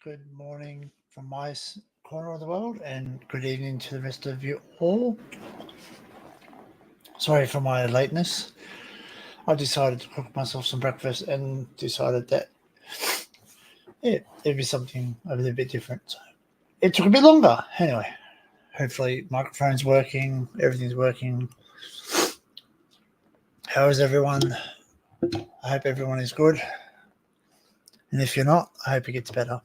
good morning from my corner of the world, and good evening to the rest of you all. Sorry for my lateness. I decided to cook myself some breakfast and decided that it'd be something a little bit different. So it took a bit longer. Anyway, hopefully microphone's working, everything's working. How is everyone? I hope everyone is good. And if you're not, I hope it gets better.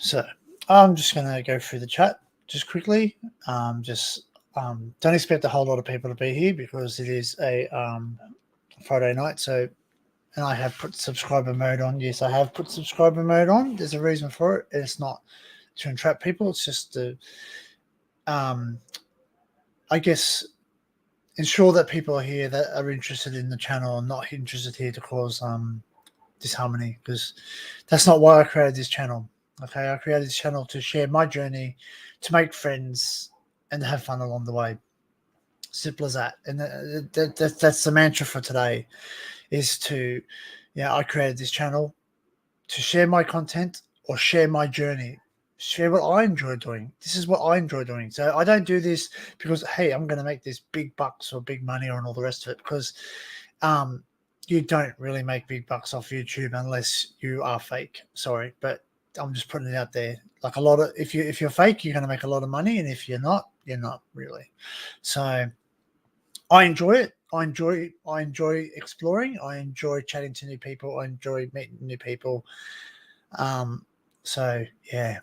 So I'm just going to go through the chat just quickly. Don't expect a whole lot of people to be here because it is a Friday night. So, and I have put subscriber mode on. Yes, I have put subscriber mode on. There's a reason for it. It's not to entrap people. It's just to, I guess, ensure that people are here that are interested in the channel and not interested here to cause disharmony, because that's not why I created this channel. Okay, I created this channel to share my journey, to make friends, and have fun along the way. Simple as that. And that's the mantra for today, is to, I created this channel to share my content or share my journey, share what I enjoy doing. This is what I enjoy doing. So I don't do this because, hey, I'm going to make this big bucks or big money or all the rest of it, because you don't really make big bucks off YouTube unless you are fake. Sorry, but I'm just putting it out there. Like a lot of, if you're fake, you're going to make a lot of money, and if you're not really. So I enjoy it. I enjoy exploring. I enjoy chatting to new people. I enjoy meeting new people. So yeah.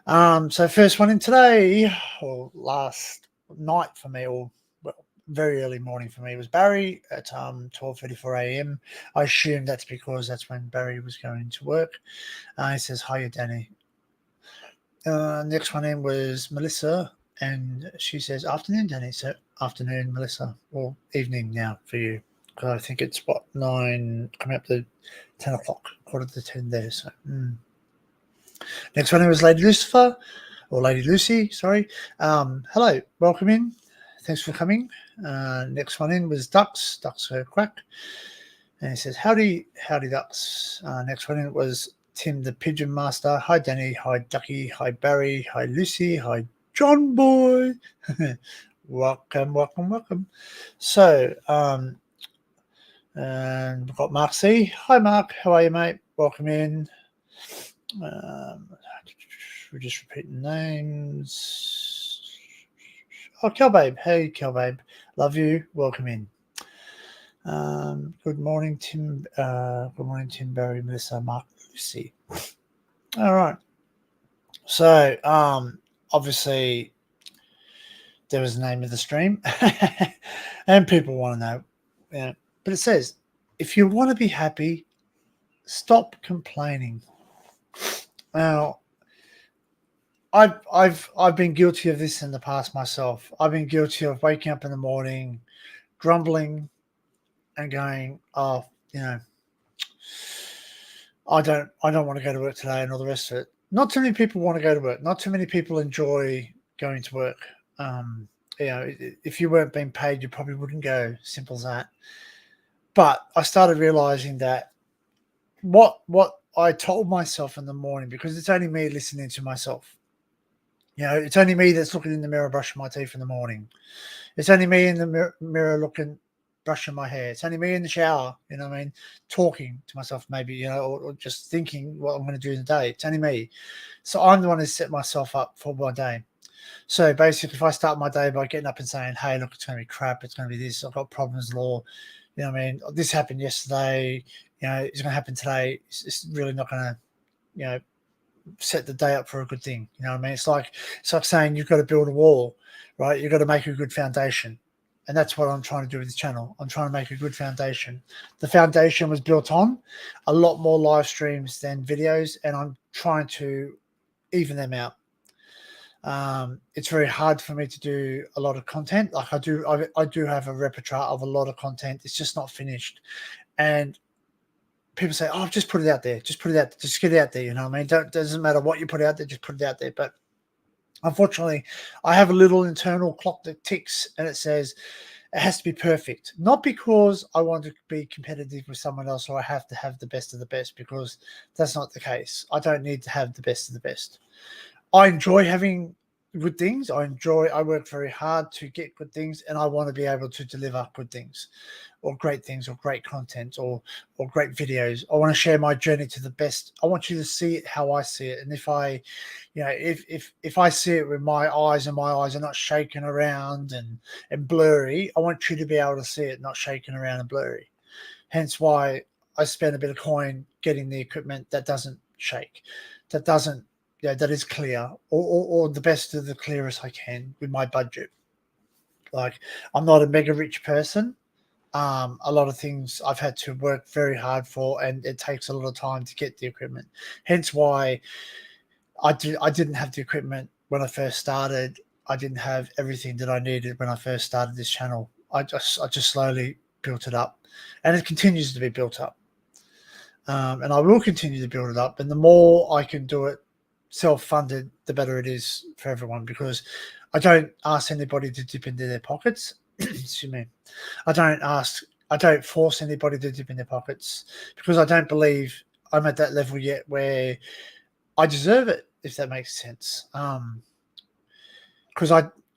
So first one in today, or last night for me, or very early morning for me, was Barry at 12:34 a.m. I assume that's because that's when Barry was going to work. He says, "Hiya, Danny." Next one in was Melissa, and she says, "Afternoon, Danny." So afternoon, Melissa, or evening now for you, because I think it's 9 coming up to 10 o'clock, quarter to 10 there. So next one in was Lady Lucifer, or Lady Lucy. Sorry. Hello, welcome in. Thanks for coming. Next one in was Ducks Her Quack. And he says, howdy, Ducks. Next one in was Tim the Pigeon Master. Hi, Danny. Hi, Ducky. Hi, Barry. Hi, Lucy. Hi, John Boy. Welcome. So, and we've got Mark C. Hi, Mark. How are you, mate? Welcome in. We're just repeating names. Oh, Kelbabe. Hey, Kelbabe. Love you. Welcome in. Good morning, Tim. Good morning, Tim, Barry, Melissa, Mark, Lucy. All right. So, obviously, there was the name of the stream, and people want to know. But it says, if you want to be happy, stop complaining. Now, I've been guilty of this in the past myself. I've been guilty of waking up in the morning, grumbling, and going, I don't want to go to work today, and all the rest of it. Not too many people want to go to work. Not too many people enjoy going to work. If you weren't being paid, you probably wouldn't go. Simple as that. But I started realizing that what I told myself in the morning, because it's only me listening to myself. It's only me that's looking in the mirror, brushing my teeth in the morning. It's only me in the mirror looking, brushing my hair. It's only me in the shower, talking to myself maybe, or just thinking what I'm going to do in the day. It's only me. So I'm the one who set myself up for my day. So basically, if I start my day by getting up and saying, hey, look, it's going to be crap. It's going to be this. I've got problems, law. This happened yesterday. It's going to happen today. It's really not going to, set the day up for a good thing. It's like saying you've got to build a wall, right? You've got to make a good foundation. And that's what I'm trying to do with this channel. I'm trying to make a good foundation. The foundation was built on a lot more live streams than videos, and I'm trying to even them out. It's very hard for me to do a lot of content. Like I do have a repertoire of a lot of content. It's just not finished. And people say, oh, just put it out there. Just put it out there. Just get it out there. Doesn't matter what you put out there. Just put it out there. But unfortunately, I have a little internal clock that ticks, and it says, It has to be perfect, not because I want to be competitive with someone else or I have to have the best of the best, because that's not the case. I don't need to have the best of the best. I enjoy having good things. I work very hard to get good things, and I want to be able to deliver good things or great content or great videos. I want to share my journey to the best. I want you to see it how I see it. And if I, if I see it with my eyes and my eyes are not shaking around and blurry, I want you to be able to see it not shaking around and blurry. Hence why I spend a bit of coin getting the equipment that doesn't shake, that doesn't, that is clear, or the best of the clearest I can with my budget. Like, I'm not a mega rich person. A lot of things I've had to work very hard for, and it takes a lot of time to get the equipment. Hence why I didn't have the equipment when I first started. I didn't have everything that I needed when I first started this channel. I just slowly built it up, and it continues to be built up. And I will continue to build it up. And the more I can do it self-funded, the better it is for everyone, because I don't ask anybody to dip into their pockets. Excuse me. I don't force anybody to dip in their pockets, because I don't believe I'm at that level yet where I deserve it, if that makes sense. Because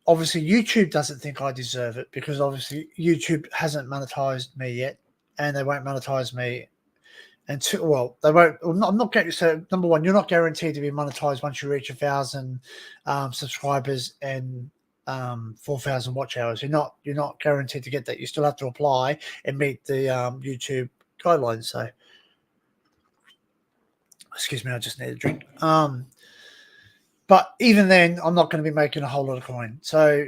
obviously YouTube doesn't think I deserve it, because obviously YouTube hasn't monetized me yet, and they won't monetize me. And they won't. I'm not getting. So number one, you're not guaranteed to be monetized once you reach 1,000 subscribers and 4,000 watch hours. You're not guaranteed to get that. You still have to apply and meet the YouTube guidelines. So, excuse me, I just need a drink. But even then, I'm not going to be making a whole lot of coin. So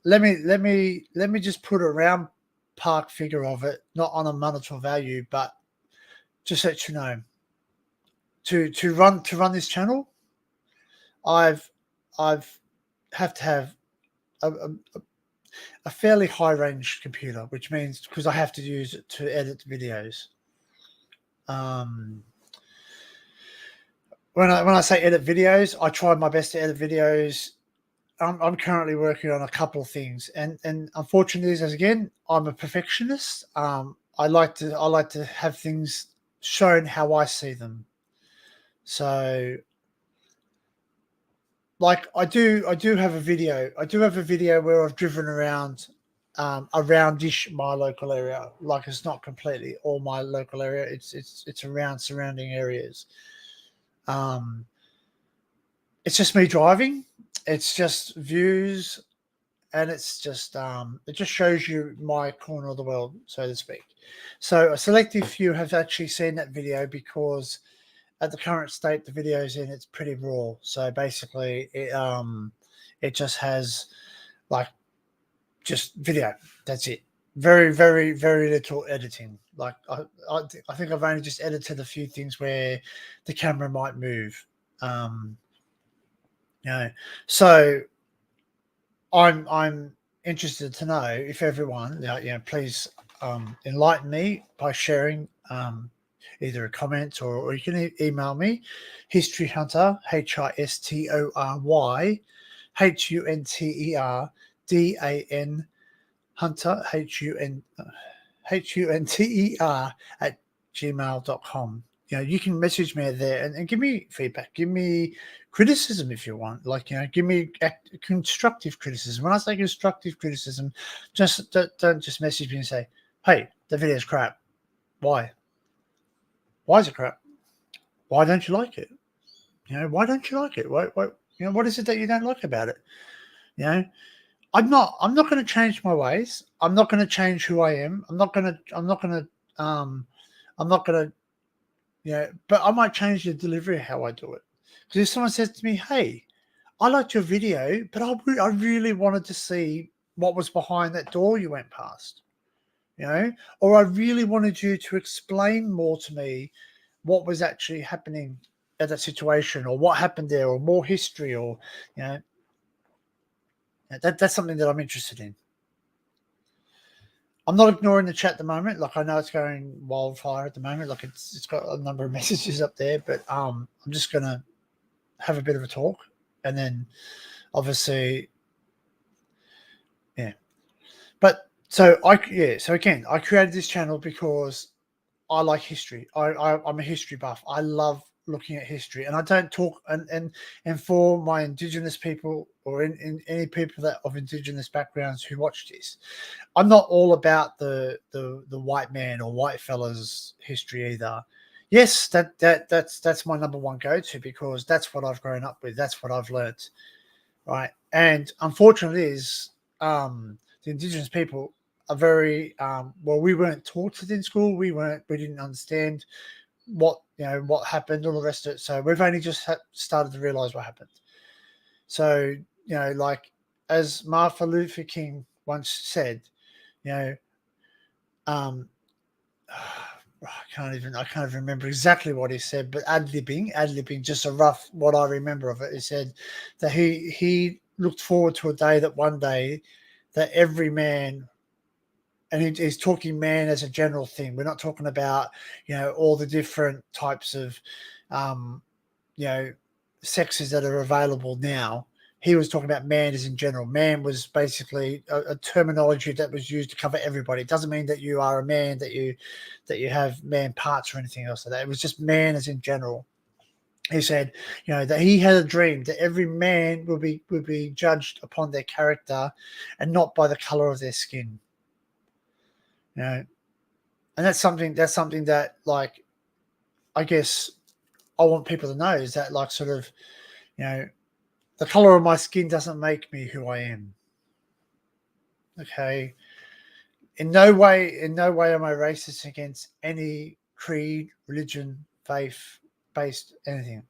let me just put a round park figure of it, not on a monetary value, but just let you know, to run this channel, I've have to have a fairly high range computer, which means, because I have to use it to edit videos. When I say edit videos, I try my best to edit videos. I'm currently working on a couple of things, and unfortunately, as again, I'm a perfectionist. I like to have things shown how I see them. So, like, I do have a video. I do have a video where I've driven around aroundish my local area. Like, it's not completely all my local area. It's around surrounding areas. It's just me driving. It's just views, and it's just it just shows you my corner of the world, so to speak. So a selective few have actually seen that video, because at the current state the video's in, it's pretty raw. So basically it just has, like, just video. That's it. Very, very, very little editing. Like, I think I've only just edited a few things where the camera might move. So I'm interested to know if everyone, please enlighten me by sharing either a comment, or you can email me, History Hunter, HISTORY HUNTERDAN Hunter, HUNTER at gmail.com. You can message me there and give me feedback. Give me criticism if you want. Like, give me constructive criticism. When I say constructive criticism, just don't just message me and say, hey, the video's crap. Why? Why is it crap? Why don't you like it? Why don't you like it? What is it that you don't like about it? I'm not going to change my ways. I'm not going to change who I am. I'm not going to, but I might change the delivery of how I do it. Because if someone says to me, hey, I liked your video, but I really wanted to see what was behind that door you went past, or I really wanted you to explain more to me what was actually happening at that situation, or what happened there, or more history, or, that's something that I'm interested in. I'm not ignoring the chat at the moment. Like, I know it's going wildfire at the moment. Like, it's got a number of messages up there, but I'm just gonna have a bit of a talk, and then obviously, yeah. But so again, I created this channel because I like history. I'm a history buff. I love looking at history, and I don't talk and for my Indigenous people or in any people that of Indigenous backgrounds who watch this, I'm not all about the white man or white fella's history either. Yes, that's my number one go to because that's what I've grown up with. That's what I've learnt, right? And unfortunately, is the Indigenous people are very well. We weren't taught it in school. We didn't understand what happened, all the rest of it. So we've only just started to realize what happened. So like as Martin Luther King once said, you know, um, I can't even remember exactly what he said, but ad libbing, just a rough what I remember of it. He said that he looked forward to a day that one day that every man, and he's talking man as a general thing. We're not talking about all the different types of um, you know sexes that are available now. He was talking about man as in general. Man was basically a terminology that was used to cover everybody. It doesn't mean that you are a man, that you have man parts or anything else like that. It was just man as in general. He said, that he had a dream that every man would be judged upon their character and not by the color of their skin. And that's something that, like, I guess I want people to know is that, like, sort of, the color of my skin doesn't make me who I am. Okay. In no way am I racist against any creed, religion, faith based anything.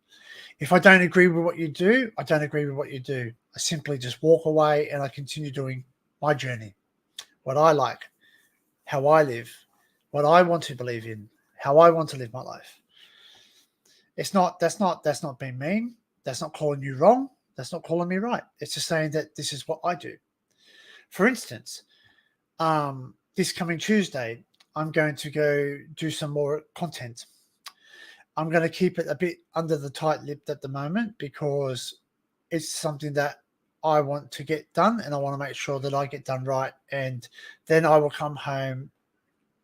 If I don't agree with what you do, I don't agree with what you do. I simply just walk away and I continue doing my journey, what I like, how I live, what I want to believe in, how I want to live my life. That's not being mean. That's not calling you wrong. That's not calling me right. It's just saying that this is what I do. For instance, this coming Tuesday, I'm going to go do some more content. I'm going to keep it a bit under the tight lip at the moment because it's something that I want to get done and I want to make sure that I get done right. And then I will come home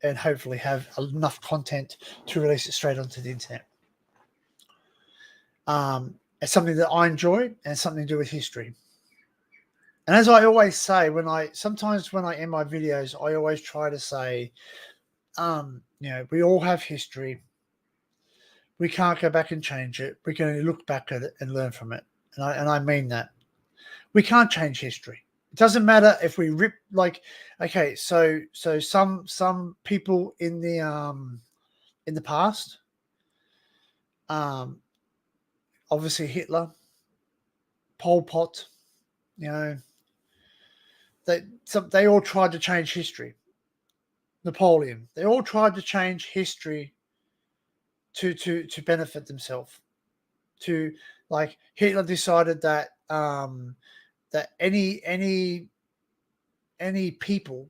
and hopefully have enough content to release it straight onto the internet. It's something that I enjoy and something to do with history. And as I always say, sometimes when I end my videos, I always try to say, we all have history. We can't go back and change it. We can only look back at it and learn from it. And I mean that. We can't change history. It doesn't matter if we rip, like, okay, so some people in the past, obviously Hitler, Pol Pot, they all tried to change history. Napoleon, they all tried to change history to benefit themselves. To, like, Hitler decided that that any people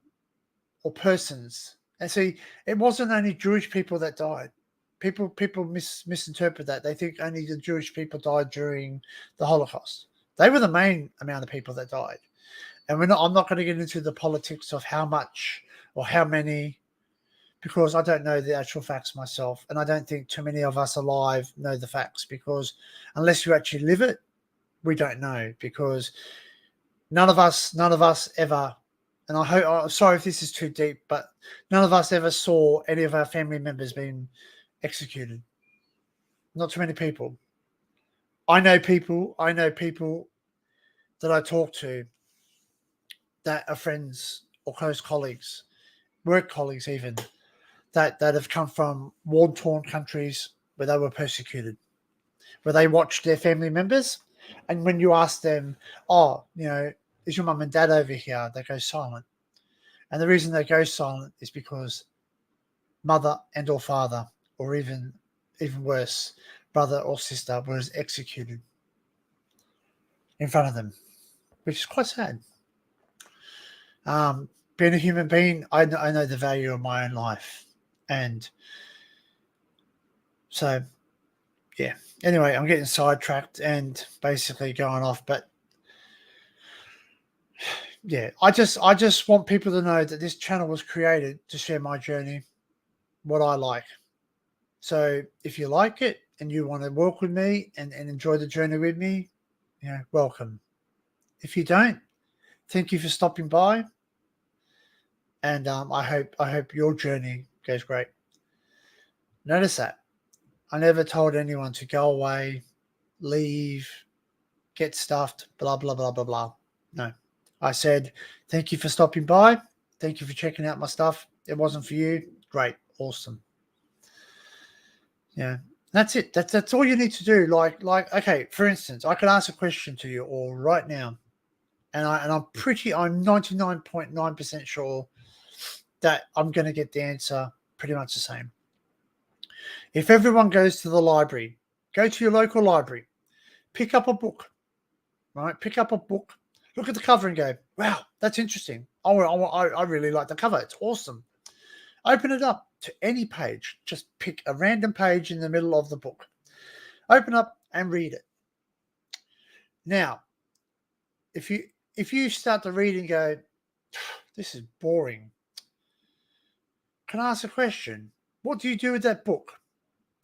or persons, and see, it wasn't only Jewish people that died. People misinterpret that. They think only the Jewish people died during the Holocaust. They were the main amount of people that died. And I'm not going to get into the politics of how much or how many, because I don't know the actual facts myself, and I don't think too many of us alive know the facts, because unless you actually live it, we don't know, because none of us ever, and I'm sorry if this is too deep, but none of us ever saw any of our family members being executed. Not too many people. I know people that I talk to that are friends or close colleagues, work colleagues even, that have come from war-torn countries where they were persecuted, where they watched their family members, and when you ask them, is your mum and dad over here, they go silent. And the reason they go silent is because mother and or father, or even worse, brother or sister, was executed in front of them, which is quite sad. Being a human being, I know the value of my own life. And so, yeah. Anyway, I'm getting sidetracked and basically going off. But yeah, I just want people to know that this channel was created to share my journey, what I like. So if you like it and you want to work with me and enjoy the journey with me, welcome. If you don't, thank you for stopping by. And I hope your journey goes great. Notice that I never told anyone to go away, leave, get stuffed, blah blah blah blah blah. No, I said thank you for stopping by. Thank you for checking out my stuff. It wasn't for you. Great, awesome. Yeah, that's it. That's all you need to do. Like okay, for instance, I could ask a question to you all right now, and I'm 99.9% sure that I'm going to get the answer pretty much the same. If everyone goes to the library, go to your local library, pick up a book, right? Pick up a book, look at the cover and go, wow, that's interesting. I really like the cover. It's awesome. Open it up to any page. Just pick a random page in the middle of the book. Open up and read it. Now, if you start to read and go, this is boring, can I ask a question? What do you do with that book?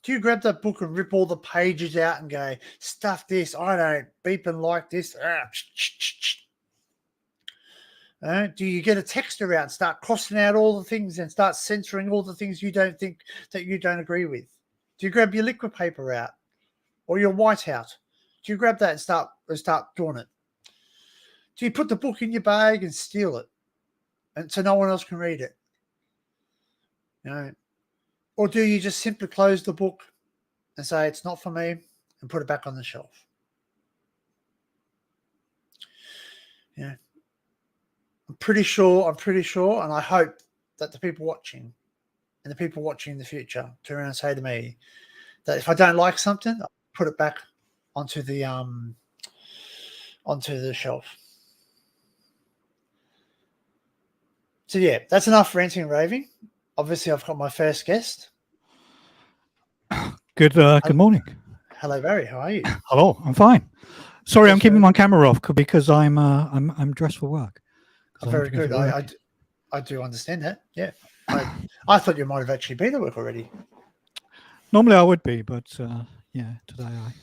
Do you grab that book and rip all the pages out and go, stuff this, I don't beeping like this? Do you get a texter out and start crossing out all the things and start censoring all the things you don't think that you don't agree with? Do you grab your liquid paper out or your whiteout? Do you grab that and start doing it? Do you put the book in your bag and steal it, and so no one else can read it? Or do you just simply close the book and say it's not for me and put it back on the shelf? Yeah. I'm pretty sure, and I hope that the people watching and the people watching in the future turn around and say to me that if I don't like something, I'll put it back onto the shelf. So yeah, that's enough ranting and raving. Obviously, I've got my first guest. Good morning. Hello, Barry. How are you? Hello, I'm fine. Sorry, I'm keeping my camera off because I'm dressed for work. Very good. I do understand that. Yeah, I thought you might have actually been at work already. Normally I would be, but yeah, today I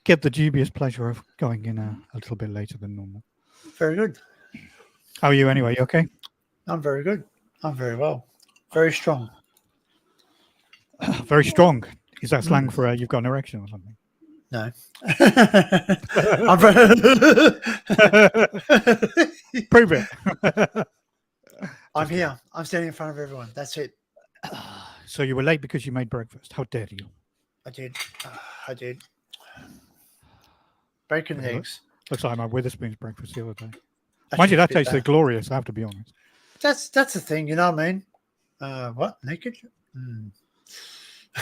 get the dubious pleasure of going in a little bit later than normal. Very good. How are you anyway? You okay? I'm very good. I'm very well. Very strong. Very strong. Is that slang for you've got an erection or something? No. Prove it. I'm here. I'm standing in front of everyone. That's it. So you were late because you made breakfast. How dare you? I did. Bacon and eggs. Looks like my Witherspoon's breakfast the other day. Mind you, that tasted glorious, I have to be honest. That's the thing, you know what I mean? What? Naked?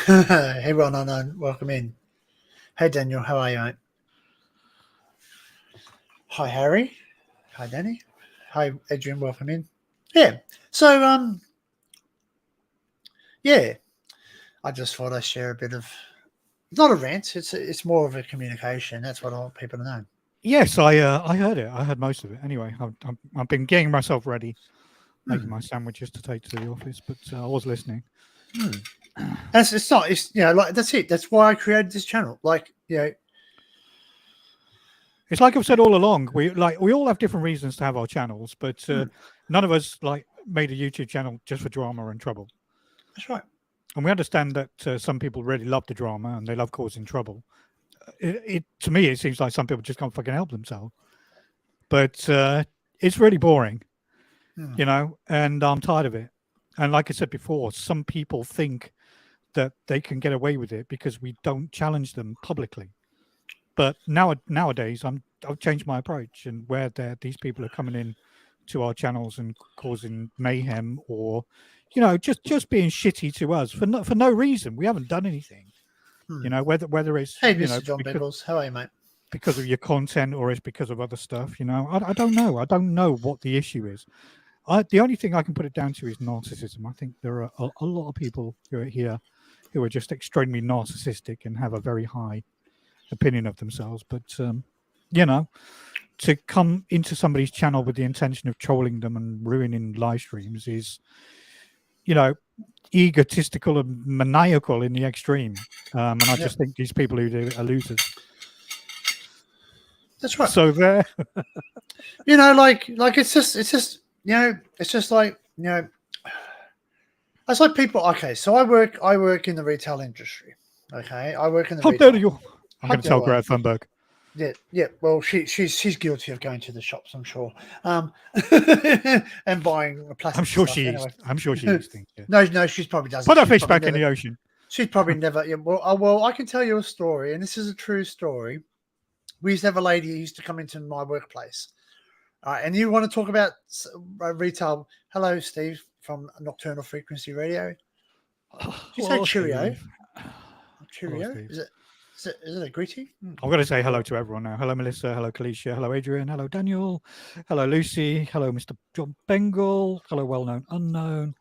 Hey, well, no, welcome in. Hey, Daniel, how are you, mate? Hi, Harry. Hi, Danny. Hi, Adrian, welcome in. Yeah, so, yeah, I just thought I'd share a bit of, not a rant, it's more of a communication. That's what I want people to know. Yes, I heard it. I heard most of it. Anyway, I've been getting myself ready, making my sandwiches to take to the office, but I was listening. It's like that's it. That's why I created this channel. Like, it's like I've said all along. We all have different reasons to have our channels, but none of us made a YouTube channel just for drama and trouble. That's right. And we understand that some people really love the drama and they love causing trouble. To me, it seems like some people just can't fucking help themselves. But it's really boring, and I'm tired of it. And like I said before, some people think that they can get away with it because we don't challenge them publicly. But nowadays, I've changed my approach, and where these people are coming in to our channels and causing mayhem, or just being shitty to us for no reason. We haven't done anything. Whether it's Mr. John Biggles, how are you, mate? Because of your content or it's because of other stuff. I don't know. I don't know what the issue is. The only thing I can put it down to is narcissism. I think there are a lot of people who are here who are just extremely narcissistic and have a very high opinion of themselves. But to come into somebody's channel with the intention of trolling them and ruining live streams is, egotistical and maniacal in the extreme. And I just think these people who do it are losers. That's right. So there, like it's just it's just like it's like people. Okay, so I work in the retail industry. Okay, I work in the how retail. dare you? I'm going to tell Greta Thunberg. Yeah. Well, she's guilty of going to the shops, I'm sure, and buying plastic. I'm sure stuff. she is. Anyway. I'm sure she is. Yeah. No, she probably doesn't. Put her fish back in the ocean. She's probably never. Yeah, well, I can tell you a story, and this is a true story. We used to have a lady who used to come into my workplace. And you want to talk about retail? Hello, Steve from Nocturnal Frequency Radio. Did you say cheerio? Cheerio? Hello, is it a greeting? I'm going to say hello to everyone now. Hello, Melissa. Hello, Kalisha. Hello, Adrian. Hello, Daniel. Hello, Lucy. Hello, Mr. John Bengal. Hello, well-known unknown.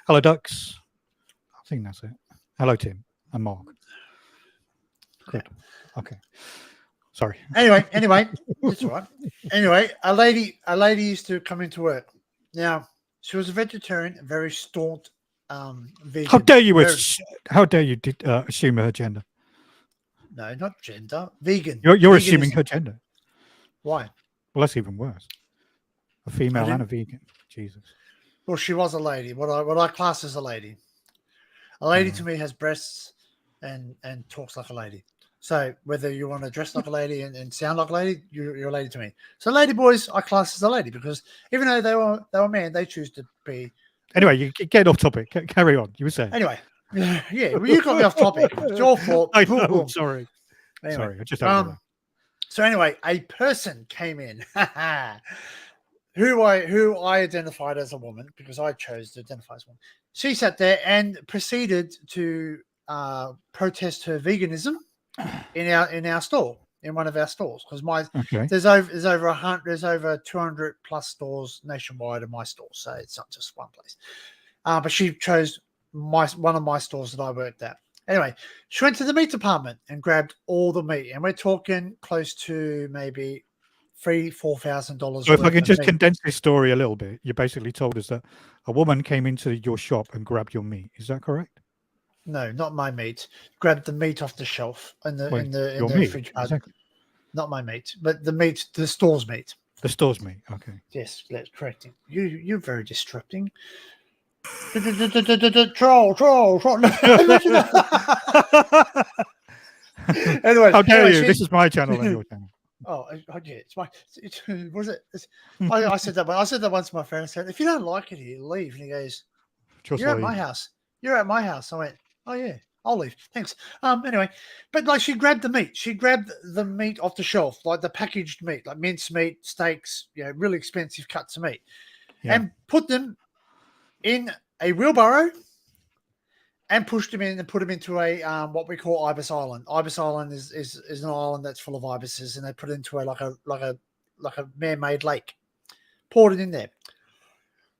Hello, Ducks. I think that's it. Hello, Tim and Mark. Good. Okay. Sorry. Anyway, that's all right. Anyway, a lady used to come into work. Now, she was a vegetarian, very staunch vegan. How dare you? How dare you assume her gender? No, not gender. Vegan. You're assuming her gender. Why? Well, that's even worse. A female and a vegan. Jesus. Well, she was a lady. What I class as a lady. A lady to me has breasts and talks like a lady. So whether you want to dress like a lady and sound like a lady, you're a lady to me. So lady boys, I class as a lady because even though they were men, they choose to be. Anyway, you get off topic. Carry on. You were saying. Anyway, yeah, well, you got me off topic. It's your fault. I know. Sorry. Anyway, sorry. I just had so anyway, a person came in who I identified as a woman because I chose to identify as a woman. She sat there and proceeded to protest her veganism in our store, in one of our stores, because there's over 200 plus stores nationwide in my store, so it's not just one place. But she chose one of my stores that I worked at. Anyway, she went to the meat department and grabbed all the meat, and we're talking close to maybe $3,000-$4,000. So if I can just condense this story a little bit, you basically told us that a woman came into your shop and grabbed your meat. Is that correct? No, not my meat. Grabbed the meat off the shelf in the fridge. Exactly. Not my meat, but the store's meat. The store's meat. Okay. Yes, let's correct it. You're very disrupting. Troll. Anyway, how dare you? This is my channel and your channel. Oh yeah, it's my. I said that. I said that once to my friend. I said, "If you don't like it here, leave." And he goes, "You're at my house. You're at my house." I went, "Oh yeah, I'll leave. Thanks." Anyway, but like she grabbed the meat. She grabbed the meat off the shelf, like the packaged meat, like mince meat, steaks, really expensive cuts of meat, and put them in a wheelbarrow and pushed them in and put them into a what we call Ibis Island. Ibis Island is an island that's full of ibises, and they put it into like a man-made lake. Poured it in there.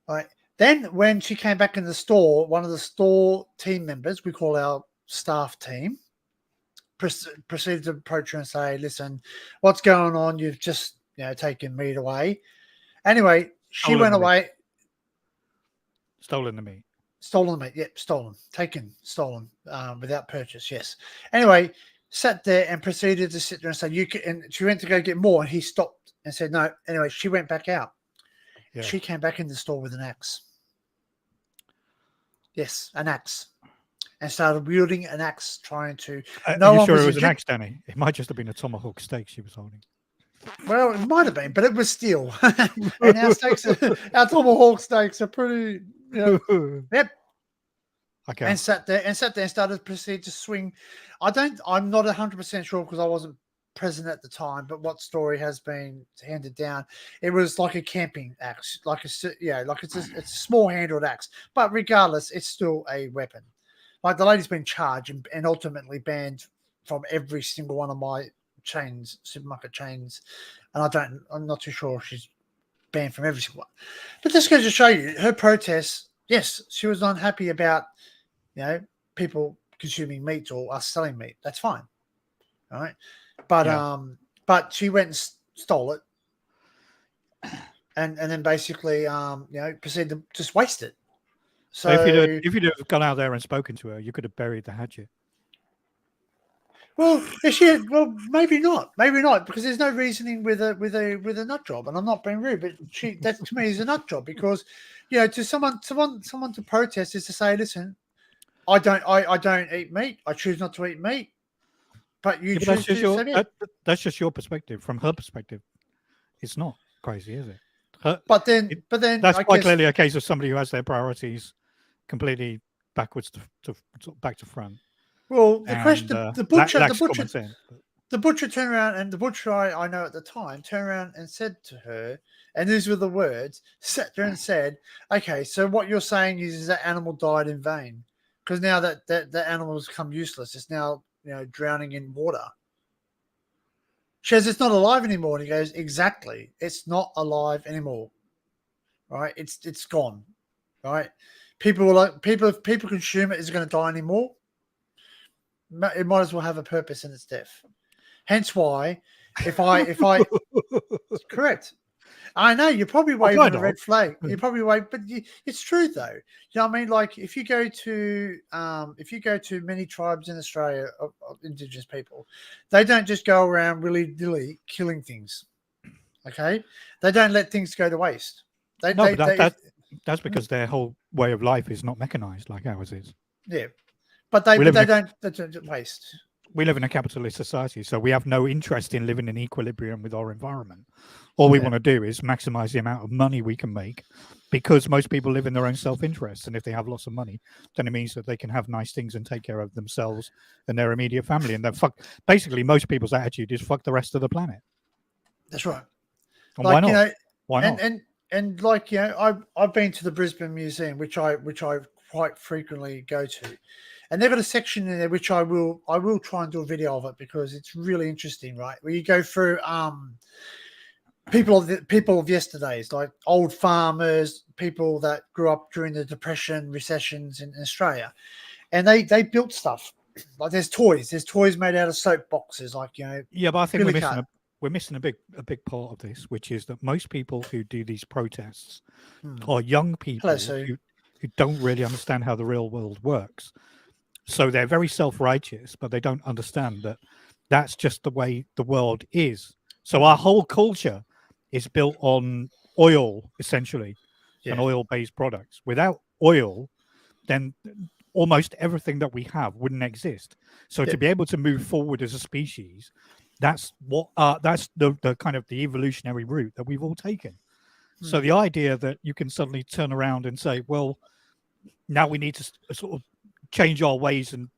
All right. Then when she came back in the store, one of the store team members, we call our staff team, proceeded to approach her and say, "Listen, what's going on? You've just taken meat away." Anyway, she went away. Stolen the meat. Stolen meat. Yep, stolen. Taken, stolen, without purchase. Yes. Anyway, sat there and proceeded to sit there and say, "You can." And she went to go get more, and he stopped and said, "No." Anyway, she went back out. Yeah. She came back in the store with an axe. Yes, an axe, and started wielding an axe, trying to. Are you sure it was an axe, Danny? It might just have been a tomahawk steak she was holding. Well, it might have been, but it was steel. And our tomahawk steaks are pretty. Yep. Okay. And sat there and started to proceed to swing. I'm not 100% sure because I wasn't present at the time, but what story has been handed down? It was like a camping axe, it's a small handled axe, but regardless, it's still a weapon. Like the lady's been charged and ultimately banned from every single one of my supermarket chains, and I'm not too sure if she's banned from every single one. But this goes to show you her protests. Yes, she was unhappy about people consuming meat or us selling meat. That's fine. All right. but she went and stole it, and then basically proceeded to just waste it. So if you'd have gone out there and spoken to her, you could have buried the hatchet. Well, maybe not, because there's no reasoning with a nut job, and I'm not being rude, but that to me is a nut job, because to someone to protest is to say, listen, I don't eat meat, I choose not to eat meat, but you choose to say it. That's just your perspective. From her perspective, it's not crazy, is it? But then that's quite clearly a case of somebody who has their priorities completely backwards to back to front. Well, the question, the butcher turned around, and the butcher I know at the time turned around and said to her, and these were the words, sat there and said, "Okay, so what you're saying is that animal died in vain, because now that animal has become useless. It's now drowning in water." She says, "It's not alive anymore," and he goes, "Exactly, it's not alive anymore. Right? It's gone. Right? People if people consume it, is it going to die anymore? It might as well have a purpose in its death. Hence why, if I correct, I know you're probably waving a red flag. You're probably waving, but it's true though. You know what I mean? Like if you go to many tribes in Australia of Indigenous people, they don't just go around willy-nilly killing things. Okay, they don't let things go to waste. That's because their whole way of life is not mechanized like ours is. Yeah. But they don't waste. We live in a capitalist society, so we have no interest in living in equilibrium with our environment. All we want to do is maximize the amount of money we can make, because most people live in their own self-interest. And if they have lots of money, then it means that they can have nice things and take care of themselves and their immediate family. And then basically most people's attitude is fuck the rest of the planet. That's right. And why not? Why not? And like, I've been to the Brisbane Museum, which I quite frequently go to. And they've got a section in there which I will try and do a video of it, because it's really interesting, right? Where you go through people of yesterday's, like old farmers, people that grew up during the Depression, recessions in Australia, and they built stuff. Like there's toys made out of soap boxes, like Yeah, but I think we're missing a big part of this, which is that most people who do these protests are young people who don't really understand how the real world works. So they're very self-righteous, but they don't understand that that's just the way the world is. So our whole culture is built on oil, essentially, and oil-based products. Without oil, then almost everything that we have wouldn't exist. So to be able to move forward as a species, that's the kind of the evolutionary route that we've all taken. So the idea that you can suddenly turn around and say, well, now we need to sort of change our ways and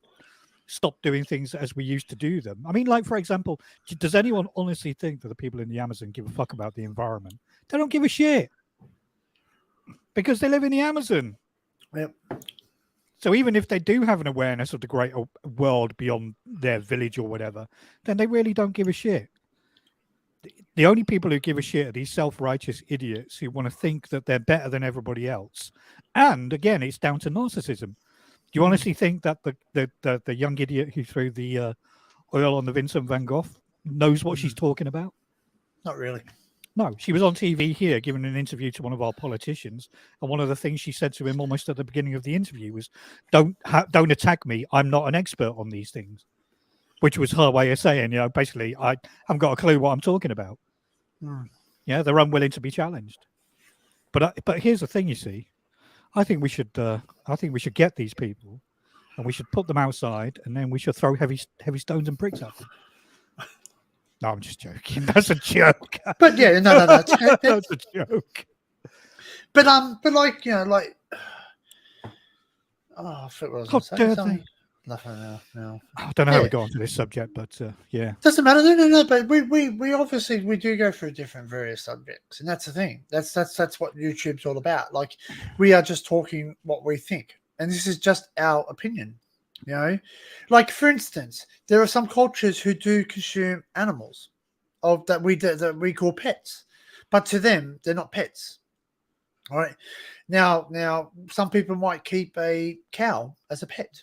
stop doing things as we used to do them. I mean, like, for example, does anyone honestly think that the people in the Amazon give a fuck about the environment? They don't give a shit, because they live in the Amazon. Yep. So even if they do have an awareness of the greater world beyond their village or whatever, then they really don't give a shit. The only people who give a shit are these self-righteous idiots who want to think that they're better than everybody else. And again, it's down to narcissism. Do you honestly think that the young idiot who threw the oil on the Vincent van Gogh knows what she's talking about? Not really. No, she was on TV here giving an interview to one of our politicians, and one of the things she said to him almost at the beginning of the interview was, "Don't attack me. I'm not an expert on these things," which was her way of saying, basically, I haven't got a clue what I'm talking about. Yeah, they're unwilling to be challenged. But here's the thing, you see. I think we should get these people, and we should put them outside, and then we should throw heavy stones and bricks at them. No, I'm just joking. That's a joke. But yeah, no, that's a joke. But like like, I forgot what I was going to say. Nothing. No. I don't know how we got onto this subject, but yeah, doesn't matter. No. But we obviously do go through different various subjects, and that's the thing. That's what YouTube's all about. Like, we are just talking what we think, and this is just our opinion. Like, for instance, there are some cultures who do consume animals that we call pets, but to them they're not pets. All right. Now some people might keep a cow as a pet,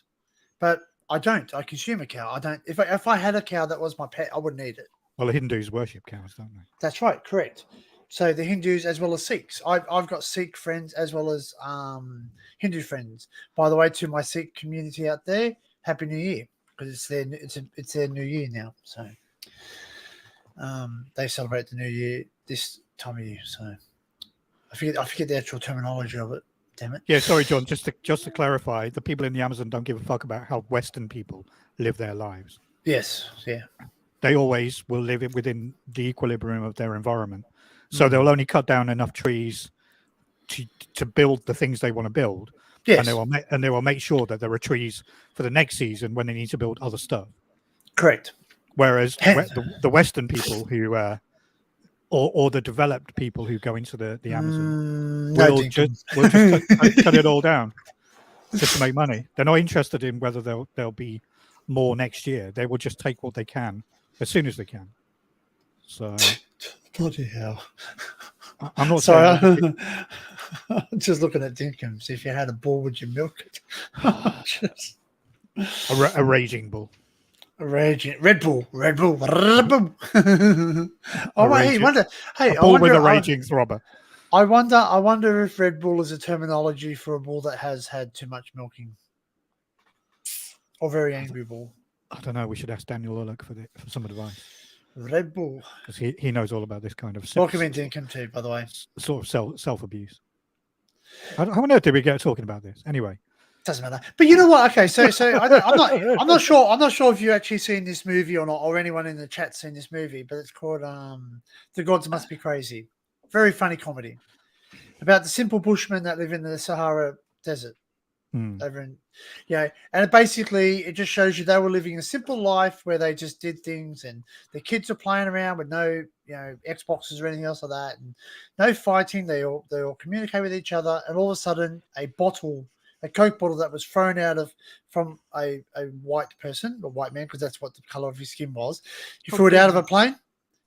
but I don't. I consume a cow. I don't. If I had a cow that was my pet, I wouldn't eat it. Well, the Hindus worship cows, don't they? That's right. Correct. So the Hindus as well as Sikhs. I've got Sikh friends as well as Hindu friends. By the way, to my Sikh community out there, Happy New Year, because it's their New Year now. So they celebrate the New Year this time of year. So I forget the actual terminology of it. Damn it. Yeah, sorry, John. Just to clarify, the people in the Amazon don't give a fuck about how Western people live their lives. Yes. Yeah. They always will live it within the equilibrium of their environment. So they'll only cut down enough trees to build the things they want to build. Yes. And they will make sure that there are trees for the next season when they need to build other stuff. Correct. Whereas the Western people who or the developed people who go into the Amazon will just cut it all down just to make money. They're not interested in whether there'll be more next year. They will just take what they can as soon as they can. So bloody hell. I'm not sorry. I'm just looking at Dinkum. See if you had a bull, would you milk it? A raging bull. Red Bull. Oh, hey, wonder. Hey, a bull with a raging throbber. I wonder if Red Bull is a terminology for a bull that has had too much milking, or very angry bull. I don't know. We should ask Daniel Ulloch for some advice. Red Bull, because he knows all about this kind of. Welcome in, Dinkum, too. By the way, sort of self abuse. How on earth did we get talking about this anyway? Doesn't matter. But you know what? Okay, so I'm not sure. I'm not sure if you actually seen this movie or not, or anyone in the chat seen this movie. But it's called "The Gods Must Be Crazy." Very funny comedy about the simple bushmen that live in the Sahara Desert. Over in, and it just shows you they were living a simple life where they just did things, and the kids are playing around with no, Xboxes or anything else like that, and no fighting. They all communicate with each other, and all of a sudden, a Coke bottle that was thrown from a white person, a white man, because that's what the color of his skin was. He threw it out of a plane.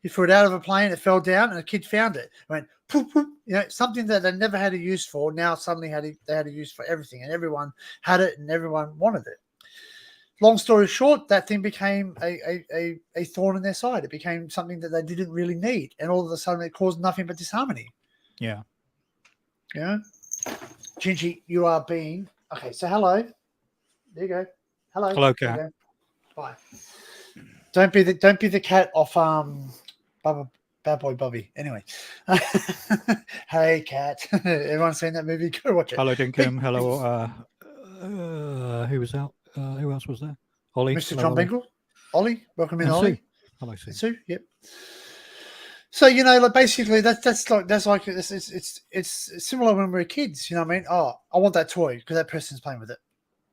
It fell down, and a kid found it. Went poof, poof, something that they never had a use for. Now suddenly they had a use for everything, and everyone had it, and everyone wanted it. Long story short, that thing became a thorn in their side. It became something that they didn't really need, and all of a sudden, it caused nothing but disharmony. Yeah. Yeah. Gingy, you are being okay. So hello. There you go. Hello, cat. Bye. Don't be the cat off Bad Boy Bobby. Anyway, hey cat. Everyone seen that movie? Go watch it. Hello, Dinkum. Hello. Who was out? Who else was there? Ollie. Mr. John Bengal. Ollie, welcome in, and Ollie. Sue. Hello, Sue. Sue. Yep. So like basically that's like it's similar when we were kids. You know what I mean? Oh, I want that toy because that person's playing with it.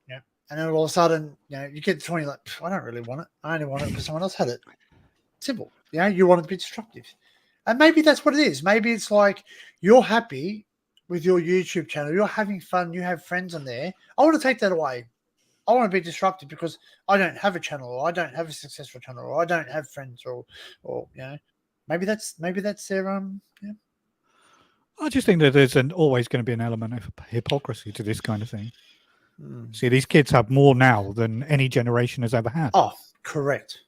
Yeah. And then all of a sudden, you get the toy, you're like, I don't really want it. I only want it because someone else had it. Simple. You want it to be destructive. And maybe that's what it is. Maybe it's like you're happy with your YouTube channel. You're having fun. You have friends on there. I want to take that away. I want to be disruptive because I don't have a channel, or I don't have a successful channel, or I don't have friends, or maybe that's their I just think that there's always going to be an element of hypocrisy to this kind of thing. See, these kids have more now than any generation has ever had. Oh, correct.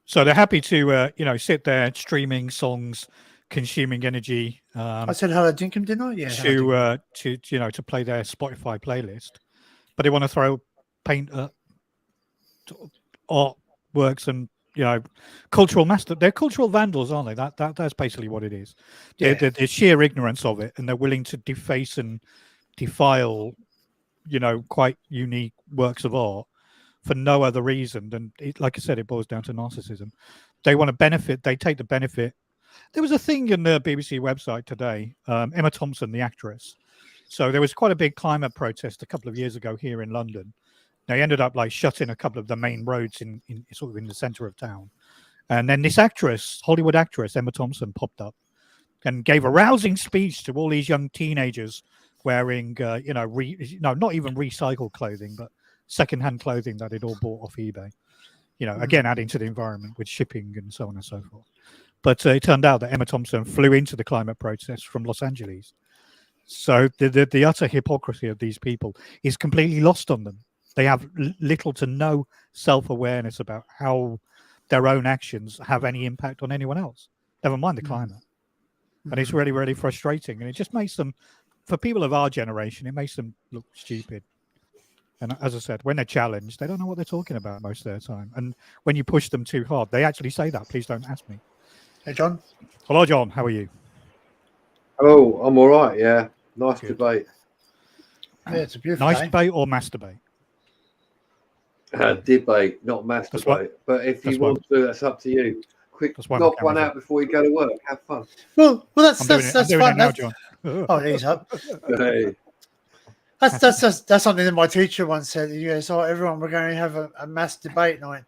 So they're happy to, sit there streaming songs, consuming energy. I said hello, Dinkum, didn't I? Yeah. To play their Spotify playlist, but they want to throw paint at artworks and cultural master. They're cultural vandals, aren't they? That's basically what it is. Yeah. They're sheer ignorance of it, and they're willing to deface and defile, quite unique works of art for no other reason than, like I said, it boils down to narcissism. They want to benefit. They take the benefit. There was a thing in the BBC website today, Emma Thompson, the actress. So there was quite a big climate protest a couple of years ago here in London. They ended up shutting a couple of the main roads in sort of in the center of town. And then this actress, Hollywood actress, Emma Thompson, popped up and gave a rousing speech to all these young teenagers wearing, not even recycled clothing, but secondhand clothing that they'd all bought off eBay. Again, adding to the environment with shipping and so on and so forth. But it turned out that Emma Thompson flew into the climate protest from Los Angeles. So the utter hypocrisy of these people is completely lost on them. They have little to no self-awareness about how their own actions have any impact on anyone else, never mind the climate. And it's really, really frustrating. And it just makes them, for people of our generation, it makes them look stupid. And as I said, when they're challenged, they don't know what they're talking about most of their time. And when you push them too hard, they actually say that. Please don't ask me. Hey, John. Hello, John. How are you? Oh, I'm all right. Yeah. Nice debate. Yeah, it's a beautiful Nice day. debate or masturbate? Debate, not masturbate. But if you want to, that's up to you. Quick, knock one out before you go to work. Have fun. Well, that's I'm doing fun. it now, John. Oh, he's up. Hey. That's something that my teacher once said. He goes, "Oh, everyone, we're going to have a mass debate night,"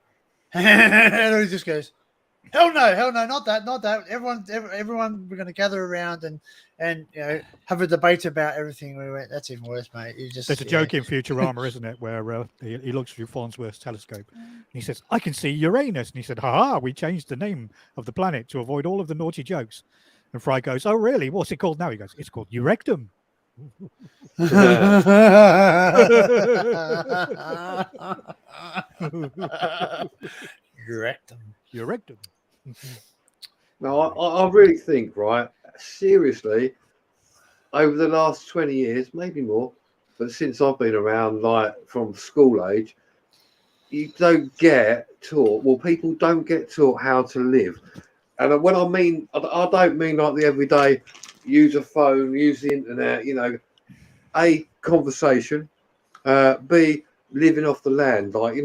and he just goes, "Hell no, not that. Everyone, we're going to gather around and have a debate about everything." We went, "That's even worse, mate." There's a joke in Futurama, isn't it, where he looks through Farnsworth's telescope and he says, "I can see Uranus," and he said, "Ha! We changed the name of the planet to avoid all of the naughty jokes." And Fry goes, "Oh, really? What's it called now?" He goes, "It's called Urectum." Urectum. No, I really think, right, seriously, over the last 20 years, maybe more, but since I've been around, like from school age, you don't get taught, well, people don't get taught how to live. And when I mean, I don't mean like the everyday use a phone, use the internet, A, conversation, B, living off the land. Like,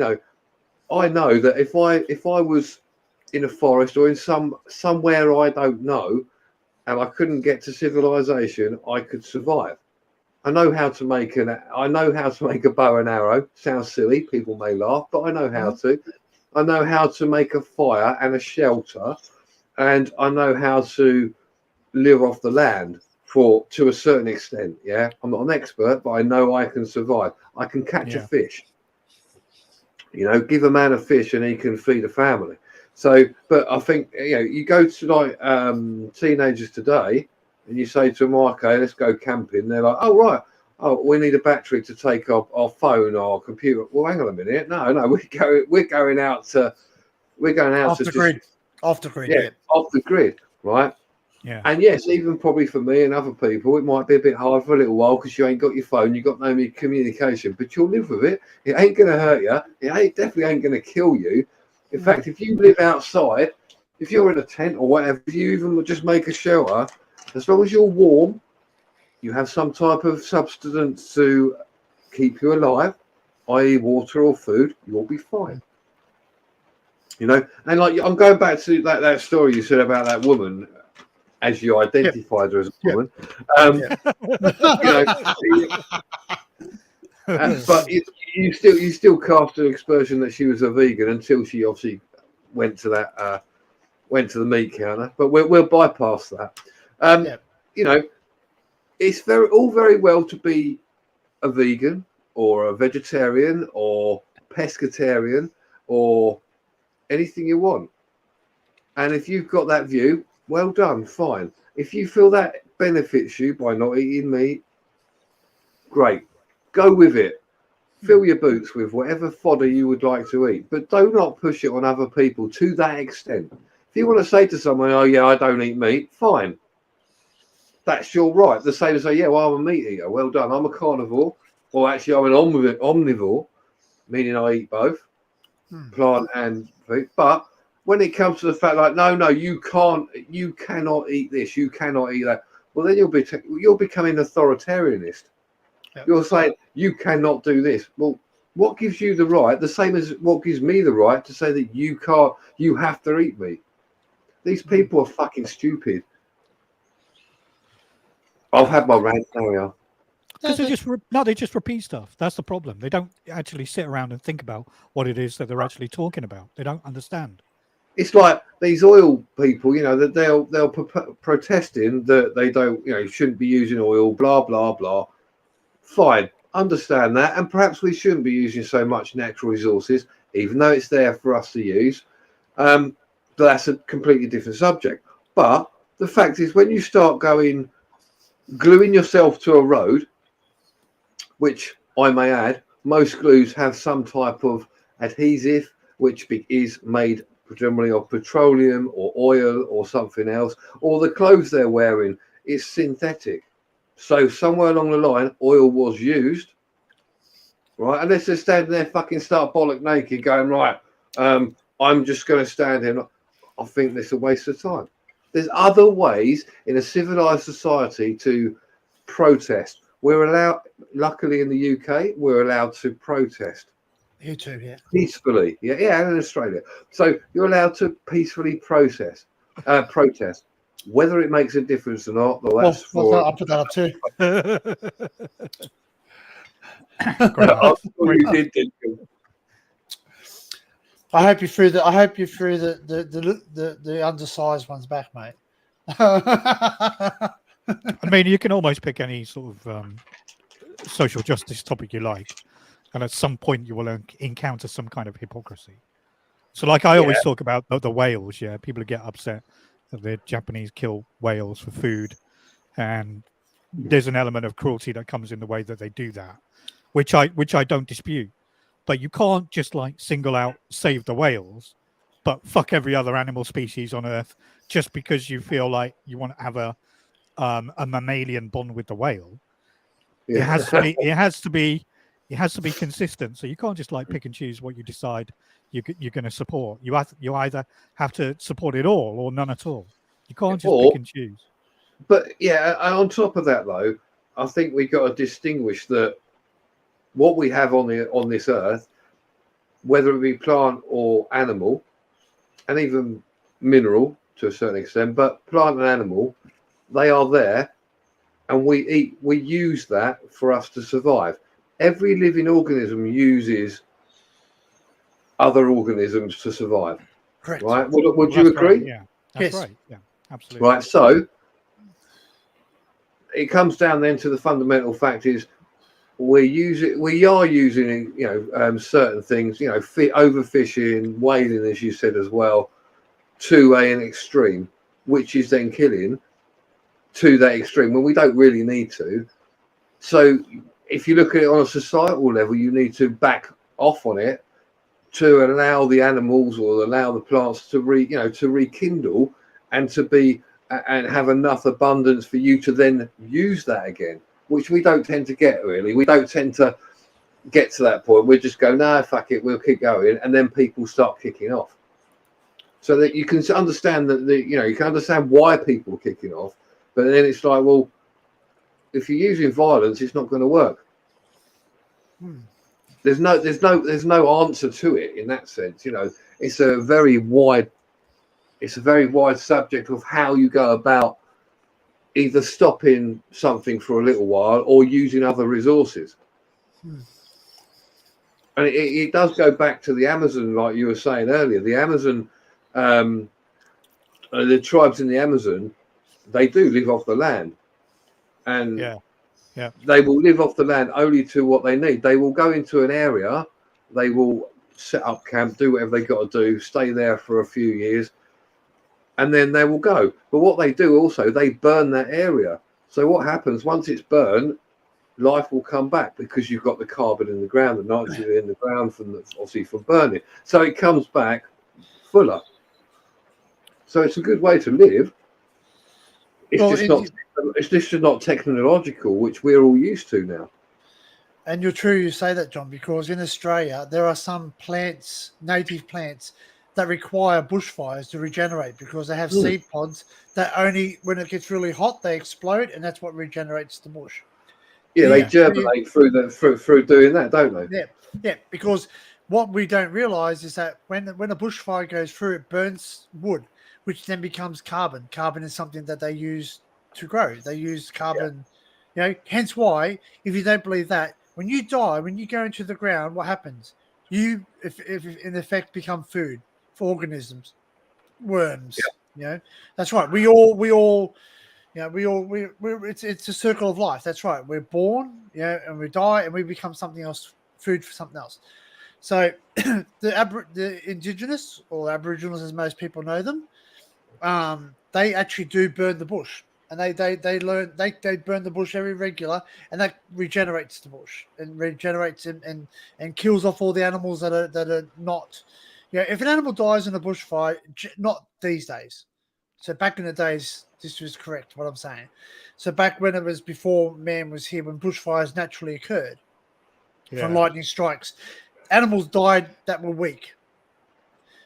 I know that if I was in a forest or in somewhere I don't know, and I couldn't get to civilization, I could survive. I know how to make a bow and arrow. Sounds silly, people may laugh, but I know how to. I know how to make a fire and a shelter, and I know how to live off the land to a certain extent. Yeah, I'm not an expert, but I know I can survive. I can catch a fish. Give a man a fish and he can feed a family. So, but I think you go to like teenagers today, and you say to them, "Okay, let's go camping." They're like, "Oh right, we need a battery to take our phone or computer." Well, hang on a minute. No, we're going out to off the grid. Off the grid, yeah, off the grid, right? Yeah. And yes, even probably for me and other people, it might be a bit hard for a little while because you ain't got your phone, you've got no communication, but you'll live with it. It ain't going to hurt you. It definitely ain't going to kill you. In fact, if you live outside, if you're in a tent or whatever, if you even just make a shelter, as long as you're warm, you have some type of substance to keep you alive, i.e. water or food, you'll be fine. And like I'm going back to that story you said about that woman, as you identified her as a woman. But you still cast an aspersion that she was a vegan until she obviously went to the meat counter. But we'll bypass that. It's very well to be a vegan or a vegetarian or pescatarian or anything you want. And if you've got that view, well done, fine. If you feel that benefits you by not eating meat, great. Go with it. Fill your boots with whatever fodder you would like to eat, but do not push it on other people to that extent. If you want to say to someone, "Oh yeah, I don't eat meat," fine. That's your right. The same as say, "Yeah, well, I'm a meat eater." Well done. I'm a carnivore. Well, actually, I'm an omnivore, meaning I eat both, plant and food. But when it comes to the fact like, no, you cannot eat this, you cannot eat that. Well, then you're becoming authoritarianist. Yep. You're saying you cannot do this. Well, what gives you the right? The same as what gives me the right to say that you can't. You have to eat meat. These people are fucking stupid. I've had my rant. There we are. Because they just repeat stuff. That's the problem. They don't actually sit around and think about what it is that they're actually talking about. They don't understand. It's like these oil people, that they'll protesting that they don't, shouldn't be using oil, blah blah blah. Fine, understand that, and perhaps we shouldn't be using so much natural resources, even though it's there for us to use. But that's a completely different subject. But the fact is, when you start gluing yourself to a road, which I may add, most glues have some type of adhesive, which is made predominantly of petroleum or oil or something else, or the clothes they're wearing is synthetic. So somewhere along the line, oil was used, right? Unless they're standing there fucking start bollock naked going, right, I'm just going to stand here. I think this is a waste of time. There's other ways in a civilized society to protest. We're allowed, luckily in the UK, we're allowed to protest. You too, yeah. Peacefully. Yeah, and in Australia. So you're allowed to peacefully protest. Whether it makes a difference or not, well, that's for... I'll put that up too. Great I laugh. thought you did, didn't you? I hope you threw the undersized ones back, mate. I mean, you can almost pick any sort of social justice topic you like, and at some point you will encounter some kind of hypocrisy. So, like I always talk about the whales. Yeah, people get upset that the Japanese kill whales for food, and there's an element of cruelty that comes in the way that they do that, which I don't dispute. But you can't just like single out save the whales, but fuck every other animal species on Earth just because you feel like you want to have a mammalian bond with the whale. Yeah. It has to be consistent. So you can't just like pick and choose what you decide you're going to support. You either have to support it all or none at all. You can't just pick and choose. But yeah, on top of that though, I think we got to distinguish that what we have on this earth, whether it be plant or animal, and even mineral to a certain extent, but plant and animal, they are there, and we use that for us to survive. Every living organism uses other organisms to survive. Correct. Right? Would you agree? Right, yeah, that's Yes. right. Yeah, absolutely. Right. So it comes down then to the fundamental fact is we are using certain things, overfishing, whaling, as you said as well, to an extreme, which is then killing to that extreme when we don't really need to. So if you look at it on a societal level, you need to back off on it to allow the animals or allow the plants to rekindle and to be and have enough abundance for you to then use that again, which we don't tend to get really. We don't tend to get to that point. We just go, no, fuck it, we'll keep going, and then people start kicking off. So that you can understand that you can understand why people are kicking off, but then it's like, well, if you're using violence, it's not going to work. There's no answer to it in that sense. It's a very wide subject of how you go about either stopping something for a little while or using other resources. And it does go back to the Amazon, like you were saying earlier. The Amazon, the tribes in the Amazon, they do live off the land, and they will live off the land only to what they need. They will go into an area, they will set up camp, do whatever they got to do, stay there for a few years, and then they will go. But what they do also, they burn that area. So what happens once it's burned, life will come back because you've got the carbon in the ground, the nitrogen in the ground from burning. So it comes back fuller. So it's a good way to live. It's just not technological, which we're all used to now. And you're true you say that, John, because in Australia there are some plants, native plants, that require bushfires to regenerate because they have seed pods that only when it gets really hot they explode, and that's what regenerates the bush. Yeah, they germinate through doing that, don't they? Yeah. Because what we don't realise is that when a bushfire goes through, it burns wood, which then becomes carbon. Carbon is something that they use to grow. They use carbon, hence why, if you don't believe that, when you die, when you go into the ground, what happens? You, if in effect, become food for organisms, worms. That's right. It's a circle of life. That's right. We're born, and we die, and we become something else, food for something else. So the indigenous or Aboriginals, as most people know them, they actually do burn the bush. and they learn they burn the bush very regular, and that regenerates the bush and regenerates and kills off all the animals that are not. If an animal dies in a bushfire, not these days. So back in the days, this was correct what I'm saying. So back when it was before man was here, when bushfires naturally occurred from lightning strikes, animals died that were weak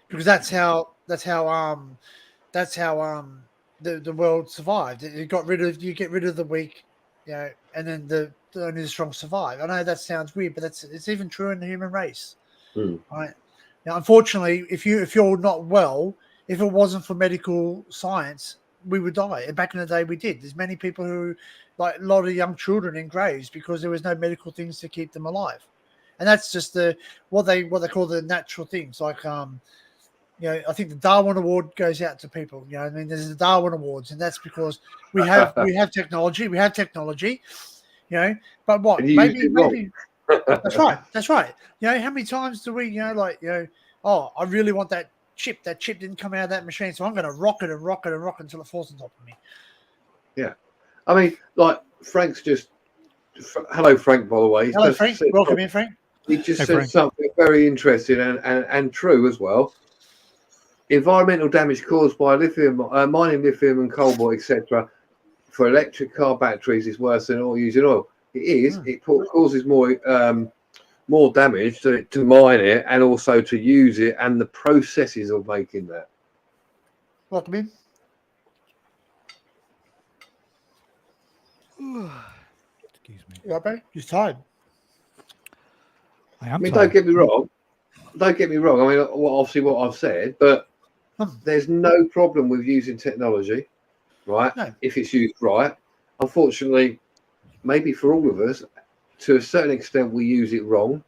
because that's how the world survived. You get rid of the weak, and then only the strong survive. I know that sounds weird, but it's even true in the human race, right? Now, unfortunately, if you're not well, if it wasn't for medical science, we would die. And back in the day, we did. There's many people who, like a lot of young children in graves because there was no medical things to keep them alive, and that's just what they call the natural things, like I think the Darwin Award goes out to people. I mean, there's the Darwin Awards, and that's because we have technology. We have technology. But what? Maybe. That's right. That's right. How many times do we? Oh, I really want that chip. That chip didn't come out of that machine, so I'm going to rock it and rock it and rock it until it falls on top of me. Yeah, I mean, like Frank's just. Hello, Frank. By the way, hello, Frank. Welcome in, Frank. He just said something very interesting and true as well. Environmental damage caused by mining lithium and cobalt, etc., for electric car batteries is worse than all using oil. It is. It causes more damage to mine it and also to use it and the processes of making that. Welcome in. Excuse me. You okay? You're tired. I am. Don't get me wrong. I mean, obviously what I've said, but there's no problem with using technology, right? No. If it's used right. Unfortunately, maybe for all of us, to a certain extent, we use it wrong.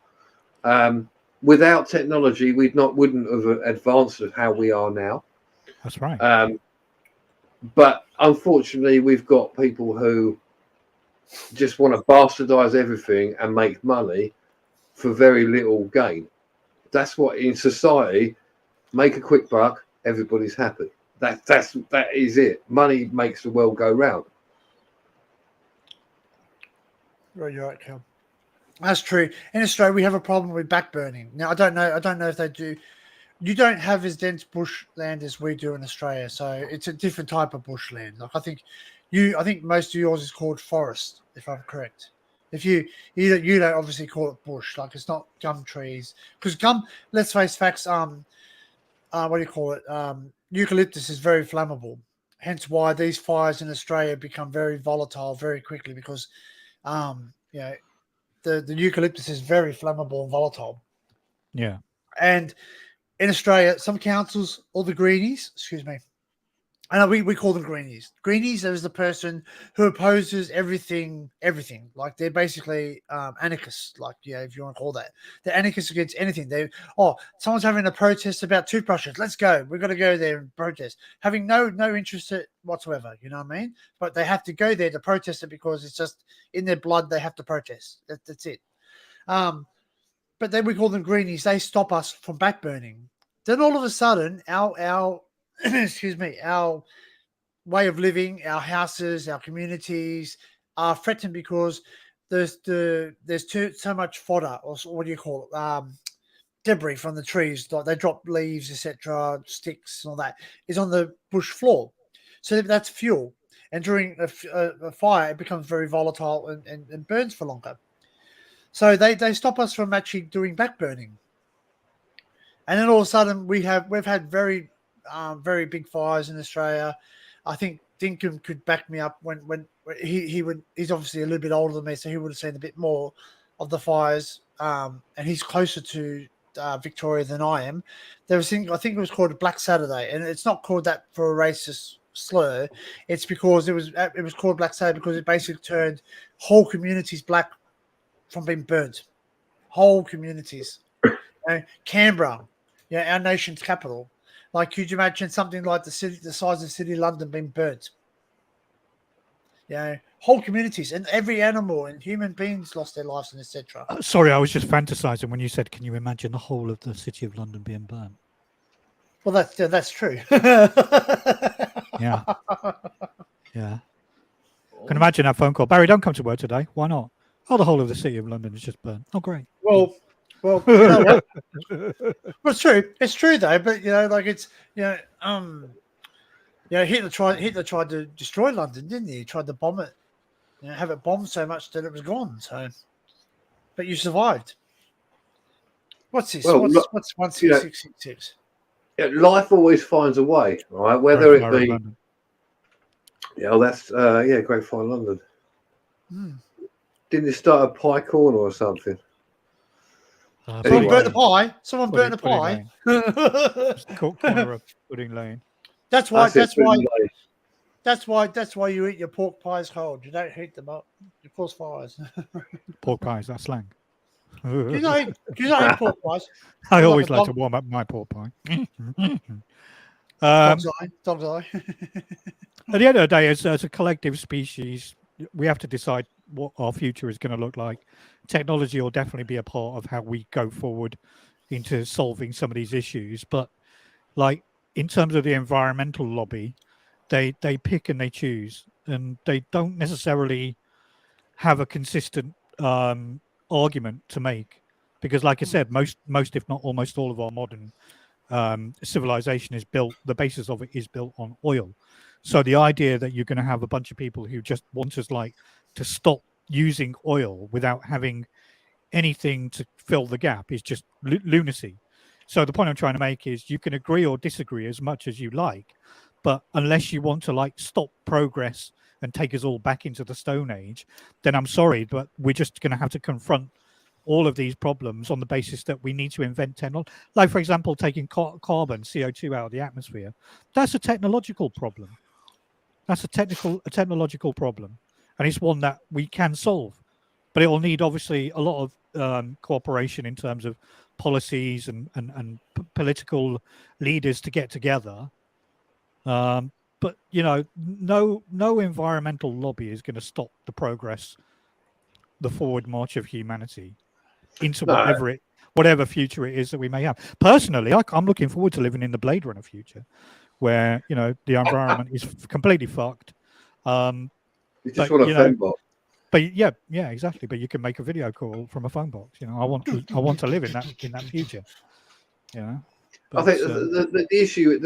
Without technology, wouldn't have advanced as how we are now. That's right. But unfortunately, we've got people who just want to bastardize everything and make money for very little gain. That's what in society, make a quick buck, everybody's happy. That is it. Money makes the world go round. Right, you're right, Cal. That's true. In Australia, we have a problem with backburning. Now, I don't know if they do. You don't have as dense bushland as we do in Australia, so it's a different type of bushland. Like I think most of yours is called forest, if I'm correct. If you don't obviously call it bush, like it's not gum trees, because gum. Let's face facts. What do you call it? Eucalyptus is very flammable. Hence why these fires in Australia become very volatile very quickly because, the eucalyptus is very flammable and volatile. Yeah. And in Australia, some councils, or the greenies, excuse me, I know we call them greenies. Greenies is the person who opposes everything. Like they're basically anarchists, like if you want to call that. They're anarchists against anything. Someone's having a protest about toothbrushes. Let's go. We've got to go there and protest. Having no interest whatsoever, you know what I mean? But they have to go there to protest it because it's just in their blood. They have to protest. That's it. But then we call them greenies. They stop us from backburning. Then all of a sudden, our excuse me, our way of living, our houses, our communities are threatened because there's so much fodder, or what do you call it? Debris from the trees, like they drop leaves, etc., sticks, and all that is on the bush floor. So that's fuel, and during a fire, it becomes very volatile and burns for longer. So they stop us from actually doing backburning, and then all of a sudden we've had very big fires in Australia. I think Dinkum could back me up when he's obviously a little bit older than me, so he would have seen a bit more of the fires. And he's closer to Victoria than I am. There was I think it was called Black Saturday, and it's not called that for a racist slur. It's because it was called Black Saturday because it basically turned whole communities black from being burnt. Whole communities. Canberra, our nation's capital. Like, could you imagine something like the size of the city of London being burnt? Whole communities and every animal and human beings lost their lives and etc. Sorry, I was just fantasizing when you said, "Can you imagine the whole of the city of London being burnt?" Well, that's true. Yeah. Yeah. imagine that phone call. Barry, don't come to work today. Why not? Oh, the whole of the city of London is just burnt. Oh, great. Well, you know what? Well, it's true. It's true though. But like it's Hitler tried to destroy London, didn't he? He tried to bomb it. Have it bombed so much that it was gone. So, but you survived. What's this? Well, what's 16666? Life always finds a way, right? Whether it be, that's Great Fire London. Didn't it start at Pie Corner or something? Someone burnt the pie. Someone burnt the pie. Corner of Pudding Lane. That's why you eat your pork pies cold. You don't heat them up. You cause fires. Pork pies, that's slang. Do you not eat pork pies? I always like to warm up my pork pie. Dog's eye. At the end of the day, as a collective species, we have to decide what our future is going to look like. Technology will definitely be a part of how we go forward into solving some of these issues. But like in terms of the environmental lobby, they pick and they choose, and they don't necessarily have a consistent argument to make, because like I said, most if not almost all of our modern civilization is built, the basis of it is built on oil. So the idea that you're going to have a bunch of people who just want us like to stop using oil without having anything to fill the gap is just lunacy. So the point I'm trying to make is you can agree or disagree as much as you like, but unless you want to like stop progress and take us all back into the Stone Age, then I'm sorry, but we're just going to have to confront all of these problems on the basis that we need to invent technology. Like, for example, taking carbon, CO2 out of the atmosphere. That's a technological problem. That's a technological problem. And it's one that we can solve. But it will need, obviously, a lot of cooperation in terms of policies and political leaders to get together. But, no environmental lobby is going to stop the progress, the forward march of humanity into whatever future it is that we may have. Personally, I'm looking forward to living in the Blade Runner future where, the environment is completely fucked. You just want a phone box. But yeah, exactly. But you can make a video call from a phone box. I want to live in that future. But, I think the issue,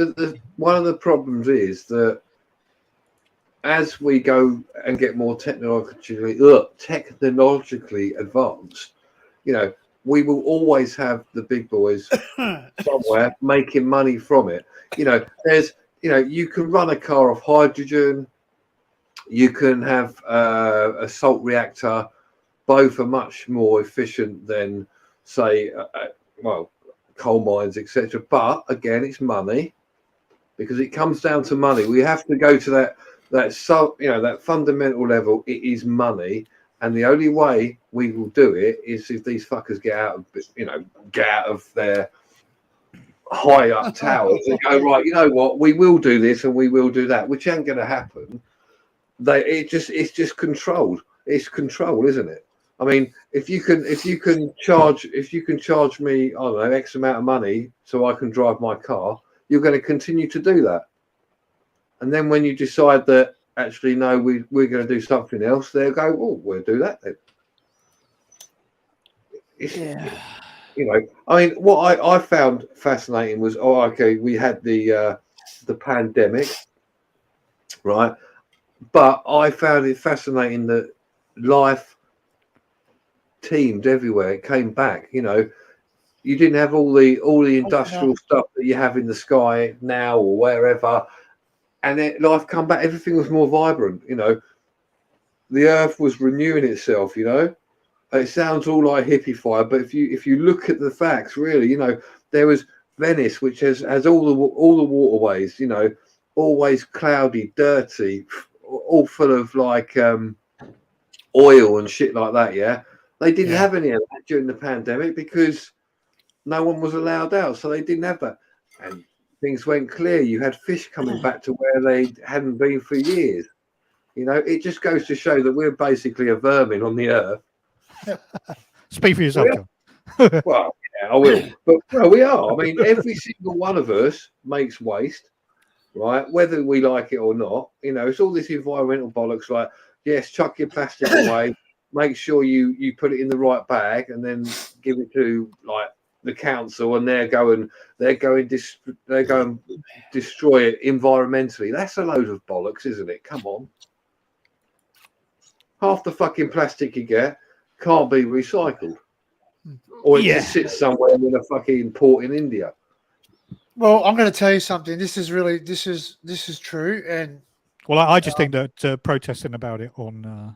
one of the problems is that as we go and get more technologically advanced, we will always have the big boys somewhere making money from it. You can run a car off hydrogen. You can have a salt reactor. Both are much more efficient than, say, coal mines, etc. But again, it's money, because it comes down to money. We have to go to that fundamental level. It is money, and the only way we will do it is if these fuckers get out of their high up towers and go, right, you know what, we will do this and we will do that, which ain't going to happen. It's just controlled. It's control, isn't it? I mean, if you can charge me, I don't know, X amount of money so I can drive my car, you're going to continue to do that. And then when you decide that actually no, we're going to do something else, they'll go, oh, we'll do that then. I mean, what I found fascinating was, we had the pandemic, right? But I found it fascinating that life teamed everywhere. It came back. You didn't have all the industrial stuff that you have in the sky now or wherever, and life come back. Everything was more vibrant. The earth was renewing itself. It sounds all like hippie fire, but if you look at the facts, really, there was Venice, which has all the waterways. Always cloudy, dirty, all full of like oil and shit like that. Yeah, they didn't have any of that during the pandemic because no one was allowed out, so they didn't have that, and things went clear. You had fish coming back to where they hadn't been for years. It just goes to show that we're basically a vermin on the earth. Speak for yourself, John. Well, yeah, I will. But we are. I mean, every single one of us makes waste, right? Whether we like it or not. It's all this environmental bollocks like yes, chuck your plastic away. Make sure you put it in the right bag, and then give it to like the council, and they're going destroy it environmentally. That's a load of bollocks, isn't it? Come on. Half the fucking plastic you get can't be recycled, or it just sits somewhere in a fucking port in India. Well, I'm going to tell you something. This is true, and well, I just think that protesting about it on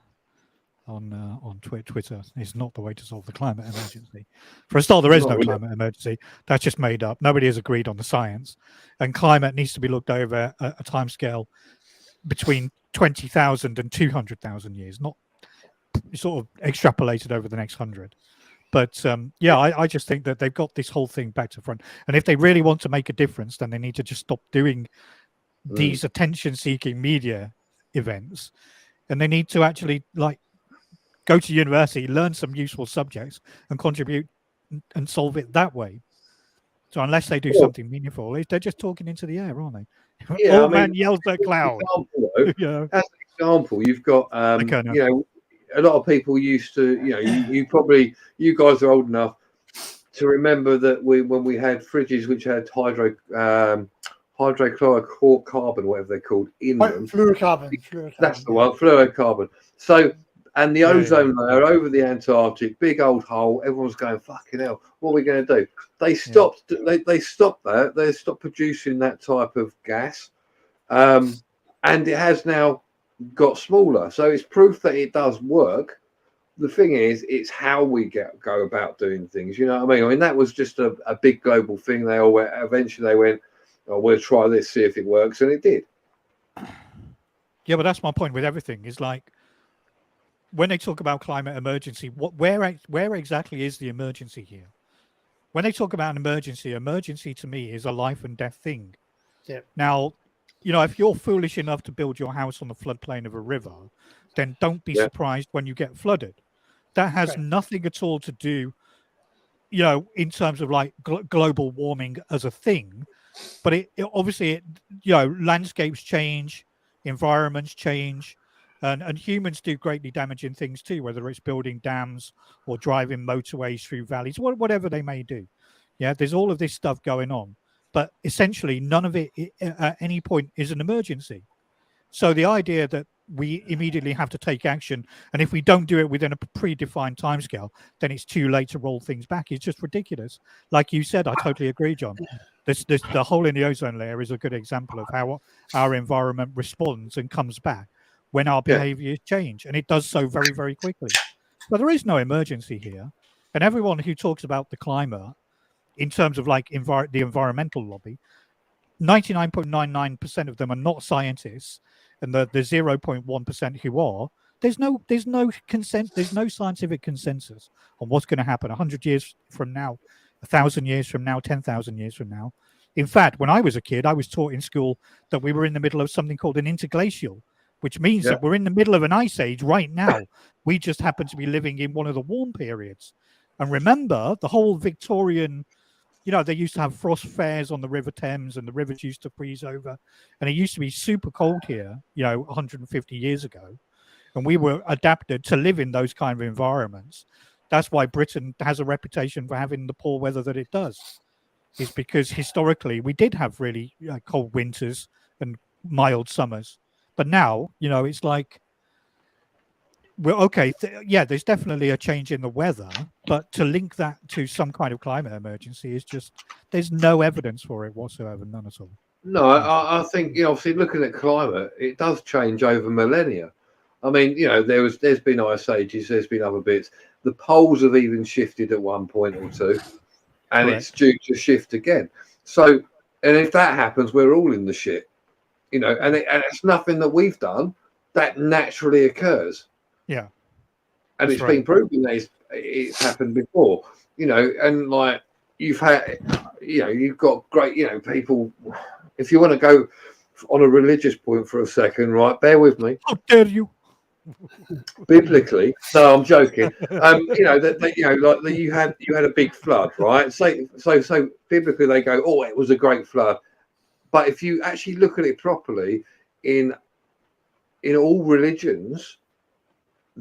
Twitter is not the way to solve the climate emergency. For a start, there is no climate emergency. That's just made up. Nobody has agreed on the science, and climate needs to be looked over at a timescale between 20,000 and 200,000 years, not sort of extrapolated over the next 100. But I just think that they've got this whole thing back to front. And if they really want to make a difference, then they need to just stop doing these attention-seeking media events. And they need to actually like go to university, learn some useful subjects, and contribute and solve it that way. So unless they do something meaningful, they're just talking into the air, aren't they? Yeah, Old man yells at cloud. As an example, you've got a lot of people used to, you guys are old enough to remember that when we had fridges which had hydrochlorocarbon, whatever they're called, in them. Fluorocarbon. That's the one, fluorocarbon. So, and the ozone layer over the Antarctic, big old hole. Everyone's going, fucking hell, what are we going to do? They stopped. They stopped that. They stopped producing that type of gas, and it has now got smaller. So it's proof that it does work. The thing is, it's how we go about doing things. You know what I mean? I mean, that was just a big global thing. They all went, eventually they went, oh, we'll try this, see if it works, and it did. Yeah, but that's my point with everything. Is like when they talk about climate emergency, where exactly is the emergency here? When they talk about an emergency to me is a life and death thing. Yeah. Now, if you're foolish enough to build your house on the floodplain of a river, then don't be surprised when you get flooded. That has nothing at all to do, in terms of like global warming as a thing. But it obviously, landscapes change, environments change, and humans do greatly damaging things too, whether it's building dams or driving motorways through valleys, whatever they may do. Yeah, there's all of this stuff going on. But essentially, none of it at any point is an emergency. So the idea that we immediately have to take action, and if we don't do it within a predefined timescale, then it's too late to roll things back, is just ridiculous. Like you said, I totally agree, John. The hole in the ozone layer is a good example of how our environment responds and comes back when our behaviors change, and it does so very, very quickly. But there is no emergency here. And everyone who talks about the climate, in terms of like the environmental lobby, 99.99% of them are not scientists, and the 0.1% who are, there's no consent, there's no scientific consensus on what's going to happen 100 years from now, 1,000 years from now, 10,000 years from now. In fact, when I was a kid, I was taught in school that we were in the middle of something called an interglacial, which means that we're in the middle of an ice age right now. We just happen to be living in one of the warm periods. And remember, the whole Victorian, they used to have frost fairs on the River Thames, and the rivers used to freeze over. And it used to be super cold here, 150 years ago. And we were adapted to live in those kind of environments. That's why Britain has a reputation for having the poor weather that it does. Is because historically we did have really cold winters and mild summers. But now, it's like, well, okay, there's definitely a change in the weather, but to link that to some kind of climate emergency is just, there's no evidence for it whatsoever, none at all. No, I think, obviously looking at climate, it does change over millennia. I mean, there's been ice ages, there's been other bits. The poles have even shifted at one point or two, and it's due to shift again. So, and if that happens, we're all in the shit, and it's nothing that we've done. That naturally occurs. Yeah, and it's been proven that it's happened before, and like you've had, you've got great, people. If you want to go on a religious point for a second, right? Bear with me. How dare you? Biblically, no, I'm joking. That you had a big flood, right? So biblically, they go, oh, it was a great flood. But if you actually look at it properly, in all religions,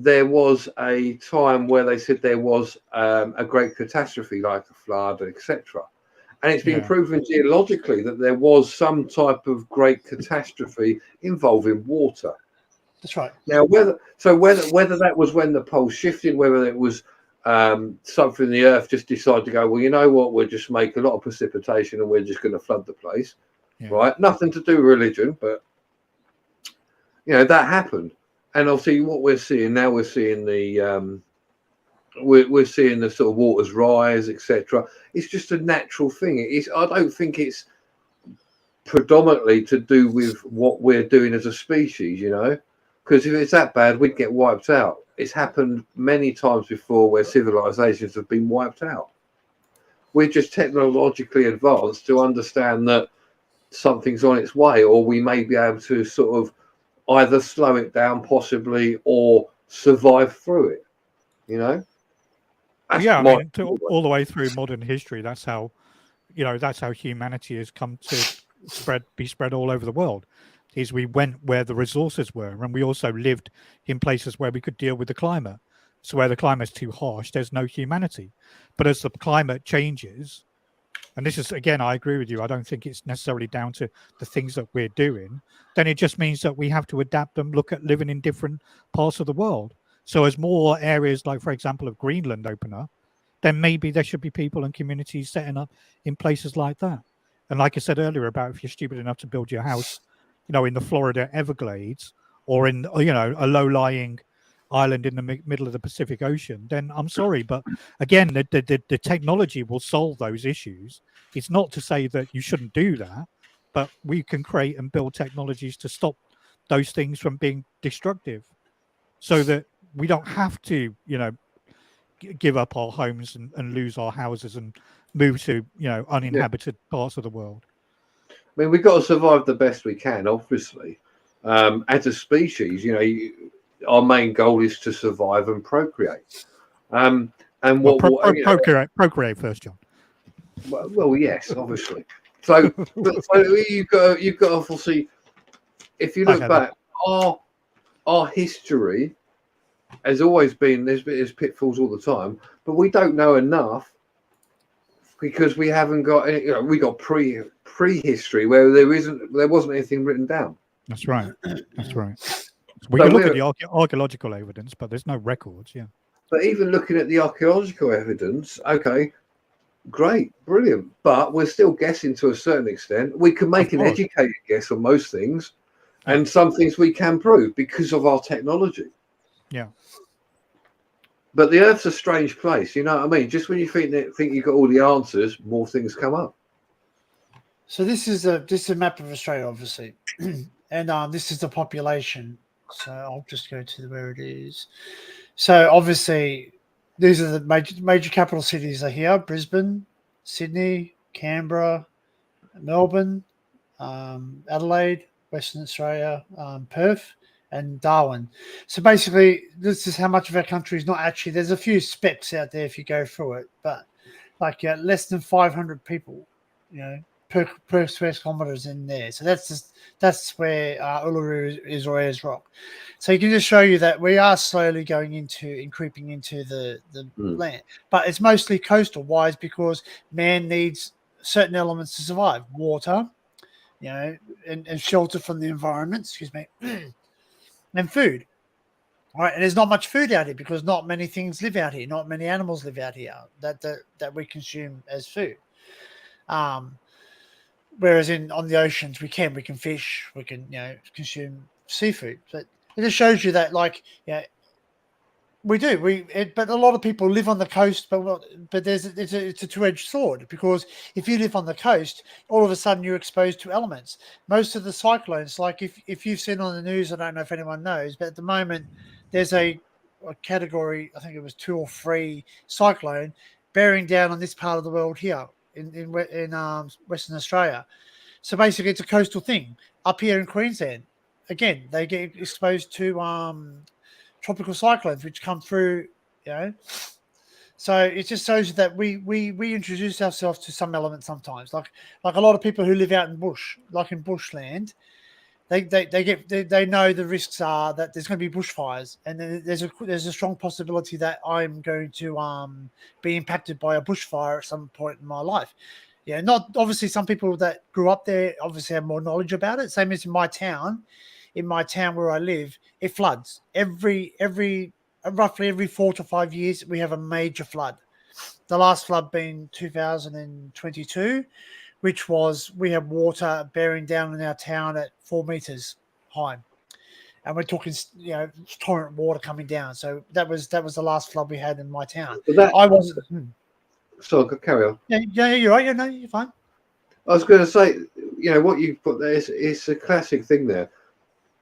there was a time where they said there was a great catastrophe like a flood, etc. And it's been proven geologically that there was some type of great catastrophe involving water. That's right. Now, whether that was when the poles shifted, whether it was something the Earth just decided to go, well, you know what, we'll just make a lot of precipitation and we're just going to flood the place, right? Nothing to do with religion, but that happened. And obviously, what we're seeing now, we're seeing the sort of waters rise, etc. It's just a natural thing. I don't think it's predominantly to do with what we're doing as a species, because if it's that bad, we'd get wiped out. It's happened many times before where civilizations have been wiped out. We're just technologically advanced to understand that something's on its way, or we may be able to sort of either slow it down possibly or survive through it, That's I mean, all the way through modern history, that's how humanity has come to be spread all over the world. Is we went where the resources were, and we also lived in places where we could deal with the climate. So where the climate's too harsh, there's no humanity. But as the climate changes, and this is, again, I agree with you, I don't think it's necessarily down to the things that we're doing, then it just means that we have to adapt and look at living in different parts of the world. So as more areas, like, for example, of Greenland open up, then maybe there should be people and communities setting up in places like that. And like I said earlier about if you're stupid enough to build your house, in the Florida Everglades or in, a low-lying island in the middle of the Pacific Ocean, then I'm sorry. But again, the technology will solve those issues. It's not to say that you shouldn't do that, but we can create and build technologies to stop those things from being destructive so that we don't have to, give up our homes and lose our houses and move to, uninhabited parts of the world. I mean, we've got to survive the best we can, obviously. As a species, our main goal is to survive and procreate. Procreate first, John. Well, yes, obviously. So you've got to obviously, if you look back, our history has always been there's pitfalls all the time, but we don't know enough because we haven't got any, we got prehistory where there wasn't anything written down. That's right. We can look at the archaeological evidence, but there's no records. Yeah. But even looking at the archaeological evidence, okay, great, brilliant, but we're still guessing to a certain extent. We can make an educated guess on most things, and some things we can prove because of our technology. Yeah. But the Earth's a strange place, you know what I mean? Just when you think you've got all the answers, more things come up. So this is a map of Australia, obviously, and this is the population. So I'll just go to where it is. So obviously, these are the major capital cities are here: Brisbane, Sydney, Canberra, Melbourne, Adelaide, Western Australia, Perth, and Darwin. So basically, this is how much of our country is not actually. There's a few specks out there if you go through it, but like less than 500 people, per square kilometers in there. So that's where Uluru is or Ayers Rock. So you can just show you that we are slowly going into and creeping into the land, but it's mostly coastal. Why? Is because man needs certain elements to survive: water, and shelter from the environment. Excuse me. And food. All right, and there's not much food out here because not many things live out here. Not many animals live out here that we consume as food. Whereas on the oceans, we can fish, we can consume seafood. But it just shows you that we do. But a lot of people live on the coast, but it's a two-edged sword because if you live on the coast, all of a sudden you're exposed to elements. Most of the cyclones, like if you've seen on the news, I don't know if anyone knows, but at the moment there's a category, I think it was 2 or 3 cyclone bearing down on this part of the world here in Western Australia. So basically, it's a coastal thing. Up here in Queensland, again, they get exposed to tropical cyclones which come through, So it just shows you that we introduce ourselves to some elements sometimes. Like a lot of people who live out in bush, like in bushland, They know the risks are that there's going to be bushfires, and then there's a strong possibility that I'm going to be impacted by a bushfire at some point in my life. Yeah, not obviously some people that grew up there obviously have more knowledge about it. Same as in my town. In my town where I live, it floods roughly every 4 to 5 years. We have a major flood. The last flood being 2022, which was we had water bearing down in our town at 4 meters high, and we're talking torrent water coming down. So that was the last flood we had in my town. But that, I wasn't. so carry on. Yeah, you're right. Yeah, no, you're fine. I was going to say, what you put there is a classic thing there.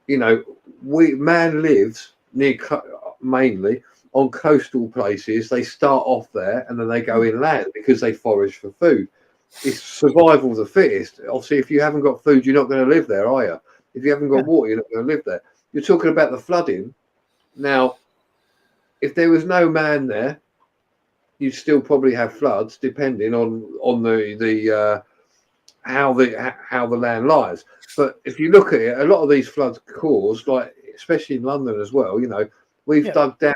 Man lives near mainly on coastal places. They start off there and then they go inland because they forage for food. It's survival of the fittest. Obviously, if you haven't got food, you're not going to live there, are you? If you haven't got water, you're not going to live there. You're talking about the flooding. Now, if there was no man there, you'd still probably have floods, depending on the how the land lies. But if you look at it, a lot of these floods caused, like especially in London as well. We've dug down.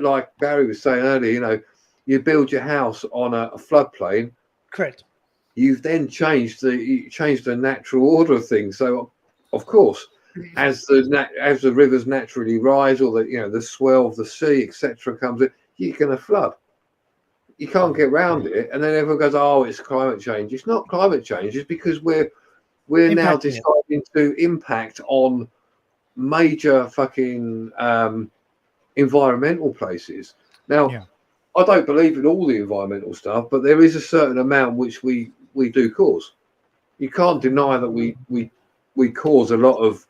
Like Barry was saying earlier. You build your house on a floodplain. Correct. You've then changed the natural order of things. So, of course, as the rivers naturally rise, or the swell of the sea, etc., comes in, you're going to flood. You can't get around it, and then everyone goes, "Oh, it's climate change." It's not climate change. It's because we're now deciding to impact on major fucking environmental places. Now, I don't believe in all the environmental stuff, but there is a certain amount which we do cause. You can't deny that we cause a lot of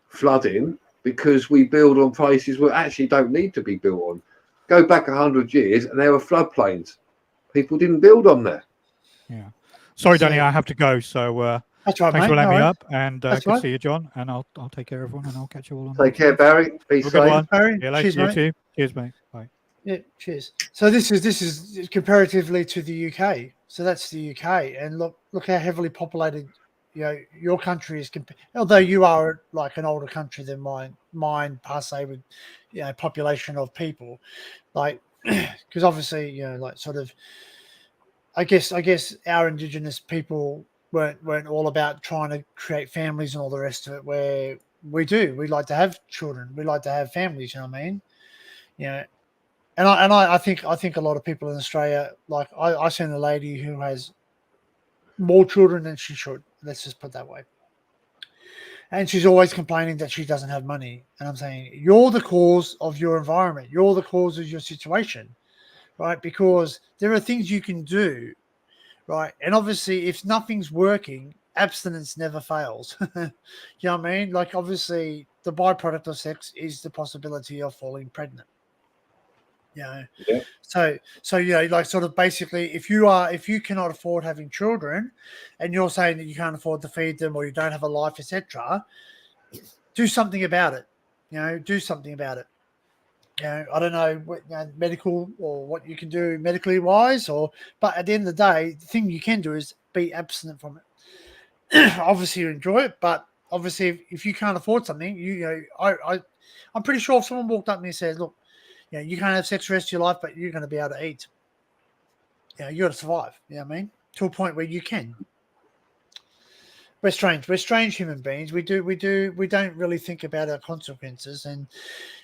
flooding because we build on places we actually don't need to be built on. Go back 100 years and there were floodplains. People didn't build on there. Yeah. Sorry, Danny, I have to go. So that's right, thanks mate. for letting me up, and good to right. see you, John. And I'll take care of everyone, and I'll catch you all on. Take care, Barry. Be safe. Barry. See you later. Cheers, mate. You too. Cheers, mate. Bye. Yeah, cheers. So this is comparatively to the UK. So that's the UK, and look how heavily populated your country is. Although you are like an older country than mine per se, with population of people, like because obviously like sort of. I guess our indigenous people weren't all about trying to create families and all the rest of it. Where we like to have children, we like to have families. You know what I mean? And I think a lot of people in Australia, like I seen a lady who has more children than she should. Let's just put it that way. And she's always complaining that she doesn't have money. And I'm saying, you're the cause of your environment. You're the cause of your situation, right? Because there are things you can do, right? And obviously, if nothing's working, abstinence never fails. You know what I mean? Like, obviously, the byproduct of sex is the possibility of falling pregnant. Yeah. So like sort of basically, if you cannot afford having children, and you're saying that you can't afford to feed them, or you don't have a life, etc., do something about it. Do something about it. I don't know what medical or what you can do medically wise, but at the end of the day, the thing you can do is be abstinent from it. Obviously, you enjoy it, but obviously, if you can't afford something, I'm pretty sure if someone walked up to me and said, "Look, you can't have sex the rest of your life, but you're going to be able to eat. You got to survive." You know what I mean? To a point where you can. We're strange. We're strange human beings. We don't really think about our consequences, and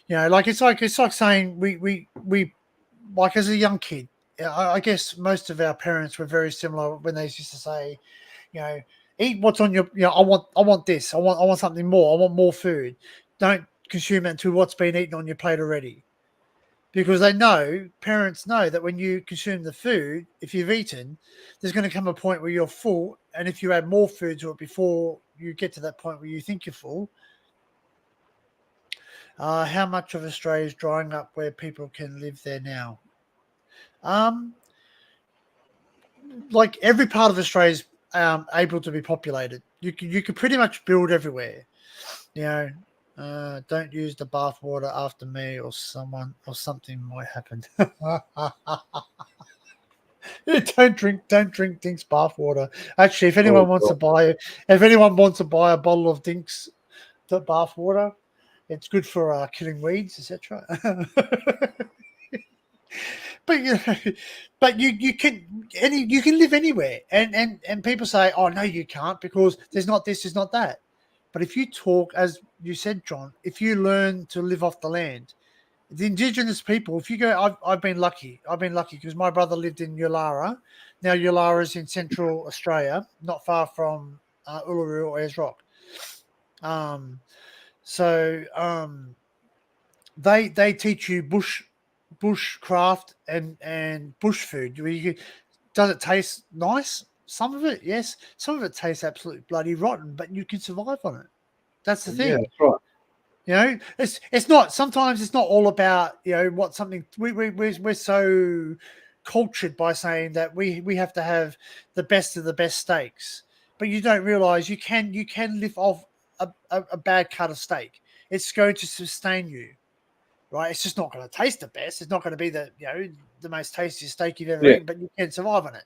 like it's like saying we like as a young kid. I guess most of our parents were very similar when they used to say, eat what's on your. I want this. I want something more. I want more food. Don't consume it until what's been eaten on your plate already. Because parents know that when you consume the food, if you've eaten, there's going to come a point where you're full. And if you add more food to it before you get to that point where you think you're full, how much of Australia is drying up where people can live there now? Like every part of Australia is able to be populated. You can pretty much build everywhere. Don't use the bath water after me, or something might happen. Don't drink Dink's bath water. Actually, if anyone wants to buy a bottle of Dink's the bath water. It's good for killing weeds, etc. But you can live anywhere, and people say, oh no, you can't because there's not this, there's not that. But if you talk, as you said, John, if you learn to live off the land, the indigenous people, if you go, I've been lucky. I've been lucky because my brother lived in Yulara. Now Yulara is in Central Australia, not far from Uluru or Ayers Rock. So they teach you bushcraft and bush food. Does it taste nice? Some of it, yes. Some of it tastes absolutely bloody rotten, but you can survive on it. That's the thing. Yeah, that's right. You know, it's not. Sometimes it's not all about what something. We're so cultured by saying that we have to have the best of the best steaks, but you don't realize you can live off a bad cut of steak. It's going to sustain you, right? It's just not going to taste the best. It's not going to be the most tastiest steak you've ever eaten, but you can survive on it.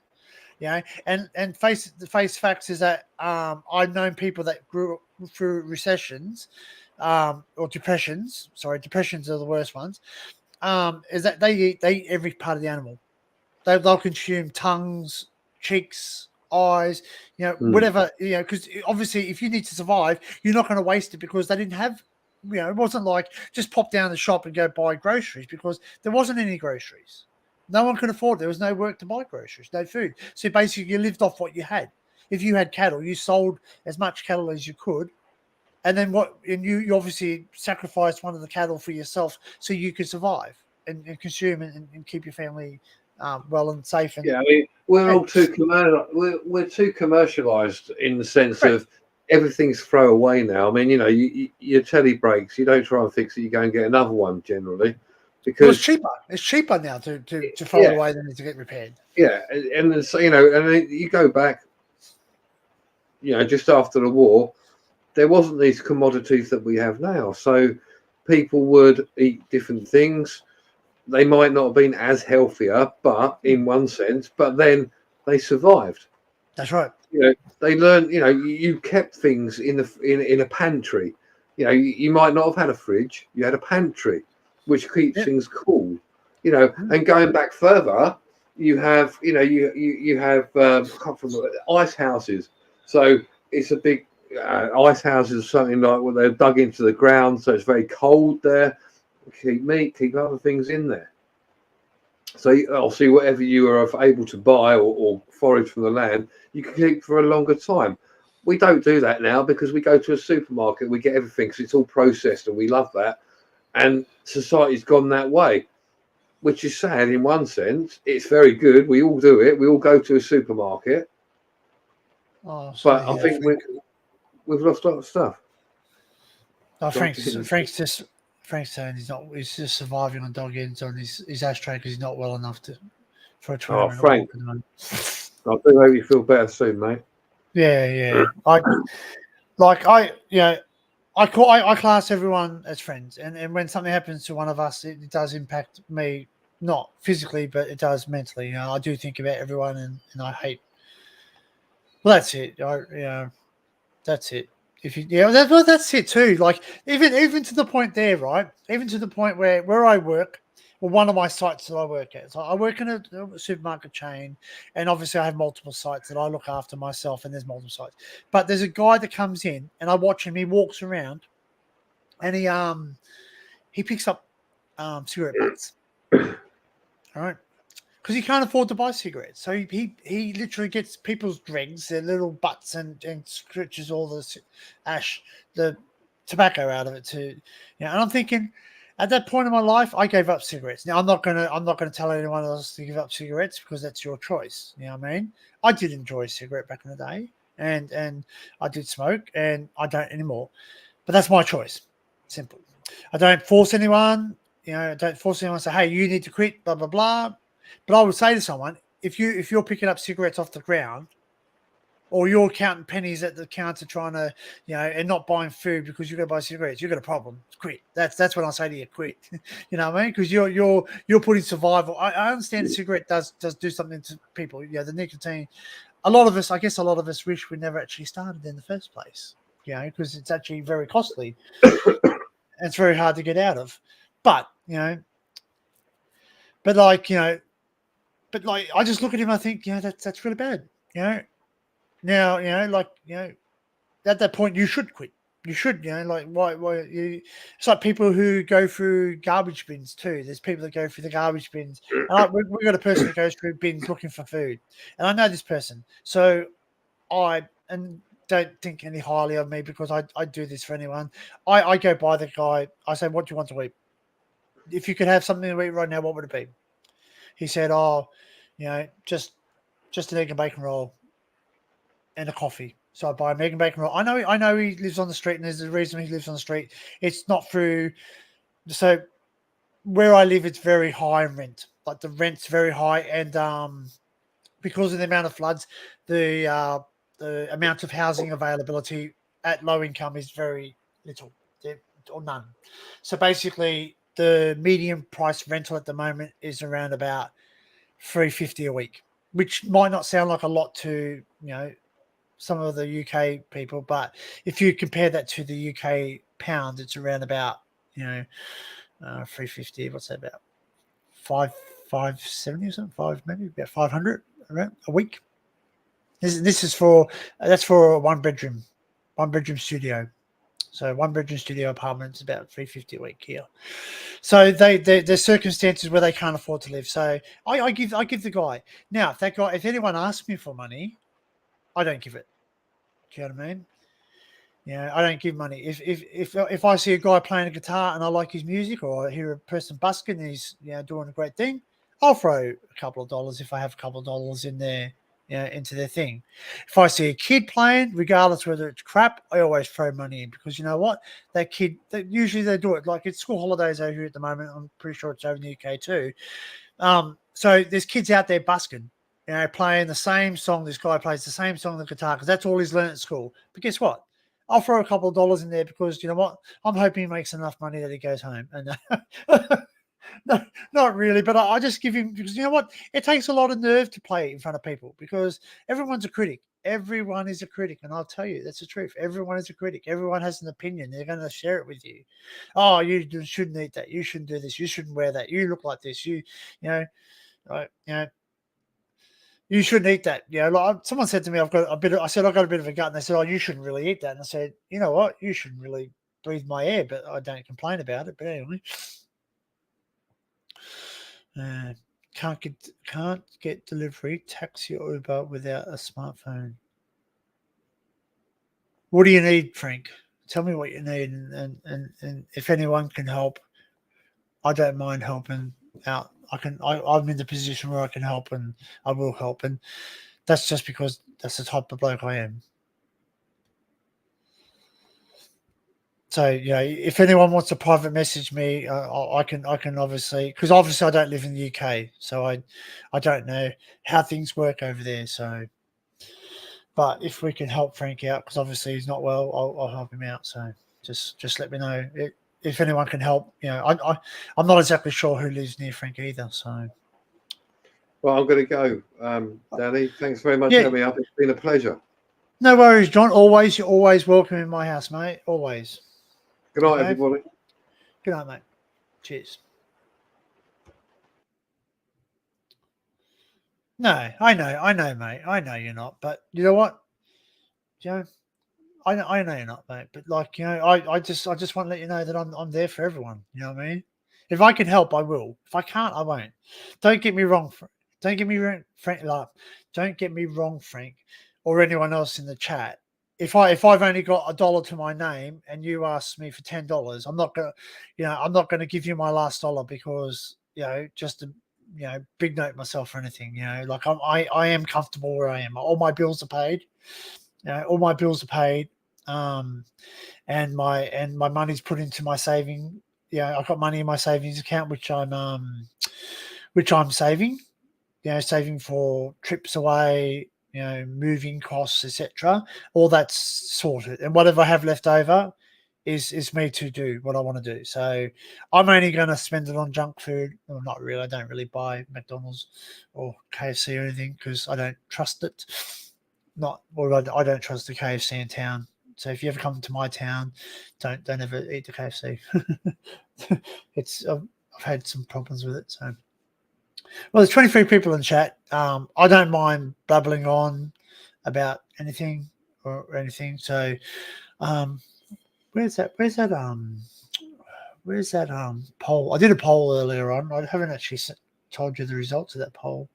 And face facts is that I've known people that grew up through recessions or depressions. Sorry, depressions are the worst ones. Is that they eat every part of the animal. They'll consume tongues, cheeks, eyes, whatever, because obviously if you need to survive, you're not going to waste it because they didn't have, it wasn't like just pop down the shop and go buy groceries because there wasn't any groceries. No one could afford it. There was no work to buy groceries, no food. So basically you lived off what you had. If you had cattle, you sold as much cattle as you could. And then you obviously sacrificed one of the cattle for yourself so you could survive and consume and keep your family well and safe. And, yeah, I mean, we're too commercialized in the sense of everything's throwaway now. I mean, your telly breaks, you don't try and fix it, you go and get another one generally. Because it's cheaper. It's cheaper now to throw it away than to get repaired. Yeah, and then, and then you go back, just after the war, there wasn't these commodities that we have now. So people would eat different things. They might not have been as healthier, but in one sense, but then they survived. That's right. They learned. You kept things in a pantry. You might not have had a fridge. You had a pantry, which keeps things cool. And going back further, you have you have ice houses. So it's a big ice houses, something like where they're dug into the ground, so it's very cold there. Keep meat, keep other things in there. So obviously, whatever you are able to buy or forage from the land, you can keep for a longer time. We don't do that now because we go to a supermarket, we get everything because it's all processed, and we love that. And society's gone that way, which is sad in one sense. It's very good. We all do it. We all go to a supermarket. Oh, but I think we've lost a lot of stuff. Oh, Frank's saying he's just surviving on dog ends on his ashtray because he's not well enough for a 20-minute Frank, I do hope you feel better soon, mate. Yeah. I class everyone as friends, and when something happens to one of us, it does impact me, not physically, but it does mentally. I do think about everyone, and I hate. Well, that's it. That's it. That's it too. Like even to the point there, right? Even to the point where I work, or one of my sites that I work at. So I work in a supermarket chain, and obviously I have multiple sites that I look after myself, and there's multiple sites. But there's a guy that comes in, and I watch him. He walks around, and he picks up cigarette butts. All right. Because he can't afford to buy cigarettes. So he literally gets people's dregs, their little butts, and scratches all the tobacco out of it and I'm thinking, at that point in my life, I gave up cigarettes. Now I'm not gonna tell anyone else to give up cigarettes because that's your choice. You know what I mean? I did enjoy a cigarette back in the day, and I did smoke, and I don't anymore. But that's my choice. Simple. I don't force anyone. I don't force anyone to say, hey, you need to quit, blah blah blah. But I would say to someone, if you're picking up cigarettes off the ground, or you're counting pennies at the counter trying to, and not buying food because you're going to buy cigarettes, you've got a problem. Quit. That's when I say to you, quit. You know what I mean? Because you're putting survival. I understand the cigarette does do something to people. The nicotine. I guess a lot of us wish we never actually started in the first place. you know, because it's actually very costly. It's very hard to get out of. But, you know, but like, you know, but like, I just look at him, I think, you know, that's really bad. You know, now, you know, like, you know, at that point, you should quit. You should, you know, like, why you, it's like people who go through garbage bins too. There's people that go through the garbage bins. And we've got a person that goes through bins looking for food. And I know this person. So and don't think any highly of me because I do this for anyone. I go by the guy. I say, what do you want to eat? If you could have something to eat right now, what would it be? He said, oh, you know, just an egg and bacon roll and a coffee. So I buy a egg and bacon roll. I know he lives on the street, and there's a reason he lives on the street. It's not through. So where I live, it's very high in rent. Like the rent's very high, and because of the amount of floods, the amount of housing availability at low income is very little or none. So basically, the median price rental at the moment is around about $350 a week, which might not sound like a lot to some of the UK people, but if you compare that to the UK pound, it's around about 350. What's that about? 570 or something? Maybe about 500 around a week. This is that's for a one bedroom studio. So one bedroom studio apartment is about 350 a week here. So there's circumstances where they can't afford to live. So I give the guy. Now if anyone asks me for money, I don't give it. Do you know what I mean? I don't give money. If I see a guy playing a guitar and I like his music, or I hear a person busking and he's doing a great thing, I'll throw a couple of dollars if I have a couple of dollars in there, into their thing. If I see a kid playing, regardless whether it's crap, I always throw money in because you know what? That kid, usually they do it. Like it's school holidays over here at the moment. I'm pretty sure it's over in the UK too. So there's kids out there busking, playing the same song. This guy plays the same song on the guitar because that's all he's learned at school. But guess what? I'll throw a couple of dollars in there because you know what? I'm hoping he makes enough money that he goes home. And no, not really, but I just give him because you know what? It takes a lot of nerve to play in front of people because everyone's a critic. Everyone is a critic, and I'll tell you that's the truth. Everyone is a critic. Everyone has an opinion. They're going to share it with you. Oh, you shouldn't eat that. You shouldn't do this. You shouldn't wear that. You look like this. You know, right? You shouldn't eat that. Like someone said to me, I said, I've got a bit of a gut. And they said, oh, you shouldn't really eat that. And I said, you know what? You shouldn't really breathe my air, but I don't complain about it. But anyway, can't get delivery, taxi or Uber without a smartphone. What do you need, Frank? Tell me what you need. And if anyone can help, I don't mind helping out. I'm in the position where I can help and I will help. And that's just because that's the type of bloke I am. So, if anyone wants to private message me, I can obviously, because obviously I don't live in the UK, so I don't know how things work over there. So, but if we can help Frank out, because obviously he's not well, I'll help him out. So just let me know if anyone can help. I'm not exactly sure who lives near Frank either. So. Well, I'm going to go. Danny, thanks very much for having me up. It's been a pleasure. No worries, John. You're always welcome in my house, mate. Always. Good night, everybody. Good night, mate. Cheers. No, I know, mate. I know you're not, but you know what? I know you're not, mate. But I just want to let you know that I'm there for everyone. You know what I mean? If I can help, I will. If I can't, I won't. Don't get me wrong. Don't get me wrong, Frank. Don't get me wrong, Frank, or anyone else in the chat. If I've only got $1 to my name and you ask me for $10, I'm not gonna give you my last dollar because just to big note myself or anything. Like I am comfortable where I am. All my bills are paid. All my bills are paid. And my money's put into my saving. I've got money in my savings account which I'm saving. Saving for trips away, moving costs, etc. All that's sorted, and whatever I have left over is me to do what I want to do. So I'm only going to spend it on junk food. Well, not really. I don't really buy McDonald's or KFC or anything because I don't trust it. I don't trust the KFC in town. So if you ever come to my town, don't ever eat the KFC. It's I've had some problems with it. So, well, there's 23 people in chat. I don't mind babbling on about anything or anything. So, where's that poll? I did a poll earlier on. I haven't actually told you the results of that poll.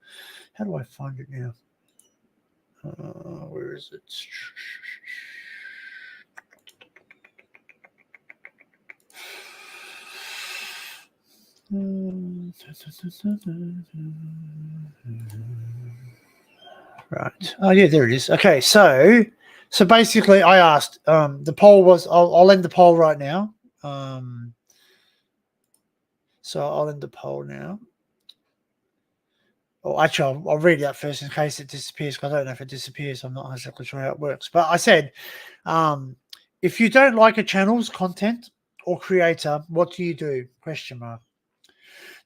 How do I find it now? Where is it? Right. Oh yeah, there it is. Okay, so basically, I asked. The poll was. I'll end the poll right now. So I'll end the poll now. Or actually, I'll read it out first in case it disappears, because I don't know if it disappears. I'm not exactly sure how it works. But I said, if you don't like a channel's content or creator, what do you do? Question mark.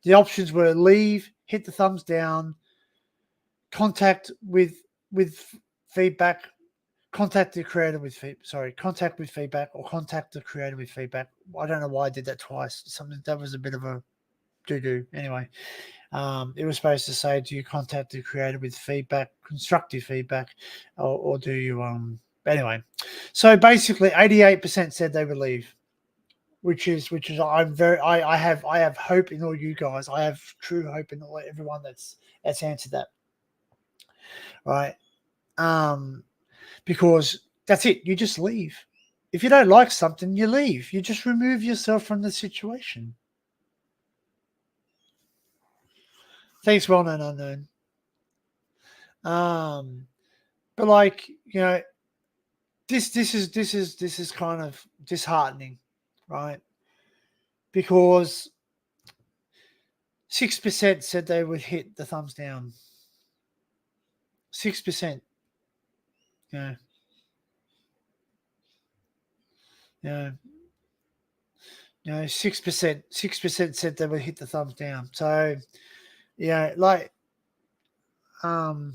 The options were leave, hit the thumbs down, contact with feedback, contact the creator with contact with feedback, or contact the creator with feedback. I don't know why I did that twice. Something that was a bit of a doo-doo. Anyway, it was supposed to say, do you contact the creator with feedback, constructive feedback, or do you anyway? So basically 88% said they would leave, which is I have hope in all you guys. I have true hope in everyone that's answered that. Right. Because that's it. You just leave. If you don't like something, you leave. You just remove yourself from the situation. Thanks, well known unknown. But like, you know, this is kind of disheartening, right? Because 6% said they would hit the thumbs down. 6%. Yeah. Yeah. You know, 6% said they would hit the thumbs down. So, yeah, like, I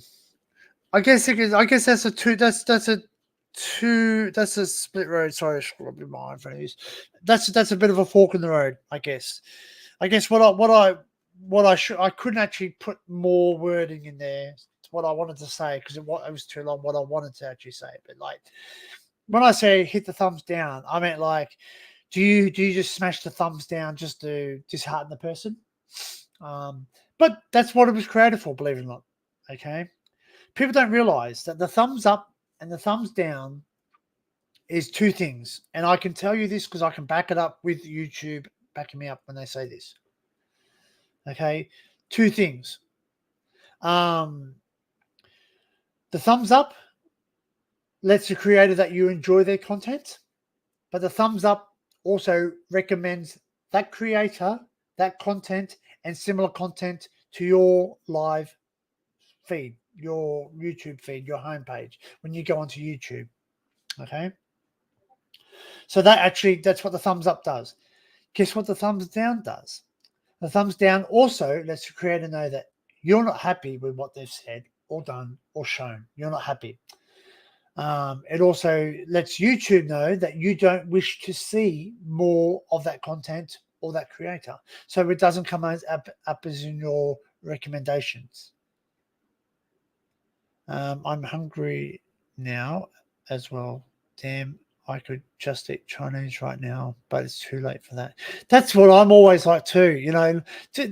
guess that's a two. That's a split road. Sorry, I screwed up my iPhone. That's a bit of a fork in the road. I guess I couldn't actually put more wording in there. What I wanted to say, because it was too long. What I wanted to actually say, but like when I say hit the thumbs down, I meant like, do you just smash the thumbs down just to dishearten the person? But that's what it was created for, believe it or not. Okay. People don't realize that the thumbs up and the thumbs down is two things. And I can tell you this because I can back it up with YouTube backing me up when they say this. Okay. Two things. The thumbs up lets the creator that you enjoy their content, but the thumbs up also recommends that creator, that content, and similar content to your live feed, your YouTube feed, your homepage when you go onto YouTube. Okay. So that's what the thumbs up does. Guess what the thumbs down does? The thumbs down also lets the creator know that you're not happy with what they've said or done or shown. You're not happy. It also lets YouTube know that you don't wish to see more of that content or that creator. So it doesn't come up as in your recommendations. I'm hungry now as well. Damn, I could just eat Chinese right now, but it's too late for that. That's what I'm always like too. You know,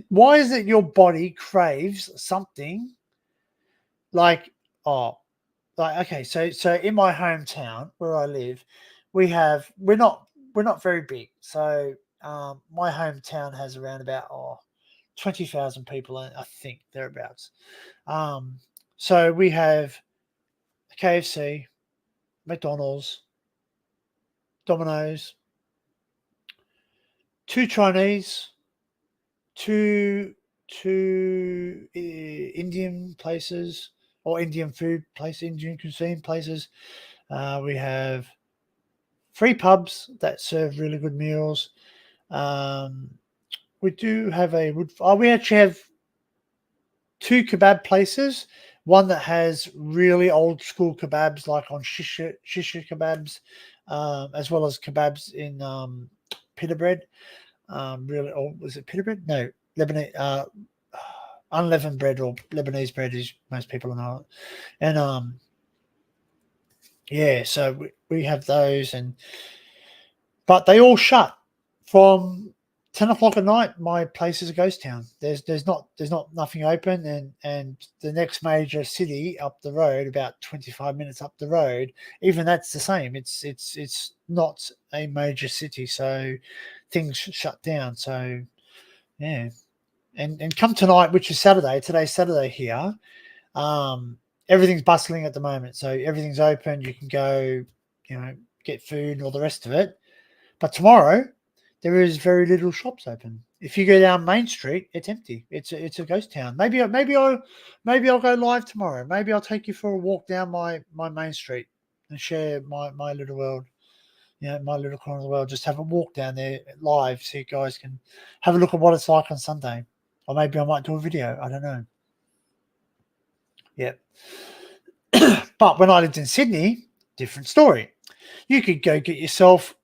why is it your body craves something like, okay, so in my hometown where I live, we're not very big. So my hometown has around about 20,000 people, I think thereabouts. So we have KFC, McDonald's, Domino's, 2 Chinese, 2 Indian places or Indian food places, Indian cuisine places. We have 3 pubs that serve really good meals. We do have we actually have 2 kebab places. One that has really old school kebabs, like on shisha kebabs, as well as kebabs in pita bread. Really, or was it pita bread? No, Lebanese unleavened bread or Lebanese bread, is most people know it. And yeah, so we have those, but they all shut from 10 o'clock at night. My place is a ghost town. There's not nothing open, and the next major city up the road, about 25 minutes up the road, even that's the same. It's not a major city, so things shut down. So yeah, and come tonight, which is Saturday. Today's Saturday here. Everything's bustling at the moment, so everything's open. You can go, get food and all the rest of it. But tomorrow, there is very little shops open. If you go down Main Street, it's empty. It's a ghost town. Maybe I'll go live tomorrow. Maybe I'll take you for a walk down my Main Street and share my little world. My little corner of the world. Just have a walk down there live, so you guys can have a look at what it's like on Sunday. Or maybe I might do a video. I don't know. Yep. But when I lived in Sydney, different story. You could go get yourself,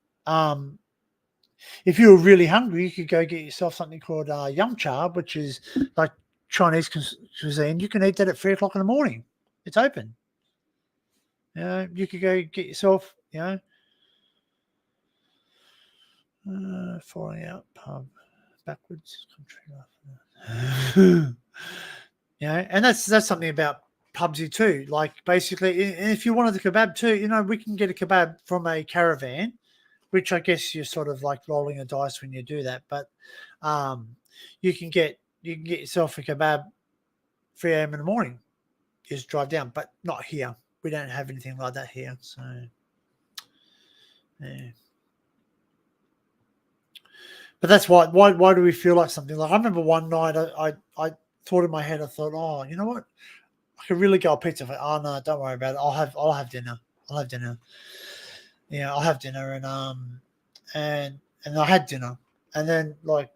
if you were really hungry, you could go get yourself something called yum cha, which is like Chinese cuisine. You can eat that at 3 o'clock in the morning. It's open. You could go get yourself, falling out pub, backwards country life. And that's something about pubsy too. Like basically, if you wanted a kebab too, we can get a kebab from a caravan, which I guess you're sort of like rolling a dice when you do that. But you can get yourself a kebab 3 a.m. in the morning. You just drive down, but not here. We don't have anything like that here. So yeah. But that's why do we feel like something? Like I remember one night I thought in my head, I thought, oh, you know what? I could really go a pizza. Oh no, don't worry about it. I'll have dinner. Yeah, I'll have dinner, and I had dinner, and then like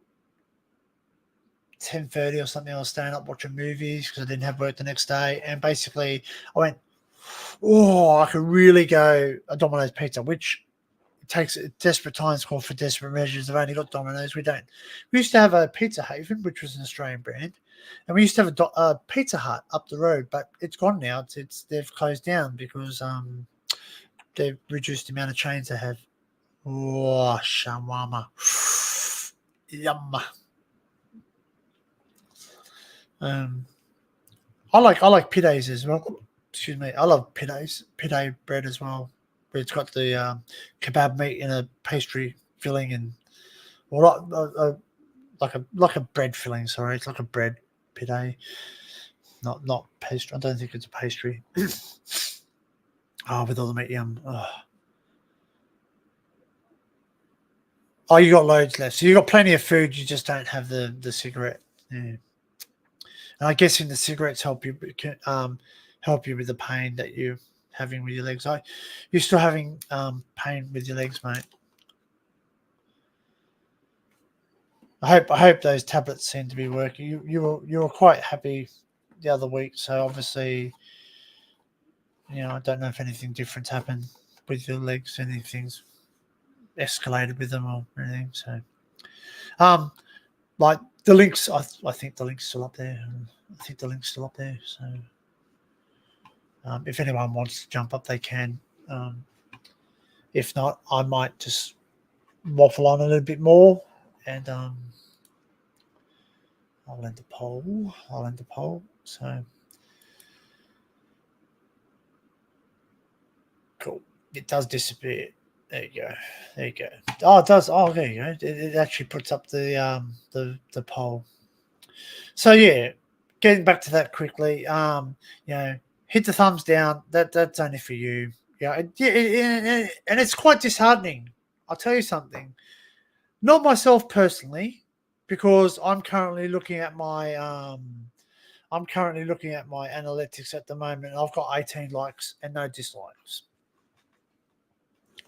10:30 or something, I was staying up watching movies because I didn't have work the next day, and basically I went, oh, I could really go a Domino's pizza, which it takes desperate times call for desperate measures. I've only got Domino's. We don't. We used to have a Pizza Haven, which was an Australian brand, and we used to have a Pizza Hut up the road, but it's gone now. They've closed down because they've reduced the amount of chains they have. Oh, shawarma. Yum. I like pides as well. Excuse me. I love pide bread as well. Where it's got the kebab meat in a pastry filling and like a bread filling. Sorry, it's like a bread pide, not pastry. I don't think it's a pastry. With all the meat, yum. Oh, you got loads left. So you got plenty of food. You just don't have the cigarette. Yeah. And I guess the cigarettes help you with the pain that you're having with your legs. You're still having pain with your legs, mate. I hope those tablets seem to be working. You were quite happy the other week, so obviously, I don't know if anything different's happened with your legs. Anything's escalated with them or anything. So, like the links, I think the link's still up there. So, if anyone wants to jump up, they can. If not, I might just waffle on a little bit more, and I'll end the poll. So, cool. It does disappear. There you go. Oh, it does. Oh, there you go. It actually puts up the poll. So yeah, getting back to that quickly. Hit the thumbs down. That's only for you. And it's quite disheartening. I'll tell you something. Not myself personally, because I'm currently looking at my analytics at the moment. I've got 18 likes and no dislikes.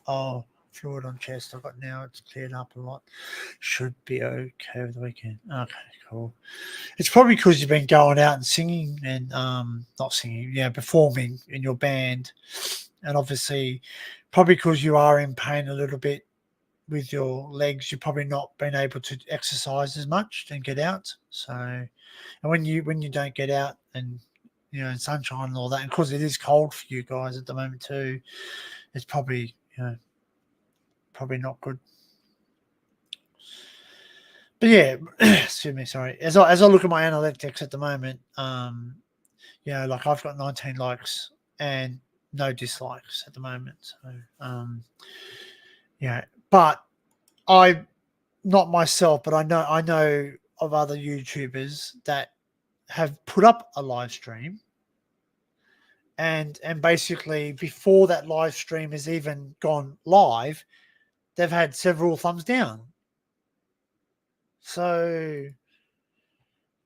Oh, fluid on chest. I've got now. It's cleared up a lot. Should be okay over the weekend. Okay, cool. It's probably because you've been going out and singing and not singing, performing in your band, and obviously probably because you are in pain a little bit with your legs, you're probably not been able to exercise as much and get out. So, and when you don't get out and in sunshine and all that, and because it is cold for you guys at the moment too, it's probably probably not good. But yeah, excuse me, sorry. As I look at my analytics at the moment, like I've got 19 likes and no dislikes at the moment. So but I, not myself, but I know of other YouTubers that have put up a live stream and basically before that live stream has even gone live, they've had several thumbs down. So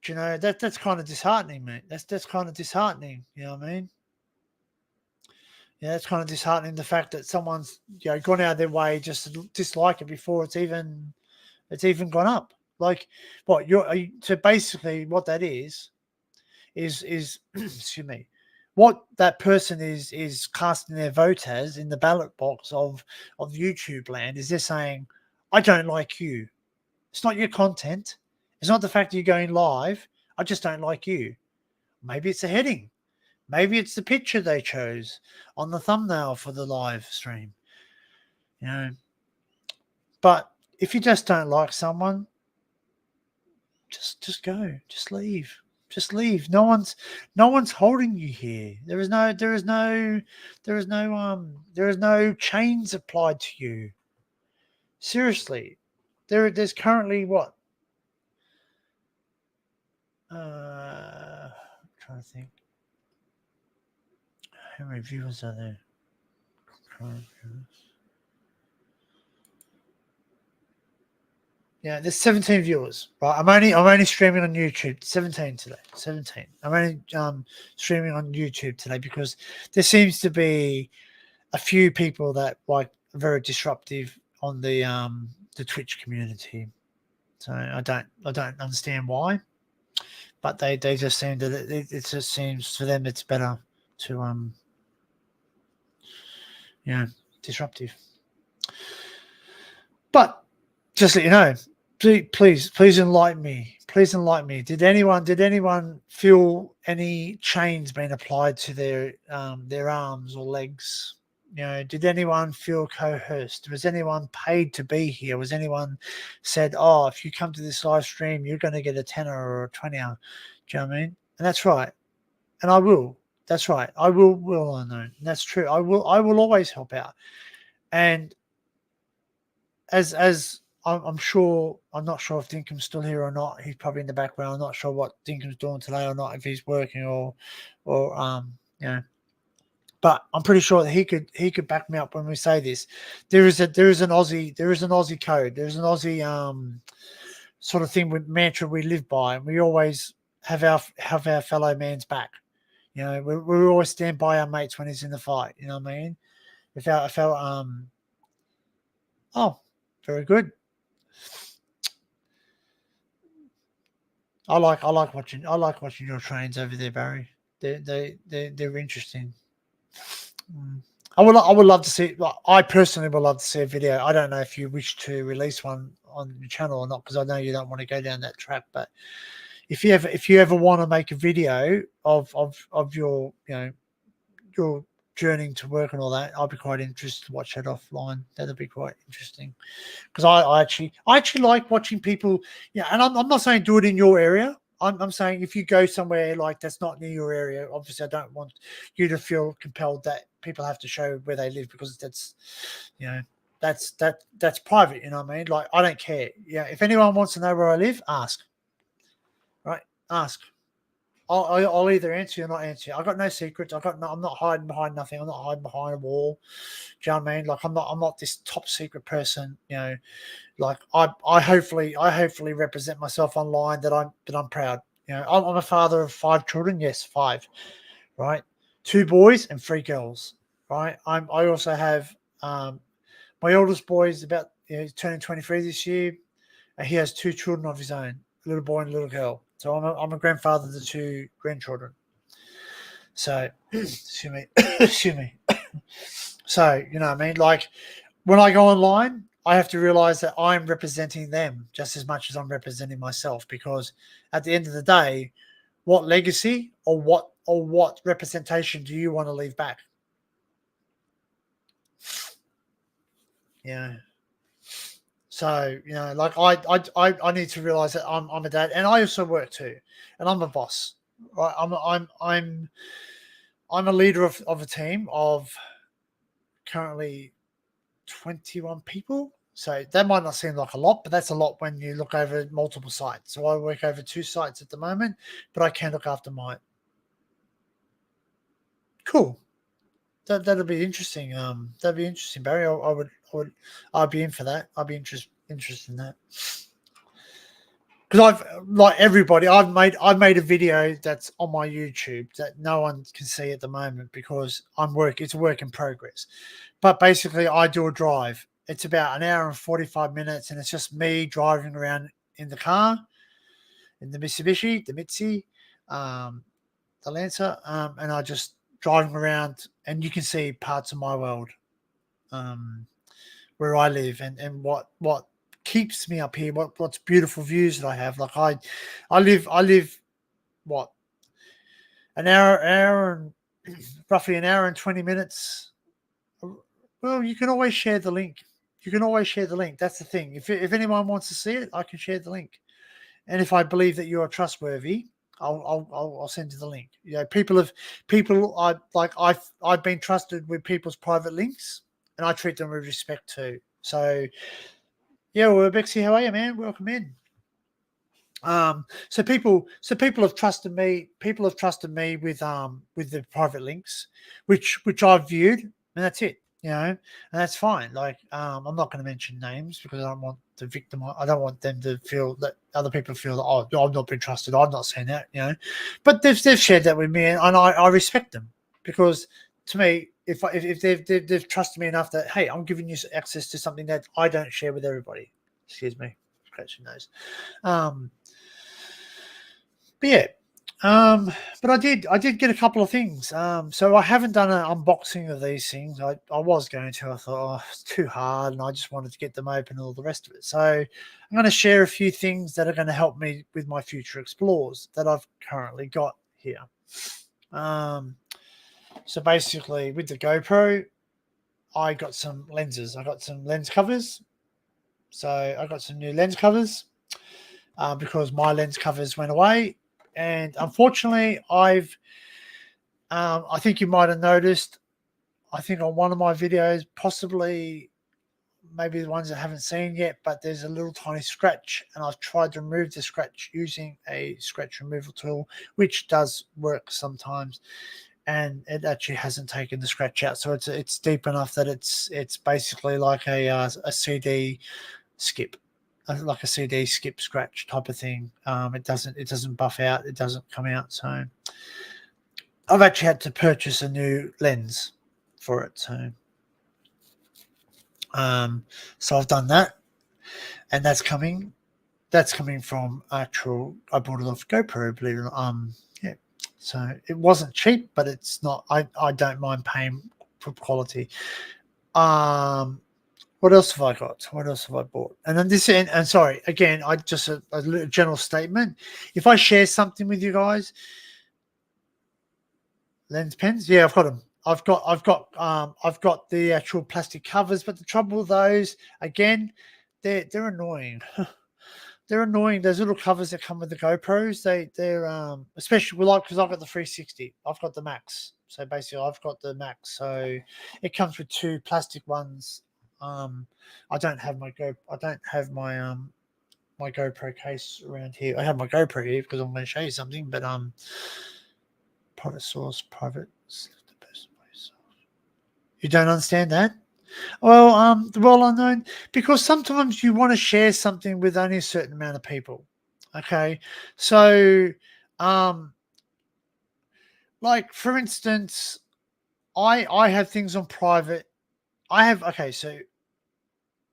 that's kind of disheartening, mate. That's kind of disheartening. You know what I mean? Yeah, it's kind of disheartening, the fact that someone's gone out of their way just to dislike it before it's even gone up. Like, what so basically what that is excuse me, what that person is casting their vote as in the ballot box of YouTube land is they're saying, I don't like you. It's not your content. It's not the fact that you're going live. I just don't like you. Maybe it's a heading. Maybe it's the picture they chose on the thumbnail for the live stream. But if you just don't like someone, just go. Just leave. Just leave. No one's holding you here. There is no chains applied to you. Seriously. There's currently what? I'm trying to think. How many viewers are there? Yeah, there's 17 viewers. Right, I'm only streaming on YouTube. 17 today. 17. I'm only streaming on YouTube today because there seems to be a few people that are very disruptive on the Twitch community. So I don't understand why, but they just seem that it just seems for them it's better to disruptive. But just let you know, please enlighten me. Please enlighten me. Did anyone feel any chains being applied to their arms or legs? Did anyone feel coerced? Was anyone paid to be here? Was anyone said, "Oh, if you come to this live stream, you're going to get a tenner or a 20er"? Do you know what I mean? And that's right. And I will. That's right. I will. I know. And that's true. I will always help out. And as I'm sure, I'm not sure if Dinkum's still here or not. He's probably in the background. I'm not sure what Dinkum's doing today or not, if he's working or but I'm pretty sure that he could back me up when we say this. There is an Aussie code. There's an Aussie sort of thing with mantra we live by, and we always have our fellow man's back. We always stand by our mates when he's in the fight. You know what I mean? Oh, very good. I like watching your trains over there, Barry. They're interesting. I would love to see. I personally would love to see a video. I don't know if you wish to release one on your channel or not, because I know you don't want to go down that track. But if you ever want to make a video of your your journeying to work and all that, I'd be quite interested to watch that offline. That'd be quite interesting, because I actually like watching people. And I'm not saying do it in your area. I'm saying if you go somewhere like that's not near your area, obviously I don't want you to feel compelled that people have to show where they live, because that's that's private. You know what I mean? Like, I don't care. If anyone wants to know where I live, ask. Right? Ask. I'll either answer you or not answer you. I've got no secrets. I'm not hiding behind nothing. I'm not hiding behind a wall. Do you know what I mean? Like, I'm not this top secret person. Like, I hopefully represent myself online, that I'm proud. I'm a father of 5 children. Yes, 5. Right, 2 boys and 3 girls. Right. I also have my oldest boy is about he's turning 23 this year. He has 2 children of his own, a little boy and a little girl. So I'm a grandfather to 2 grandchildren. So excuse me. So, you know what I mean? Like when I go online, I have to realize that I'm representing them just as much as I'm representing myself, because at the end of the day, what legacy or what representation do you want to leave back? Yeah. So, you know, like I need to realize that I'm a dad, and I also work too, and I'm a boss. Right? I'm a leader of a team of currently 21 people. So that might not seem like a lot, but that's a lot when you look over multiple sites. So I work over 2 sites at the moment, but I can look after mine. Cool. That'll be interesting. That'd be interesting, Barry. I'd be in for that. I'd be interested in that. Because I've, like everybody, I've made a video that's on my YouTube that no one can see at the moment because it's a work in progress. But basically, I do a drive. It's about an hour and 45 minutes, and it's just me driving around in the car, in the Mitsubishi, the Mitsi, the Lancer, and I just driving around, and you can see parts of my world, where I live, and what keeps me up here, what's beautiful views that I have. Like I live what, an hour and roughly an hour and 20 minutes. Well, you can always share the link. That's the thing. If anyone wants to see it, I can share the link. And if I believe that you are trustworthy, I'll send you the link. You know, I've been trusted with people's private links, and I treat them with respect too. So yeah, well, Bexy, how are you, man? Welcome in. So people have trusted me. People have trusted me with the private links, which I've viewed, and that's it. You know, and that's fine. Like, I'm not going to mention names because I don't want the victim. I don't want them to feel that other people feel that, oh, I've not been trusted. I've not seen that. You know, but they've shared that with me, and I respect them, because to me, if they've trusted me enough that, hey, I'm giving you access to something that I don't share with everybody. Excuse me, scratching nose. But yeah, but I did get a couple of things. So I haven't done an unboxing of these things. I was going to. I thought, oh, it's too hard, and I just wanted to get them open and all the rest of it. So I'm going to share a few things that are going to help me with my future explores that I've currently got here. So basically, with the GoPro, I got some lenses. I got some lens covers. So I got some new lens covers because my lens covers went away. And unfortunately, I think you might have noticed, I think on one of my videos, possibly maybe the ones I haven't seen yet, but there's a little tiny scratch, and I've tried to remove the scratch using a scratch removal tool, which does work sometimes, and it actually hasn't taken the scratch out. So it's deep enough that it's basically like a CD skip. Like a CD skip scratch type of thing. It doesn't buff out. It doesn't come out. So I've actually had to purchase a new lens for it. So I've done that, and that's coming. That's coming from actual. I bought it off GoPro. Believe it or not. Yeah. So it wasn't cheap, but it's not. I don't mind paying for quality. What else have I got? What else have I bought? And then and sorry, again, I just a little general statement. If I share something with you guys, lens pens, yeah, I've got them. I've got the actual plastic covers, but the trouble with those, again, they're annoying. They're annoying. Those little covers that come with the GoPros, they're especially because I've got the 360. I've got the Max. So basically, I've got the Max. So it comes with 2 plastic ones. I don't have my my GoPro case around here. I have my GoPro here because I'm going to show you something. But private source, you don't understand that? Well, well unknown, because sometimes you want to share something with only a certain amount of people. Okay, so like for instance, I have things on private. So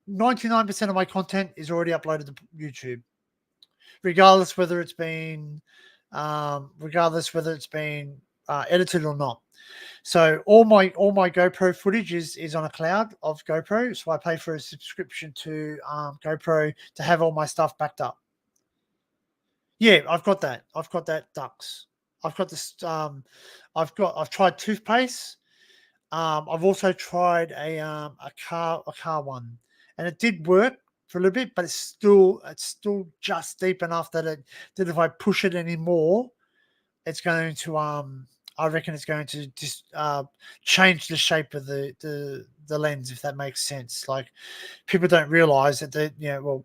99% of my content is already uploaded to YouTube, regardless whether it's been edited or not. So all my GoPro footage is on a cloud of GoPro. So I pay for a subscription to GoPro to have all my stuff backed up. Yeah, I've got that. I've got that Dux. I've got this. I've tried toothpaste. I've also tried a car one, and it did work for a little bit, but it's still just deep enough that if I push it anymore, it's going to I reckon it's going to just change the shape of the lens, if that makes sense. Like, people don't realize that well,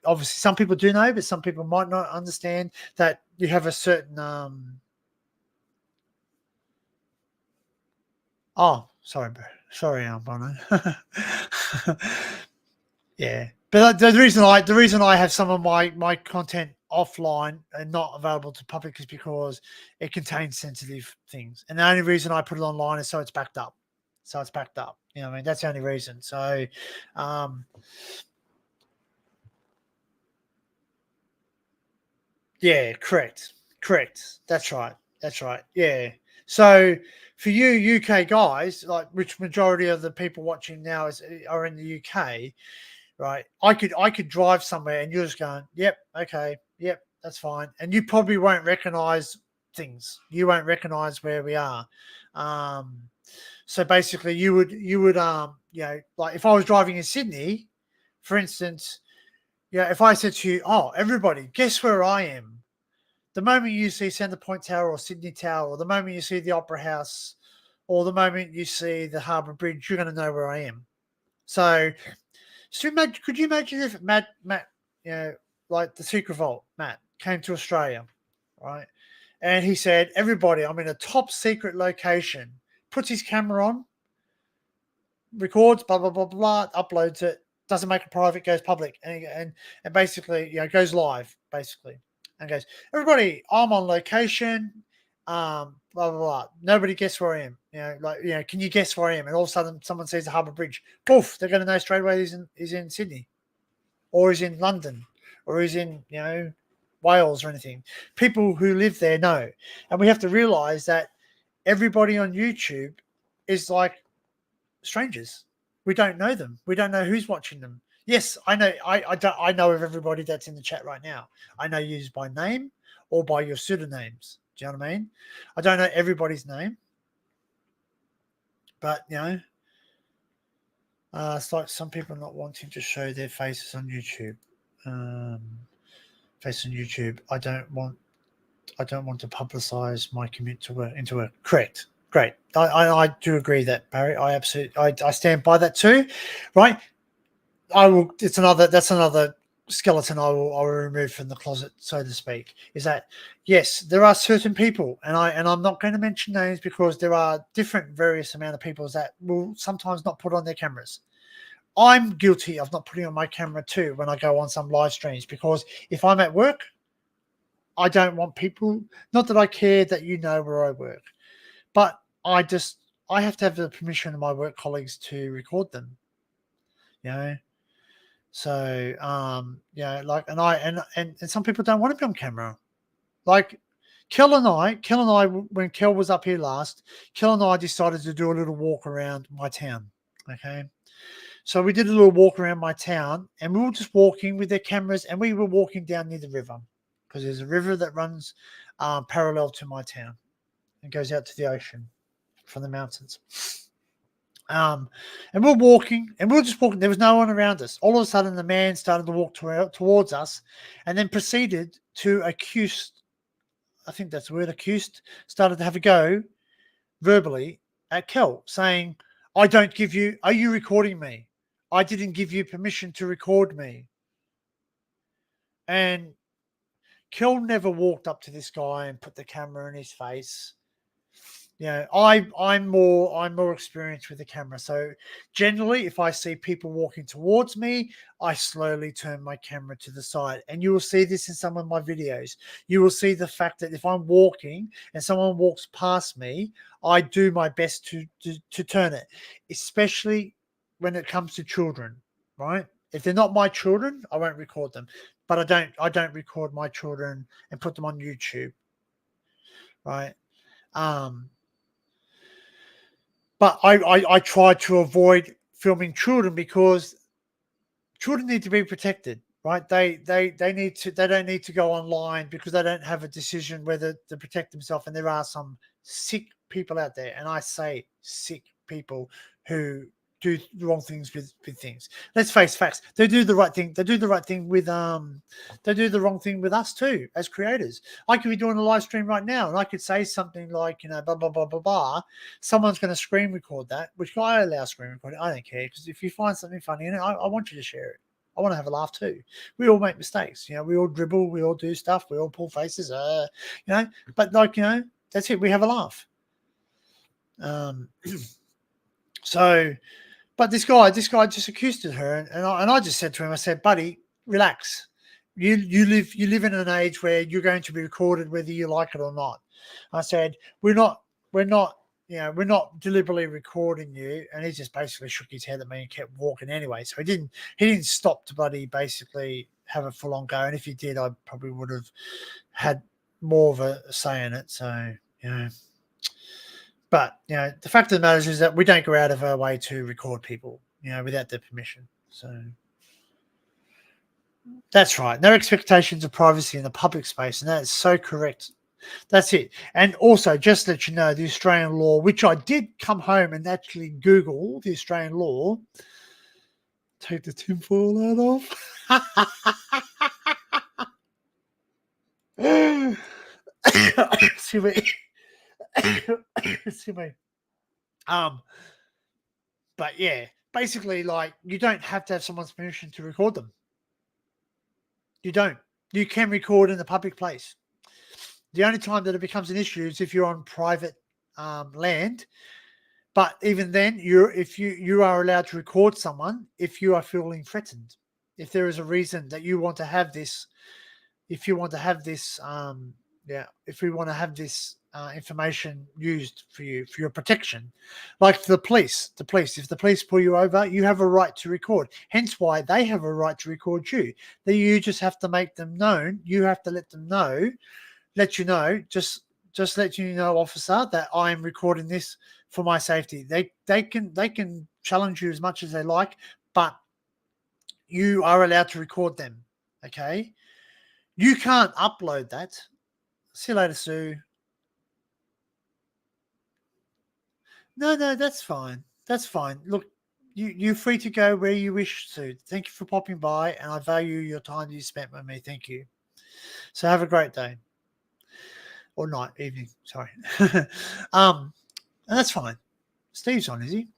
obviously some people do know, but some people might not understand that you have a certain oh, sorry, Bono. Yeah, but the reason I have some of my content offline and not available to public is because it contains sensitive things, and the only reason I put it online is so it's backed up. You know what I mean? That's the only reason. So, yeah, correct. That's right. Yeah. So for you UK guys, like, which majority of the people watching now are in the UK, right? I could drive somewhere and you're just going, yep, okay, yep, that's fine, and you probably won't recognize things. You won't recognize where we are. So basically, you would like if I was driving in Sydney, for instance, if I said to you, oh, everybody, guess where I am? The moment you see Centre Point Tower or Sydney Tower, or the moment you see the Opera House, or the moment you see the Harbour Bridge, you're going to know where I am. So could you imagine if Matt, like the Secret Vault, Matt, came to Australia, right? And he said, everybody, I'm in a top secret location, puts his camera on, records, blah, blah, blah, blah, uploads it, doesn't make it private, goes public, and basically, goes live, basically, and goes, everybody, I'm on location, blah, blah, blah. Nobody guess where I am. Can you guess where I am? And all of a sudden, someone sees the Harbour Bridge. Poof, they're going to know straight away he's in Sydney, or he's in London, or he's in, Wales or anything. People who live there know. And we have to realize that everybody on YouTube is like strangers. We don't know them. We don't know who's watching them. Yes, I know. I know of everybody that's in the chat right now. I know you by name or by your pseudonyms. Do you know what I mean? I don't know everybody's name, but it's like some people not wanting to show their faces on YouTube. Face on YouTube. I don't want to publicize my commute to work into work. Correct. Great. I do agree that, Barry. I stand by that too. Right. That's another skeleton I will remove from the closet, so to speak. Is that, yes, there are certain people, and I'm not going to mention names because there are various amount of people that will sometimes not put on their cameras. I'm guilty of not putting on my camera too when I go on some live streams, because if I'm at work, I don't want people, not that I care that where I work, but I have to have the permission of my work colleagues to record them. So like, and some people don't want to be on camera. Like Kel and I, when Kel was up here last, Kel and I decided to do a little walk around my town. Okay. So we did a little walk around my town, and we were just walking with their cameras, and we were walking down near the river, because there's a river that runs parallel to my town and goes out to the ocean from the mountains. And we're walking, and we were just walking. There was no one around us. All of a sudden, the man started to walk towards us, and then proceeded to accuse. I think that's the word, accused. Started to have a go verbally at Kel, saying, "I don't give you. Are you recording me? I didn't give you permission to record me." And Kel never walked up to this guy and put the camera in his face. I'm more experienced with the camera. So generally, if I see people walking towards me, I slowly turn my camera to the side. And you will see this in some of my videos. You will see the fact that if I'm walking and someone walks past me, I do my best to turn it, especially when it comes to children, right? If they're not my children, I won't record them. But I don't record my children and put them on YouTube, right? But I try to avoid filming children because children need to be protected, right? They don't need to go online because they don't have a decision whether to protect themselves. And there are some sick people out there, and I say sick people who do the wrong things with things. Let's face facts. They do the right thing. They do the right thing with they do the wrong thing with us too as creators. I could be doing a live stream right now and I could say something like, blah blah blah blah blah. Someone's going to screen record that, which I allow screen recording. I don't care, because if you find something funny in it, I want you to share it. I want to have a laugh too. We all make mistakes, we all dribble, we all do stuff, we all pull faces, but that's it. We have a laugh. So, but this guy just accused her, and I just said to him, I said, buddy, relax. You live in an age where you're going to be recorded whether you like it or not. I said, we're not deliberately recording you. And he just basically shook his head at me and kept walking anyway. So he didn't stop to bloody basically have a full on go. And if he did, I probably would have had more of a say in it. So, but the fact of the matter is that we don't go out of our way to record people, without their permission. So that's right. No expectations of privacy in the public space, and that is so correct. That's it. And also, just to let you know, the Australian law, which I did come home and actually Google the Australian law. Take the tinfoil hat off. Excuse me. Excuse me. But yeah, basically, like, you don't have to have someone's permission to record them. You don't. You can record in the public place. The only time that it becomes an issue is if you're on private land. But even then, you are allowed to record someone if you are feeling threatened. If there is a reason that you want to have this, if we want to have this information used for your protection, like the police. If the police pull you over, you have a right to record. Hence why they have a right to record you. That you just have to make them known. You have to let them know. Let you know, just let you know, officer, that I am recording this for my safety. They can challenge you as much as they like, but you are allowed to record them. Okay, you can't upload that. See you later, Sue. No, that's fine. That's fine. Look, you're free to go where you wish to. Thank you for popping by, and I value your time you spent with me. Thank you. So have a great day. Or night, evening, sorry. And that's fine. Steve's on, is he?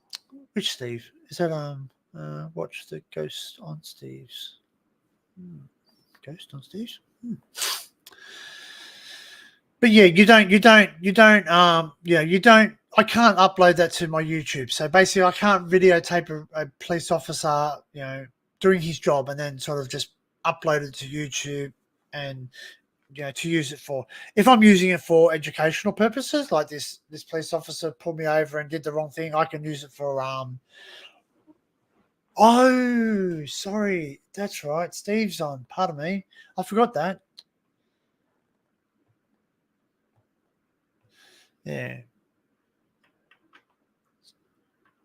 Which Steve? Is that watch the Ghost on Steve's? Ghost on Steve's? But yeah, you don't I can't upload that to my YouTube. So basically I can't videotape a police officer, doing his job and then sort of just upload it to YouTube and to use it for. If I'm using it for educational purposes, like this police officer pulled me over and did the wrong thing, I can use it for oh, sorry, that's right, Steve's on. Pardon me, I forgot that. Yeah.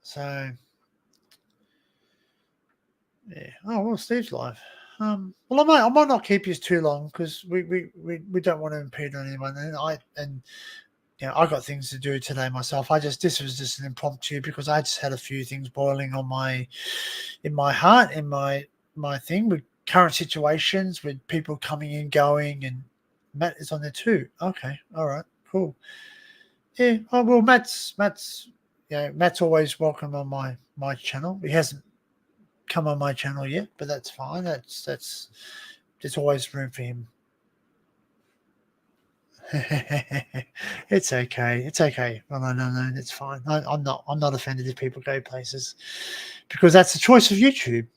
So yeah. Oh well, Steve's live. Well, I might not keep you too long because we don't want to impede on anyone, and I got things to do today myself. This was just an impromptu because I just had a few things boiling in my heart, in my thing with current situations, with people coming and going, and Matt is on there too. Okay, all right, cool. Yeah, oh well, Matt's always welcome on my channel. He hasn't come on my channel yet, but that's fine. There's always room for him. It's okay. Well, no, it's fine. I'm not offended if people go places because that's the choice of YouTube.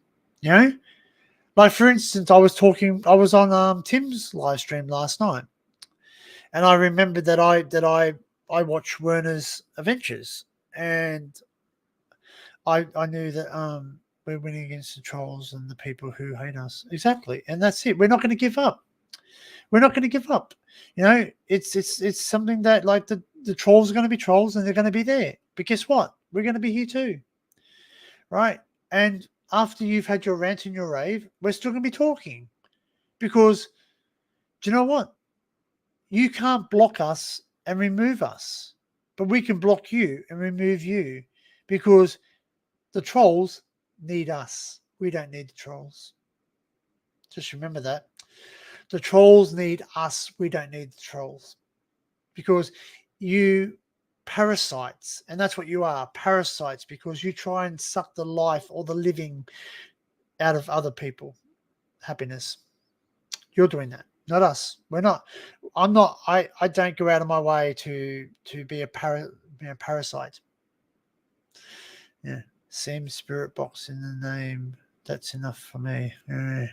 Like for instance, I was on Tim's live stream last night, and I remembered that I watched Werner's Adventures, and I knew that we're winning against the trolls and the people who hate us. Exactly. And that's it. We're not going to give up. It's something that, like, the the trolls are going to be trolls and they're going to be there. But guess what? We're going to be here too. Right? And after you've had your rant and your rave, we're still going to be talking. Because, do you know what? You can't block us and remove us. But we can block you and remove you. Because the trolls need us. We don't need the trolls. Just remember that. The trolls need us. We don't need the trolls. Because you parasites, and that's what you are, parasites, because you try and suck the life or the living out of other people. Happiness. You're doing that, not us. We're not. I'm not. I don't go out of my way to be a parasite. Yeah. Same spirit box in the name. That's enough for me. Yeah.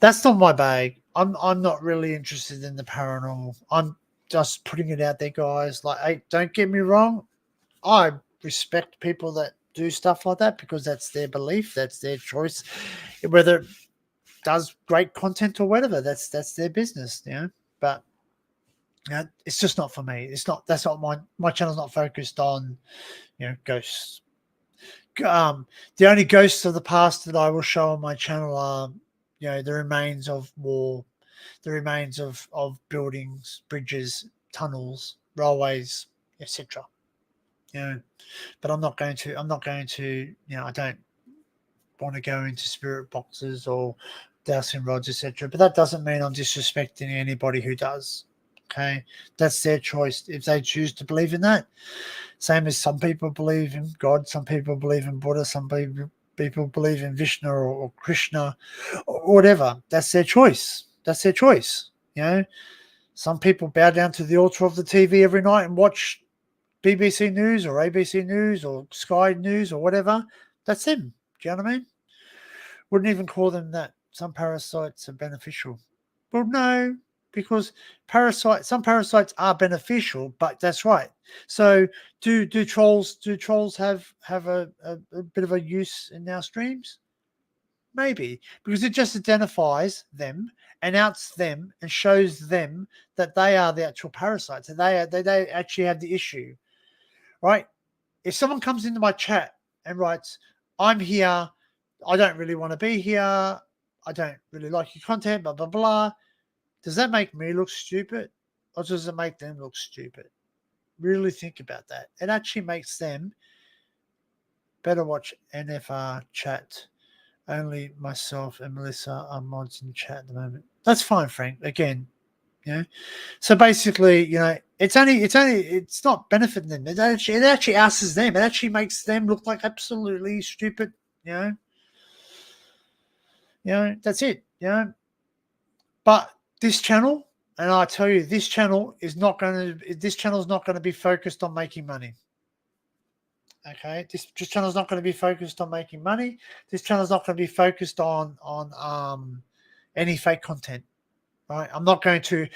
That's not my bag. I'm not really interested in the paranormal. I'm just putting it out there, guys. Like, hey, don't get me wrong. I respect people that do stuff like that because that's their belief, that's their choice. Whether it does great content or whatever, that's their business, you know. But you know, it's just not for me. It's not. That's not my channel's not focused on, you know, ghosts. The only ghosts of the past that I will show on my channel are, you know, the remains of war, the remains of buildings, bridges, tunnels, railways, etc. You know, but I'm not going to, you know, I don't want to go into spirit boxes or dowsing rods, etc. But that doesn't mean I'm disrespecting anybody who does. Okay, that's their choice. If they choose to believe in that, same as some people believe in God, some people believe in Buddha, some people believe in Vishnu or Krishna or whatever. That's their choice. That's their choice. You know, some people bow down to the altar of the TV every night and watch BBC News or ABC News or Sky News or whatever. That's them. Do you know what I mean? Wouldn't even call them that. Some parasites are beneficial. Well, no, because some parasites are beneficial, but that's right. So do trolls have a bit of a use in our streams? Maybe, because it just identifies them and outs them and shows them that they are the actual parasites, and they actually have the issue. Right? If someone comes into my chat and writes, I'm here, I don't really want to be here, I don't really like your content, blah, blah, blah, does that make me look stupid? Or does it make them look stupid? Really think about that. It actually makes them better watch NFR chat. Only myself and Melissa are mods in chat at the moment. That's fine, Frank. Again, you know. So basically, you know, it's not benefiting them. It actually asses them. It actually makes them look like absolutely stupid. You know, that's it. You know, but this channel, and I tell you, this channel is not going to be focused on making money. Okay, this channel is not going to be focused on making money. This channel is not going to be focused on any fake content. Right? I'm not going to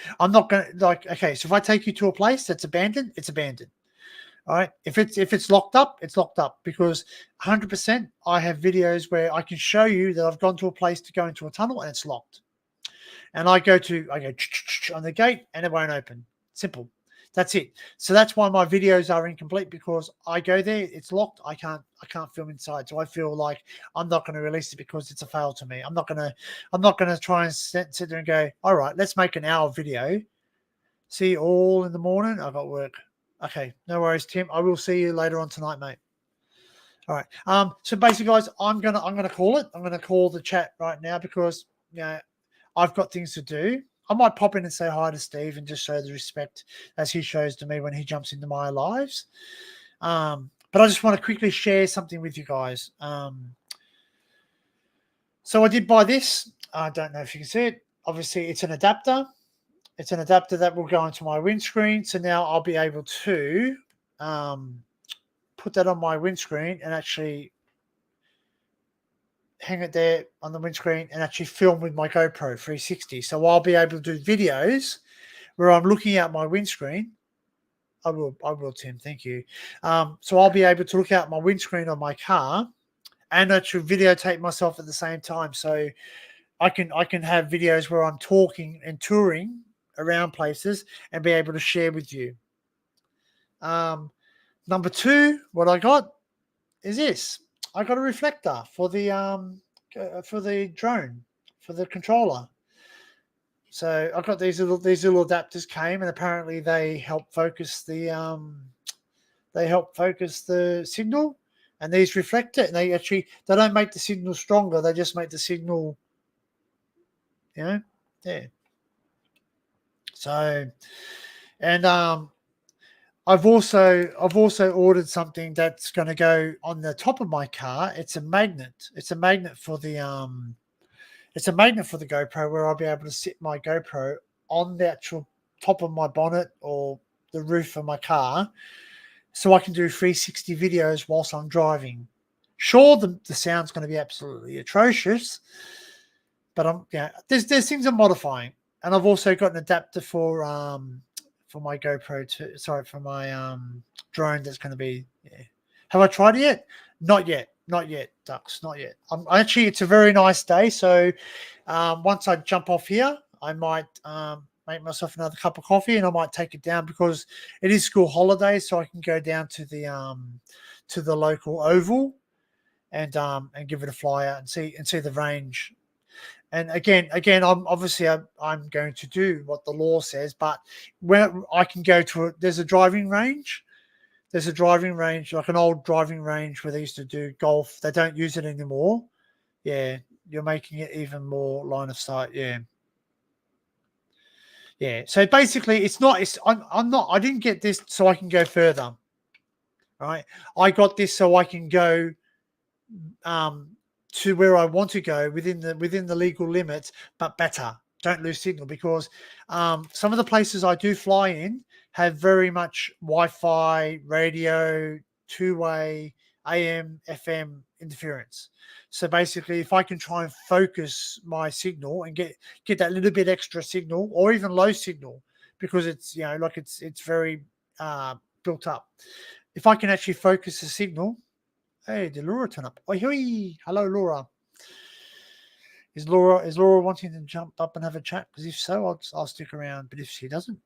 like, okay, so if I take you to a place that's abandoned, it's abandoned. All right. If it's locked up, it's locked up, because 100% I have videos where I can show you that I've gone to a place to go into a tunnel and it's locked. And I go on the gate and it won't open. Simple. That's it. So that's why my videos are incomplete, because I go there, it's locked. I can't film inside. So I feel like I'm not going to release it because it's a fail to me. I'm not going to try and sit there and go, all right, let's make an hour video. See you all in the morning. I've got work. Okay, no worries, Tim. I will see you later on tonight, mate. All right. So basically, guys, I'm gonna call it. I'm gonna call the chat right now, because, you know, I've got things to do. I might pop in and say hi to Steve and just show the respect as he shows to me when he jumps into my lives. But I just want to quickly share something with you guys. So I did buy this. I don't know if you can see it. Obviously, it's an adapter. It's an adapter that will go into my windscreen. So now I'll be able to put that on my windscreen and actually hang it there on the windscreen and actually film with my GoPro 360. So I'll be able to do videos where I'm looking out my windscreen. I will, Tim. Thank you. So I'll be able to look out my windscreen on my car and actually videotape myself at the same time. So I can have videos where I'm talking and touring around places and be able to share with you. Number two, what I got is this. I got a reflector for the drone, for the controller. So I got these little adapters came, and apparently they help focus the signal, and these reflect it, and they don't make the signal stronger, they just make the signal, there. So, and I've also ordered something that's going to go on the top of my car. It's a magnet. It's a magnet for the GoPro, where I'll be able to sit my GoPro on the actual top of my bonnet or the roof of my car, so I can do 360 videos whilst I'm driving. Sure, the sound's going to be absolutely atrocious, but there's things I'm modifying, and I've also got an adapter for my GoPro for my drone. That's going to be. Yeah. Have I tried it yet? Not yet, Ducks. Not yet. Actually, it's a very nice day. So once I jump off here, I might make myself another cup of coffee, and I might take it down because it is school holidays, so I can go down to the local oval and give it a fly out and see the range. And again, I'm going to do what the law says, but where I can go to there's a driving range. There's a driving range, like an old driving range where they used to do golf. They don't use it anymore. Yeah, you're making it even more line of sight. Yeah. Yeah. So basically, I didn't get this so I can go further. Right. I got this so I can go to where I want to go within the legal limits, but better. Don't lose signal, because some of the places I do fly in have very much Wi-Fi, radio, two-way, AM, FM interference. So basically, if I can try and focus my signal and get that little bit extra signal, or even low signal, because it's it's very built up. If I can actually focus the signal. Hey, did Laura turn up? Oh, hello, Laura. Is Laura wanting to jump up and have a chat? Because if so, I'll stick around. But if she doesn't,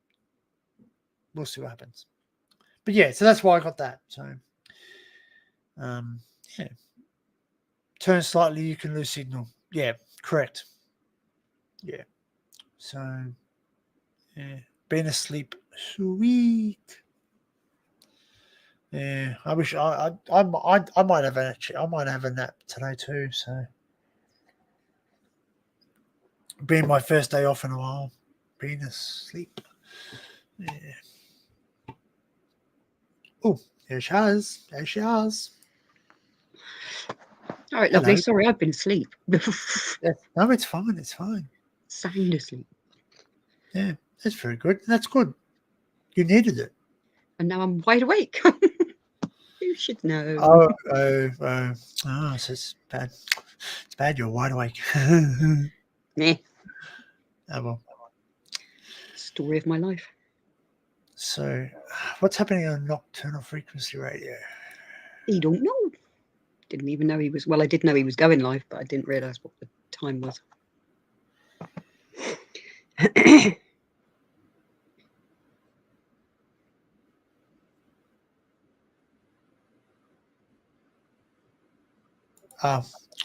we'll see what happens. But yeah, so that's why I got that. So, yeah. Turn slightly, you can lose signal. Yeah, correct. Yeah. So, yeah, being asleep, sweet. Yeah, I wish I might have a nap today too. So. Being my first day off in a while, being asleep. Yeah. Oh, there she is. All right, lovely. Hello. Sorry, I've been asleep. Yeah. No, it's fine. It's fine. Sound asleep. Yeah, that's very good. That's good. You needed it. And now I'm wide awake. You should know. Oh, so it's bad. It's bad you're wide awake. Nah. Oh, well. Story of my life. So, what's happening on nocturnal frequency radio? You don't know. Didn't even know he was. Well, I did know he was going live, but I didn't realise what the time was. Oh,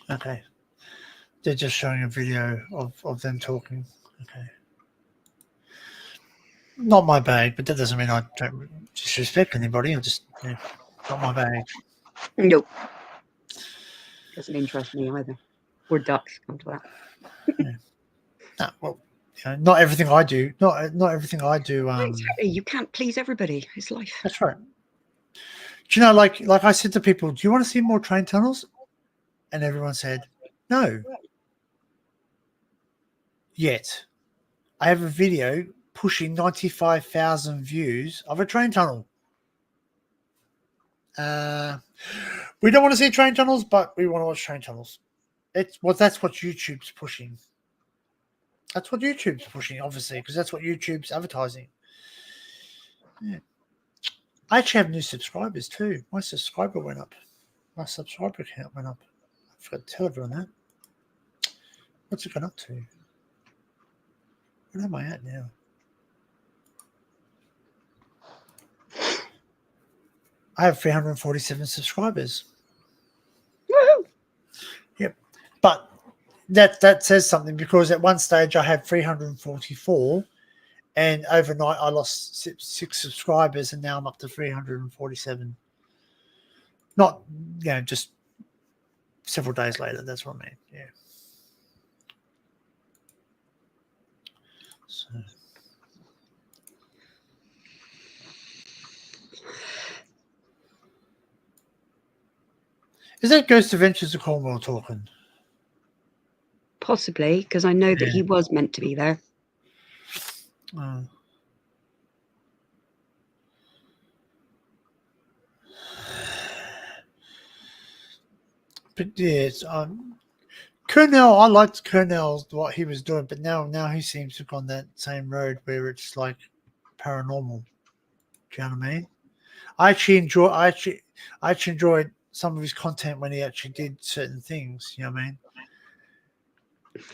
okay. They're just showing a video of them talking. Okay. Not my bag, but that doesn't mean I don't disrespect anybody. I'm just not my bag. Nope. Doesn't interest me either. Or ducks, come to that. Yeah. No, well, not everything I do. Not everything I do. Exactly. You can't please everybody. It's life. That's right. Do you know, like I said to people, do you want to see more train tunnels? And everyone said, no. Yet, I have a video pushing 95,000 views of a train tunnel. We don't want to see train tunnels, but we want to watch train tunnels. That's what YouTube's pushing. That's what YouTube's pushing, obviously, because that's what YouTube's advertising. Yeah. I actually have new subscribers too. My subscriber went up. My subscriber count went up. I forgot to tell everyone that. What's it gone up to? Where am I at now? I have 347 subscribers. Woohoo! Yep. But that says something, because at one stage I had 344, and overnight I lost six subscribers, and now I'm up to 347. Not, just several days later. That's what I mean. Yeah. So. Is that Ghost Adventures of Cornwall talking? Possibly, because I know that Yeah. he was meant to be there. Oh. But yeah, it's, Colonel. I liked Colonel's what he was doing, but now he seems to have gone that same road where it's like paranormal. Do you know what I mean? I actually enjoyed some of his content when he actually did certain things. You know what I mean?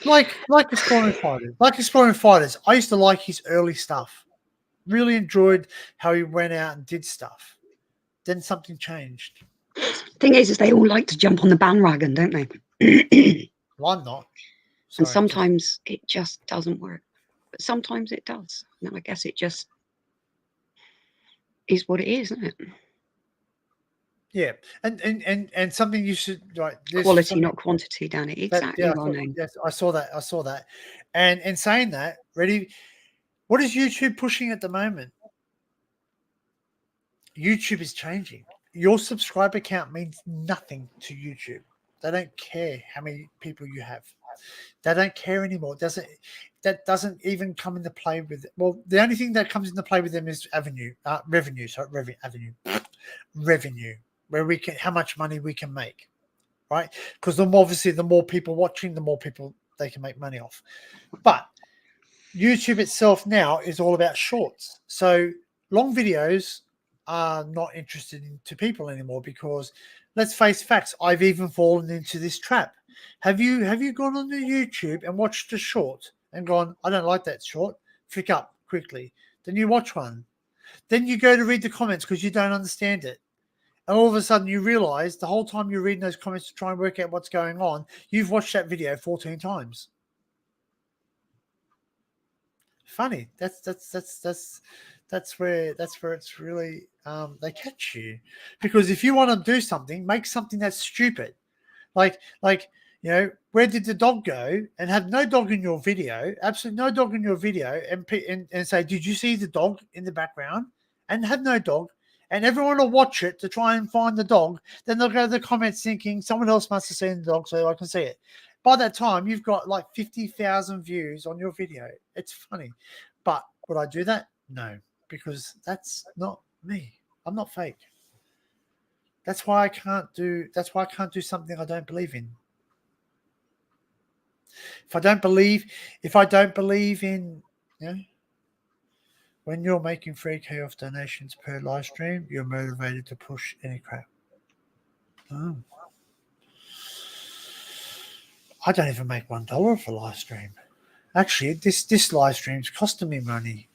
Like Exploring Fighters. Like Exploring Fighters. I used to like his early stuff. Really enjoyed how he went out and did stuff. Then something changed. Thing is they all like to jump on the bandwagon, don't they? Well, I'm not. And Sorry, sometimes it just doesn't work. But sometimes it does. And I guess it just is what it is, isn't it? yeah, and something you should like. Quality, not quantity, down it. Exactly, Ronnie. Yes, I saw that. And saying that, ready? What is YouTube pushing at the moment? YouTube is changing. Your subscriber count means nothing to YouTube. They don't care how many people you have. They don't care anymore. That doesn't even come into play with it. Well, the only thing that comes into play with them is revenue. Sorry, revenue, where we can, how much money we can make, right? Because the more people watching, the more people they can make money off. But YouTube itself now is all about shorts. So long videos are not interested to people anymore, because let's face facts. I've even fallen into this trap. Have you gone on the YouTube and watched a short and gone, I don't like that short, flick up quickly. Then you watch one. Then you go to read the comments because you don't understand it. And all of a sudden you realize the whole time you're reading those comments to try and work out what's going on, you've watched that video 14 times. Funny. That's where it's really they catch you, because if you want to do something, make something that's stupid, like where did the dog go, and have no dog in your video, absolutely no dog in your video, and say, did you see the dog in the background, and have no dog, and everyone will watch it to try and find the dog. Then they'll go to the comments thinking someone else must have seen the dog, so I can see it. By that time, you've got like 50,000 views on your video. It's funny. But would I do that? No, because that's not me. I'm not fake. That's why I can't do something I don't believe in. If I don't believe in, when you're making 3K off donations per live stream, you're motivated to push any crap. Oh. I don't even make $1 for live stream. Actually, this live stream's costing me money.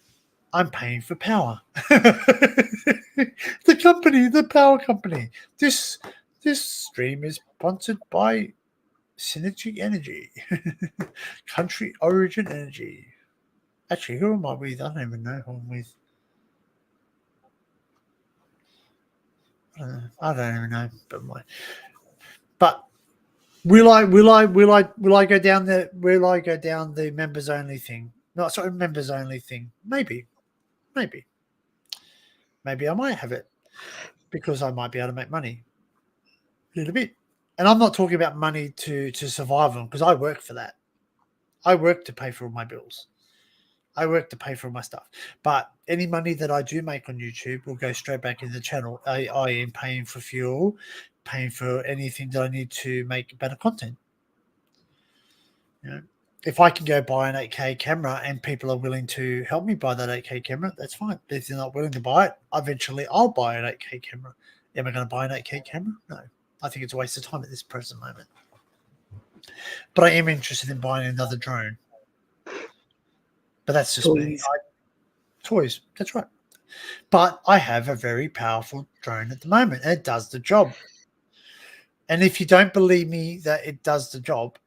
I'm paying for power. The power company. This stream is sponsored by Synergy Energy, Country Origin Energy. Actually, who am I with? I don't even know who I'm with. I don't even know. But will I go down the members only thing? No, sorry, members only thing. Maybe I might have it, because I might be able to make money a little bit. And I'm not talking about money to survive on, because I work for that. I work to pay for all my bills. I work to pay for my stuff. But any money that I do make on YouTube will go straight back in the channel. I am paying for fuel, paying for anything that I need to make better content. If I can go buy an 8K camera and people are willing to help me buy that 8K camera, that's fine. But if they're not willing to buy it, eventually I'll buy an 8K camera. Am I going to buy an 8K camera? No. I think it's a waste of time at this present moment. But I am interested in buying another drone. But that's just me. Toys. That's right. But I have a very powerful drone at the moment, and it does the job. And if you don't believe me that it does the job,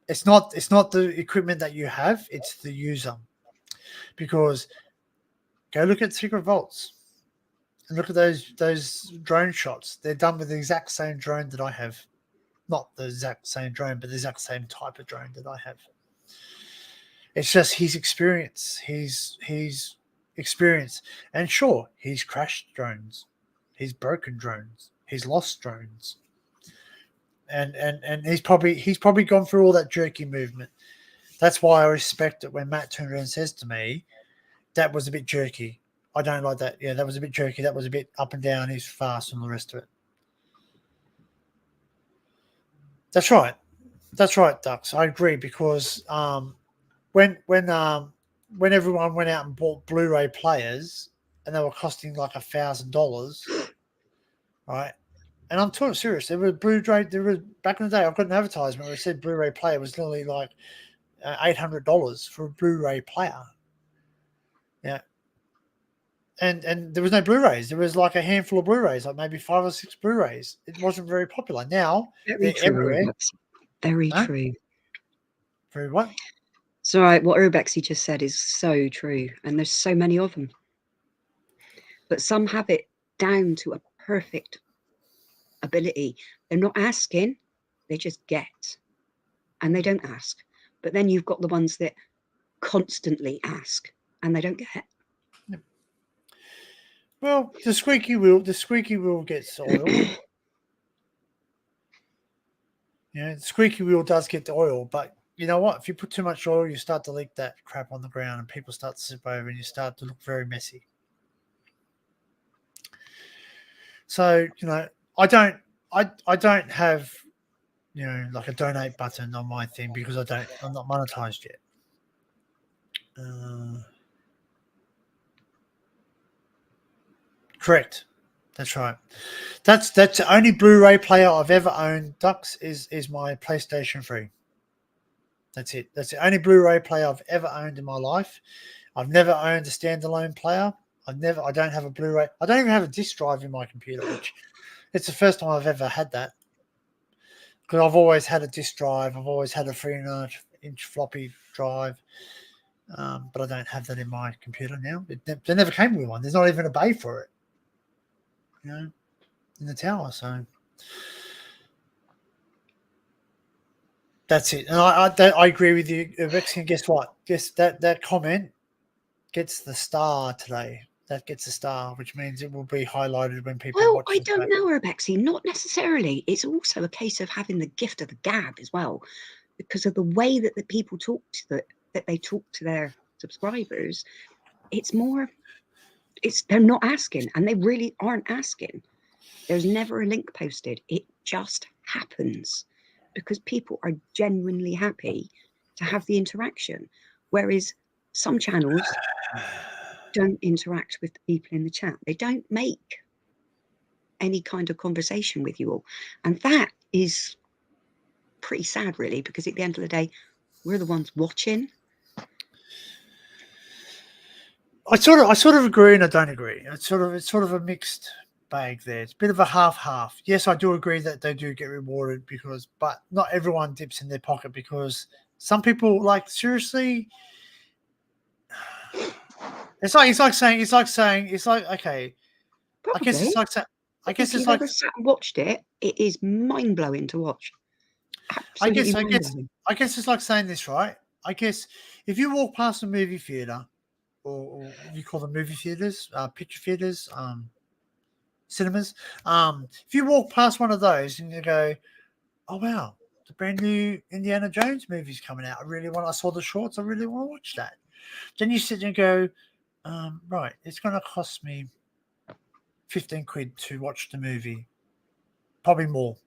it's not the equipment that you have, it's the user. Because go look at Secret Vaults and look at those drone shots. They're done with the exact same drone that I have. Not the exact same drone, but the exact same type of drone that I have. It's just his experience. He's experience. And sure, he's crashed drones. He's broken drones. He's lost drones. And he's probably gone through all that jerky movement. That's why I respect it when Matt turns around and says to me, that was a bit jerky. I don't like that. Yeah, that was a bit jerky. That was a bit up and down. He's fast and the rest of it. That's right. That's right, Dux. I agree because when everyone went out and bought Blu-ray players and they were costing like $1,000, right? And I'm totally serious. There was Blu-ray. There was back in the day. I've got an advertisement where it said Blu-ray player was literally like $800 for a Blu-ray player. Yeah. And there was no Blu-rays. There was like a handful of Blu-rays, like maybe 5 or 6 Blu-rays. It wasn't very popular. Now Very they're true. everywhere. Very Huh? true. Very what? So what Urbexy just said is so true, and there's so many of them. But some have it down to a perfect ability. They're not asking, they just get, and they don't ask. But then you've got the ones that constantly ask and they don't get. Well, the squeaky wheel gets oil. The squeaky wheel does get the oil, but you know what? If you put too much oil, you start to leak that crap on the ground, and people start to sip over, and you start to look very messy. So I don't have like a donate button on my thing because I'm not monetized yet. Correct. That's right. That's the only Blu-ray player I've ever owned, Dux, is my PlayStation 3. That's it. That's the only Blu-ray player I've ever owned in my life. I've never owned a standalone player. I don't have a Blu-ray. I don't even have a disc drive in my computer, which it's the first time I've ever had that. Because I've always had a disc drive. I've always had a 3.5-inch floppy drive. But I don't have that in my computer now. They never came with one. There's not even a bay for it. In the tower. So that's it. And I agree with you, Rex. And guess what? Guess that comment gets the star today. That gets a star, which means it will be highlighted when people watch. I don't know, Rebexy. Not necessarily. It's also a case of having the gift of the gab as well, because of the way that the people talk to that they talk to their subscribers. It's more. They're not asking, and they really aren't asking. There's never a link posted. It just happens because people are genuinely happy to have the interaction. Whereas some channels don't interact with the people in the chat. They don't make any kind of conversation with you all. And that is pretty sad, really, because at the end of the day, we're the ones watching. I sort of agree and I don't agree. It's sort of a mixed bag there. It's a bit of a half. Yes, I do agree that they do get rewarded but not everyone dips in their pocket because some people seriously. It's like saying okay. Probably. I guess it's like saying. If you've ever sat and watched it, it is mind blowing to watch. Absolutely I guess it's like saying this, right? I guess if you walk past a movie theater. Or you call them movie theaters, picture theaters, cinemas. If you walk past one of those and you go, "Oh wow, the brand new Indiana Jones movie's coming out. I saw the shorts. I really want to watch that." Then you sit and go, "Right, it's going to cost me 15 quid to watch the movie, probably more.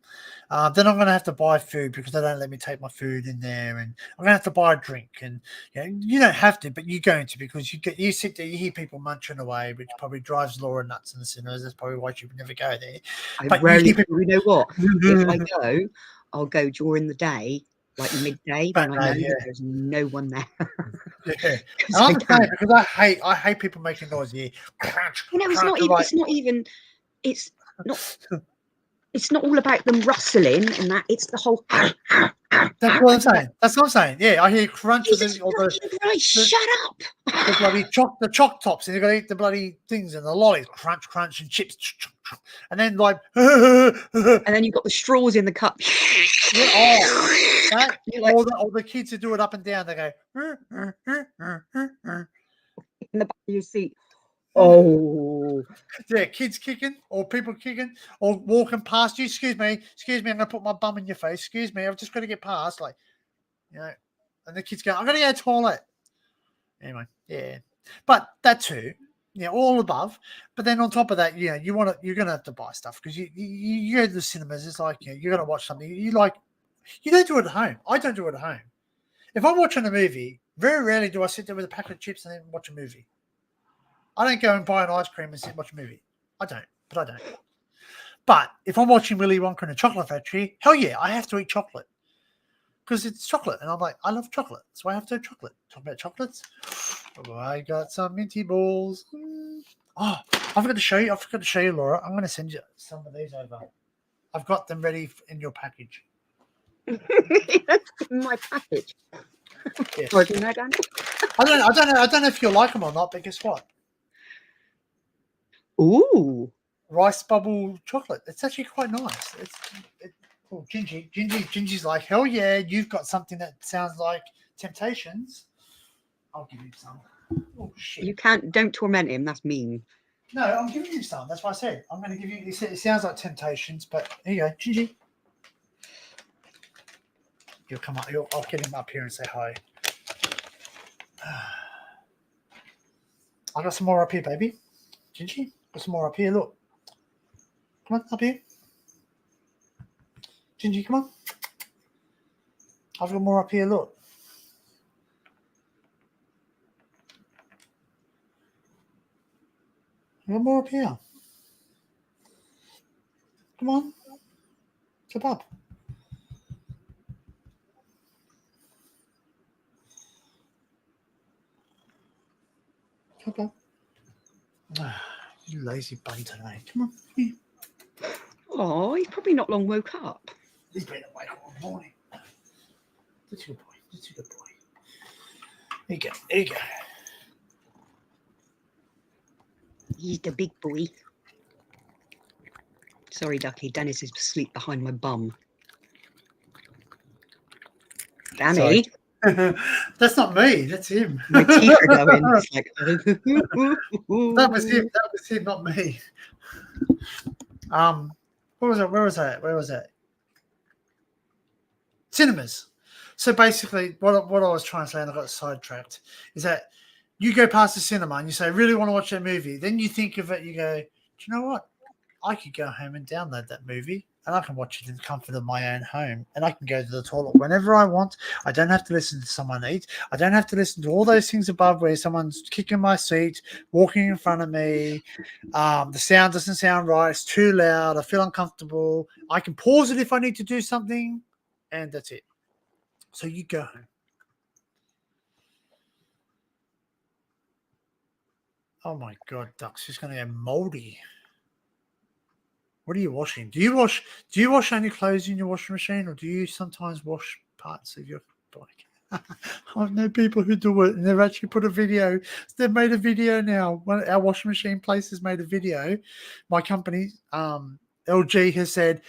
Then I'm going to have to buy food because they don't let me take my food in there, and I'm going to have to buy a drink. And you don't have to, but you're going to because you sit there, you hear people munching away, which probably drives Laura nuts in the cinemas. That's probably why she would never go there. You know what? If I go, I'll go during the day like midday, But when I know yeah. that there's no one there. Yeah. 'Cause I'm I the same can't- because I hate people making noise. Yeah. Crunch, You know, it's crunch, not I'm even. like, It's not even. It's not. It's not all about them rustling and that. It's the whole. that's what I'm saying. That's what I'm saying. Yeah, I hear crunches Jesus or fucking Christ! Shut up! the bloody the choc tops, and you got to eat the bloody things and the lollies, crunch, crunch, and chips, and then like, And then you've got the straws in the cup. yeah, that, You're like, all the kids who do it up and down, they go in the back of your seat. Oh, yeah, kids kicking or people kicking or walking past you. Excuse me, I'm gonna put my bum in your face. Excuse me, I've just got to get past, like, you know, and the kids go, I'm gonna go to the toilet. Anyway, yeah, but that too, yeah, all above. But then on top of that, yeah, you're gonna have to buy stuff because you go to the cinemas. It's like, you know, you're gonna watch something. You don't do it at home. I don't do it at home. If I'm watching a movie, very rarely do I sit there with a packet of chips and then watch a movie. I don't go and buy an ice cream and sit and watch a movie. I don't. But if I'm watching Willy Wonka and the Chocolate Factory, hell yeah, I have to eat chocolate because it's chocolate, and I'm like, I love chocolate, so I have to have chocolate. Talk about chocolates. Oh, I got some minty balls. Oh, I forgot to show you, Laura. I'm going to send you some of these over. I've got them ready in your package. my package. Yes. Working that down. I don't know if you'll like them or not, but guess what? Ooh. Rice bubble chocolate. It's actually quite nice. Oh, Gingy's like, hell yeah, you've got something that sounds like Temptations. I'll give you some. Oh shit. You can't. Don't torment him. That's mean. No, I'm giving you some. That's what I said. I'm going to give you. It sounds like Temptations, but here you go, Gingy. You'll come up. I'll get him up here and say hi. I got some more up here, baby. Gingy, got some more up here. Look. Come on, up here. Gingy, come on. I've got more up here. Look. I've got more up here. Come on. Step up. Step up. You lazy bunny today. Come on. Here. Oh, he's probably not long woke up. He's been awake all morning. That's a good boy. That's a good boy. There you go. There you go. He's the big boy. Sorry, Ducky. Dennis is asleep behind my bum. Danny, Sorry. That's not me. That's him. my teeth are going. It's like, That was him. That was him, not me. Where was that? Cinemas. So basically, what I was trying to say, and I got sidetracked, is that you go past the cinema and you say, I really want to watch that movie. Then you think of it, you go, do you know what? I could go home and download that movie and I can watch it in the comfort of my own home. And I can go to the toilet whenever I want. I don't have to listen to someone eat. I don't have to listen to all those things above where someone's kicking my seat, walking in front of me. The sound doesn't sound right. It's too loud. I feel uncomfortable. I can pause it if I need to do something. And that's it. So you go home. Oh my God, Duck's just going to go moldy. What are you washing? Do you wash any clothes in your washing machine, or do you sometimes wash parts of your bike? I know people who do it, and they've actually put a video. They've made a video now. Our washing machine place has made a video. My company, LG, has said,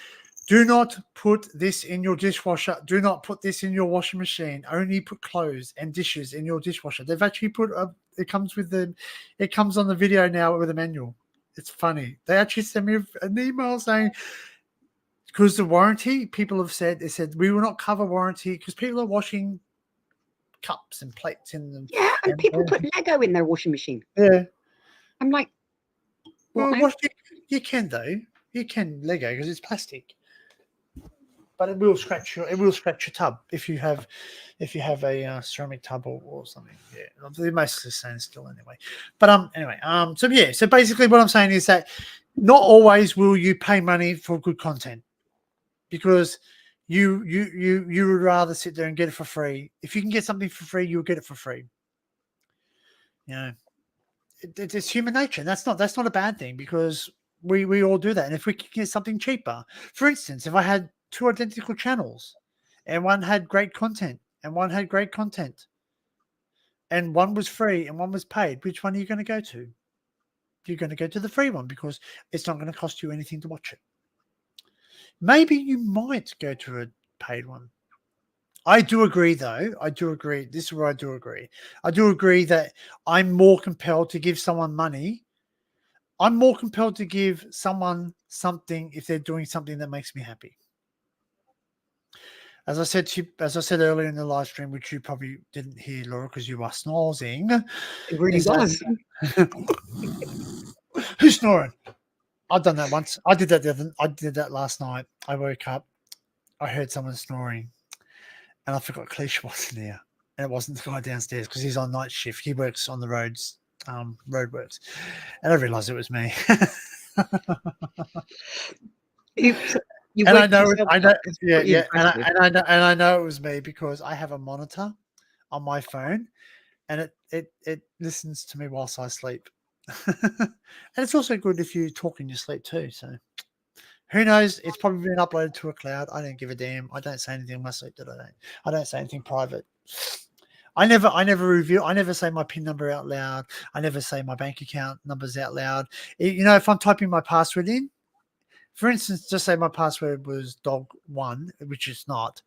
do not put this in your dishwasher. Do not put this in your washing machine. Only put clothes and dishes in your dishwasher. They've actually put it comes on the video now with a manual. It's funny. They actually sent me an email saying, because the warranty, people have said, they said, we will not cover warranty because people are washing cups and plates in them. yeah, and people put Lego in their washing machine. Yeah. I'm like, Well, you can though. You can Lego because it's plastic. But it will scratch your tub if you have a ceramic tub or something. Yeah, they're mostly stainless steel anyway. But so basically what I'm saying is that not always will you pay money for good content, because you would rather sit there and get it for free. If you can get something for free, you'll get it for free. You know, it's human nature. And that's not a bad thing, because we all do that. And if we can get something cheaper, for instance, if I had 2 identical channels and one had great content and one had great content and one was free and one was paid, which one are you going to go to? You're going to go to the free one because it's not going to cost you anything to watch it. Maybe you might go to a paid one. I do agree, though. I do agree. This is where I do agree. I do agree that I'm more compelled to give someone money. I'm more compelled to give someone something if they're doing something that makes me happy. As I said earlier in the live stream, which you probably didn't hear, Laura, because you were snoozing. It really is that- was. Who's snoring? I've done that once. I did that last night. I woke up. I heard someone snoring, and I forgot Cleisha wasn't there. And it wasn't the guy downstairs because he's on night shift. He works on the roads, roadworks. And I realised it was me. Oops. You And I woke know, yourself I know, up. It's yeah, pretty yeah, impressive. and I know it was me because I have a monitor on my phone, and it listens to me whilst I sleep. And it's also good if you talk in your sleep too. So who knows? It's probably been uploaded to a cloud. I don't give a damn. I don't say anything in my sleep that I don't say anything private. I never reveal. I never say my PIN number out loud. I never say my bank account numbers out loud. You know, if I'm typing my password in, for instance, just say my password was dog1, which is not.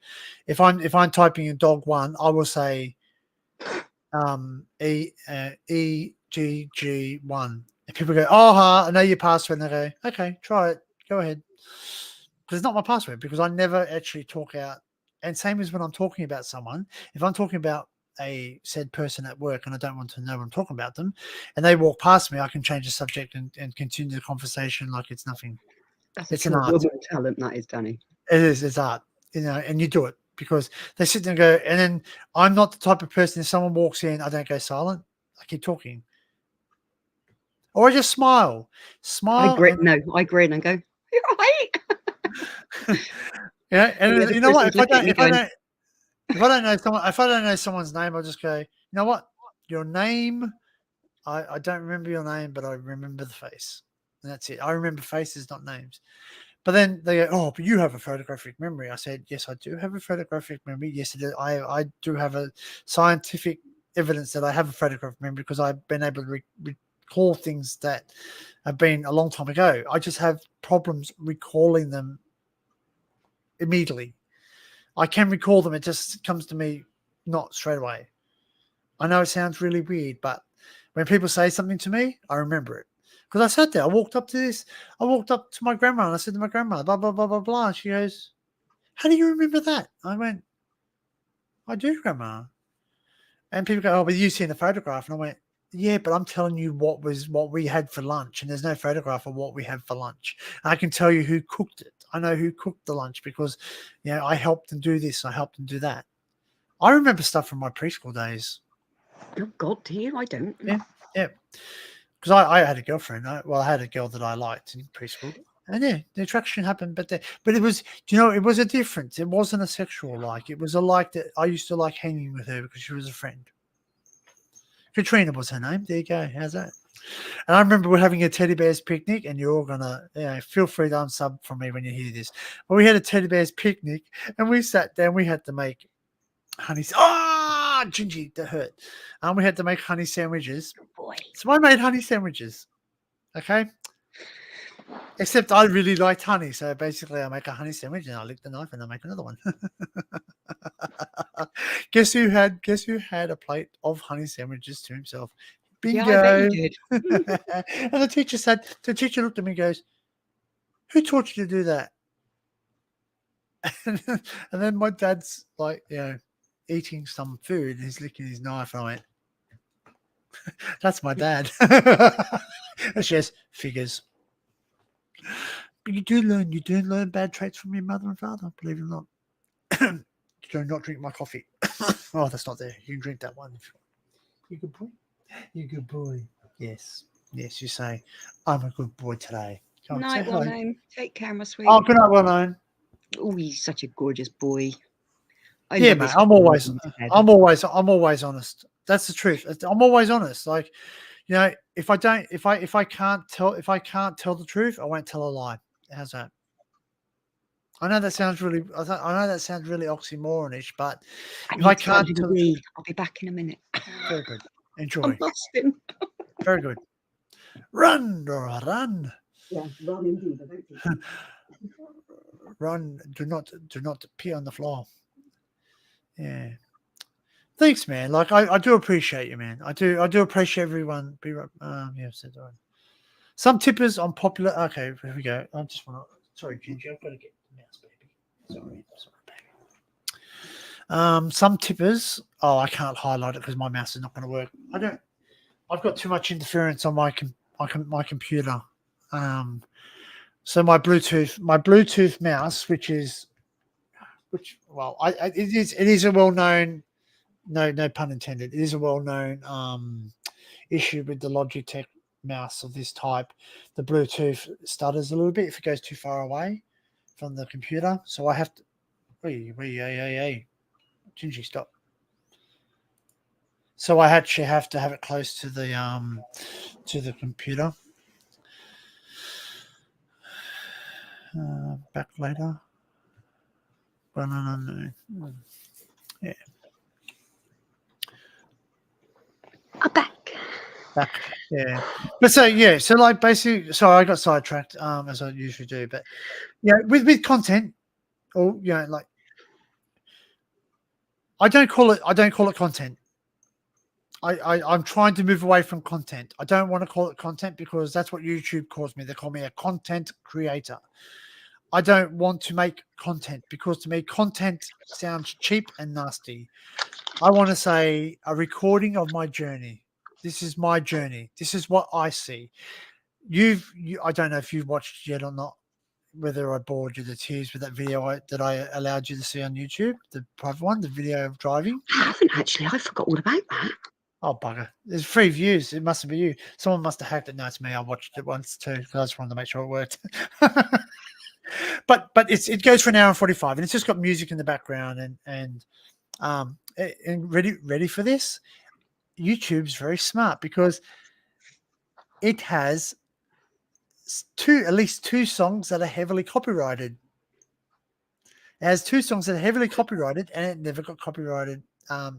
If I'm typing in dog1, I will say EGG1. And people go, oh, I know your password. And they go, okay, try it. Go ahead. Because it's not my password, because I never actually talk out. And same as when I'm talking about someone, if I'm talking about a said person at work and I don't want to know I'm talking about them, and they walk past me, I can change the subject and continue the conversation like it's nothing. That's a It's an true art. woman talent, that is, Danny. It is. It's art, you know, and you do it because they sit there and go. And then I'm not the type of person. If someone walks in, I don't go silent. I keep talking, or I just smile. I grin. And, No, I grin and go, "You're right." yeah, and The other you know what? person's looking at me going, If I don't know someone's name, I'll just go, you know what? Your name, I don't remember your name, but I remember the face. And that's it. I remember faces, not names. But then they go, oh, but you have a photographic memory. I said, yes, I do have a photographic memory. Yes, it is. I do have a scientific evidence that I have a photographic memory because I've been able to recall things that have been a long time ago. I just have problems recalling them immediately. I can recall them. It just comes to me not straight away. I know it sounds really weird, but when people say something to me, I remember it. Because I sat there, I walked up to my grandma and I said to my grandma, blah, blah, blah, blah, blah. She goes, how do you remember that? I went, I do, Grandma. And people go, oh, but you seen the photograph. And I went, yeah, but I'm telling you what we had for lunch. And there's no photograph of what we had for lunch. And I can tell you who cooked it. I know who cooked the lunch because, you know, I helped them do this. I helped them do that. I remember stuff from my preschool days. "Oh God, do you? I don't." Yeah. Because I had a girlfriend. I had a girl that I liked in preschool. And yeah, the attraction happened. But it was, you know, it was a difference. It wasn't a sexual like. It was a like that I used to like hanging with her because she was a friend. Katrina was her name. There you go. How's that? And I remember we're having a teddy bears picnic, and you're all gonna, you know, feel free to unsub from me when you hear this. But we had a teddy bears picnic, and we sat down. We had to make honey. Gingy, that hurt. And we had to make honey sandwiches. Oh, boy. So I made honey sandwiches. Okay. Except I really liked honey, so basically I make a honey sandwich and I lick the knife and I make another one. Guess who had a plate of honey sandwiches to himself? Bingo. Yeah, I bet you did. And the teacher looked at me and goes, who taught you to do that? And then my dad's like, you know, eating some food and he's licking his knife, and I went, that's my dad. And she goes, figures. But you do learn bad traits from your mother and father, believe it or not. Do not drink my coffee. Oh, that's not there. You can drink that one if you want. You good boy? You good boy. Yes. Yes, you say, I'm a good boy today. Come on, say Night, well hello. known. Take care, my sweet. Oh, good night, well known. Oh, he's such a gorgeous boy. I Yeah, love mate. his I'm always, him to death. I'm always honest. That's the truth. I'm always honest. Like, you know, if I can't tell the truth, I won't tell a lie. How's that? I know that sounds really, I know that sounds really oxymoronish, but I if I need to go can't to tell the the truth, wee. I'll be back in a minute. very good. I Enjoy. lost him. Very good. Run, Dora, run. Yeah, run indeed. I don't think. Run. Do not pee on the floor. Yeah. Thanks, man. Like I do appreciate you, man. I do appreciate everyone. Yeah, said that. Some tippers on popular. Okay, here we go. I just want to. Sorry, Ginger. I've got to get the mouse, baby. Sorry, baby. Some tippers. Oh, I can't highlight it because my mouse is not going to work. I've got too much interference on my computer. So my Bluetooth mouse, it is a well known. No pun intended. It is a well known issue with the Logitech mouse of this type. The Bluetooth stutters a little bit if it goes too far away from the computer. So I have to. Gingy, stop. So I actually have to have it close to the computer. Back later. Well, no. Yeah. I'm back. Yeah. But so like basically, sorry, I got sidetracked as I usually do. But yeah, with content, or like I don't call it content. I'm trying to move away from content. I don't want to call it content because that's what YouTube calls me. They call me a content creator. I don't want to make content because to me content sounds cheap and nasty. I want to say a recording of my journey. This is my journey. This is what I see. I don't know if you've watched yet or not, whether I bored you to tears with that video that I allowed you to see on YouTube, the private one, the video of driving. I haven't actually. I forgot all about that. Oh, bugger. There's 3 views. It must have been you. Someone must have hacked it. No, it's me. I watched it once too because I just wanted to make sure it worked. but it goes for an hour and 45 and it's just got music in the background and ready for this. YouTube's very smart because it has at least two songs that are heavily copyrighted. It has 2 songs that are heavily copyrighted and it never got copyrighted.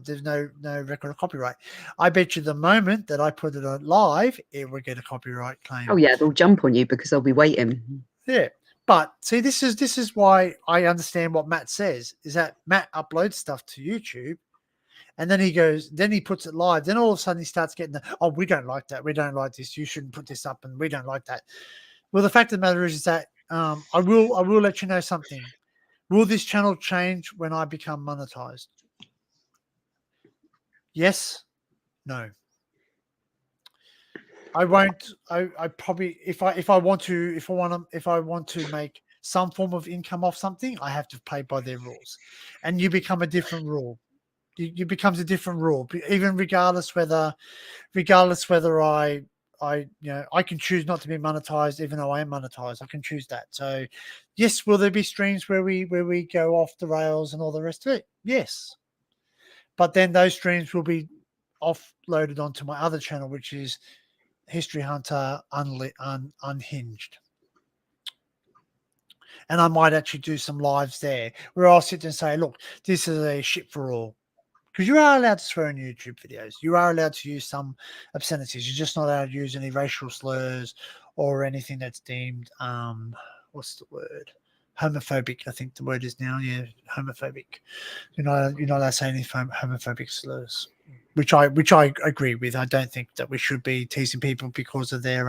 There's no record of copyright. I bet you the moment that I put it on live, it will get a copyright claim. Oh yeah, they'll jump on you because they'll be waiting. Yeah. But see, this is why I understand what Matt says, is that Matt uploads stuff to YouTube and then he puts it live. Then all of a sudden he starts getting we don't like that. We don't like this. You shouldn't put this up and we don't like that. Well, the fact of the matter is that I will let you know something. Will this channel change when I become monetized? Yes. No. I won't. I probably if I want to make some form of income off something, I have to play by their rules, and you become a different rule. You becomes a different rule, even regardless whether I can choose not to be monetized, even though I am monetized. I can choose that. So, yes, will there be streams where we go off the rails and all the rest of it? Yes, but then those streams will be offloaded onto my other channel, which is History Hunter Unhinged. And I might actually do some lives there where I'll sit and say, look, this is a shit for all. Because you are allowed to swear in YouTube videos. You are allowed to use some obscenities. You're just not allowed to use any racial slurs or anything that's deemed, what's the word? Homophobic, I think the word is now. Yeah, homophobic. You're not allowed to say any homophobic slurs. Which I agree with. I don't think that we should be teasing people because of their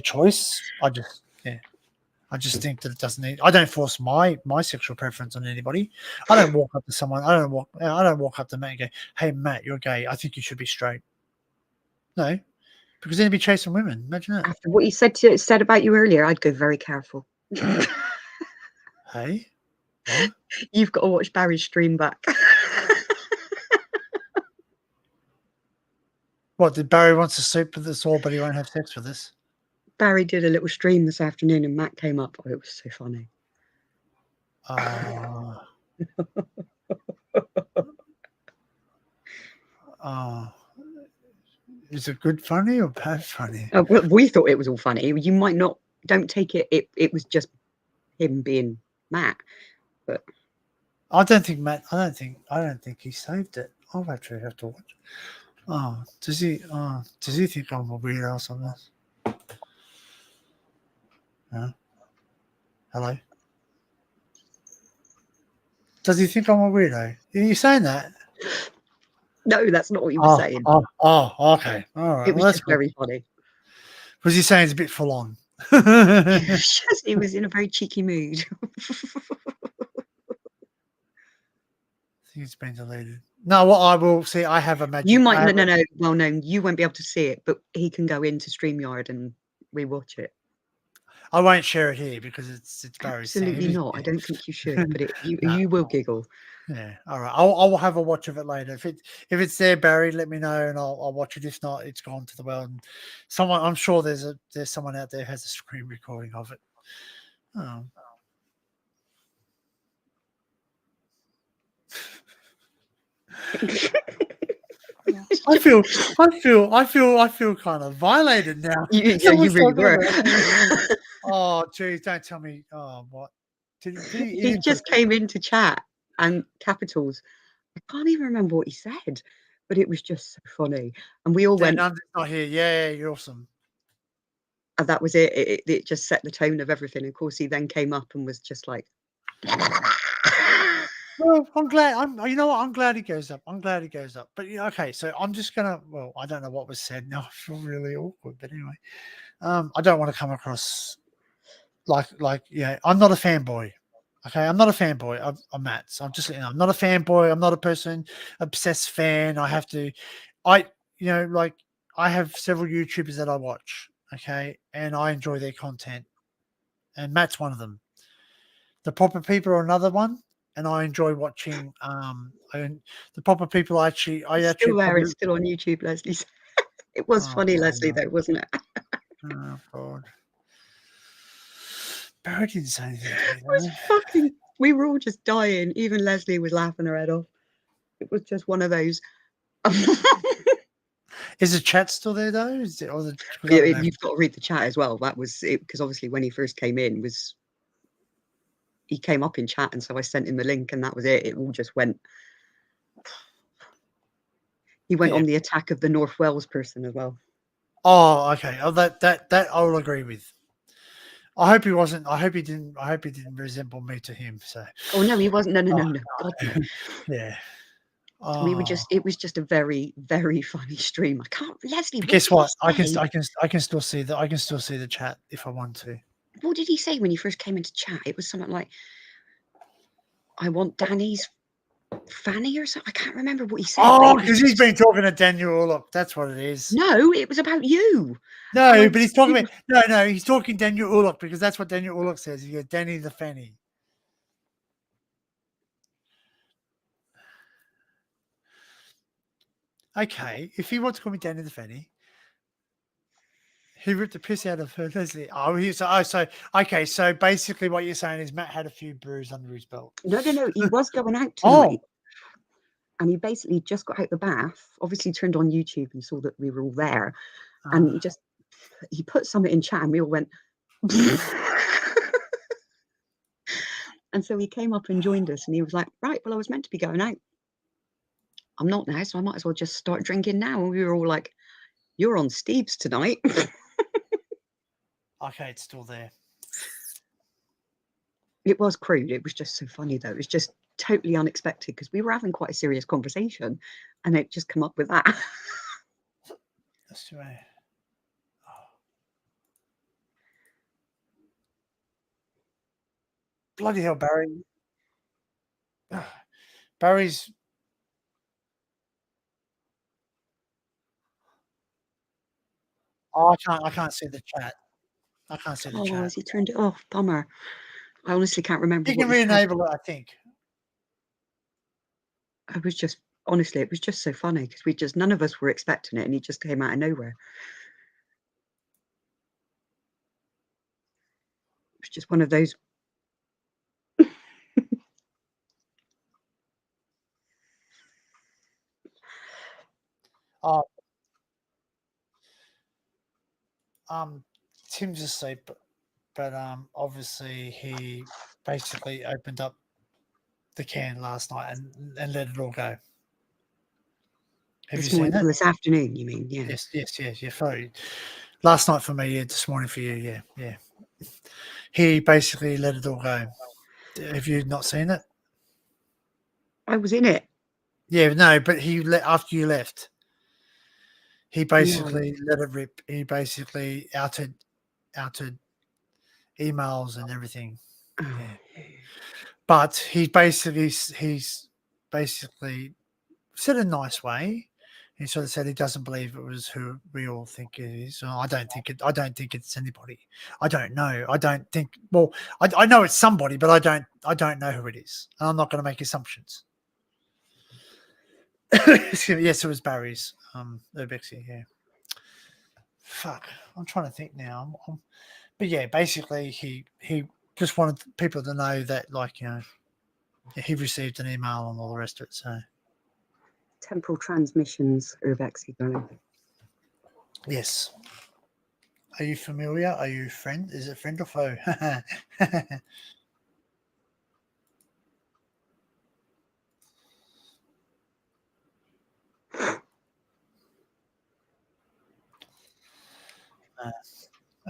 choice. I just think that it doesn't need. I don't force my sexual preference on anybody. I don't walk up to someone. I don't walk up to Matt and go, "Hey Matt, you're gay. I think you should be straight." No, because then he'd be chasing women. Imagine that. After what you said about you earlier, I'd go very careful. Hey, what? You've got to watch Barry's stream back. What did Barry wants to sleep with us all, but he won't have sex with us? Barry did a little stream this afternoon and Matt came up. Oh, it was so funny. Is it good funny or bad funny? Well, we thought it was all funny. You might not. Don't take it. It was just him being Matt. But I don't think Matt. I don't think he saved it. I'll actually have to watch. Oh, does he? Does he think I'm a weirdo or something? No. Hello. Does he think I'm a weirdo? Are you saying that? no, that's not what you were saying. Okay. All right. It was Well, that's just good. very funny. Was he saying it's a bit full on? He was in a very cheeky mood. I think it's been deleted. No, what I will see, I have a magic. You might no. Well, no, you won't be able to see it, but he can go into StreamYard and rewatch it. I won't share it here because it's Barry's thing. Absolutely not. I don't think you should, but you will giggle. Yeah. All right. I'll have a watch of it later. If it's there, Barry, let me know and I'll watch it. If not, it's gone to the well. And I'm sure there's someone out there who has a screen recording of it. I feel kind of violated now. You really were. Oh, geez, don't tell me. Oh, what? He just came into chat and capitals. I can't even remember what he said, but it was just so funny. And we all went. Nanda's not here. Yeah, you're awesome. And that was it. It just set the tone of everything. Of course, he then came up and was just like. Well, I'm glad. You know what? I'm glad he goes up. But okay, so I'm just gonna. Well, I don't know what was said. Now I feel really awkward. But anyway, I don't want to come across like I'm not a fanboy. Okay, I'm not a fanboy. I'm Matt. So I'm just letting you know, I'm not a fanboy. I'm not a person obsessed fan. I have several YouTubers that I watch. Okay, and I enjoy their content, and Matt's one of them. The Proper People are another one. And I enjoy watching. The Proper People. It's still there. It's still on YouTube, Leslie. It was funny, Leslie, though, wasn't it? Oh God! Barry didn't say anything. It was fucking. We were all just dying. Even Leslie was laughing her head off. It was just one of those. Is the chat still there though? Is it? You've got to read the chat as well. That was it because obviously when he first came in he came up in chat, and so I sent him the link, and that was it. It all just went. He went on the attack of the North Wales person as well. Oh, okay. Oh, that I will agree with. I hope he wasn't. I hope he didn't resemble me to him. So. Oh no, he wasn't. No. God no. Yeah. We were just. It was just a very, very funny stream. I can't, Leslie. Guess what? I can still see that. I can still see the chat if I want to. What did he say when you first came into chat? It was something like, "I want Danny's fanny" or something. I can't remember what he said. Oh, because he's been talking to Daniel Orlock. That's what it is. No, it was about you. No, but he's talking about no. He's talking Daniel Orlock because that's what Daniel Orlock says. He goes, Danny the fanny. Okay, if he wants to call me Danny the fanny. He ripped the piss out of her, Leslie. Okay. So basically, what you're saying is Matt had a few brews under his belt. No. He was going out tonight, and he basically just got out the bath. Obviously, turned on YouTube and saw that we were all there, and he put something in chat, and we all went. And so he came up and joined us, and he was like, "Right, well, I was meant to be going out. I'm not now, so I might as well just start drinking now." And we were all like, "You're on Steve's tonight." Okay, it's still there. It was crude. It was just so funny, though. It was just totally unexpected because we were having quite a serious conversation, and it just come up with that. That's right. Bloody hell, Barry. Barry's. Oh, I can't see the chat. I can't see the chat. Has he turned it off? Bummer. I honestly can't remember. You can re-enable it, I think. It was just so funny because none of us were expecting it, and he just came out of nowhere. It was just one of those. Oh, Tim's asleep, but obviously he basically opened up the can last night and let it all go. Have This you morning seen or it? this afternoon, you mean? Yeah. Yes. Yeah. Sorry. Last night for me, yeah. This morning for you, yeah. He basically let it all go. Have you not seen it? I was in it. Yeah, no, but he let after you left. He No. basically let it rip. He basically outed emails and everything. Oh. Yeah. But he's basically said a nice way. He sort of said he doesn't believe it was who we all think it is. I don't think it's anybody. I don't know. I don't think. Well, I know it's somebody, but I don't know who it is. And I'm not going to make assumptions. Yes, it was Barry's. Urbexy. Yeah. Fuck. I'm trying to think now. But yeah, basically he just wanted people to know that, like, he received an email and all the rest of it. So Temporal transmissions, Urbexy, darling. yes. Are you familiar? Are you friend? Is it friend or foe?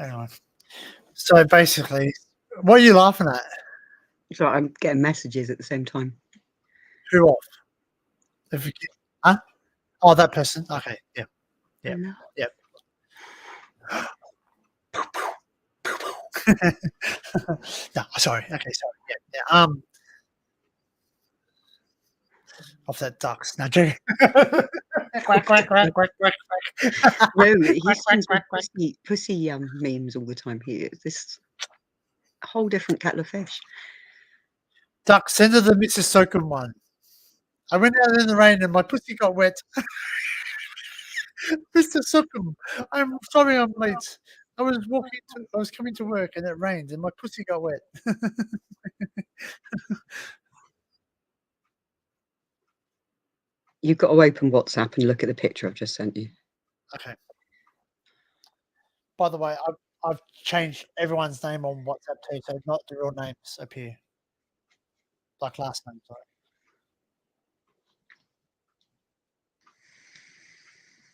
Anyway. So basically, what are you laughing at? So I'm getting messages at the same time. Who off? Huh? Oh, that person. Okay. Yeah. Yeah. No. Yep. No, sorry. Okay, sorry. Yeah. Off that ducks. No, joking. Quack, quack, quack, quack, quack, quack. No, he Quack, sends me quack, quack. pussy memes all the time. He is this whole different kettle of fish. Duck, send her the Mrs. Sokum one. I went out in the rain and my pussy got wet. Mr. Sokum, I'm sorry I'm late. I was coming to work and it rained and my pussy got wet. You've got to open WhatsApp and look at the picture I've just sent you. Okay. By the way, I've changed everyone's name on WhatsApp too, so not the real names appear. Like last name, sorry.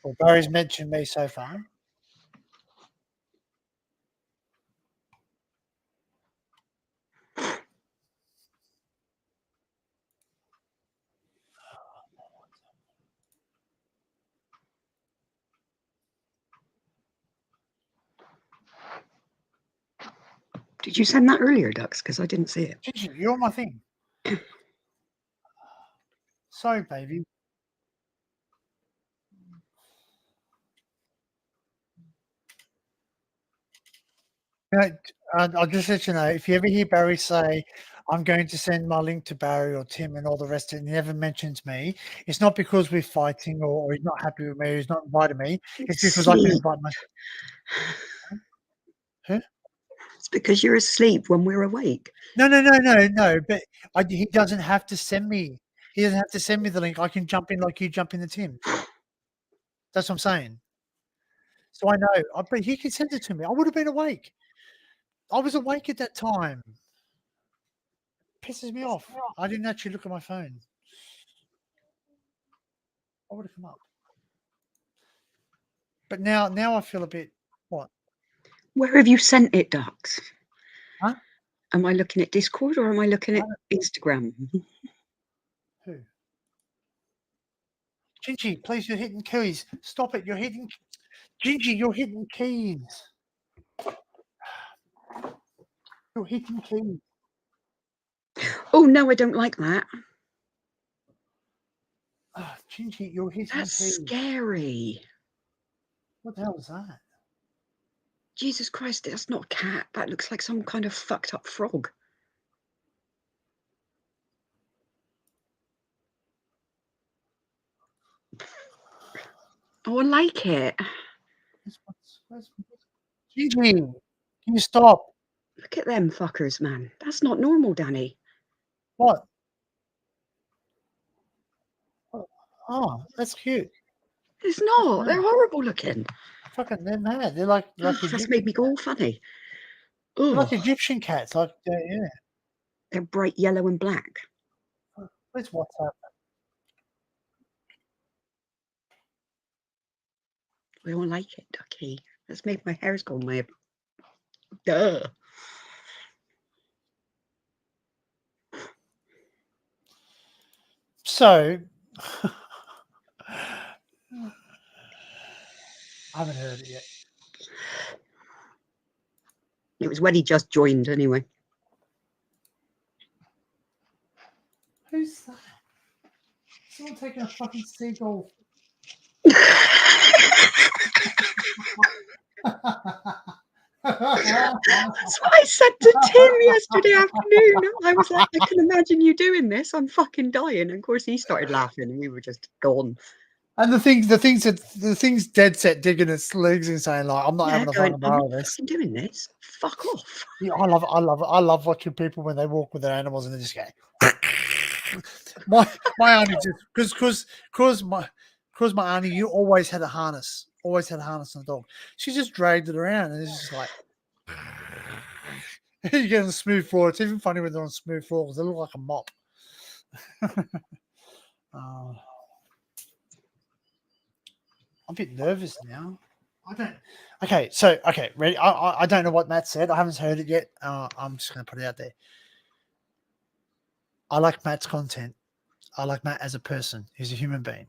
Well, Barry's mentioned me so far. Did you send that earlier, Dux? Because I didn't see it. Gigi, you're on my thing. Sorry, baby. I'll just let you know, if you ever hear Barry say, I'm going to send my link to Barry or Tim and all the rest of it, and he never mentions me, it's not because we're fighting or he's not happy with me or he's not invited me. It's because I can Sleep. invite myself. Huh? It's because you're asleep when we're awake. No. But he doesn't have to send me. He doesn't have to send me the link. I can jump in like you jump in the Tim. That's what I'm saying. So I know, but he can send it to me. I would have been awake. I was awake at that time. Pisses me off. I didn't actually look at my phone. I would have come up. But now I feel a bit what? Where have you sent it, Dux? Huh? Am I looking at Discord or am I looking at Instagram? Who? Gingy, please, you're hitting keys. Stop it. You're hitting. Gingy, you're hitting keys. You're hitting keys. Oh, no, I don't like that. Oh, Gingy, you're hitting That's keys. scary. What the hell is that? Jesus Christ, that's not a cat. That looks like some kind of fucked up frog. Oh, I like it. Gingy, can you stop? Look at them fuckers, man. That's not normal, Danny. What? Oh, that's cute. It's not. They're horrible looking. Fucking, they're mad. They're like That's Egyptian, made me go all funny. they're Oh, like Egyptian cats. Like, yeah. they're bright yellow and black. Where's WhatsApp? I don't like it, Ducky. That's made my hair's gone weird. Duh. So, I haven't heard it yet. It was when he just joined, anyway. Who's that? Someone taking a fucking seagull. That's what I said to Tim yesterday afternoon. I was like, I can imagine you doing this. I'm fucking dying. And of course, he started laughing, and we were just gone. And the things dead set digging its legs and saying like, "I'm not having a going, fucking I'm bar not with this." fucking doing this. Fuck off. Yeah, I love watching people when they walk with their animals and they just go. my auntie just because my auntie, you always had a harness on the dog. She just dragged it around and it's just like you get on the smooth floor. It's even funny when they're on smooth floor because they look like a mop. I'm a bit nervous now. Ready. I don't know what Matt said. I haven't heard it yet. I'm just going to put it out there. I like Matt's content. I like Matt as a person. He's a human being,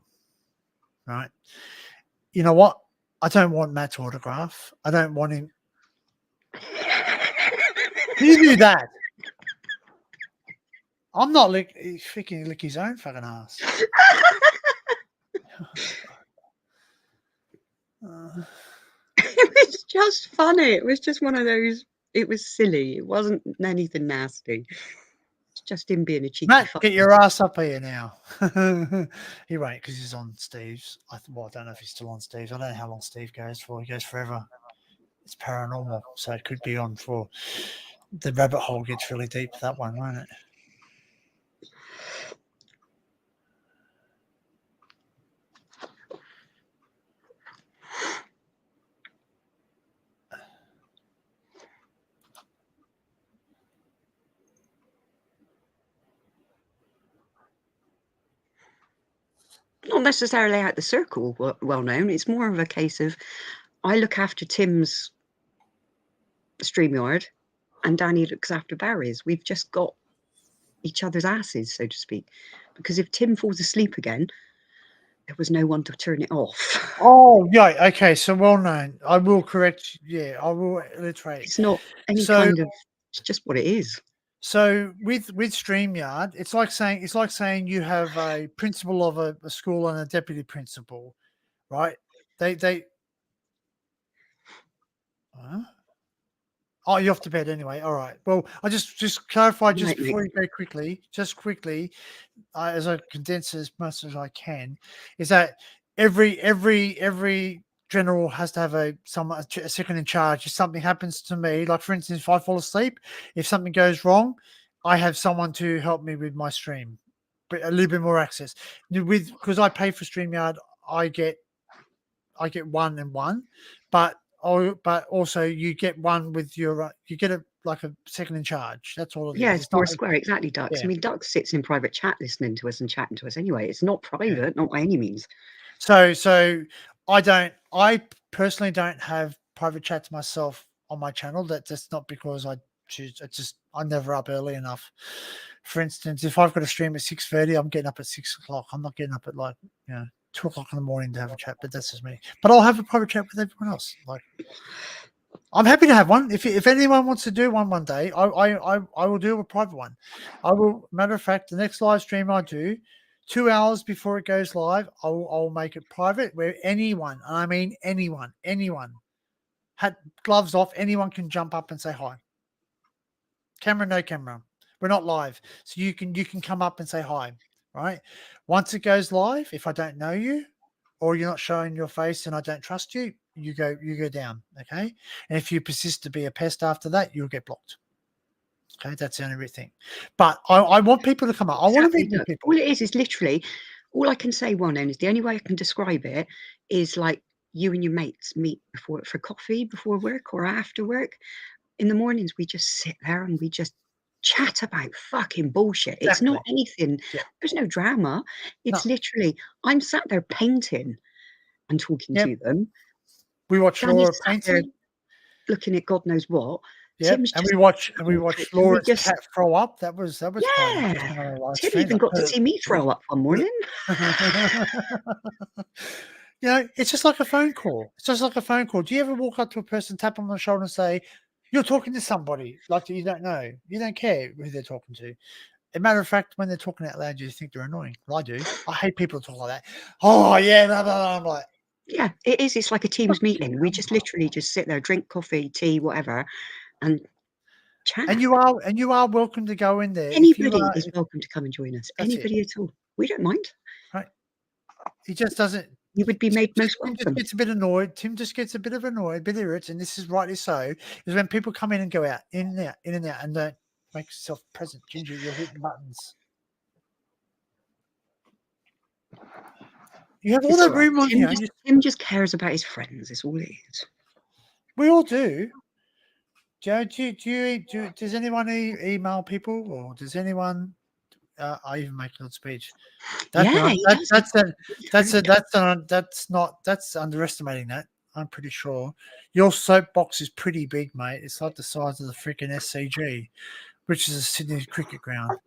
right? You know what? I don't want Matt's autograph. I don't want him. He knew that. I'm not freaking lick his own fucking ass. It was just funny. It was just one of those. It was silly. It wasn't anything nasty. It's just him being a cheeky Matt, fuck. get your ass up here now. He won't because he's on Steve's. I don't know if he's still on Steve's. I don't know how long Steve goes for. He goes forever. It's paranormal, so it could be on for the rabbit hole gets really deep. That one, won't it? Not necessarily out the circle well known. It's more of a case of I look after Tim's StreamYard and Danny looks after Barry's. We've just got each other's asses, so to speak. Because if Tim falls asleep again, there was no one to turn it off. Oh, yeah. Okay. So well known. I will correct. Yeah, I will alliterate. It's not any kind of. It's just what it is. So with StreamYard, it's like saying you have a principal of a school and a deputy principal, right? They. Huh? Oh, you're off to bed anyway. All right. Well, I just clarify just before you go quickly, as I condense as much as I can, is that every general has to have a second in charge. If something happens to me, like for instance, if I fall asleep, if something goes wrong, I have someone to help me with my stream, but a little bit more access. Because I pay for StreamYard, I get 1 and 1, but also you get one with your you get a second in charge. That's all it is. Yeah, it's more square, exactly, Dux. Yeah. I mean, Dux sits in private chat listening to us and chatting to us anyway. It's not private, not by any means. So I personally don't have private chats myself on my channel. That's not because I choose. I'm never up early enough. For instance, if I've got a stream at 6:30, I'm getting up at 6 o'clock. I'm not getting up at 2 o'clock in the morning to have a chat, but that's just me. But I'll have a private chat with everyone else. Like, I'm happy to have one. If anyone wants to do one day, I will do a private one. I will. Matter of fact, the next live stream I do, 2 hours before it goes live, I'll make it private where anyone, and I mean anyone, had gloves off, anyone can jump up and say hi. Camera, no camera. We're not live, so you can come up and say hi. Right. Once it goes live, if I don't know you or you're not showing your face and I don't trust you, you go down. Okay. And if you persist to be a pest after that, you'll get blocked. Okay. That's the only thing. But I want people to come up. I want to meet new people. All it is literally all I can say, is the only way I can describe it is like you and your mates meet for coffee before work or after work. In the mornings, we just sit there and we just chat about fucking bullshit. It's not anything. Yeah. There's no drama. It's No. literally, I'm sat there painting and talking Yep. to them. We watch Danny's Laura sat there painting. looking at God knows what. Yeah, Tim's and just we watch trips, and we Laura's just, cat throw up. That was quite yeah. interesting on our live Tim stream. even got to see me throw up one morning. You know, it's just like a phone call. It's just like a phone call. Do you ever walk up to a person, tap them on the shoulder, and say, "You're talking to somebody like you don't know, you don't care who they're talking to"? As a matter of fact, when they're talking out loud, you think they're annoying. Well, I do. I hate people who talk like that. Oh yeah, blah, blah, blah. I'm like, Yeah, it is. It's like a Teams meeting. We just literally just sit there, drink coffee, tea, whatever, and chat. and you are welcome to go in there. Anybody is welcome to come and join us. That's it. Anybody at all. We don't mind. He just doesn't. You would be made most Tim welcome. just gets a bit annoyed. Tim just gets a bit irritated, and this is rightly so. Is when people come in and go out, in and out, in and out, and don't make yourself present. Ginger, you're hitting buttons. You have all It's that all right. room on you. Tim just cares about his friends. Is all it is. We all do. Joe, does anyone email people, or does anyone? I even make a little speech. That's underestimating that. I'm pretty sure your soapbox is pretty big, mate. It's like the size of the freaking SCG, which is a Sydney cricket ground,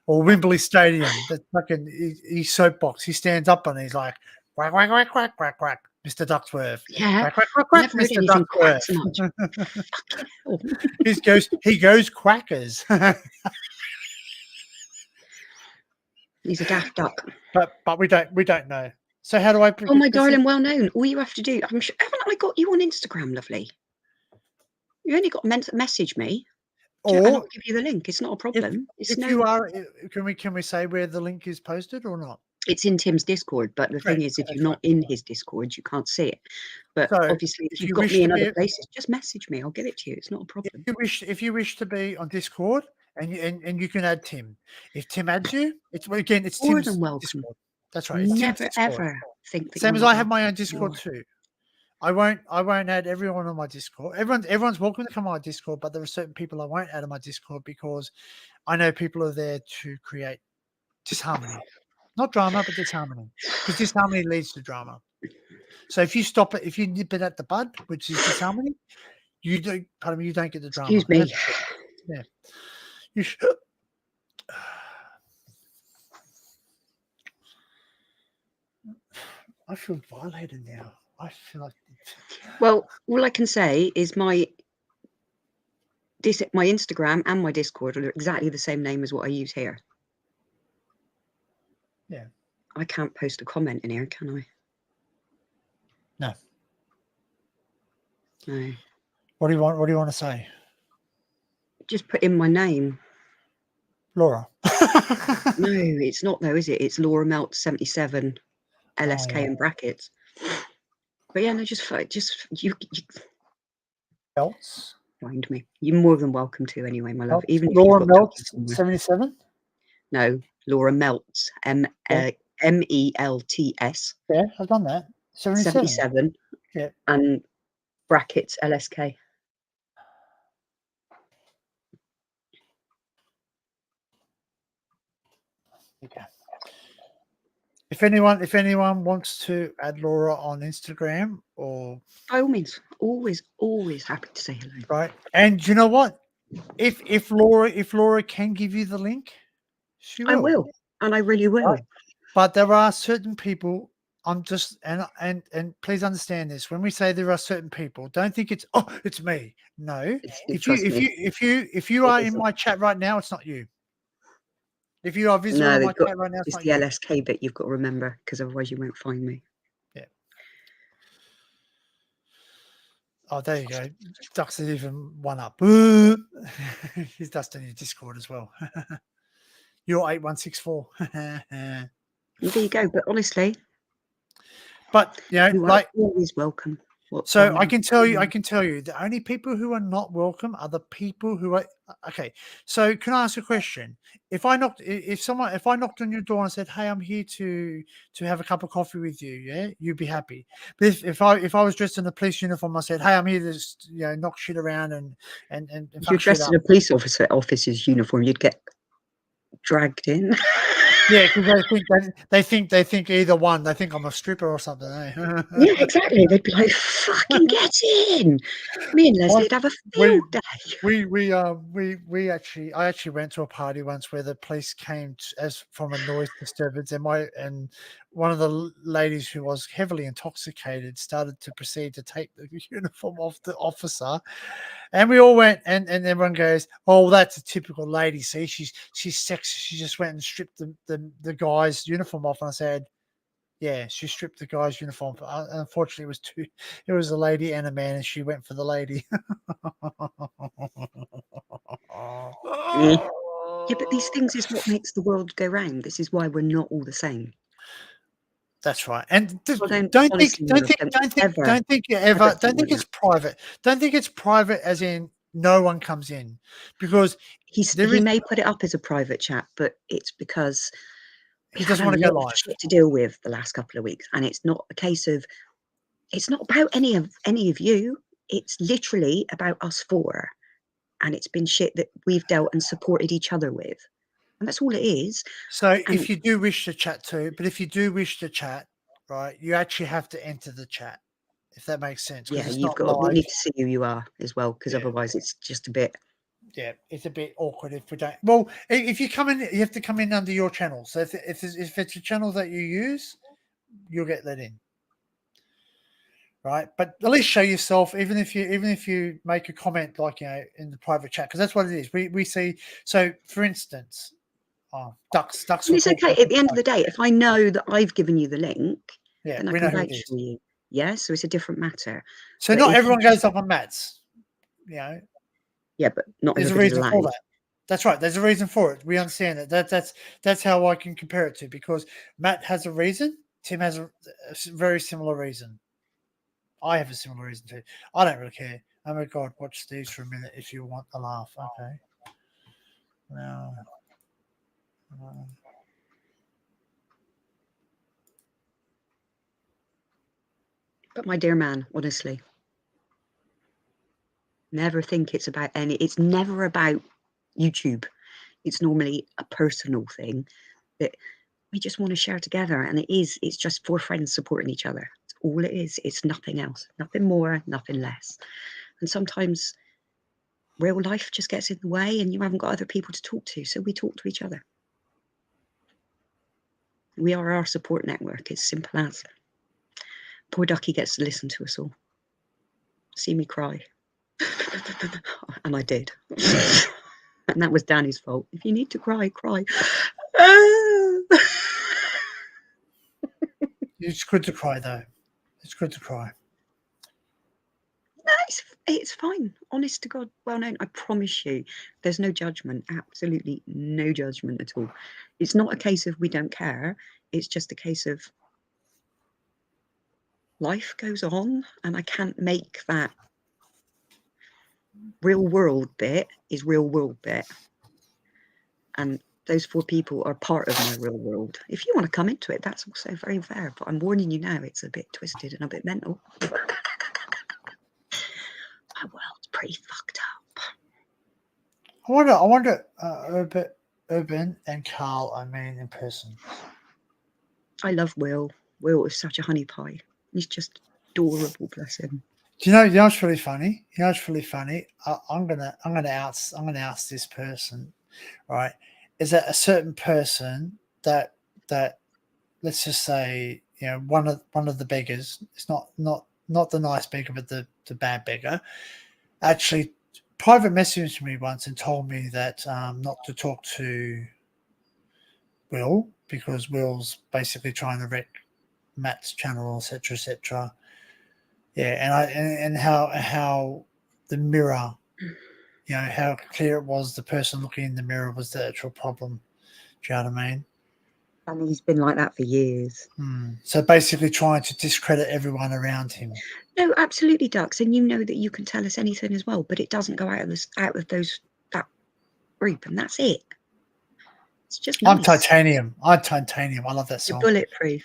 or Wembley Stadium. That fucking he soapbox. He stands up and he's like quack quack quack quack quack quack, Mr. Ducksworth. Yeah, quack quack quack quack, never heard Mr. anything quack so Ducksworth. He goes quackers. He's a daft duck. But we don't know. So how do I? Oh my darling, well known. All you have to do, I'm sure, haven't I got you on Instagram, lovely? You only got meant to message me, and I'll give you the link. It's not a problem. Can we say where the link is posted or not? It's in Tim's Discord, but the thing is, if you're not in his Discord, you can't see it. But obviously, if you've got me in other places, just message me. I'll get it to you. It's not a problem. If you wish to be on Discord, and you can add Tim. If Tim adds you, it's more Tim's than welcome. Discord. That's right. It's Never ever think that. Same as I have my own Discord too. I won't add everyone on my Discord. Everyone's welcome to come on my Discord, but there are certain people I won't add on my Discord because I know people are there to create disharmony. Not drama, but disharmony. Because disharmony leads to drama. So if you stop it, if you nip it at the bud, which is disharmony, you don't get the drama. Excuse me. Yeah. You should. I feel violated now. I feel like. Well, all I can say is my Instagram and my Discord are exactly the same name as what I use here. Yeah. I can't post a comment in here, can I? No. No. What do you want to say? Just put in my name. Laura. No, it's not though, is it? It's Laura Melt 77 LSK in brackets. But yeah, no, just you Melts. Find me. You're more than welcome to anyway, my love. Even if Laura Melts 77. No, Laura Melts MELTS. Yeah, I've done that. 77. Yeah. And brackets LSK. Okay. If anyone wants to add Laura on Instagram, or by all means, always happy to say hello. Right, and you know what? If Laura can give you the link, she will. I will, and I really will. Right? But there are certain people. I'm just and please understand this. When we say there are certain people, don't think it's me. No, if you are in my chat right now, it's not you. If you are visible on my chat right now, it's the LSK bit you've got to remember, because otherwise you won't find me. Yeah. Oh, there you go. Ducks is even one up. He's dusting your Discord as well. You're 8164. There you go. But honestly, but you are always welcome. What So time I is can it? tell you, the only people who are not welcome are the people who are okay. So can I ask a question? If I knocked on your door and said, "Hey, I'm here to have a cup of coffee with you," yeah, you'd be happy. But if I was dressed in a police uniform, I said, "Hey, I'm here to knock shit around and If you're fuck shit dressed up." in a police officer's uniform, you'd get dragged in. Yeah, because they think either one. They think I'm a stripper or something. Eh? Yeah, exactly. They'd be like, "Fucking get in!" Me and Leslie'd have a we field day. I actually went to a party once where the police came as from a noise disturbance, and one of the ladies who was heavily intoxicated started to proceed to take the uniform off the officer, and we all went, and everyone goes, "Oh, that's a typical lady. See, she's sexy. She just went and stripped the guy's uniform off." And I said, "Yeah, she stripped the guy's uniform. Unfortunately, it was two. It was a lady and a man, and she went for the lady." Mm. Yeah, but these things is what makes the world go round. This is why we're not all the same. That's right. And People don't don't think honestly, Neil, ever you ever ever don't think think that. it's private. Don't think it's private as in no one comes in, because there He is may put it up as a private chat, but it's because he we've had doesn't a want to go lot of live. shit to deal with the last couple of weeks, and it's not a case of it's not about any of you. It's literally about us four, and it's been shit that we've dealt and supported each other with, and that's all it is. So And if you do wish to chat too, but if you do wish to chat, right, you actually have to enter the chat, if that makes sense, because yeah, it's you've not got. We live. need to see who you are as well, because Yeah. otherwise it's just a bit. Yeah, it's a bit awkward if we don't. Well, if you come in, you have to come in under your channel. So if it's a channel that you use, you'll get let in, right? But at least show yourself, even if you make a comment like in the private chat, because that's what it is. We see. So for instance, ducks And will it's talk. okay at the end of the day. If I know that I've given you the link, Yeah, then I we can know who it vouch is. for you. Yeah, so it's a different matter. So But not if everyone goes up on Matt's. yeah, but not There's a everybody's reason for allowed. that. That's right. There's a reason for it. We understand that. That's how I can compare it to, because Matt has a reason. Tim has a very similar reason. I have a similar reason too. I don't really care. Oh my God, watch these for a minute if you want a laugh. Okay. Now, But my dear man, honestly, never think it's about any. It's never about YouTube. It's normally a personal thing that we just want to share together, and it's just four friends supporting each other. It's all it is. It's nothing else, nothing more, nothing less. And sometimes real life just gets in the way and you haven't got other people to talk to, so we talk to each other. We are our support network. It's simple as. Poor Ducky gets to listen to us all, see me cry. And I did. And that was Danny's fault. If you need to cry, cry. it's good to cry though. It's good to cry. No, it's fine. Honest to God, well known. I promise you, there's no judgment. Absolutely no judgment at all. It's not a case of we don't care. It's just a case of life goes on, and I can't make that real world bit is real world bit. And those four people are part of my real world. If you want to come into it, that's also very fair. But I'm warning you now, it's a bit twisted and a bit mental. My world's pretty fucked up. I wonder, Urban and Carl, I mean, in person. I love Will. Will is such a honey pie. He's just adorable, bless him. Do you know what's really funny? You know what's really funny? I'm gonna ask this person, right? Is that a certain person that let's just say, one of the beggars, it's not the nice beggar, but the bad beggar, actually private messaged me once and told me that not to talk to Will, because Will's basically trying to wreck Matt's channel, etc., etc. Yeah, and how the mirror, how clear it was the person looking in the mirror was the actual problem. Do you know what I mean? And he's been like that for years. So basically trying to discredit everyone around him. No, absolutely, Ducks. And you know that you can tell us anything as well, but it doesn't go out of that group, and that's it. It's just nice. I'm Titanium. I love that You're song. bulletproof.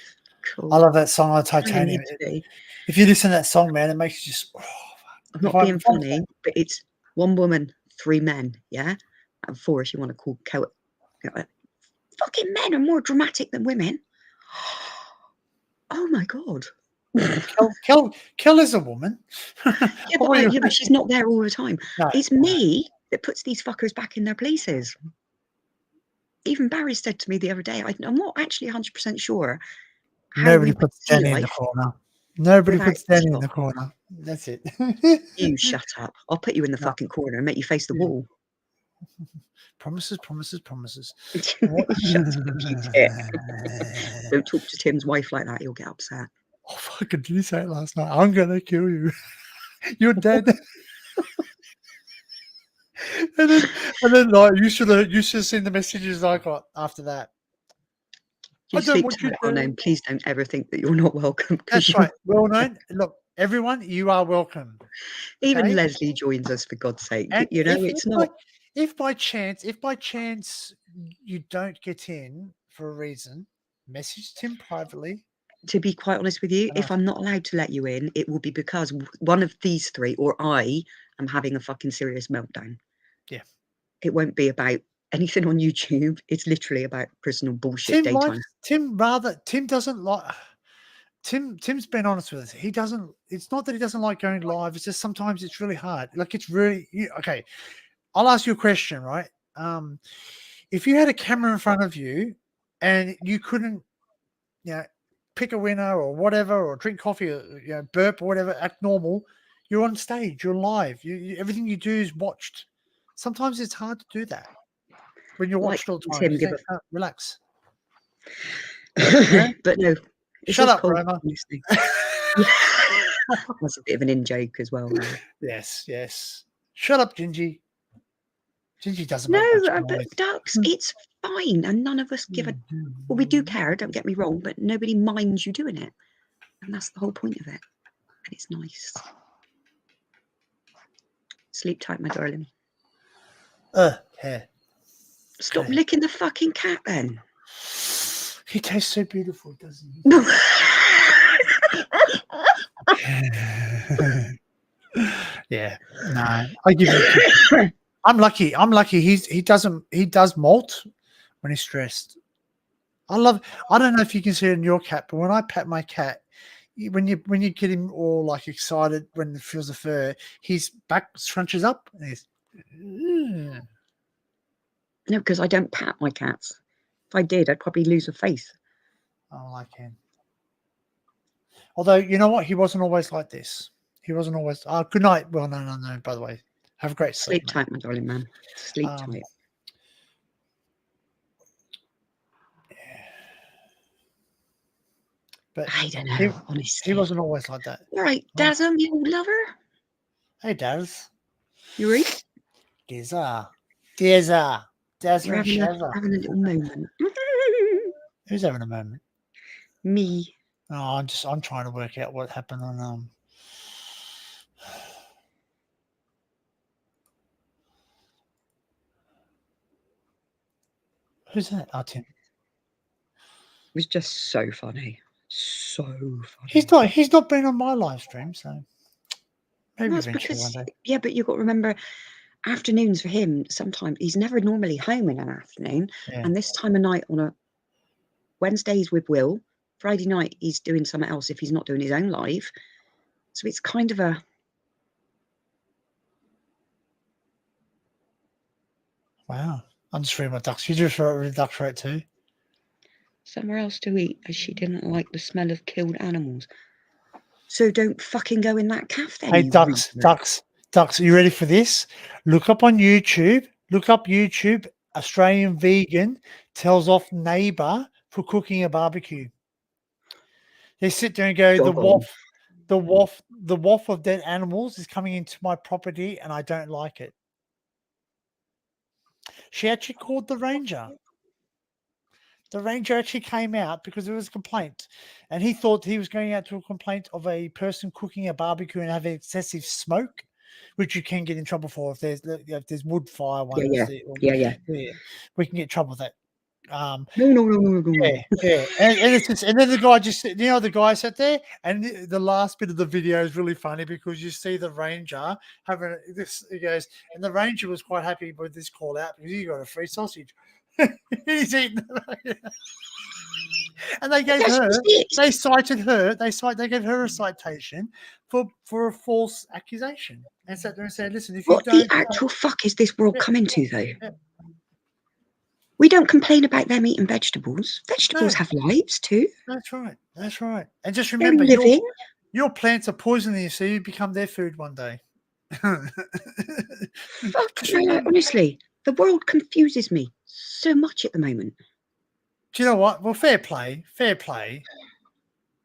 Cool. I love that song on Kinda Titanium. need to be. If you listen to that song, man, it makes you just. I'm not being funny, but it's 1 woman, 3 men, yeah, and 4 if you want to call fucking men are more dramatic than women. Oh my god. Kel is a woman. Yeah, but she's not there all the time. No, It's me that puts these fuckers back in their places. Even Barry said to me the other day, I'm not actually 100% sure. Nobody puts Danny in the corner. Nobody puts Danny in the corner. That's it. You shut up. I'll put you in the fucking corner and make you face the wall. Promises, promises, promises. Shut up, you tit. Don't talk to Tim's wife like that. He'll get upset. Oh, fucking did you say it last night? I'm going to kill you. You're dead. and then like you should have seen the messages I got after that. You sleep tight, well known. Please don't ever think that you're not welcome. That's right. Well known. Look, everyone, you are welcome. Even okay? Leslie joins us, for God's sake. And you know, it's not. If by chance you don't get in for a reason, message Tim privately. To be quite honest with you, if I'm not allowed to let you in, it will be because one of these 3 or I am having a fucking serious meltdown. Yeah. It won't be about anything on YouTube. It's literally about personal bullshit daytime. Tim's been honest with us. He doesn't. It's not that he doesn't like going live. It's just sometimes it's really hard. Like it's really okay. I'll ask you a question, right? If you had a camera in front of you and you couldn't, pick a winner or whatever, or drink coffee, or burp or whatever, act normal. You're on stage. You're live. Everything you do is watched. Sometimes it's hard to do that when you're watched all the time. Tim, relax. But no. Shut up, Roma. That's a bit of an in-joke as well. Right? Yes. Shut up, Gingy. Gingy doesn't. No, but Ducks, it's fine, and none of us give a. Well, we do care. Don't get me wrong, but nobody minds you doing it, and that's the whole point of it. And it's nice. Sleep tight, my darling. Yeah. Stop licking the fucking cat, then. He tastes so beautiful, doesn't he? Yeah. No, I give it. I'm lucky. He does molt when he's stressed. I don't know if you can see it in your cat, but when I pat my cat, when you get him all like excited when he feels the fur, his back scrunches up and he's. No, because I don't pat my cats. If I did, I'd probably lose a face. Oh, I can. Although, you know what? He wasn't always like this. He wasn't always. Good night. Well, no. By the way, have a great sleep. Sleep tight, my darling man. Sleep tight. Yeah. But I don't know, honestly. He wasn't always like that. All right, Dazum, you old lover. Hey, Daz. You right? Dazza. We're having a little moment. Who's having a moment? Me. Oh, I'm trying to work out what happened on Who's that? Tim. It was just so funny. So funny. He's not been on my live stream, so maybe eventually one day. Yeah, but you've got to remember, afternoons for him, sometimes he's never normally home in an afternoon. Yeah. And this time of night on a Wednesdays with Will, Friday night he's doing something else if he's not doing his own live. So it's kind of a. Wow. I'm just reading my ducks. You just wrote the ducks right too? Somewhere else to eat, as she didn't like the smell of killed animals. So don't fucking go in that calf then. Hey, ducks. Are you ready for this? Look up YouTube. Australian vegan tells off neighbour for cooking a barbecue. They sit there and go, the waft of dead animals is coming into my property and I don't like it. She actually called the ranger. The ranger actually came out because there was a complaint, and he thought he was going out to a complaint of a person cooking a barbecue and having excessive smoke, which you can get in trouble for if there's wood fire ones. Yeah. We can get in trouble with that. No. Yeah. And it's just, and then the guy just, the guy sat there, and the last bit of the video is really funny because you see the ranger having this. He goes, and the ranger was quite happy with this call out because he got a free sausage. He's eating, and they gave her. They cited her. They gave her a citation for a false accusation, and sat there and said, "Listen, if what you don't." What the actual fuck is this world coming to, though? Yeah. We don't complain about them eating vegetables. Vegetables have lives too. That's right. That's right. And just They're remember, living. your plants are poisoning you, so you become their food one day. Fuck, no, honestly, the world confuses me so much at the moment. Do you know what? Well, fair play. All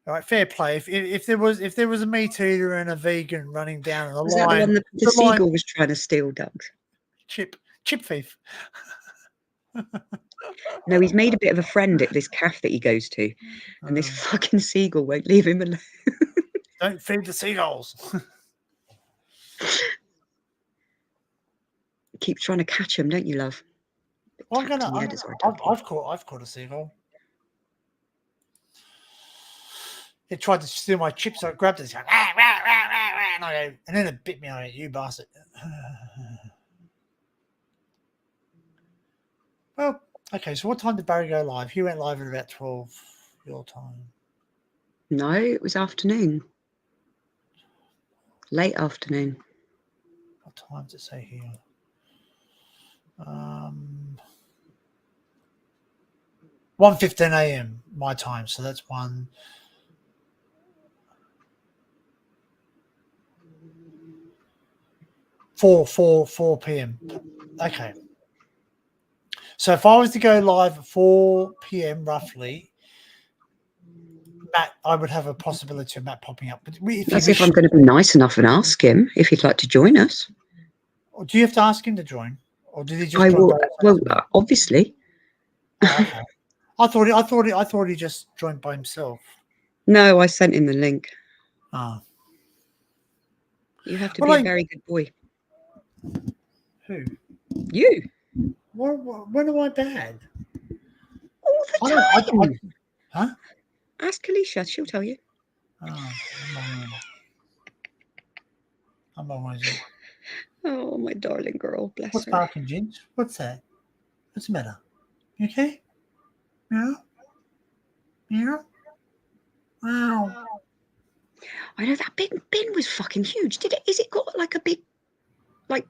right, fair play. If there was a meat eater and a vegan running down the Was line, that the one the seagull was trying to steal, Doug? chip thief. No, he's made a bit of a friend at this cafe that he goes to, and this fucking seagull won't leave him alone. Don't feed the seagulls. Keep trying to catch him, don't you, love? I've caught a seagull. It tried to steal my chips, so I grabbed it. And I go, and then it bit me. I went, "You bastard!" Well, okay. So what time did Barry go live? He went live at about 12 your time. No, it was afternoon. Late afternoon. What time does it say here? 1:15 a.m. my time. So that's 4 p.m. Okay. So if I was to go live at 4 p.m. roughly, Matt, I would have a possibility of Matt popping up. But If I'm going to be nice enough and ask him if he'd like to join us. Do you have to ask him to join, or did he just? I will. Well, obviously. Oh, okay. I thought he just joined by himself. No, I sent him the link. Oh. You have to be a very good boy. Who? You. When am I bad? All the time. Huh? Ask Alicia. She'll tell you. Oh, I'm always. Oh, my darling girl. Bless What's her. barking, Ginge? What's that? What's the matter? You okay? Yeah? Yeah? Wow. I know that bin was fucking huge. Is it got like a big, like,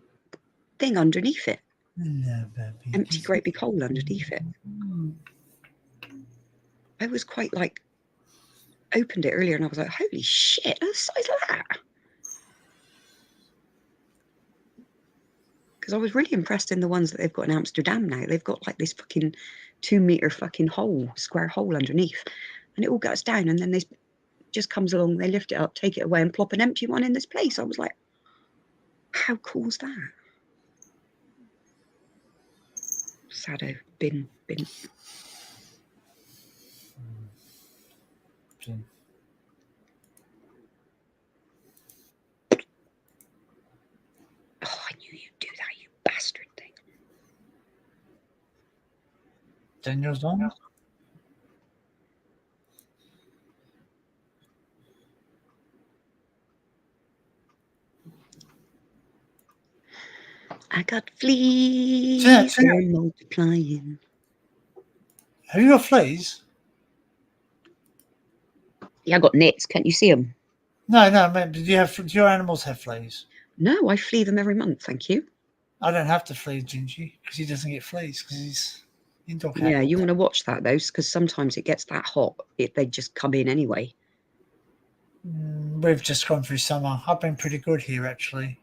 thing underneath it? No, baby. Empty great big hole underneath it. I was quite like, opened it earlier and I was like, holy shit, look at the size of that. Because I was really impressed in the ones that they've got in Amsterdam now. They've got like this fucking 2 meter fucking square hole underneath. And it all goes down and then this just comes along, they lift it up, take it away and plop an empty one in this place. I was like, how cool is that? Sado, bin. Oh, I knew you'd do that, you bastard thing. Daniel's on? I got fleas. They're multiplying. Have you got fleas? Yeah, I got nits. Can't you see them? No, man. Do your animals have fleas? No, I flea them every month, thank you. I don't have to flea Gingy because he doesn't get fleas because he's indoor cat. Yeah, you want to watch that though, because sometimes it gets that hot, they just come in anyway. We've just gone through summer. I've been pretty good here, actually.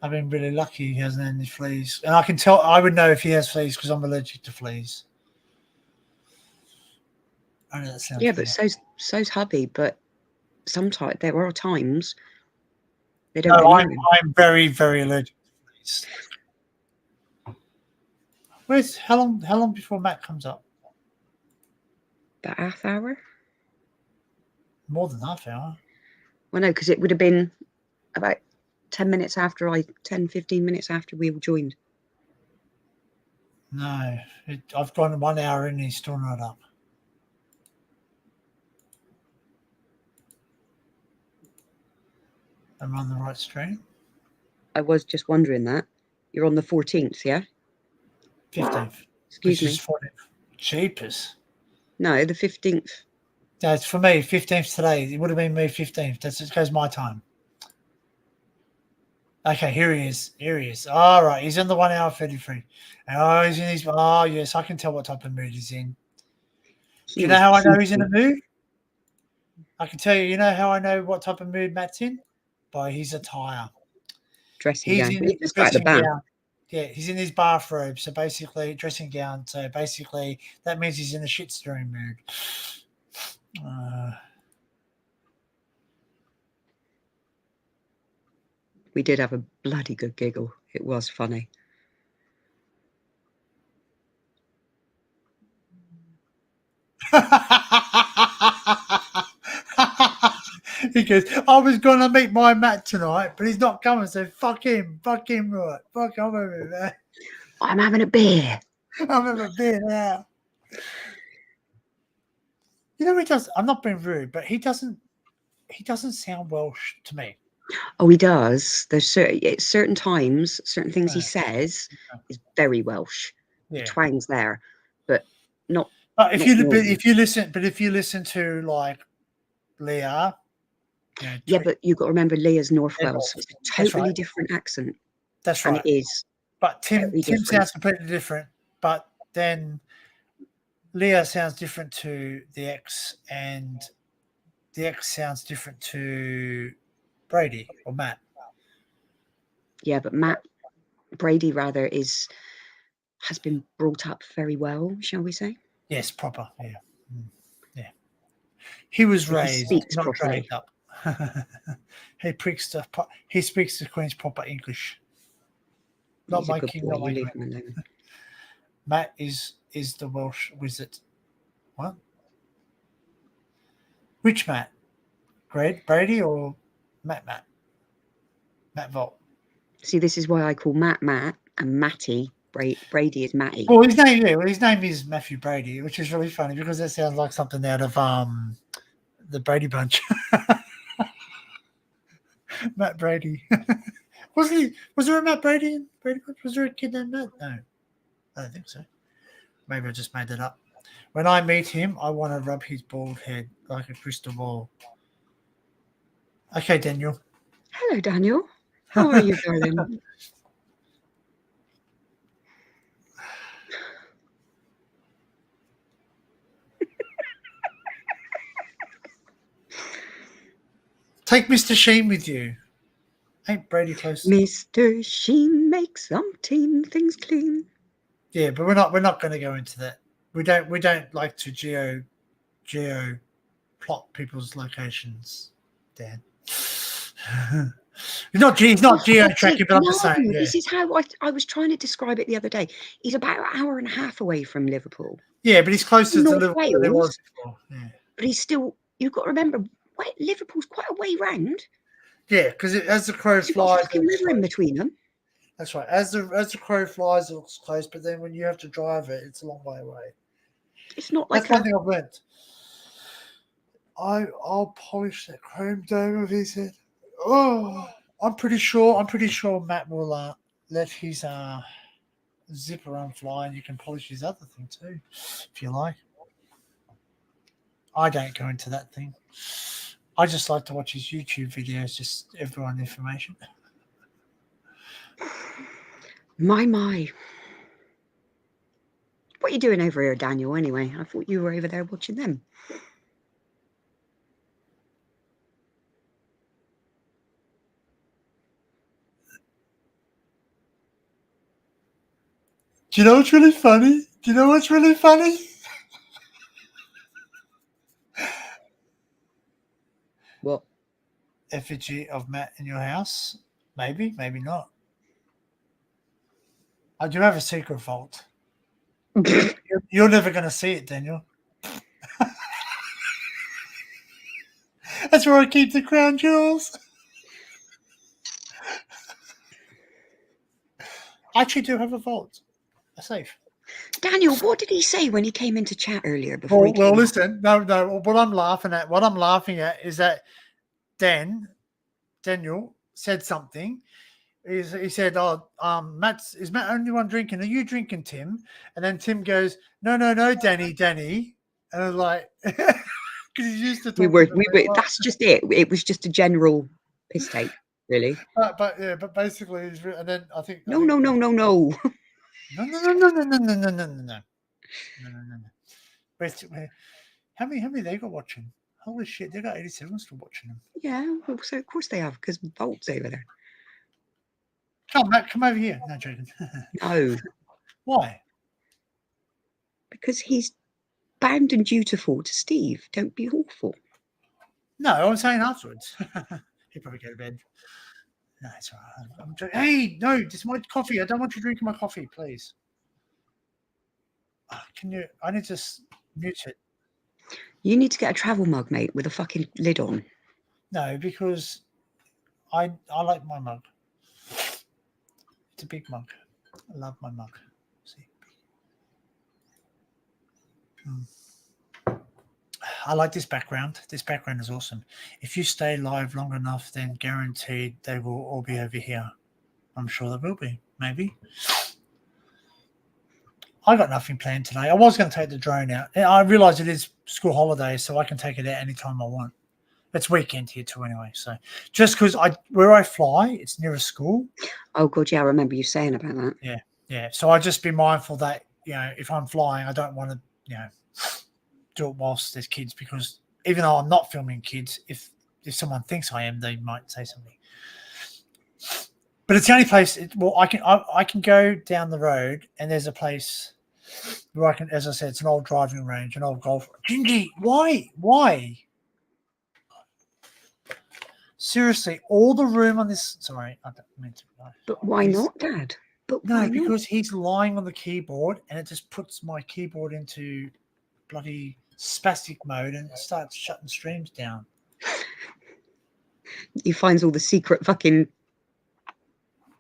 I've been really lucky he hasn't had any fleas. And I would know if he has fleas because I'm allergic to fleas. I know that sounds Yeah, but so's hubby, but sometimes there are times they don't. No, I'm very, very allergic to fleas. Where's how long before Matt comes up? About half hour. More than half hour. Well, no, because it would have been about 10 minutes after 15 minutes after we all joined. No, I've gone 1 hour in and he's still not up. Am I on the right stream? I was just wondering that. You're on the 14th, yeah? 15th. Excuse which me. is 14th. Cheapest. No, the 15th. That's for me, 15th today. It would have been me 15th. That's it goes my time. Okay, here he is. Here he is. All right, he's in the 1 hour 33. Oh, he's in his. Oh, yes, I can tell what type of mood he's in. Do you know how I know he's in a mood? I can tell you. You know how I know what type of mood Matt's in? By his attire. Dressing He's gown. in He his just got out of the dressing bath. gown. Yeah, he's in his bathrobe. So basically, dressing gown. So basically, that means he's in a shit stirring mood. We did have a bloody good giggle. It was funny. He goes, I was going to meet my Matt tonight, but he's not coming, so fuck him right. Fuck, I'm over there. I'm having a beer. I'm having a beer now. You know, he does. I'm not being rude, but he doesn't sound Welsh to me. Oh, he does. There's certain times, certain things he says is very Welsh. Yeah. The twang's there, but not. But if not you listen to like Leah, yeah, but you've got to remember Leah's North Yeah, Wales, so it's a that's totally right. different accent. That's And right. it is. But Tim totally different. sounds completely different. But then Leah sounds different to the ex, and the ex sounds different to Brady or Matt. Yeah, but Brady rather has been brought up very well, shall we say? Yes, proper. Yeah, yeah. He was But he raised, speaks not properly. dragged up. He speaks the Queen's proper English. Not He's a my good king, boy. not You my leave queen. him alone. Matt is the Welsh wizard. What? Which Matt? Brady or Matt? Matt Volt. See, this is why I call Matt and Matty. Brady is Matty. Well, his name is Matthew Brady, which is really funny because that sounds like something out of the Brady Bunch. Matt Brady. Was there a Matt Brady in Brady Bunch? Was there a kid named Matt? No. I don't think so. Maybe I just made that up. When I meet him, I want to rub his bald head like a crystal ball. Okay, Daniel. Hello, Daniel. How are you, darling? Take Mr. Sheen with you. Ain't Brady close? Mr. Sheen makes umpteen things clean. Yeah, but we're not going to go into that. We don't like to geo plot people's locations, Dan. he's not geo tracking, but I'm just saying. Yeah. This is how I was trying to describe it the other day. He's about an hour and a half away from Liverpool. Yeah, but he's closer to North Liverpool than he was Wales, before. Yeah. but he's still. You've got to remember, Liverpool's quite a way round. Yeah, because as the crow You've got flies, a fucking river in between them. that's right. As the crow flies, it looks close, but then when you have to drive it, it's a long way away. It's not like That's one thing I've learned. I'll polish that chrome dome of his head. Oh, I'm pretty sure Matt will let his zipper unfly, and you can polish his other thing too, if you like. I don't go into that thing. I just like to watch his YouTube videos, just everyone information. My. What are you doing over here, Daniel, anyway? I thought you were over there watching them. Do you know what's really funny? What? Effigy of Matt in your house? Maybe, maybe not. I do have a secret vault. You're never going to see it, Daniel. That's where I keep the crown jewels. I actually do have a vault, a safe. Daniel, what did he say when he came into chat earlier before he Well, came? listen. No. What I'm laughing at is that Daniel said something. He said, "Oh, is Matt only one drinking? Are you drinking, Tim?" And then Tim goes, "No, Danny." And I was like, because he's used to We talking. were. To me. That's just it. It was just a general piss take, really. But basically, and then I think No. No. Basically, how many they got watching? Holy shit, they got 87 still watching them. Yeah, well, so of course they have, because Volt's over there. Come, Matt, come over here. No, joking. No, Why? because he's bound and dutiful to Steve. Don't be awful. No, I'm saying afterwards. He'll probably go to bed. No, it's all right. I'm joking. Hey, no, this is my coffee. I don't want you drinking my coffee, please. Can you? I need to mute it. You need to get a travel mug, mate, with a fucking lid on. No, because I like my mug. It's a big mug. I love my mug. See. I like this background. This background is awesome. If you stay live long enough, then guaranteed they will all be over here. I'm sure they will be. Maybe. I got nothing planned today. I was going to take the drone out. I realise it is school holidays, so I can take it out anytime I want. It's weekend here too, anyway. So just because where I fly, it's near a school. Oh god, yeah, I remember you saying about that. Yeah. So I just be mindful that if I'm flying, I don't want to do it whilst there's kids, because even though I'm not filming kids, if someone thinks I am, they might say something. But it's the only place. I can go down the road, and there's a place where I can, as I said, it's an old driving range, an old golf. Gingy, why? Seriously, all the room on this. Sorry, I don't mean to. But why not, Dad? But why not? Because he's lying on the keyboard, and it just puts my keyboard into bloody spastic mode, and it starts shutting streams down. He finds all the secret fucking.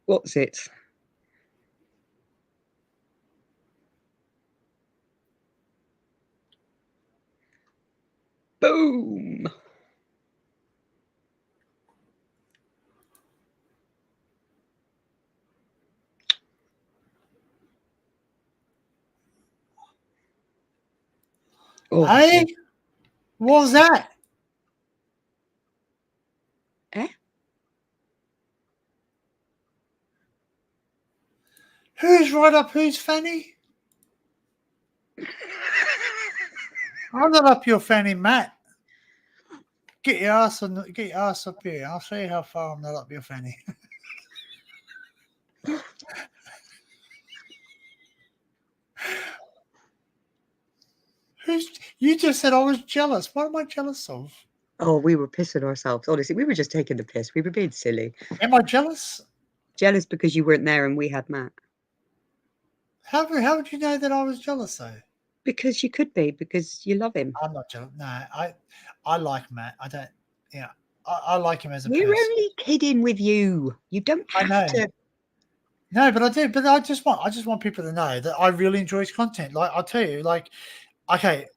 What's it? Boom! Oh, hey, what was that? Eh? Who's right up whose fanny? I'm not up your fanny, Matt. Get your ass up here. I'll show you how far I'm not up your fanny. You just said I was jealous. What am I jealous of? Oh, we were pissing ourselves. Honestly, we were just taking the piss. We were being silly. Am I jealous? Jealous because you weren't there and we had Matt. How would you know that I was jealous though? Because you could be, because you love him. I'm not jealous. No, I like Matt. I don't. Yeah, I like him as a We're person. only kidding with you. You don't have to. No, but I do. But I just want people to know that I really enjoy his content. Like I'll tell you, like, okay.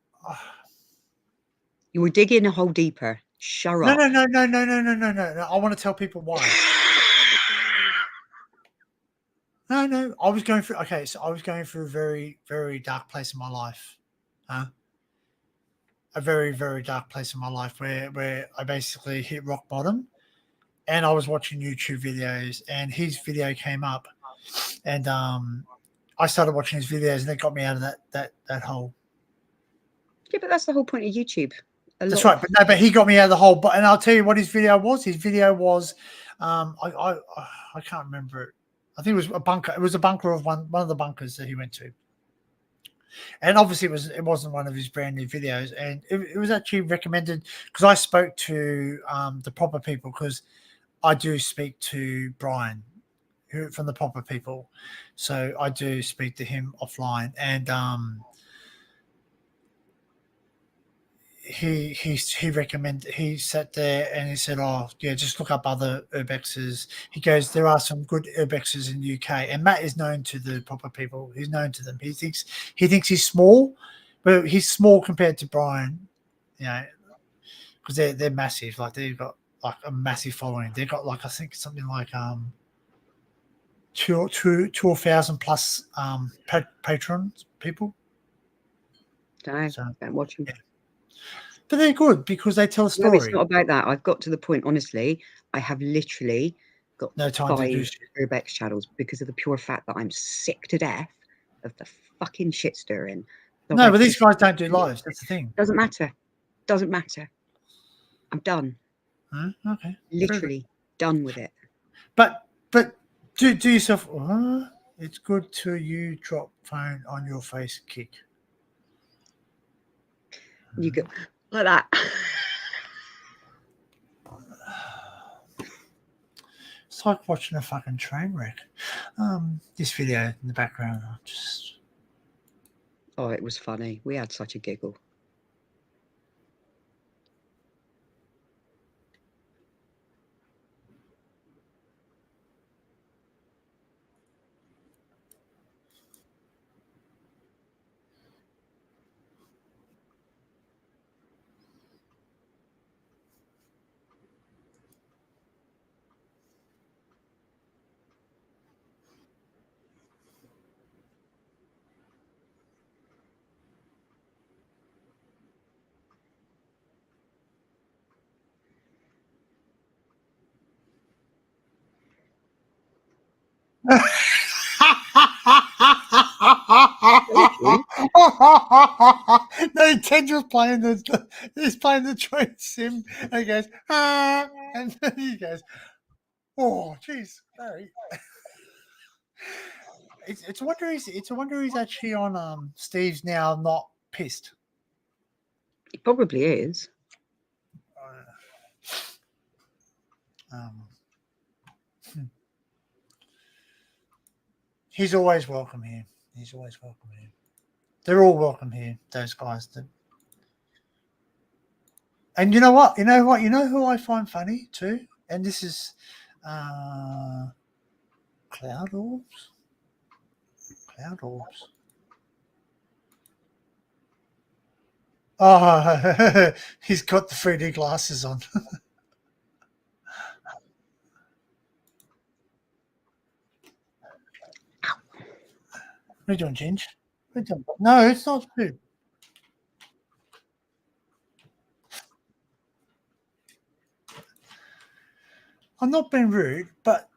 You were digging a hole deeper. Shut up. No. I want to tell people why. No. I was going through. Okay, so I was going through a very, very dark place in my life. A very, very dark place in my life where I basically hit rock bottom, and I was watching YouTube videos, and his video came up, and I started watching his videos, and it got me out of that hole. Yeah, but that's the whole point of YouTube. That's right, but he got me out of the hole. But and I'll tell you what his video was. His video was, I can't remember it. I think it was a bunker. It was a bunker of one of the bunkers that he went to. And obviously it wasn't one of his brand new videos, and it was actually recommended because I spoke to the proper people, because I do speak to Brian, from the proper people. So I do speak to him offline, and he recommended, he sat there and he said, oh yeah, just look up other urbexes. He goes, there are some good urbexes in the UK, and Matt is known to the proper people. He's known to them. He thinks he's small, but he's small compared to Brian, you know, because they're massive. Like they've got like a massive following. They've got like, I think something like 2,000 plus patrons people. Don't watch them. Yeah. But they're good because they tell a story. No, it's not about that. I've got to the point, honestly, I have literally got No time to do 5 shit. Urbex channels because of the pure fact that I'm sick to death of the fucking shit stirring. So No, I but these just- guys don't do lives. That's the thing. Doesn't matter. Doesn't matter. I'm done. Huh? Okay. Literally done with it. But do yourself. It's good to you drop phone on your face kick. You go like that. It's like watching a fucking train wreck. This video in the background, just Oh, it was funny. We had such a giggle. No, Ted was playing he's playing the train sim, and he goes, and then he goes, oh, jeez, Barry. It's a wonder he's actually on Steve's now, not pissed. It probably is. He's always welcome here. He's always welcome here. They're all welcome here, those guys. And you know what? You know who I find funny too? And this is Cloud Orbs. Cloud Orbs. Oh, he's got the 3D glasses on. What are you doing, Ginge? What are you doing? No, it's not food. I'm not being rude, but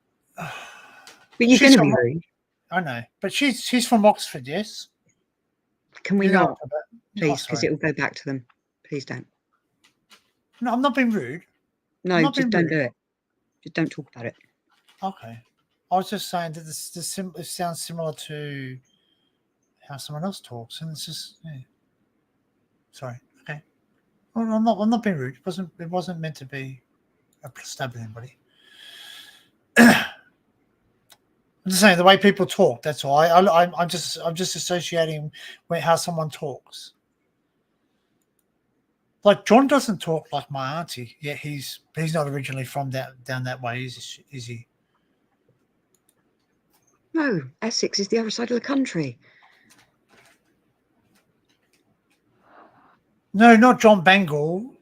But you're going to be rude. I know, but she's from Oxford, yes. Can we You know not, what I'm about. please? Oh, Because sorry. it will go back to them. Please don't. No, I'm not being rude. No, not just being don't rude. do it. Just don't talk about it. Okay. I was just saying that it sounds similar to how someone else talks, and it's just sorry. Okay. Well, I'm not being rude. It wasn't meant to be a stab at anybody. I'm just saying the way people talk. That's all. I'm just associating with how someone talks. Like John doesn't talk like my auntie. Yeah, he's not originally from down that way, is he? No, Essex is the other side of the country. No, not John Bangle.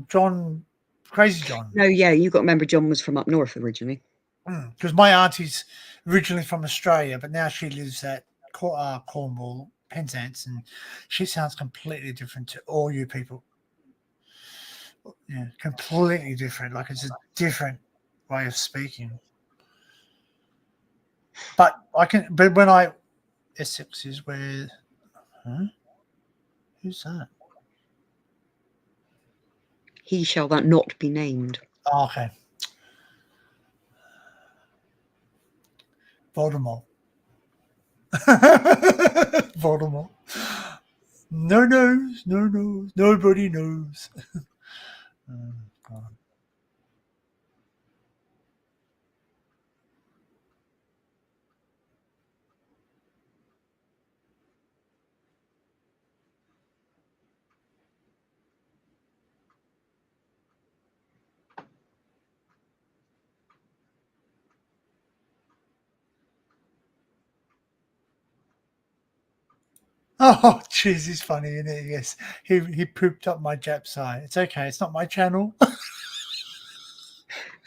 John, Crazy John. No, yeah, you got to remember John was from up north originally. Because my auntie's originally from Australia, but now she lives at Cornwall, Penzance, and she sounds completely different to all you people. Yeah, completely different. Like it's a different way of speaking. But Essex is where. Huh? Who's that? He shall that not be named. Oh, okay. Voldemort. Voldemort. No knows, no knows, nobody knows. Oh, God. Oh, jeez, he's funny, isn't it? Yes, he pooped up my Jap's eye. It's okay. It's not my channel.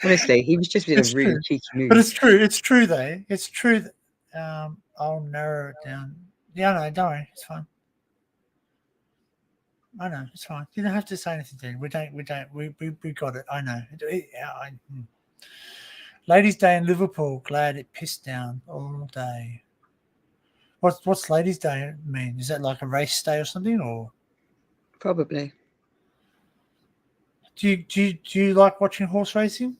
Honestly, he was just in a It's really true. cheeky mood. But it's true. It's true, though. It's true. I'll narrow it down. Yeah, no, don't worry. It's fine. I know. It's fine. You don't have to say anything, dude. We don't. We got it. I know. Ladies' Day in Liverpool. Glad it pissed down all day. What's Ladies' Day mean? Is that like a race day or something, or Probably. do you like watching horse racing?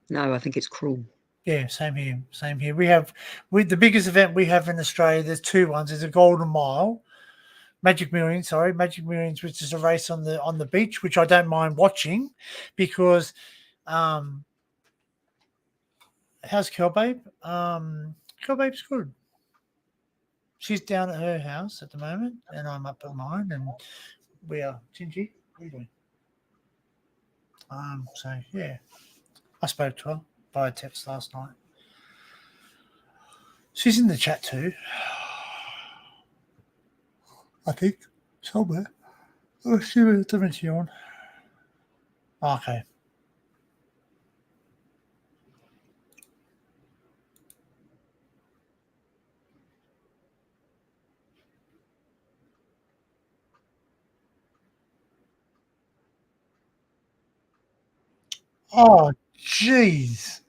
No, I think it's cruel. Yeah, same here. Same here. The biggest event we have in Australia. There's two ones. There's a Golden Mile, Magic Millions, which is a race on the beach, which I don't mind watching, because how's Kelbabe? Kelbabe's good. She's down at her house at the moment, and I'm up at mine, and we are. Gingy, what are you doing? So yeah, I spoke to her via text last night. She's in the chat too, I think, somewhere. Oh, she was she on. Okay. Oh, jeez.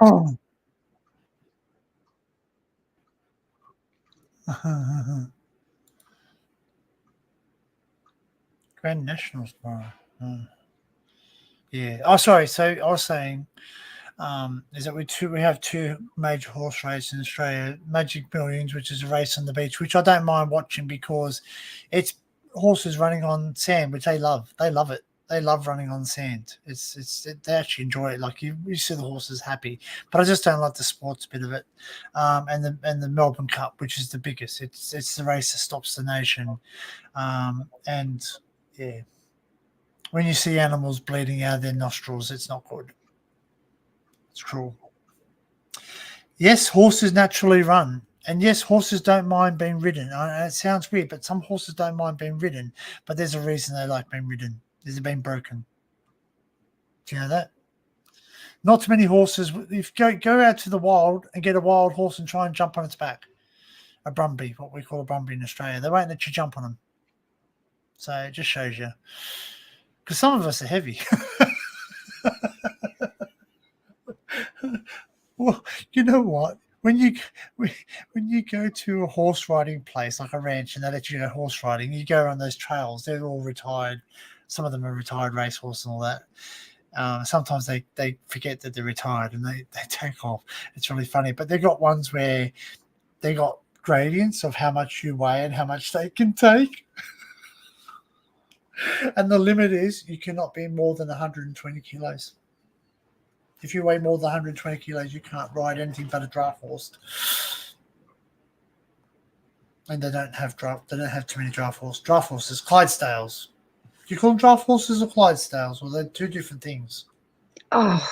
Oh. Grand Nationals tomorrow. Yeah. Oh, sorry. So I was saying, is that we have two major horse races in Australia. Magic Millions, which is a race on the beach, which I don't mind watching because it's horses running on sand, which they love. They love it. They love running on sand. They actually enjoy it. Like you see the horses happy, but I just don't like the sports bit of it. And the Melbourne Cup, which is the biggest. It's the race that stops the nation. And yeah, when you see animals bleeding out of their nostrils, it's not good. It's cruel. Yes, horses naturally run. And yes, horses don't mind being ridden. It sounds weird, but some horses don't mind being ridden. But there's a reason they like being ridden. They've been broken. Do you know that? Not too many horses. If you go out to the wild and get a wild horse and try and jump on its back, a brumby, what we call a brumby in Australia, they won't let you jump on them. So it just shows you. Because some of us are heavy. Well, you know what? When you go to a horse riding place like a ranch and they let you go horse riding, you go on those trails. They're all retired. Some of them are retired racehorses and all that. Sometimes they forget that they're retired and they take off. It's really funny. But they've got ones where they got gradients of how much you weigh and how much they can take. And the limit is you cannot be more than 120 kilos. If you weigh more than 120 kilos, you can't ride anything but a draft horse. And they don't have too many draft horses. Draft horses, Clydesdales. Do you call them draft horses or Clydesdales? Well, they're two different things. Oh,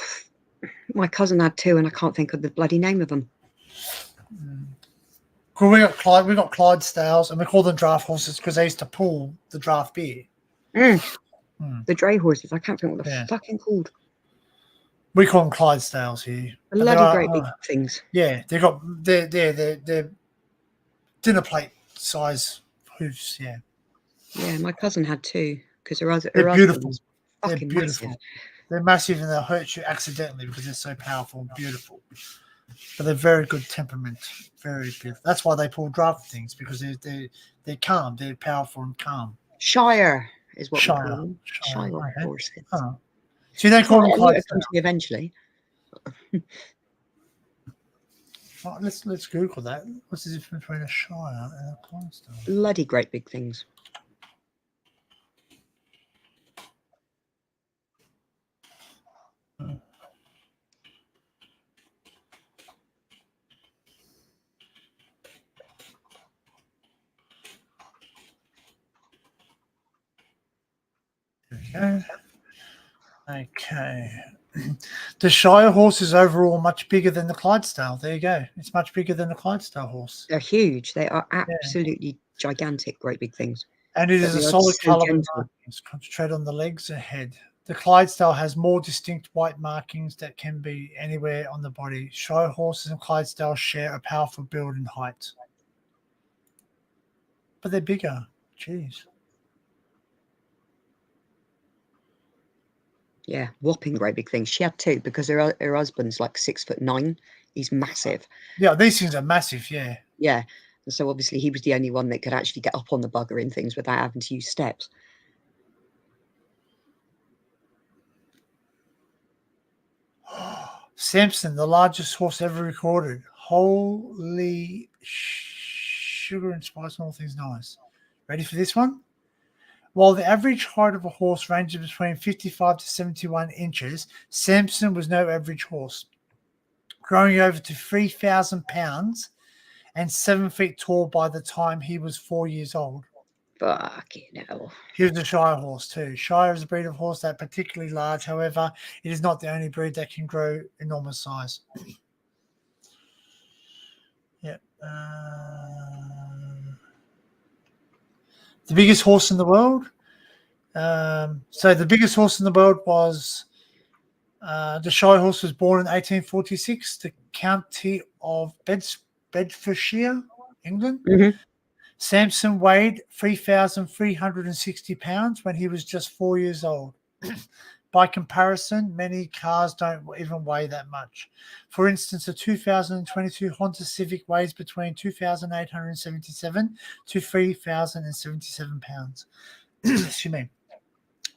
my cousin had two, and I can't think of the bloody name of them. Well, we got Clydesdales, and we call them draft horses because they used to pull the draft beer. The dray horses. I can't think what they're fucking called. We call them Clydesdales here. Bloody great big things. Yeah, they're dinner plate size hoofs. Yeah. Yeah, my cousin had two because her They're beautiful. husband's They're fucking beautiful. massive. They're massive and they'll hurt you accidentally because they're so powerful and beautiful. But they're very good temperament. Very beautiful. That's why they pull draft things, because they're calm. They're powerful and calm. Shire is what we Shire. call them. Shire Okay. horses. Oh. So you don't call them It'll Clydesdale. come to me eventually. Oh, let's Google that. What's the difference between a Shire and a Clydesdale? Bloody great big things. There we go. Okay. The Shire horse is overall much bigger than the Clydesdale. There you go. It's much bigger than the Clydesdale horse. They're huge. They are absolutely gigantic, great big things. And it is But a they are solid so colour with gentle. markings. Concentrate on the legs and head. The Clydesdale has more distinct white markings that can be anywhere on the body. Shire horses and Clydesdale share a powerful build and height. But they're bigger. Jeez. Yeah, whopping great big things. She had two because her husband's like 6'9". He's massive. Yeah, these things are massive, yeah. Yeah. And so obviously he was the only one that could actually get up on the bugger in things without having to use steps. Samson, the largest horse ever recorded. Holy sugar and spice and all things nice. Ready for this one? While the average height of a horse ranges between 55 to 71 inches, Samson was no average horse, growing over to 3,000 pounds and 7 feet tall by the time he was 4 years old. Fucking hell. He was a Shire horse too. Shire is a breed of horse that are particularly large. However, it is not the only breed that can grow enormous size. Yep. The biggest horse in the world. So the biggest horse in the world was the Shire horse was born in 1846, the county of Bedfordshire, England. Mm-hmm. Samson weighed 3,360 pounds when he was just 4 years old. By comparison, many cars don't even weigh that much. For instance, a 2022 Honda Civic weighs between 2,877 to 3,077 pounds. Excuse me.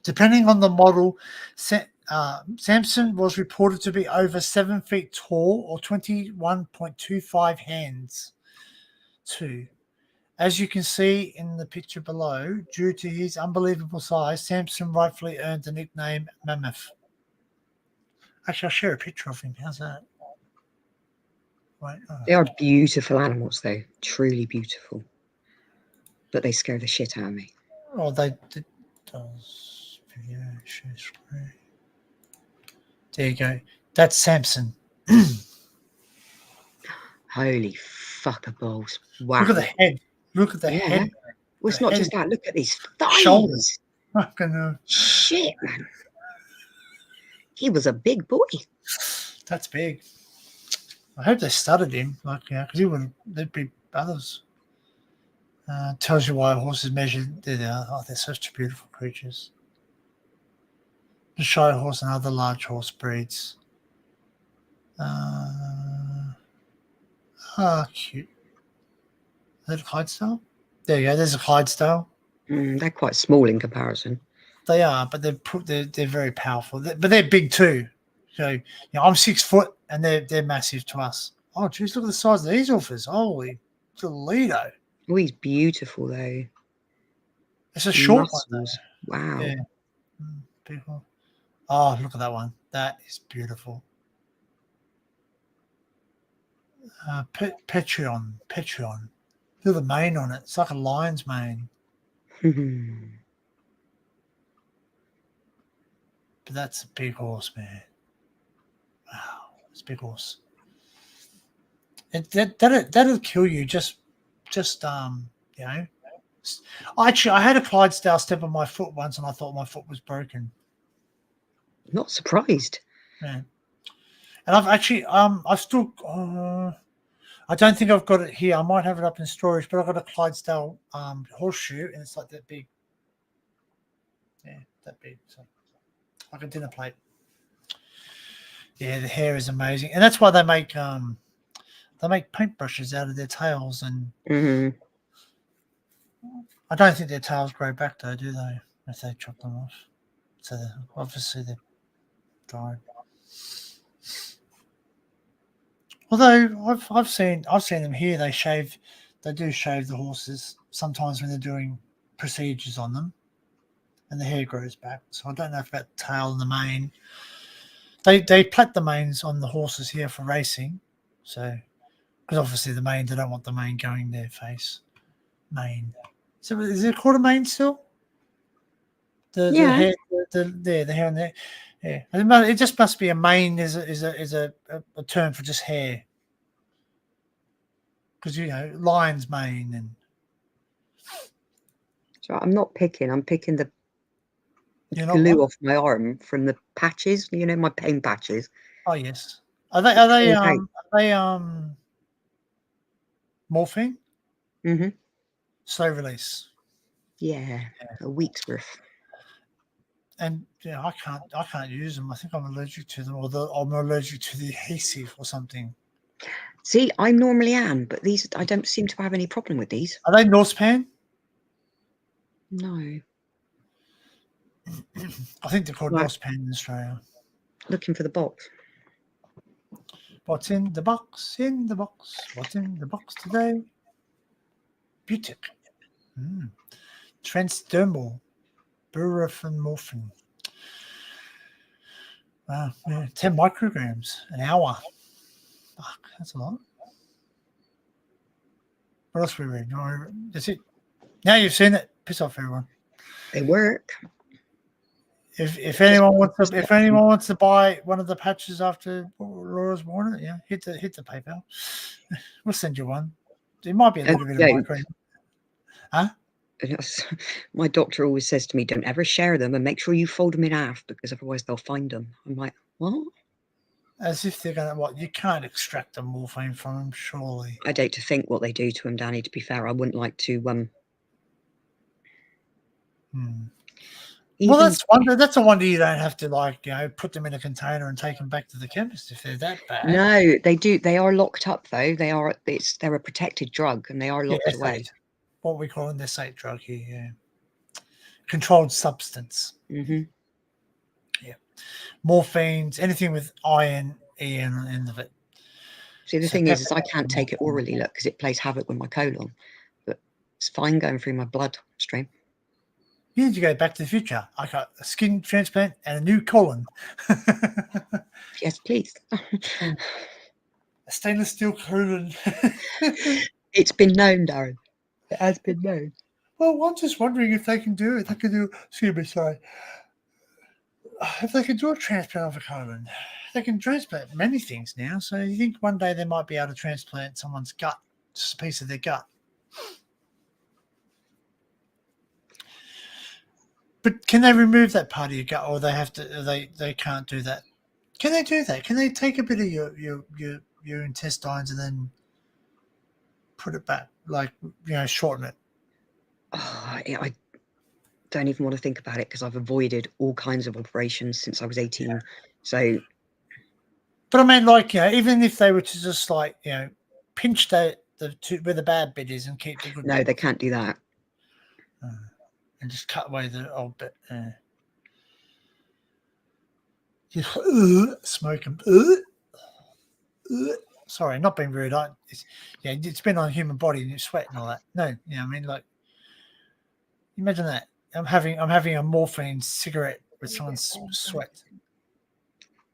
Depending on the model, Samson was reported to be over 7 feet tall or 21.25 hands. Too. As you can see in the picture below, due to his unbelievable size, Samson rightfully earned the nickname Mammoth. Actually, I'll share a picture of him. How's that? Wait, They are beautiful animals, though. Truly beautiful. But they scare the shit out of me. Oh, they does video share screen. There you go. That's Samson. Holy fucker balls. Wow. Look at the head. Look at the head. Well, it's the not head. just that. Look at these thighs. Shoulders. Fucking Shit, man. He was a big boy. that's big. I hope they studied him, like, you know, because there'd be others. Tells you why horses measure. They're such beautiful creatures. The Shire horse and other large horse breeds. Cute. Is that a Clydesdale? There you go. There's a Clydesdale. They're quite small in comparison. They are, but they're very powerful. But they're big too. So, you know, I'm 6 foot and they're massive to us. Oh, geez, look at the size of these offers. Holy Toledo. Oh, he's beautiful, though. It's a short Muscles. one. Wow. Yeah. Beautiful. Oh, look at that one. That is beautiful. Petreon. Look at the mane on it. It's like a lion's mane. But that's a big horse, man. Wow, it's a big horse. That'll kill you. Just you know. Actually, I had a Clydesdale step on my foot once, and I thought my foot was broken. Not surprised. Yeah. And I've still. I don't think I've got it here. I might have it up in storage, but I've got a Clydesdale horseshoe, and it's like that big. Yeah, that big. So like a dinner plate. Yeah, the hair is amazing, and that's why they make paintbrushes out of their tails. And Mhm. I don't think their tails grow back though, do they? If they chop them off, so obviously they're dyed. Although I've seen them here. They do shave the horses sometimes when they're doing procedures on them, and the hair grows back. So I don't know if about the tail and the mane. They plait the manes on the horses here for racing, so because obviously the mane, they don't want the mane going in their face. Mane. So is it called a mane still? The Yeah. hair, the hair on there. Yeah, it just must be a mane. Is a term for just hair. Because lion's mane and So I'm not picking. I'm picking the you're not glue what? off my arm from the patches. You know, my pain patches. Oh yes. Are they Clean morphine? Mm-hmm. Slow release. Yeah, a week's worth. And I can't use them. I think I'm allergic to them, or I'm allergic to the adhesive or something. See, I normally am, but these I don't seem to have any problem with these. Are they Norsepan? No. I think they're called Right. Norsepan in Australia. Looking for the box. What's in the box? In the box. What's in the box today? Butyric. Transdermal. Burifenmorphin. Wow, yeah, 10 micrograms an hour. Fuck, that's a lot. What else we read? That's it. Now you've seen it. Piss off, everyone. They work. If anyone wants to buy one of the patches after Laura's worn it, hit the PayPal. We'll send you one. It might be a little bit of micro. Huh? My doctor always says to me, "Don't ever share them, and make sure you fold them in half because otherwise they'll find them." I'm like, what? As if they're gonna what? You can't extract the morphine from them, surely. I'd hate to think what they do to him, Danny. To be fair, I wouldn't like to. Well, that's a wonder you don't have to put them in a container and take them back to the chemist if they're that bad. No, they do. They are locked up though. They're a protected drug and they are locked away. What we call an S8 drug here, yeah. Controlled substance. Mm-hmm. Yeah. Morphines, anything with iron, E on the end of it. See, the thing is I can't take it orally, look, because it plays havoc with my colon. But it's fine going through my bloodstream. You need to go Back to the Future. I got a skin transplant and a new colon. Yes, please. A stainless steel colon. It's been known, Darren. It has been known. Well, I'm just wondering if they can do it. They can do, excuse me, sorry. If they can do a transplant of a colon, they can transplant many things now. So you think one day they might be able to transplant someone's gut, just a piece of their gut. But can they remove that part of your gut, or they have to? They can't do that. Can they do that? Can they take a bit of your intestines and then put it back, shorten it? Oh, I don't even want to think about it because I've avoided all kinds of operations since I was 18. So, but I mean, even if they were to just pinch where the bad bit is and keep the good. No, bit. they can't do that. And just cut away the old bit. Smoke them. Sorry, not being rude. It's been on a human body and you sweat and all that. No, imagine that. I'm having a morphine cigarette with someone's sweat.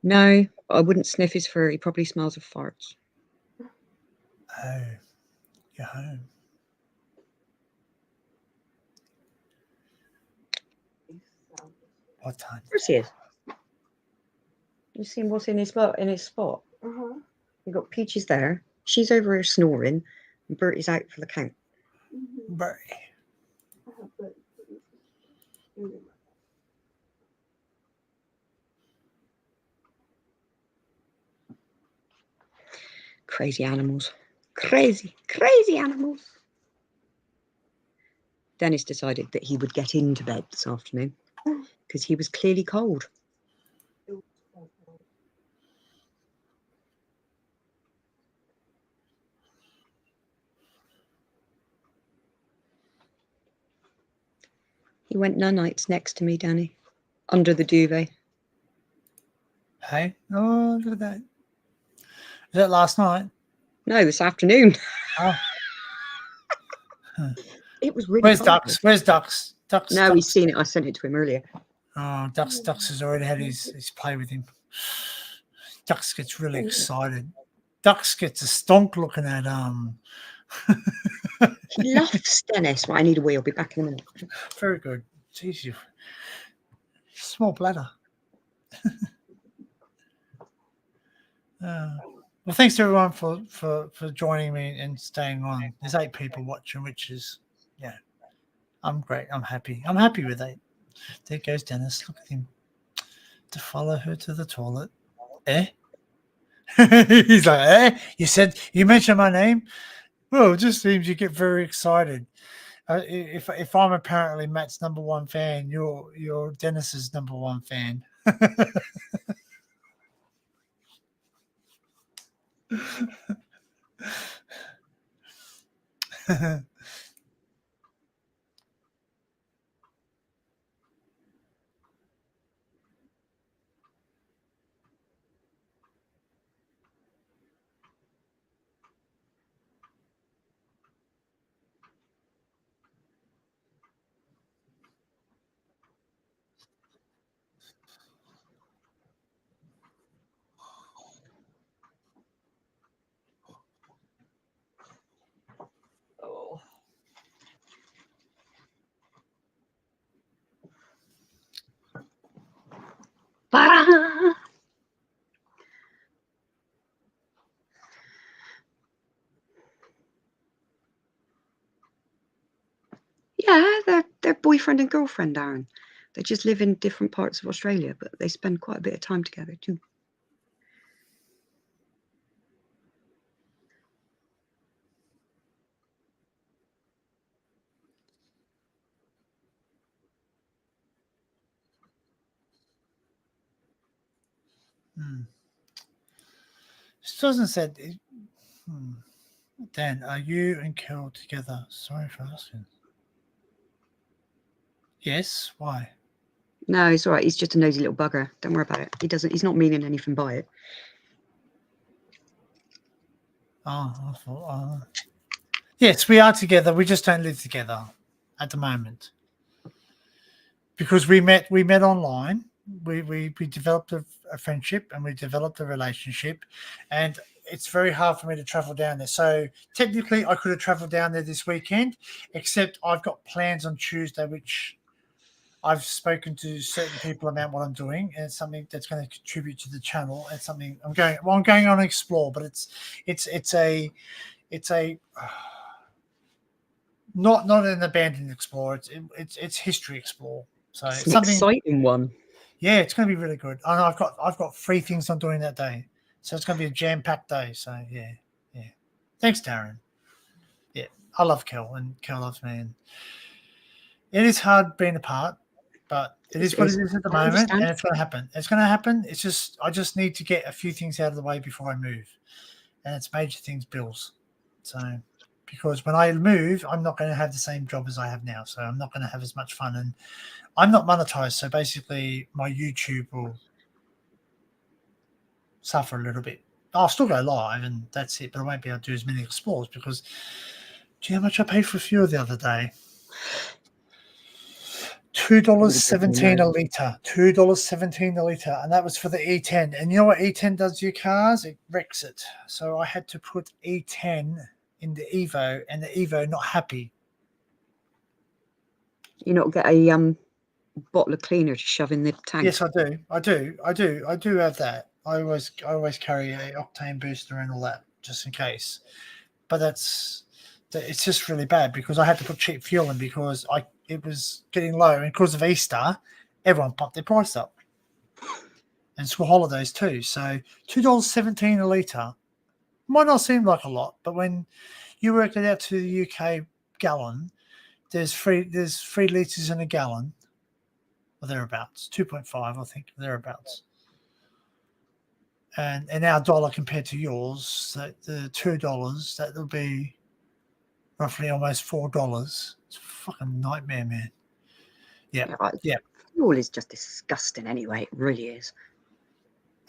No, I wouldn't sniff his fur. He probably smells of farts. Oh, you're home. What time? Of course he is. You seen what's in his spot? Uh-huh. You got Peaches there. She's over here snoring, and Bertie's out for the count. Bertie. Crazy animals. Crazy animals. Dennis decided that he would get into bed this afternoon. because he was clearly cold. He went nanites next to me, Danny, under the duvet. Hey, oh, look at that. Is that last night? No, this afternoon. Oh. It was really Where's cold. Ducks? Where's Ducks? Ducks. No, Ducks. he's seen it. I sent it to him earlier. Oh, Ducks has already had his play with him. Ducks gets really excited. Ducks gets a stonk looking at He loves Dennis. Right, I need a wee. I'll be back in a minute. Very good. Jeez, you small bladder. Well, thanks to everyone for joining me and staying on. There's 8 people watching, which is, yeah, I'm great. I'm happy. I'm happy with 8. There goes Dennis. Look at him. To follow her to the toilet. Eh? He's like, eh? You mentioned my name? Well, it just seems you get very excited. If I'm apparently Matt's number 1 fan, you're Dennis's number 1 fan. Oh. Ba-da! Yeah, they're boyfriend and girlfriend, Darren. They just live in different parts of Australia, but they spend quite a bit of time together too. This doesn't say. Dan, are you and Kel together? Sorry for asking. Yes. Why? No, it's all right. He's just a nosy little bugger. Don't worry about it. He's not meaning anything by it. Oh, I thought. Yes, we are together. We just don't live together at the moment because we met online. We developed a friendship and we developed a relationship, and it's very hard for me to travel down there. So technically, I could have traveled down there this weekend, except I've got plans on Tuesday, which I've spoken to certain people about what I'm doing, and it's something that's going to contribute to the channel. It's something I'm going on to explore, but it's a not an abandoned explore. It's history explore. So It's it's an something exciting one. Yeah, it's going to be really good. And I've got 3 things I'm doing that day, so it's going to be a jam-packed day. So yeah. Thanks, Darren. Yeah, I love Kel, and Kel loves me, and it is hard being apart, but it is what it is at the moment, and it's going to happen. It's going to happen. It's just I just need to get a few things out of the way before I move, and it's major things, bills. So because when I move, I'm not going to have the same job as I have now, so I'm not going to have as much fun, and I'm not monetized, so basically my YouTube will suffer a little bit. I'll still go live and that's it, but I won't be able to do as many explores because do you know how much I paid for fuel the other day? $2.17 a litre. $2.17 a litre, and that was for the E10. And you know what E10 does to your cars? It wrecks it. So I had to put E10 in the Evo, and the Evo not happy. You not get a bottle of cleaner to shove in the tank? Yes, I do. I do have that. I always carry a octane booster and all that just in case. But it's just really bad because I had to put cheap fuel in because it was getting low, and because of Easter, everyone pumped their price up, and school holidays too. So $2.17 a litre might not seem like a lot, but when you work it out to the UK gallon, there's 3 litres in a gallon. or thereabouts, 2.5, I think, thereabouts. And our dollar compared to yours, the $2, that will be roughly almost $4. It's a fucking nightmare, man. Yeah. Fuel is just disgusting anyway. It really is.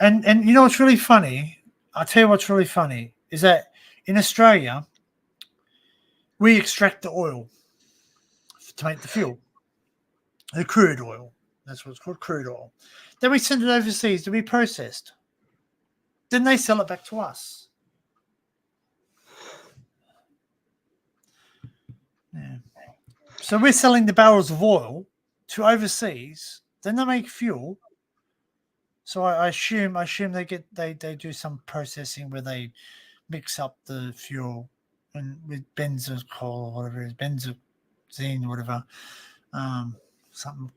And you know what's really funny? I'll tell you what's really funny is that in Australia, we extract the oil to make the fuel, the crude oil. That's what it's called, crude oil. Then we send it overseas to be processed. Then they sell it back to us. Yeah. So we're selling the barrels of oil to overseas. Then they make fuel. So I assume they do some processing where they mix up the fuel and with benzol or whatever it is, benzene, whatever, something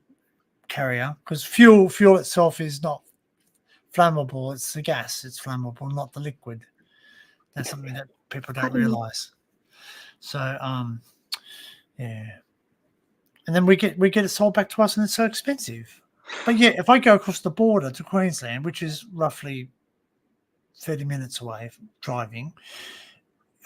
carrier. Because fuel itself is not flammable. It's the gas. It's flammable, not the liquid. That's something that people don't realize. So yeah. And then we get it sold back to us, and it's so expensive. But yeah, if I go across the border to Queensland, which is roughly 30 minutes away driving,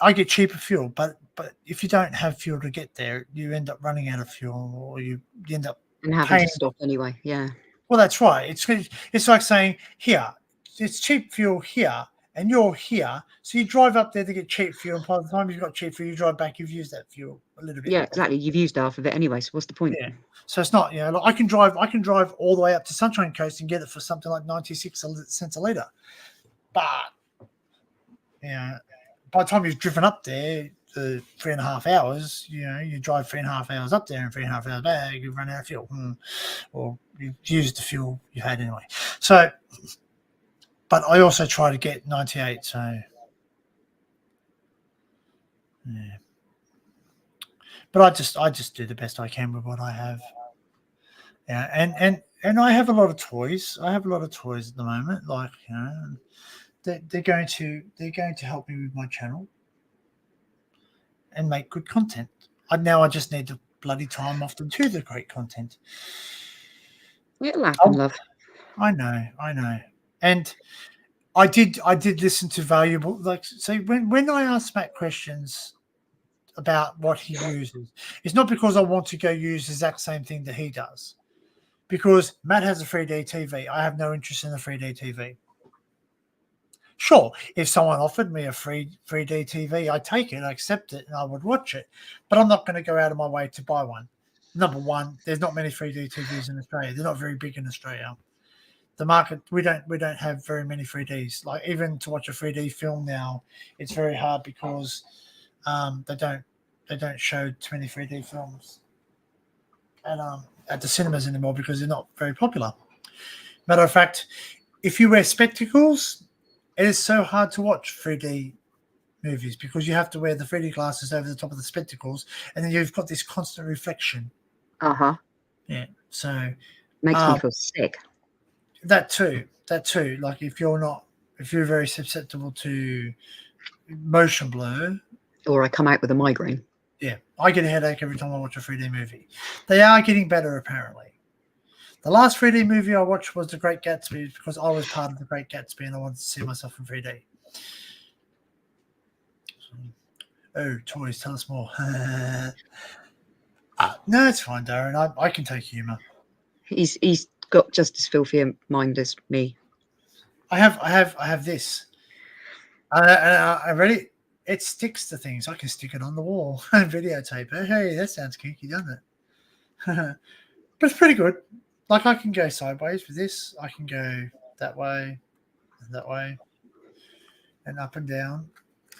I get cheaper fuel. But if you don't have fuel to get there, you end up running out of fuel, or you end up and having to stop anyway. Yeah. Well, that's right. It's like saying here, it's cheap fuel here, and you're here, so you drive up there to get cheap fuel. And by the time you've got cheap fuel, you drive back, you've used that fuel a little bit. Yeah, exactly. You've used half of it anyway. So what's the point? Yeah. So it's not, like I can drive all the way up to Sunshine Coast and get it for something like 96 cents a litre. But by the time you've driven up there, the 3.5 hours, you drive 3.5 hours up there and 3.5 hours back, you've run out of fuel, or you've used the fuel you had anyway. So, but I also try to get 98. So, yeah. But I just do the best I can with what I have. Yeah, and I have a lot of toys. I have a lot of toys at the moment. Like they're going to help me with my channel and make good content. I just need the bloody time off to do the great content. It'll happen, love. I know, and I did listen to valuable. Like, so when I ask Matt questions about what he uses, it's not because I want to go use the exact same thing that he does. Because Matt has a 3D TV. I have no interest in the 3D TV. Sure, if someone offered me a 3D TV, I'd take it, I accept it, and I would watch it. But I'm not going to go out of my way to buy one. Number one, there's not many 3D TVs in Australia. They're not very big in Australia. The market, we don't have very many 3Ds. Like, even to watch a 3D film now, it's very hard because they don't show too many 3D films at the cinemas anymore because they're not very popular. Matter of fact, if you wear spectacles, it is so hard to watch 3D movies because you have to wear the 3D glasses over the top of the spectacles, and then you've got this constant reflection. Yeah. So makes me feel sick. That too. Like if you're very susceptible to motion blur, or I come out with a migraine. Yeah, I get a headache every time I watch a 3D movie. They are getting better, apparently. The last 3D movie I watched was The Great Gatsby because I was part of The Great Gatsby and I wanted to see myself in 3D. Oh, toys, tell us more. No, it's fine, Darren. I can take humour. He's got just as filthy a mind as me. I have this. I really. It sticks to things. I can stick it on the wall and videotape it. Hey, that sounds kinky, doesn't it? But it's pretty good. Like, I can go sideways with this. I can go that way, and up and down.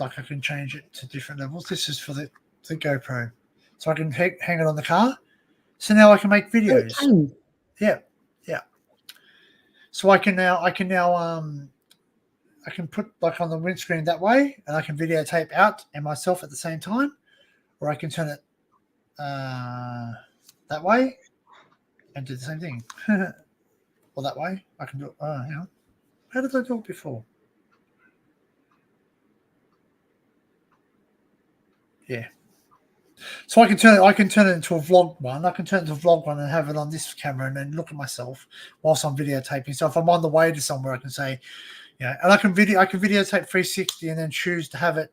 Like, I can change it to different levels. This is for the GoPro. So I can hang it on the car. So now I can make videos. Yeah. So I can now I can put like on the windscreen that way, and I can videotape out and myself at the same time, or I can turn it that way and do the same thing. Or that way, I can do it. How did I do it before? Yeah. So I can turn it into a vlog one. I can turn it into a vlog one and have it on this camera and then look at myself whilst I'm videotaping. So if I'm on the way to somewhere, I can say, and I can videotape 360 and then choose to have it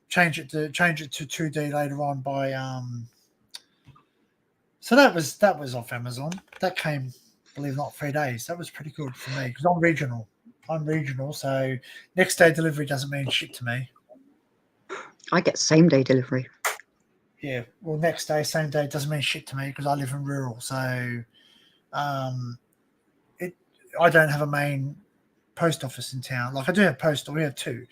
change it to 2D later on by so that was off Amazon. That came, believe it or not, 3 days. That was pretty good for me because I'm regional. So next day delivery doesn't mean shit to me. I get same day delivery. Yeah, well, next day, same day doesn't mean shit to me because I live in rural. So I don't have a main post office in town. Like I do have postal, we have two,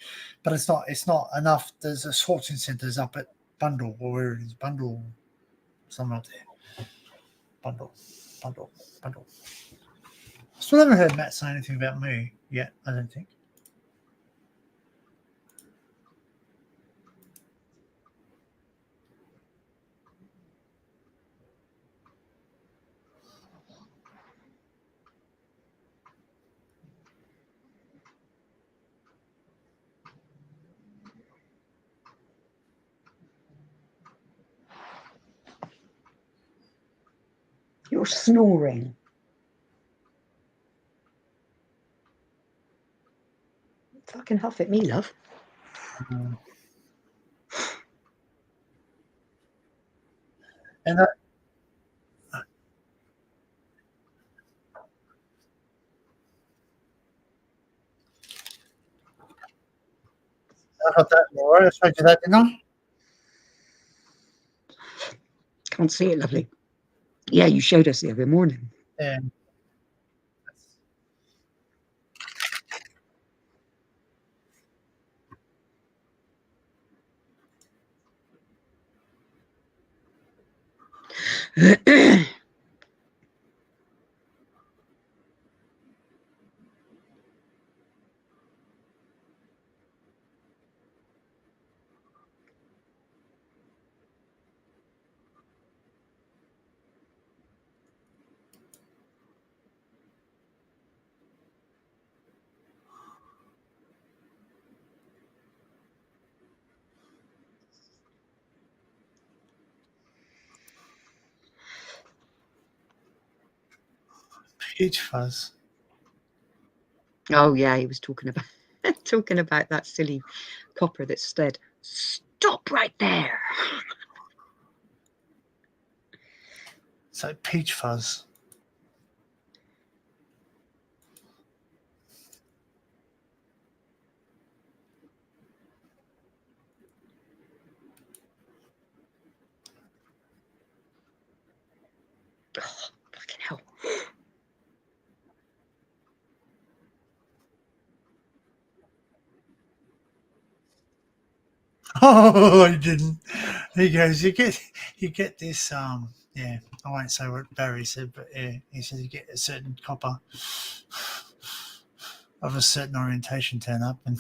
but it's not enough. There's a sorting centres up at Bundle, or where it is, Bundle, somewhere up there. Bundle. Still haven't heard Matt say anything about me yet, I don't think. You're snoring. Fucking huff at me, love. And I got that, Laura. I showed you that, didn't I? Can't see it, lovely. Yeah, you showed us the other morning. Yeah. Peach fuzz. Oh yeah, he was talking about that silly copper that said, "Stop right there." So peach fuzz. Oh, fucking hell. Oh, I didn't. He goes, you get this. Yeah, I won't say what Barry said, but yeah, he said you get a certain copper of a certain orientation turn up, and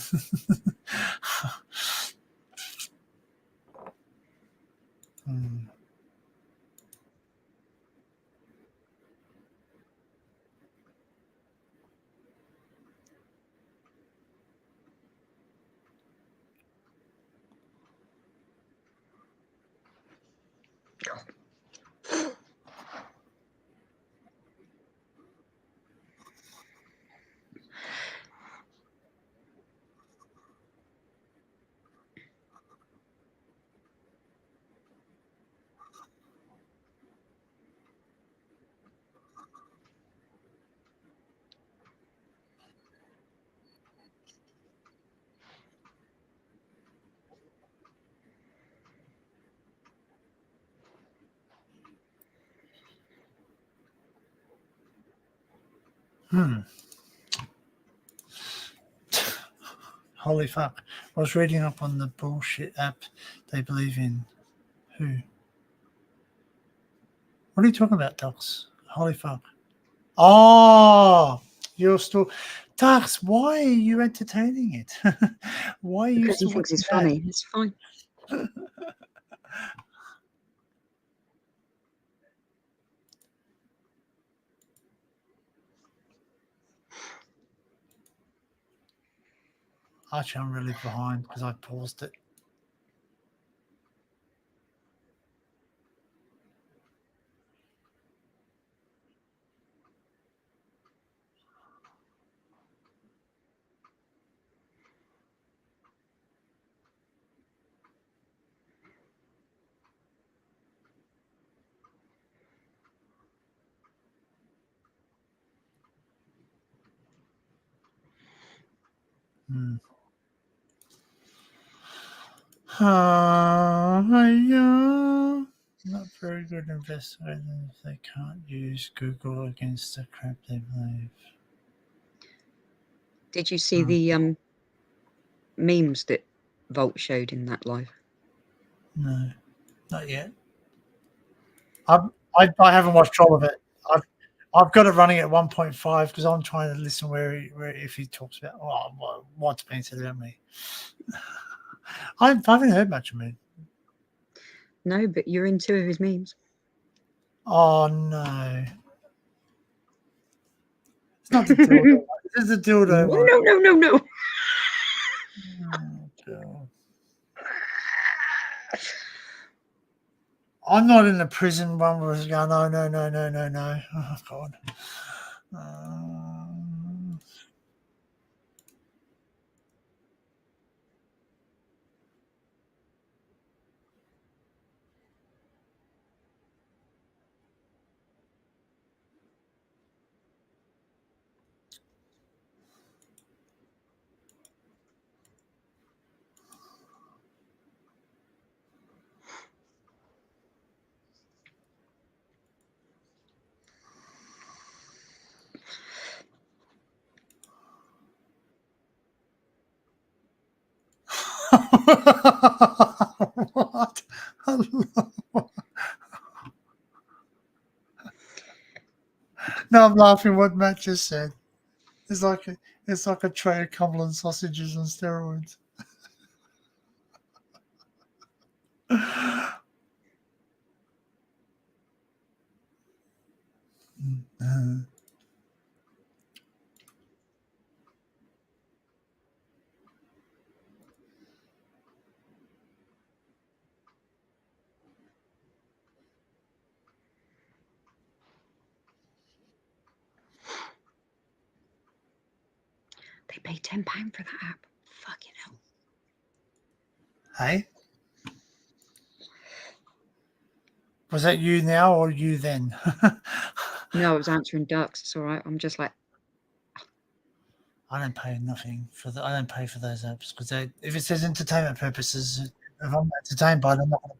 holy fuck! I was reading up on the bullshit app they believe in. Who? What are you talking about, Dux? Holy fuck! Oh, you're still, Dux. Why are you entertaining it? Why are you Because he still thinks watching it's that? funny. It's fine. Actually, I'm really behind because I paused it. Yeah. Not very good investigators. They can't use Google against the crap they believe. Did you see the memes that Volt showed in that live? No, not yet. I haven't watched all of it. I've got it running at 1.5 because I'm trying to listen where if he talks about what's being said about me. I haven't heard much of me. No, but you're in 2 of his memes. Oh no. It's not the dildo one. This is the dildo one. No. Oh, God. I'm not in the prison one where it's going, no. Oh, God. What? No, I'm laughing what Matt just said. It's like a tray of Cumberland sausages on steroids. They paid £10 for that app. Fucking hell. Hey? Was that you now or you then? No, I was answering ducks. It's all right. I'm just like, I don't pay nothing for I don't pay for those apps because if it says entertainment purposes, if I'm entertained by them, I'm not going to.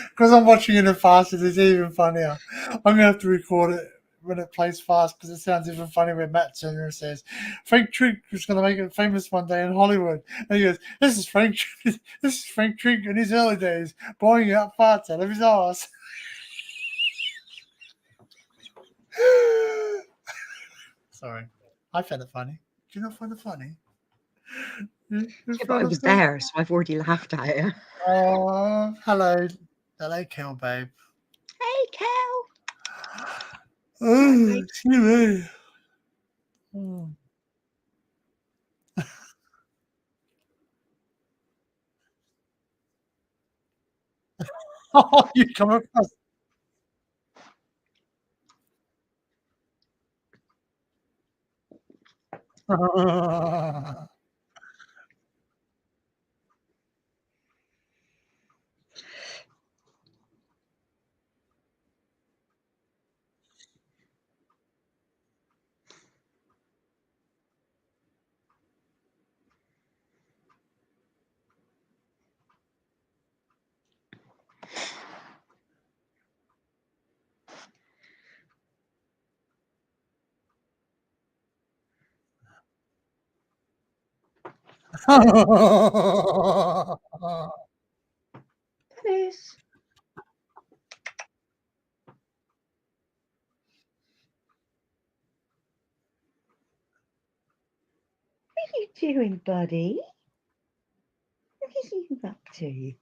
Because I'm watching it fast, it's even funnier. I'm gonna have to record it when it plays fast because it sounds even funny when Matt Turner says Frank Trink was going to make it famous one day in Hollywood, and he goes, "This is Frank Trink in his early days, blowing out farts out of his ass." Sorry, I found it funny. Do you not find it funny? yeah, but I was there, so I've already laughed at it. Oh, hello, Kel, babe. Hey, Kel. Oh, excuse me. Oh. Oh, you come across. Dennis. What are you doing, buddy? What are you up to?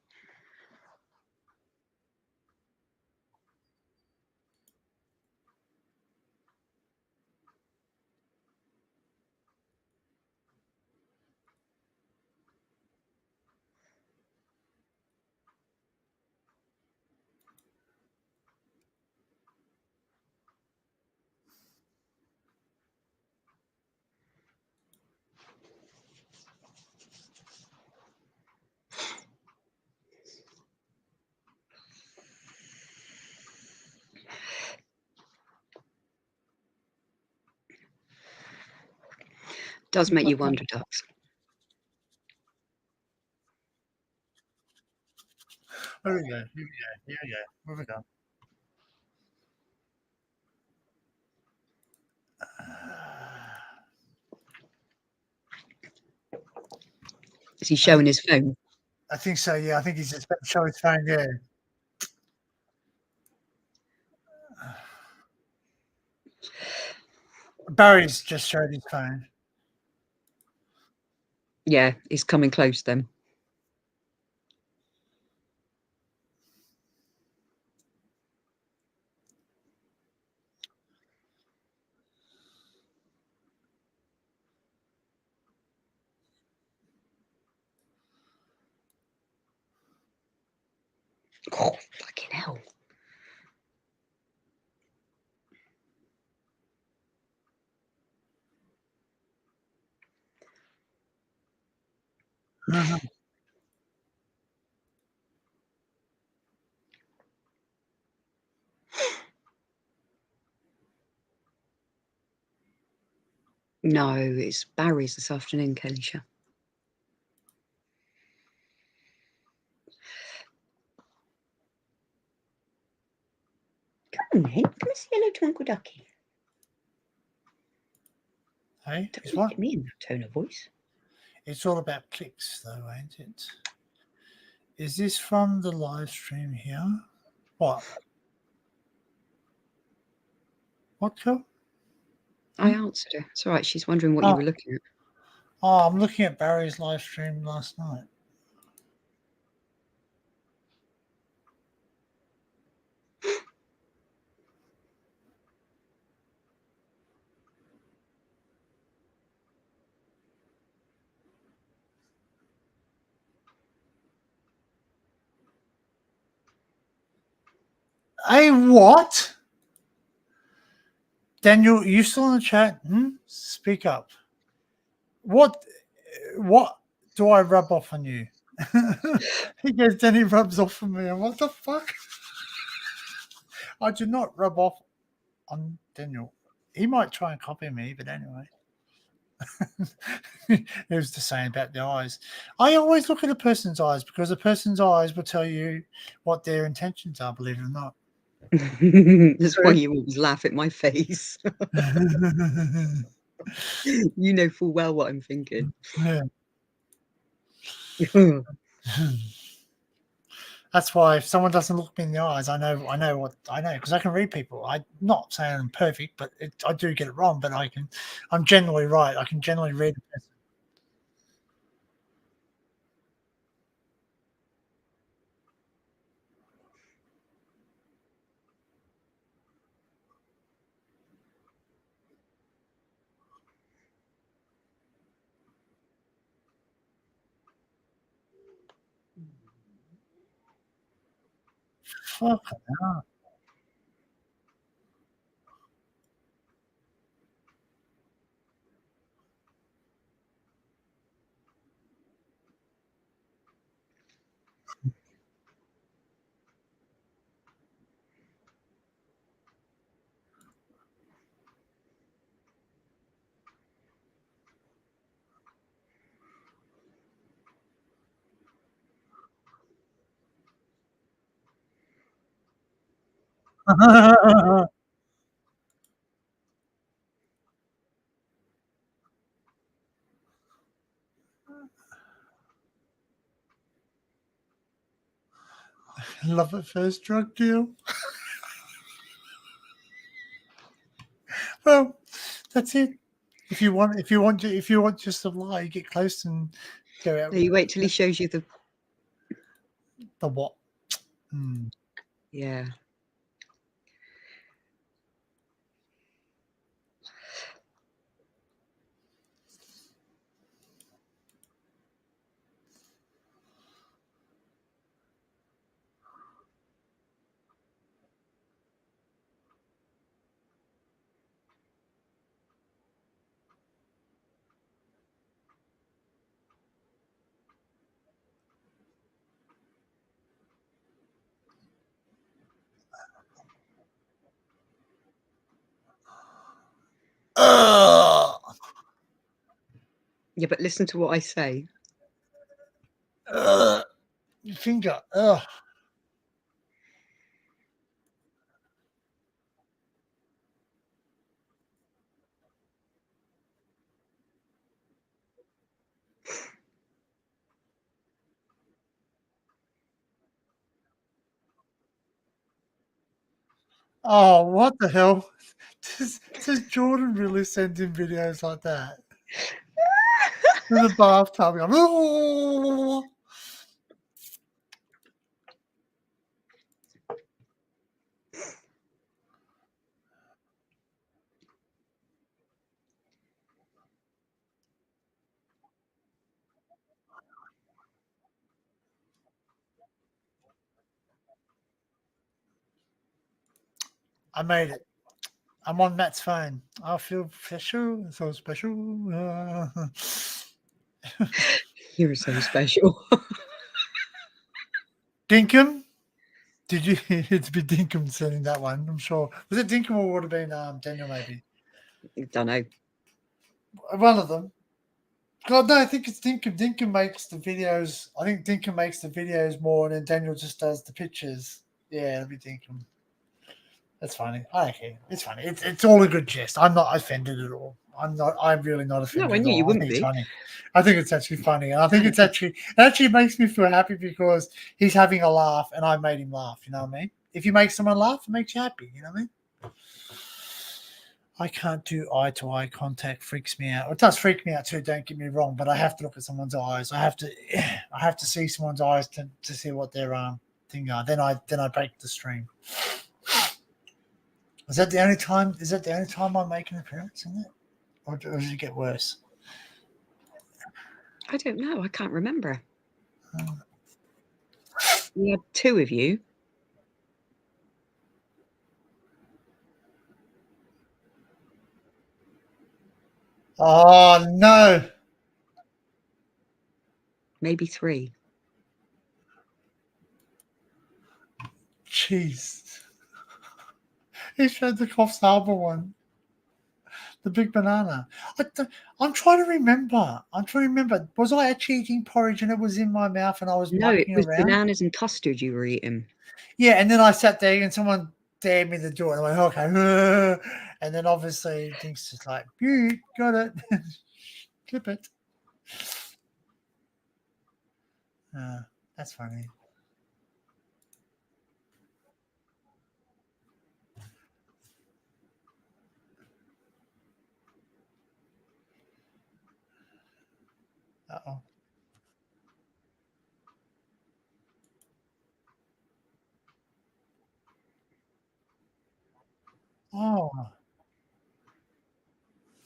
Does make you wonder, ducks. Here we go. Here we go. Here we go. Where have we gone? Is he showing his phone? I think so. Yeah, I think he's just about to show his phone. Yeah. Barry's just showed his phone. Yeah, he's coming close then. Oh, fucking hell. No, it's Barry's this afternoon, Kelisha. Come on, then. Come and say hello to Uncle Ducky. Hey, Don't it's look what? at me in that tone of voice. It's all about clicks, though, ain't it? Is this from the live stream here? What? What, Phil? I answered her. It's all right. She's wondering what you were looking at. Oh, I'm looking at Barry's live stream last night. Hey, what? Daniel, you still in the chat? Speak up. What do I rub off on you? He goes, Danny rubs off on me. And what the fuck? I do not rub off on Daniel. He might try and copy me, but anyway. It was the same about the eyes. I always look at a person's eyes because a person's eyes will tell you what their intentions are, believe it or not. That's why you always laugh at my face. You know full well what I'm thinking. Yeah. That's why if someone doesn't look me in the eyes, I know because I can read people. I'm not saying I'm perfect, but I do get it wrong. But I'm generally right. I can generally read a person. Fuck no. I love at first drug deal. Well, that's it. If you want just to lie, get close and go out. No, you wait till he shows you the what? Yeah. Yeah, but listen to what I say. Your finger. Ugh. Oh, what the hell? Does Jordan really send in videos like that? In the bathtub, going, "Oh." I made it. I'm on Matt's phone. I feel special, so special. You're so special. Dinkum? Did you? It's been Dinkum sending that one. I'm sure. Was it Dinkum or would have been Daniel? Maybe Don't know. one of them. God, no, I think it's Dinkum. Dinkum makes the videos. I think Dinkum makes the videos more, and then Daniel just does the pictures. Yeah, it'll be Dinkum. That's funny. I don't care. It's funny. It's all a good jest. I'm not offended at all. I'm really not offended. No, I knew at all. you I wouldn't think it's be. funny. I think it's actually funny. And I think it actually makes me feel happy because he's having a laugh and I made him laugh. You know what I mean? If you make someone laugh, it makes you happy. You know what I mean? I can't do eye to eye contact. Freaks me out. It does freak me out too. Don't get me wrong, but I have to look at someone's eyes. I have to see someone's eyes to see what their thing are. Then I break the stream. Is that the only time? Is that the only time I make an appearance in it, or does it get worse? I don't know. I can't remember. Oh. We had two of you. Oh no! Maybe three. Jeez. He showed the Coffs Harbour one. The big banana. I'm trying to remember. Was I actually eating porridge and it was in my mouth and I was No, it mucking was around? bananas and custard you were eating. Yeah, and then I sat there and someone dared me to do it. And I went, okay. And then obviously things just like, you got it. Clip it. That's funny. Uh-oh. Oh.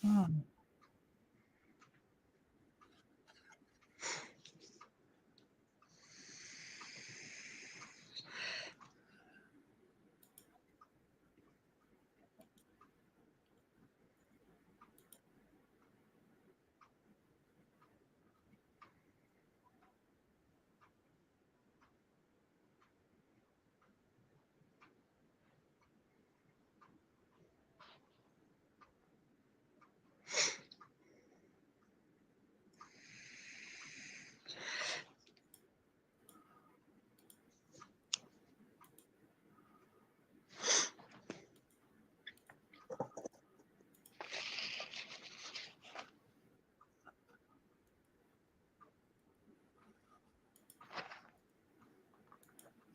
Oh.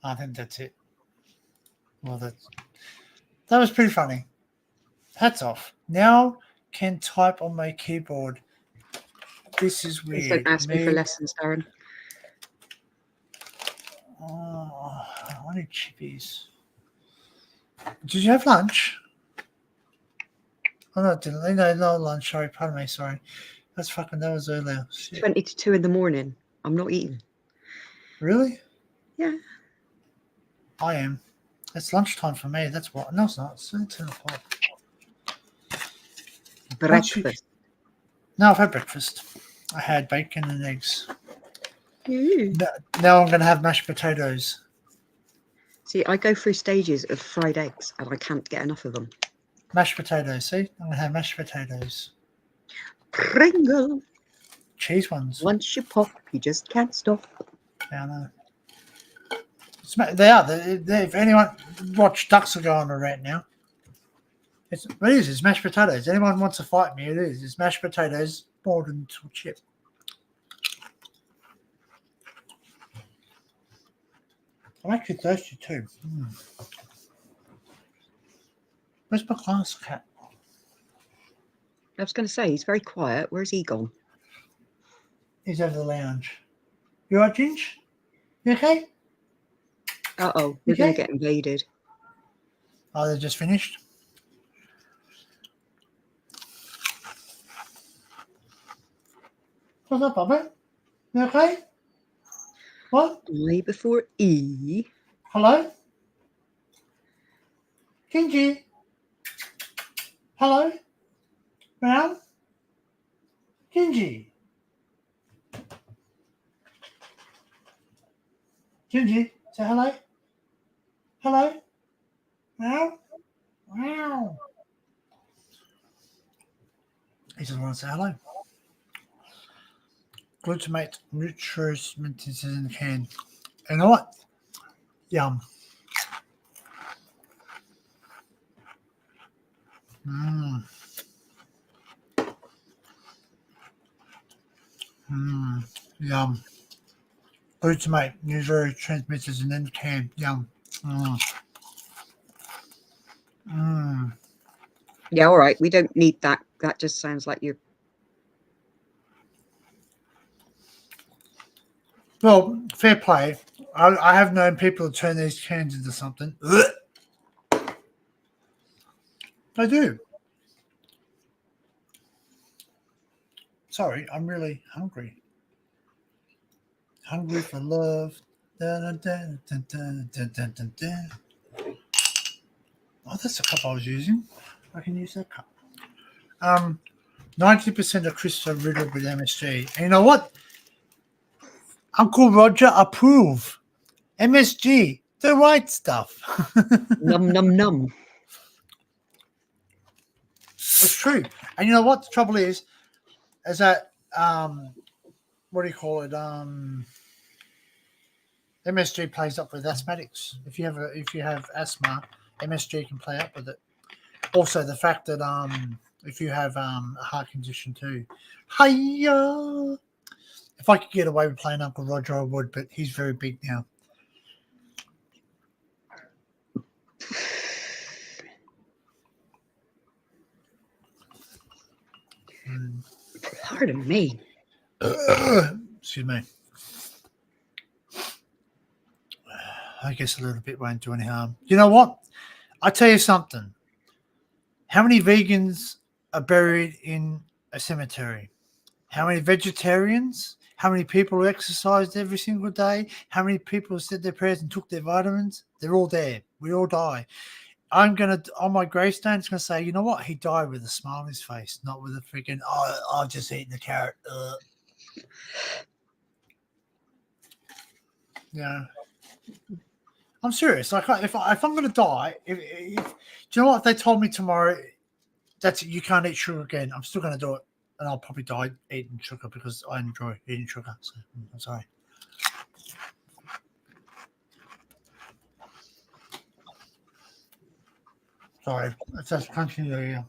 I think that's it. Well, that was pretty funny. Hats off. Now can type on my keyboard. This is Please weird. don't ask me for lessons, Darren. Oh, I need chippies. Did you have lunch? Oh, no, didn't. No lunch. Sorry, pardon me. Sorry. That was earlier. Shit. 20 to 2 in the morning. I'm not eating. Really? Yeah. I am. It's lunchtime for me. That's what. No, it's not. It's 10 o'clock. Breakfast. No, I've had breakfast. I had bacon and eggs. Mm. Now I'm going to have mashed potatoes. See, I go through stages of fried eggs and I can't get enough of them. Mashed potatoes. See? I'm going to have mashed potatoes. Pringle. cheese ones. Once you pop, you just can't stop. Yeah, I know. They are. If anyone watch ducks are going on a rant now. It is. It's mashed potatoes. Anyone wants to fight me? It is. It's mashed potatoes boiled into a chip. I'm actually thirsty too. Where's my glass cat? I was going to say, he's very quiet. Where's he gone? He's over the lounge. You alright, Ginge? You okay? Uh-oh, we're going Okay. to get invaded. Oh, they just finished? What's up, Bubba? You okay? What? I before E. Hello? Gingy? Hello? Brown? Gingy? Gingy, say hello? Hello? Meow? Meow. He doesn't want to say hello. Glutamate nutriment is in the can. You know what? Yum. Mmm. Mmm. Yum. Glutamate neurotransmitters in the can. Yum. Mmm. Mmm. Yeah, all right. We don't need that. That just sounds like you're... Well, fair play. I have known people turn these cans into something. Ugh. They do. Sorry, I'm really hungry. Hungry for love. Dun, dun, dun, dun, dun, dun, dun, dun. Oh, that's the cup I was using. I can use that cup. 90% of crisps are riddled with MSG. And you know what? Uncle Roger approve. MSG, the right stuff. Num, num, num. It's true. And you know what the trouble is that what do you call it? MSG plays up with asthmatics. If you have asthma, MSG can play up with it. Also, the fact that if you have a heart condition too, hiya. If I could get away with playing Uncle Roger, I would, but he's very big now. Pardon me. Excuse me. I guess a little bit won't do any harm. You know what? I tell you something. How many vegans are buried in a cemetery? How many vegetarians? How many people who exercised every single day? How many people who said their prayers and took their vitamins? They're all there. We all die. I'm going to, on my gravestone, it's going to say, you know what? He died with a smile on his face, not with a freaking, I've just eaten a carrot. Yeah. I'm serious. Like, if I'm going to die, if do you know what? If they told me tomorrow, that's it, you can't eat sugar again, I'm still going to do it. And I'll probably die eating sugar because I enjoy eating sugar. So I'm sorry. Sorry. Let's just continue here.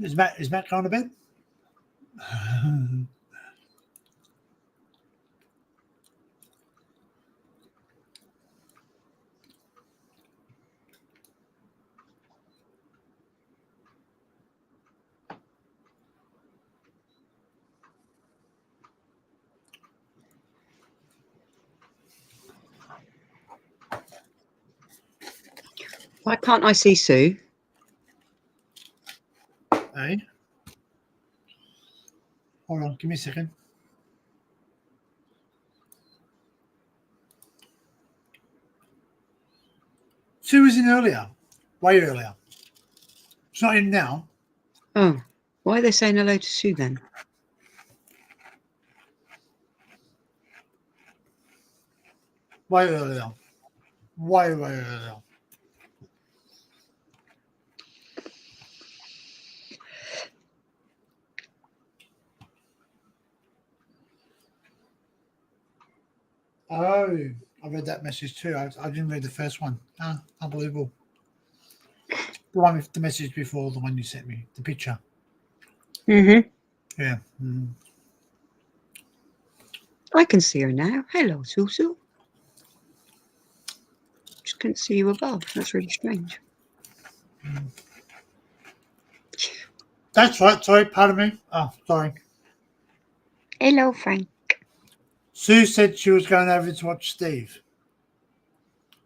Is Matt going to bed? Why can't I see Sue? Hey? Hold on. Give me a second. Sue was in earlier. Way earlier. It's not in now. Oh, why are they saying hello to Sue then? Way earlier. Way earlier. Oh, I read that message too. I didn't read the first one. Ah, unbelievable. The one with the message before the one you sent me, the picture. Mm-hmm. Yeah. I can see her now. Hello, Susu. Just couldn't see you above. That's really strange. That's right. Sorry, pardon me. Oh, sorry. Hello, Frank. Sue said she was going over to watch Steve.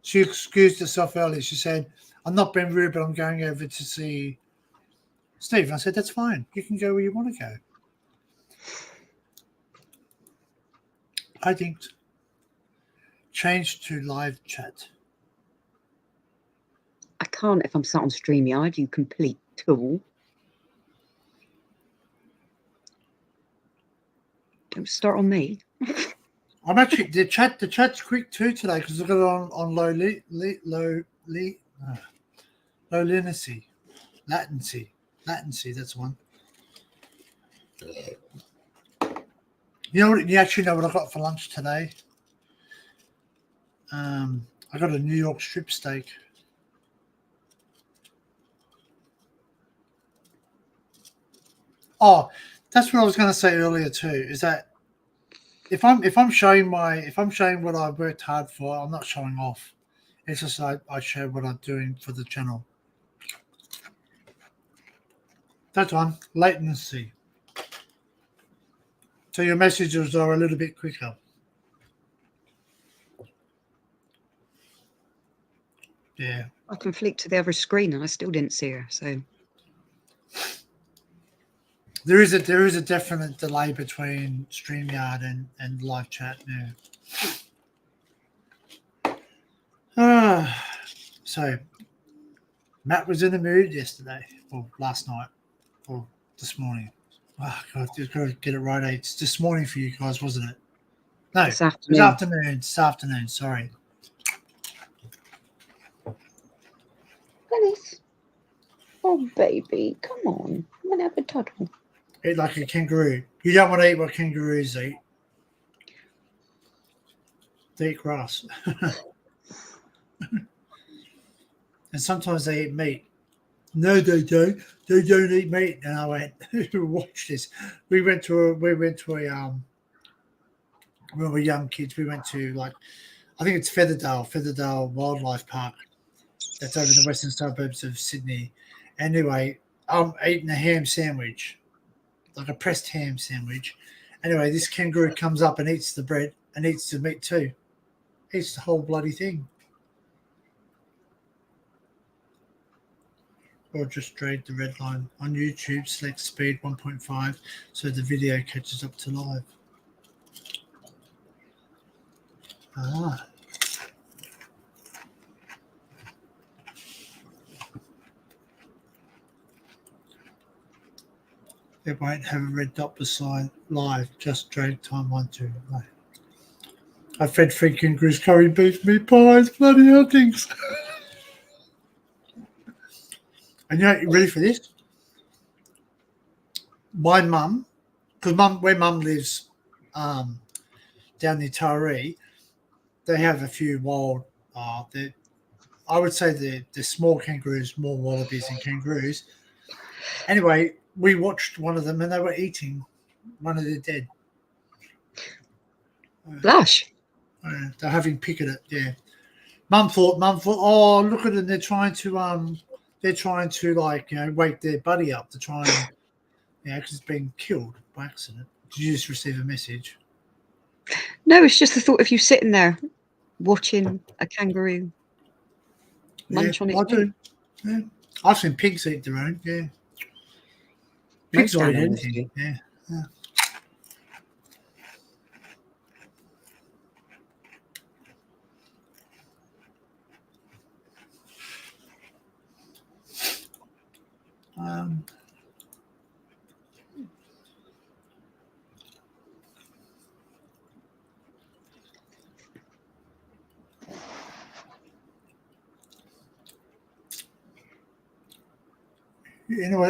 She excused herself early. She said, I'm not being rude, but I'm going over to see Steve. I said, that's fine. You can go where you want to go. I think change to live chat. I can't if I'm sat on StreamYard, you complete tool. Don't start on me. I'm actually the chat's quick too today because I've got it on low latency. That's one. You actually know what I got for lunch today? I got a New York strip steak. Oh, that's what I was going to say earlier too. Is that if I'm showing what I've worked hard for, I'm not showing off. It's just I show what I'm doing for the channel. That's one. Latency. So your messages are a little bit quicker. Yeah. I can flick to the other screen and I still didn't see her. So There is a definite delay between StreamYard and live chat now. So Matt was in the mood yesterday, or last night, or this morning. Oh God, you've got to get it right. It's this morning for you guys, wasn't it? No, this it was afternoon. This afternoon. Sorry. Dennis. Oh, baby. Come on. I'm going to have a toddle. Eat like a kangaroo. You don't want to eat what kangaroos eat. They eat grass. And sometimes they eat meat. No, they don't. They don't eat meat. And I went, watch this. We went to a when we were young kids, we went to I think it's Featherdale Wildlife Park. That's over in the western suburbs of Sydney. Anyway, I'm eating a ham sandwich, like a pressed ham sandwich. Anyway, this kangaroo comes up and eats the bread and eats the meat too. Eats the whole bloody thing. Or just drag the red line. On YouTube, select speed 1.5 so the video catches up to live. Ah. It won't have a red dot beside live, just drag time 1, 2. Right. I fed 3 kangaroos curry beef, meat pies, bloody hell things. And you ready for this? My mum, because where mum lives down near Taree, they have a few wild, I would say the small kangaroos, more wallabies than kangaroos. Anyway, we watched one of them and they were eating one of the dead. Blush. They're having picked it, yeah. Mum thought, oh, look at them, they're trying to like, wake their buddy up to try and, because it's been killed by accident. Did you just receive a message? No, it's just the thought of you sitting there watching a kangaroo munch on its meat. Yeah. I've seen pigs eat their own, yeah. Pigs Most will eat animals anything, do. yeah.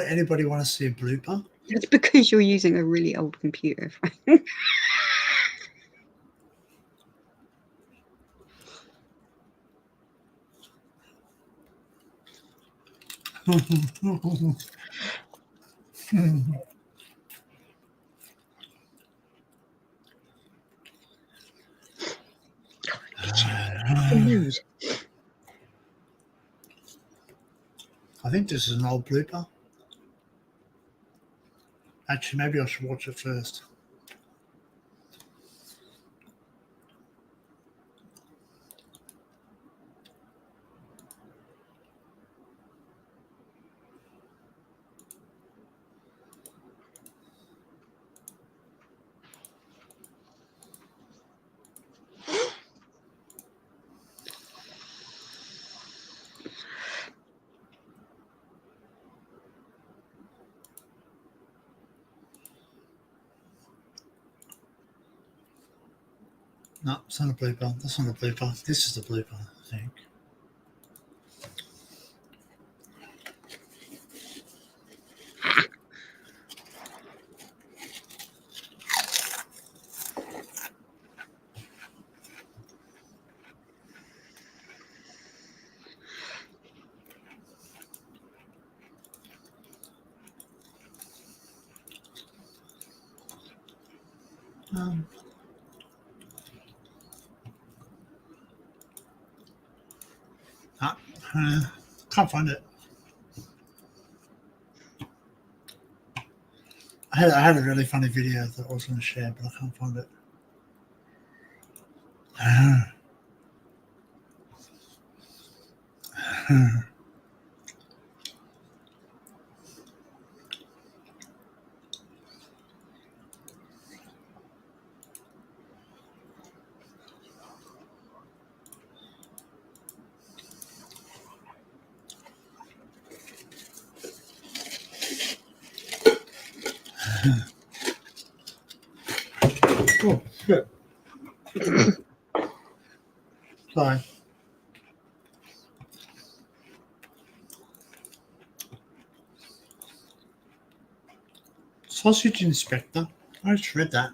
Anybody want to see a blooper? It's because you're using a really old computer. Mood. I think this is an old blooper. Actually, maybe I should watch it first. No, it's not a blooper. That's not a blooper. This is the blooper, I think. Can't find it. I had a really funny video that I was going to share, but I can't find it. Oh, shit. Sorry. Sausage inspector. I just read that.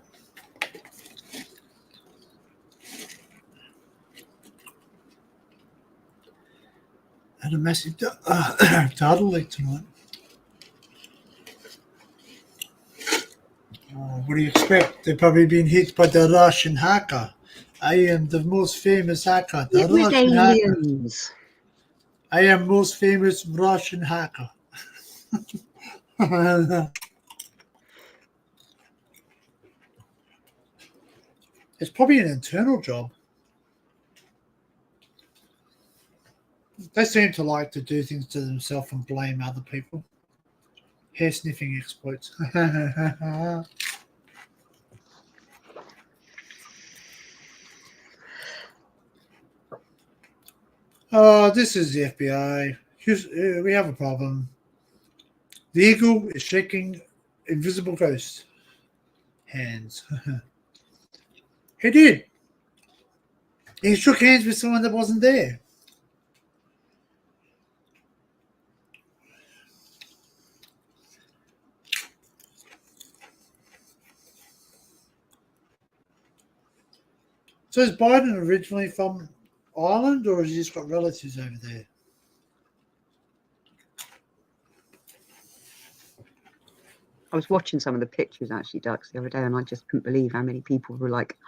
Had a massive data leak tonight. What do you expect? They've probably been hit by the Russian hacker. I am the most famous hacker. The It was Russian hacker. aliens. I am most famous Russian hacker. It's probably an internal job. They seem to like to do things to themselves and blame other people. Hair sniffing exploits. Oh, this is the FBI. We have a problem. The eagle is shaking invisible ghost hands. He did. He shook hands with someone that wasn't there. So is Biden originally from Ireland, or has he just got relatives over there? I was watching some of the pictures actually, Dux, the other day, and I just couldn't believe how many people were like,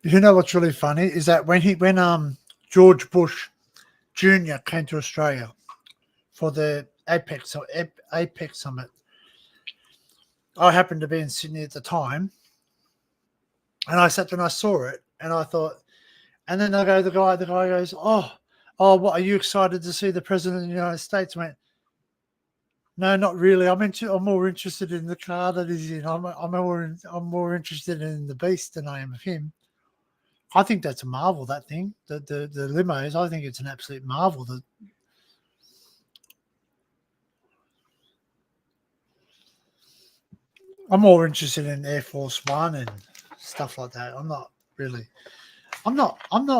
You know what's really funny is that when George Bush Jr. came to Australia for the APEC summit, I happened to be in Sydney at the time, and I sat there and I saw it, and I thought, and then the guy goes, oh, what are you excited to see the president of the United States? I went, no, not really. I'm more interested in the car that he's in. I'm more interested in the beast than I am of him. I think that's a marvel, that thing. The limos, I think it's an absolute marvel. I'm more interested in Air Force One and stuff like that. I'm not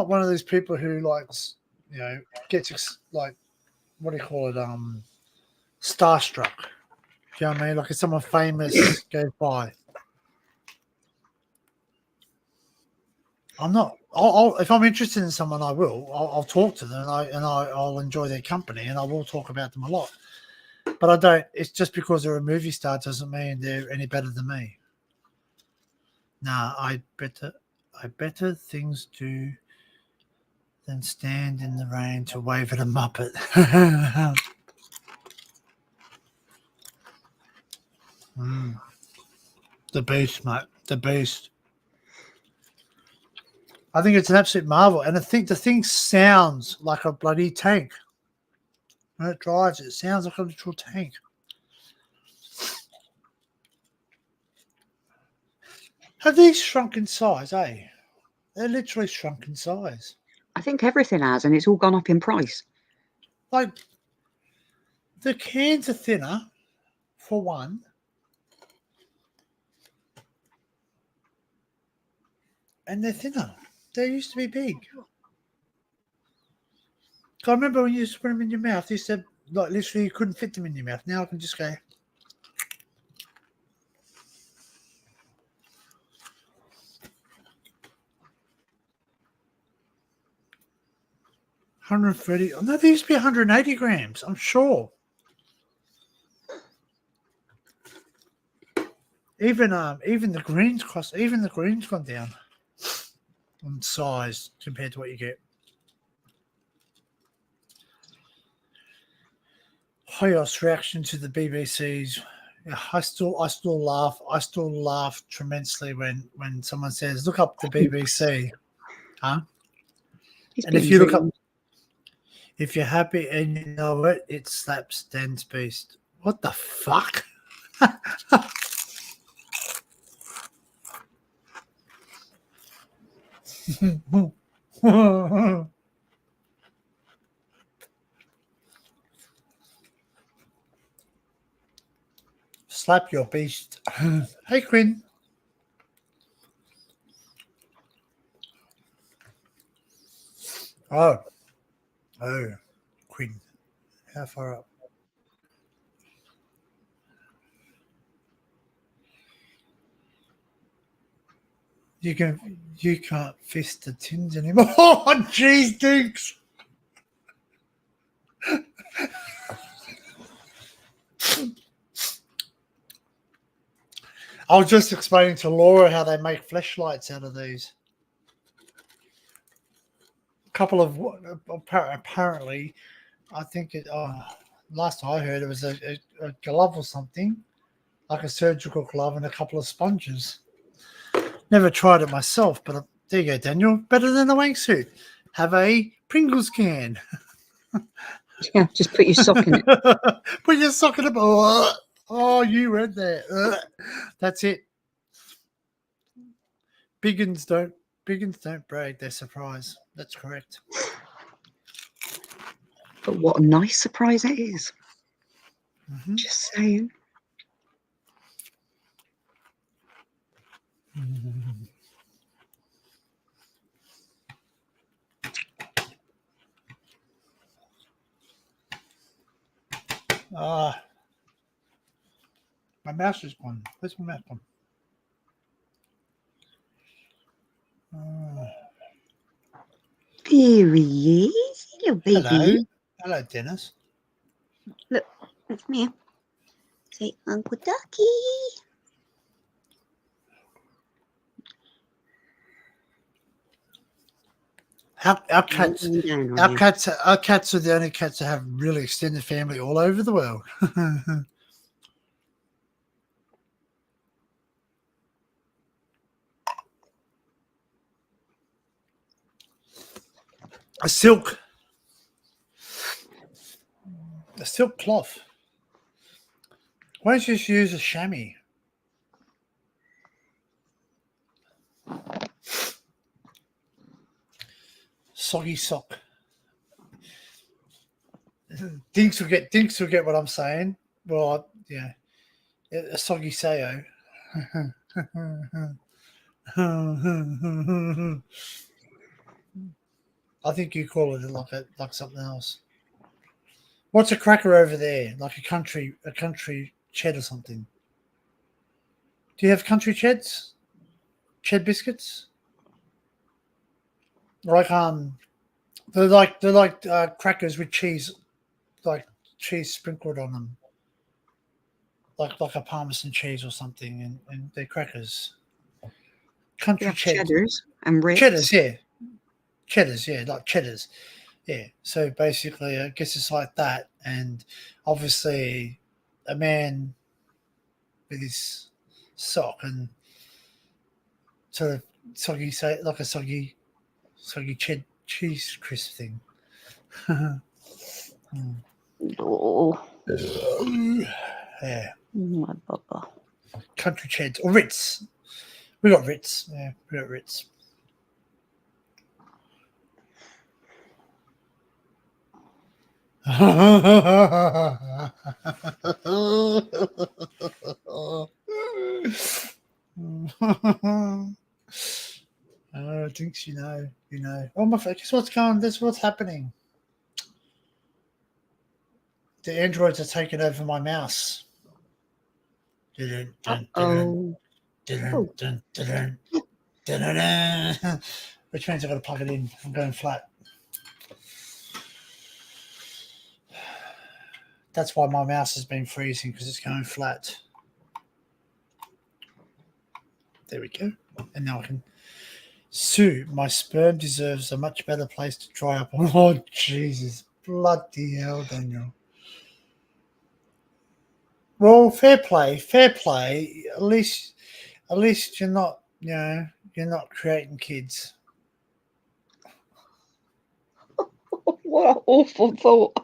one of those people who likes, gets like, what do you call it? Starstruck. Do you know what I mean? Like if someone famous goes by. I'm not. I'll if I'm interested in someone, I will. I'll talk to them, and I'll enjoy their company, and I will talk about them a lot. But I don't. It's just because they're a movie star doesn't mean they're any better than me. Nah, I better things do than stand in the rain to wave at a muppet. The beast, mate. The beast. I think it's an absolute marvel, and I think the thing sounds like a bloody tank. When it drives, it sounds like a literal tank. Have these shrunk in size, eh? They're literally shrunk in size. I think everything has, and it's all gone up in price. Like, the cans are thinner, for one. And they're thinner. They used to be big. I remember when you used to put them in your mouth, you said, like, literally you couldn't fit them in your mouth. Now I can just go. $130. Oh, no, they used to be 180 grams, I'm sure. Even the greens gone down in size compared to what you get. Hoyos reaction to the BBC's. I still laugh tremendously when someone says, "Look up the BBC," huh? It's And if been you look up, ruined. if you're happy and you know it, it slaps Dan's Beast. What the fuck? Slap your beast. Hey, Quinn. Oh, Quinn. How far up? You can't fist the tins anymore. Oh, jeez, Dinks. I was just explaining to Laura how they make flashlights out of these. A couple of apparently, I think it. Last I heard, it was a glove or something, like a surgical glove, and a couple of sponges. Never tried it myself, but there you go, Daniel. Better than a wank suit. Have a Pringles can. Yeah, just put your sock in it. Put your sock in it. Oh, you read that. That's it. Biggins don't brag. They're surprised. That's correct. But what a nice surprise it is. Mm-hmm. Just saying. My mouse is gone. Where's my mouse gone? Here he is. Hello, baby. Hello, Dennis. Look, that's me. Say Uncle Ducky. Our cats are the only cats that have really extended family all over the world. A silk cloth. Why don't you just use a chamois? Soggy sock. Dinks will get what I'm saying. Well, yeah, a soggy sayo. I think you call it like something else. What's a cracker over there? Like a country ched or something? Do you have country cheds? Ched biscuits? Like they're like crackers with cheese, like cheese sprinkled on them, like a Parmesan cheese or something, and they're crackers. We Country have cheddar. cheddars and Ritz. Cheddars, yeah, like cheddars. Yeah. So basically, I guess it's like that, and obviously, a man with his sock and sort of soggy, say like a soggy cheese crisp thing. Oh, Yeah, my baba. country cheddar or Ritz. We got Ritz. Yeah, we got Ritz. Thinks you know. Oh my! Guess what's going? That's what's happening. The androids are taking over my mouse. Dun, dun, dun, Oh, dun, dun, dun, dun, dun, dun. Which means I've got to plug it in. I'm going flat. That's why my mouse has been freezing, because it's going flat. There we go. And now I can. Sue, my sperm deserves a much better place to dry up on. Oh, Jesus. Bloody hell, Daniel. Well, fair play, fair play. At least you're not, you're not creating kids. what an awful thought.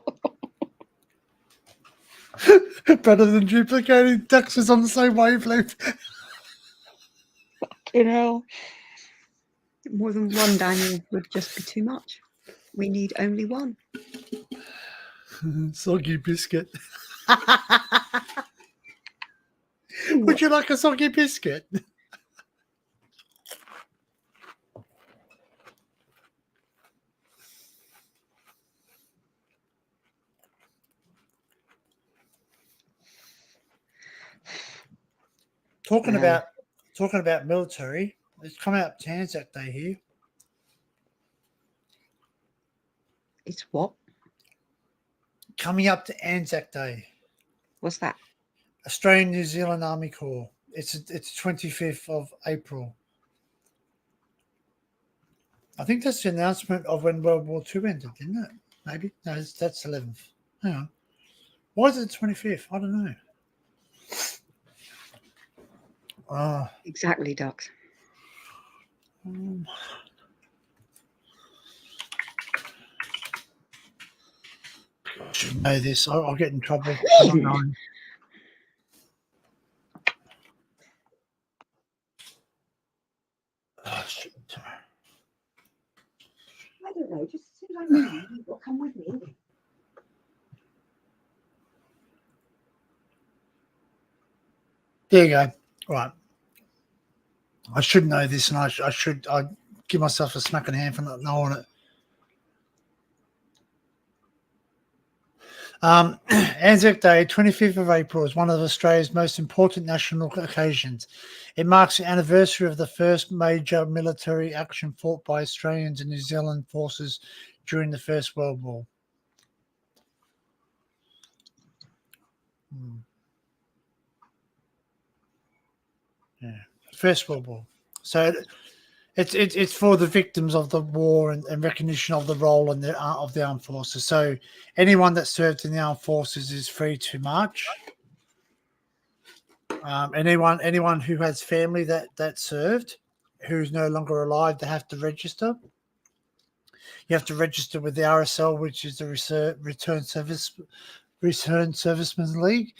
Better than duplicating taxes on the same wavelength. You know, more than one Daniel would just be too much. We need only one. Soggy biscuit. Would you like a soggy biscuit? Talking about military, it's coming up to Anzac Day here. It's what? Coming up to Anzac Day. What's that? Australian New Zealand Army Corps. It's 25th of April. I think that's the announcement of when World War II ended, didn't it? Maybe. No, that's 11th. Hang on. Why is it 25th? I don't know. Exactly, Ducks. I should know this. I'll get in trouble. Oh, shit. I don't know. Just as soon as I move, you've got to come with me. There you go. Right. I should know this, and I give myself a smack in the hand for not knowing it. Anzac Day, 25th of April, is one of Australia's most important national occasions. It marks the anniversary of the first major military action fought by Australians and New Zealand forces during the First World War. Yeah, First World War. So it's for the victims of the war and recognition of the role of the armed forces. So anyone that served in the armed forces is free to march. Anyone who has family that served, who's no longer alive, they have to register. You have to register with the RSL, which is the Return Servicemen's League,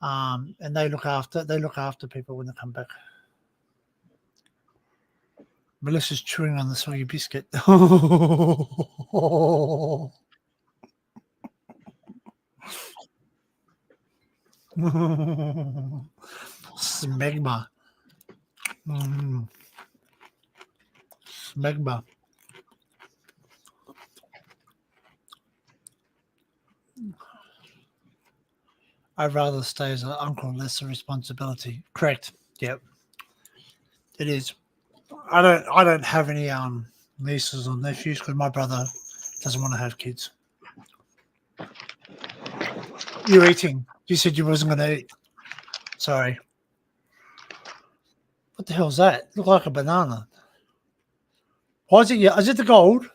and they look after people when they come back. Melissa's chewing on the soggy biscuit. Smegma. Smegma. I'd rather stay as an uncle, lesser responsibility. Correct. Yep. It is. I don't have any nieces or nephews because my brother doesn't want to have kids. You're eating. You said you wasn't going to eat. Sorry. What the hell's that? Look like a banana. Why is it? Yeah, is it the gold?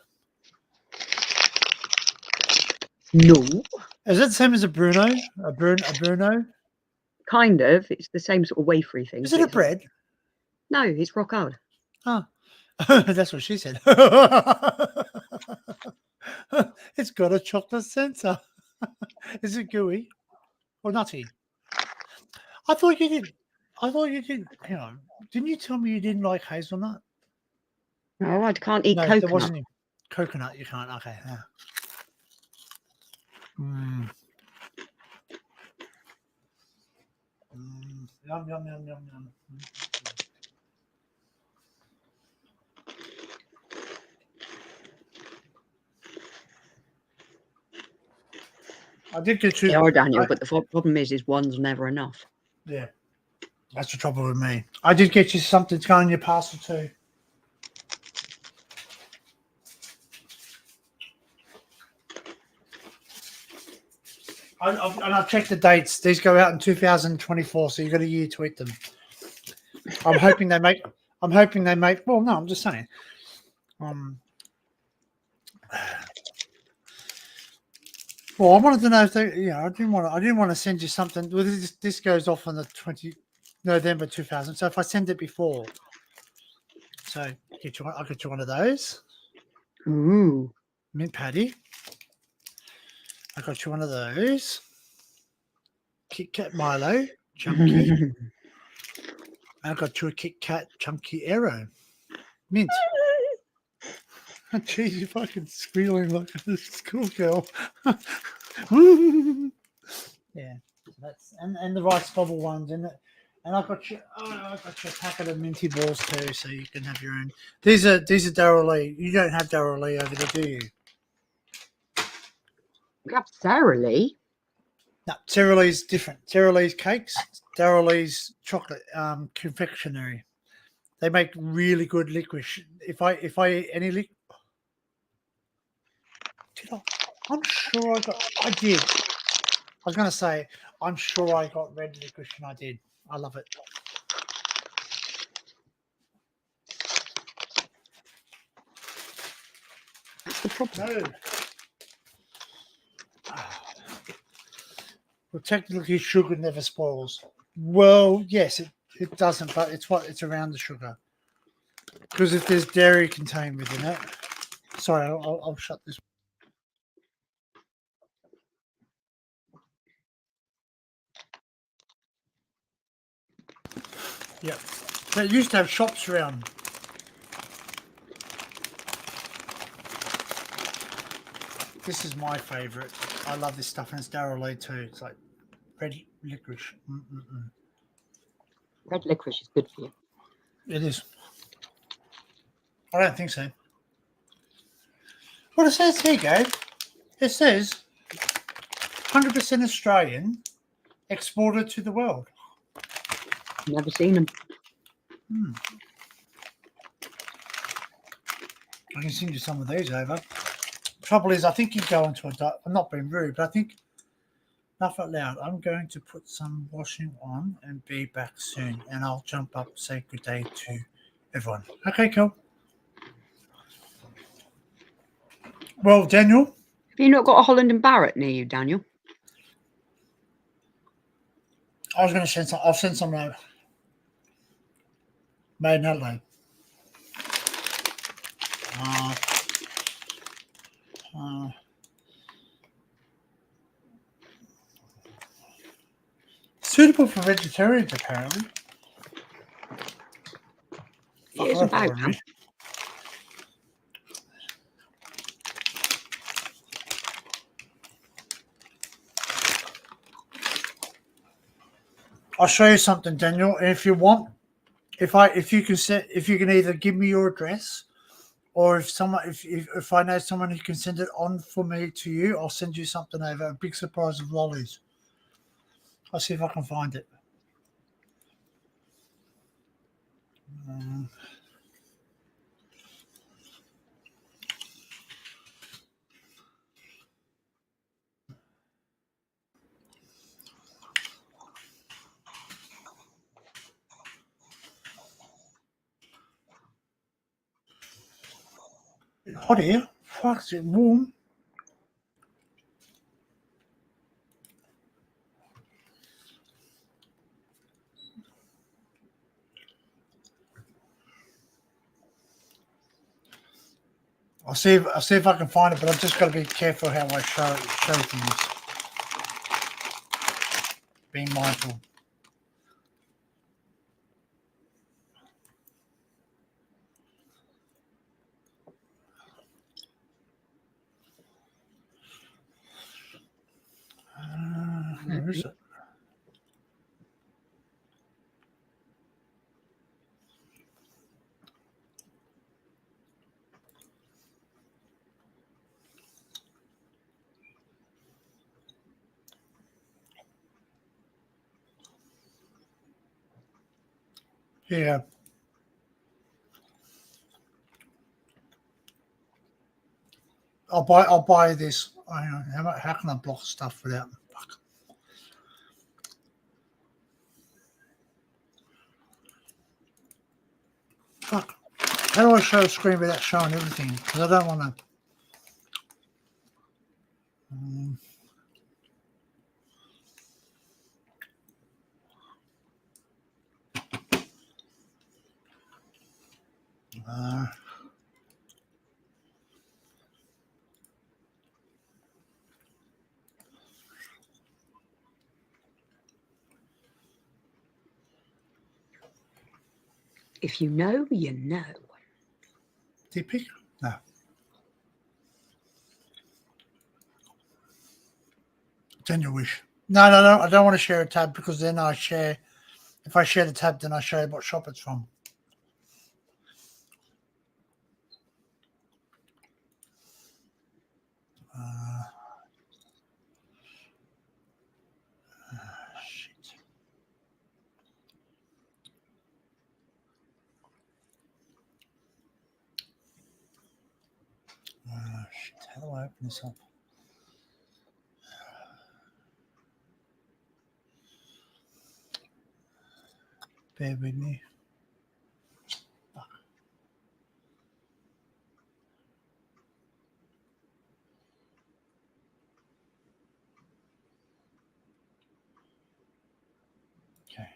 No, Is it the same as a Bruno? A Bruno? kind of. It's the same sort of wafery thing. Is but it a it's- bread? No, it's rock hard. Oh, that's what she said. It's got a chocolate sensor. Is it gooey or nutty? I thought you did. I thought you did. Hang on. Didn't you tell me you didn't like hazelnut? No, I can't eat No, there coconut. wasn't any. Coconut. You can't. Okay. Yeah. Yum yum yum yum yum. I did get you. They are, Daniel, but the problem is one's never enough. Yeah, that's the trouble with me. I did get you something to go in your parcel too. And I've checked the dates. These go out in 2024, so you've got a year to eat them. I'm hoping they make. Well, no, I'm just saying. Well, I wanted to know if they. Yeah, I didn't want to send you something. Well, this goes off on the 20 November 2000. So if I send it before, so I get you one of those. Ooh. Mint patty. I got you one of those. Kit Kat Milo, chunky. I got you a Kit Kat chunky arrow. Mint. Jeez, you're fucking squealing like a schoolgirl. Yeah, that's and the rice bubble ones in it. And I got you a packet of minty balls too, so you can have your own. These are Daryl Lee. You don't have Daryl Lee over there, do you? We have Sarah Lee. No, Sarah Lee's different. Sarah Lee's cakes, Daryl Lee's chocolate confectionery. They make really good licorice. If I eat any liquor, I'm sure I did. I was going to say, I'm sure I got red licorice and I did. I love it. That's the problem. No. Well, technically, sugar never spoils. Well, yes, it doesn't, but it's around the sugar. Because if there's dairy contained within it, sorry, I'll shut this. Yeah, they used to have shops around. This is my favourite. I love this stuff, and it's Daryl Lee too. It's like red licorice. Red licorice is good for you. It is. I don't think so. Well, it says here, Gabe. It says 100% Australian, exported to the world. Never seen them. I can send you some of these over. Trouble is, I think you go into I'm not being rude, but I think, laugh out loud, I'm going to put some washing on and be back soon. And I'll jump up, say good day to everyone. Okay, cool. Well, Daniel. Have you not got a Holland and Barrett near you, Daniel? I was going to send some. I'll send some made in Adelaide. Suitable for vegetarians, apparently. It is about now. I'll show you something, Daniel. And if you want, if you can either give me your address, or if I know someone who can send it on for me to you, I'll send you something over. A big surprise of lollies. I'll see if I can find it. Hot here. Fuck, is it warm? I'll see if I can find it, but I've just got to be careful how I show things. Being mindful. Where is it? Yeah. I'll buy this. How can I block stuff without? Fuck. Fuck. How do I show a screen without showing everything? Because I don't want to. If you know, you know. Do you pick? No. Then you wish. No. I don't want to share a tab because then I share. If I share the tab, then I show you what shop it's from. Shit. Shit. How do I open this up? Bear with me. Okay.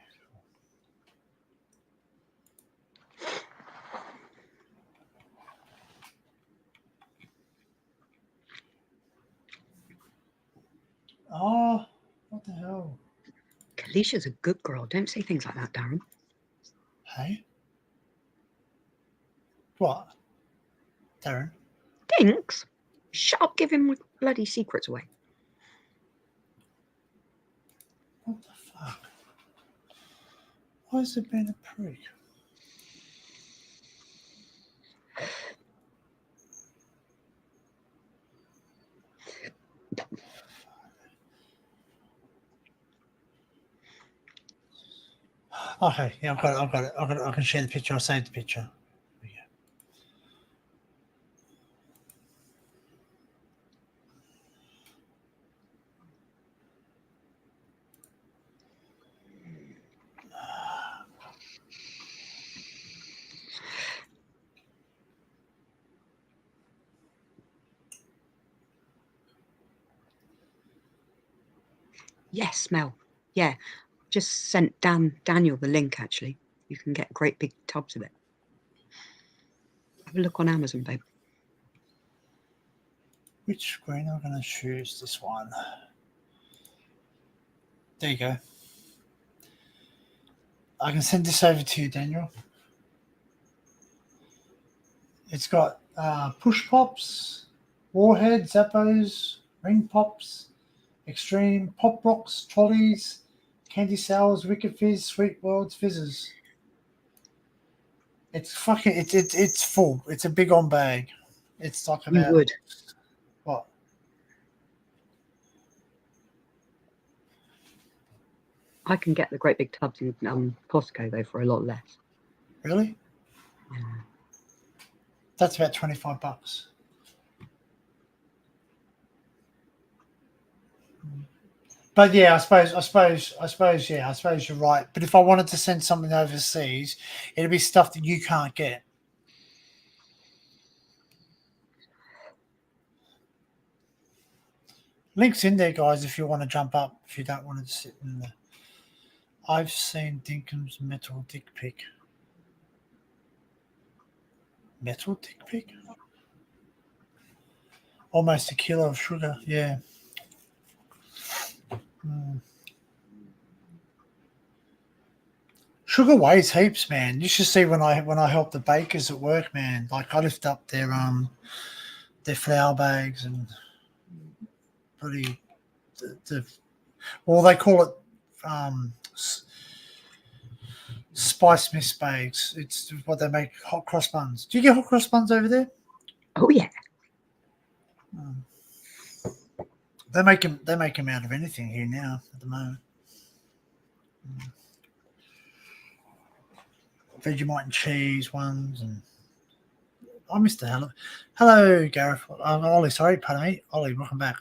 Oh, what the hell? Kalicia's a good girl. Don't say things like that, Darren. Hey? What? Darren? Thanks. Shut up, giving my bloody secrets away. What the fuck? Why has it been a prick? Okay, yeah, I've got it. I can share the picture. I'll save the picture. Yes, Mel. Yeah. Just sent Daniel the link, actually. You can get great big tubs of it. Have a look on Amazon, babe. Which screen am I going to choose? This one. There you go. I can send this over to you, Daniel. It's got push pops, warhead, Zappos, ring pops, extreme pop rocks, trolleys, candy sours, wicked fizz, sweet worlds, fizzes. It's fucking. It's full. It's a big on bag. It's like about. You would. What? I can get the great big tubs in Costco, though, for a lot less. Really? Yeah. That's about $25. But yeah, I suppose you're right. But if I wanted to send something overseas, it'd be stuff that you can't get. Links in there, guys, if you want to jump up, if you don't want to sit in the... I've seen Dinkum's metal dick pic. Metal dick pic? Almost a kilo of sugar, yeah. Sugar weighs heaps, man. You should see when I help the bakers at work, man. Like I lift up their flour bags and pretty well, they call it spice mist bags. It's what they make hot cross buns. Do you get hot cross buns over there? Oh yeah. They make them out of anything here now at the moment. Vegemite and cheese ones, and I missed the hell. Hello, Gareth. Ollie, sorry, pardon me. Ollie, welcome back.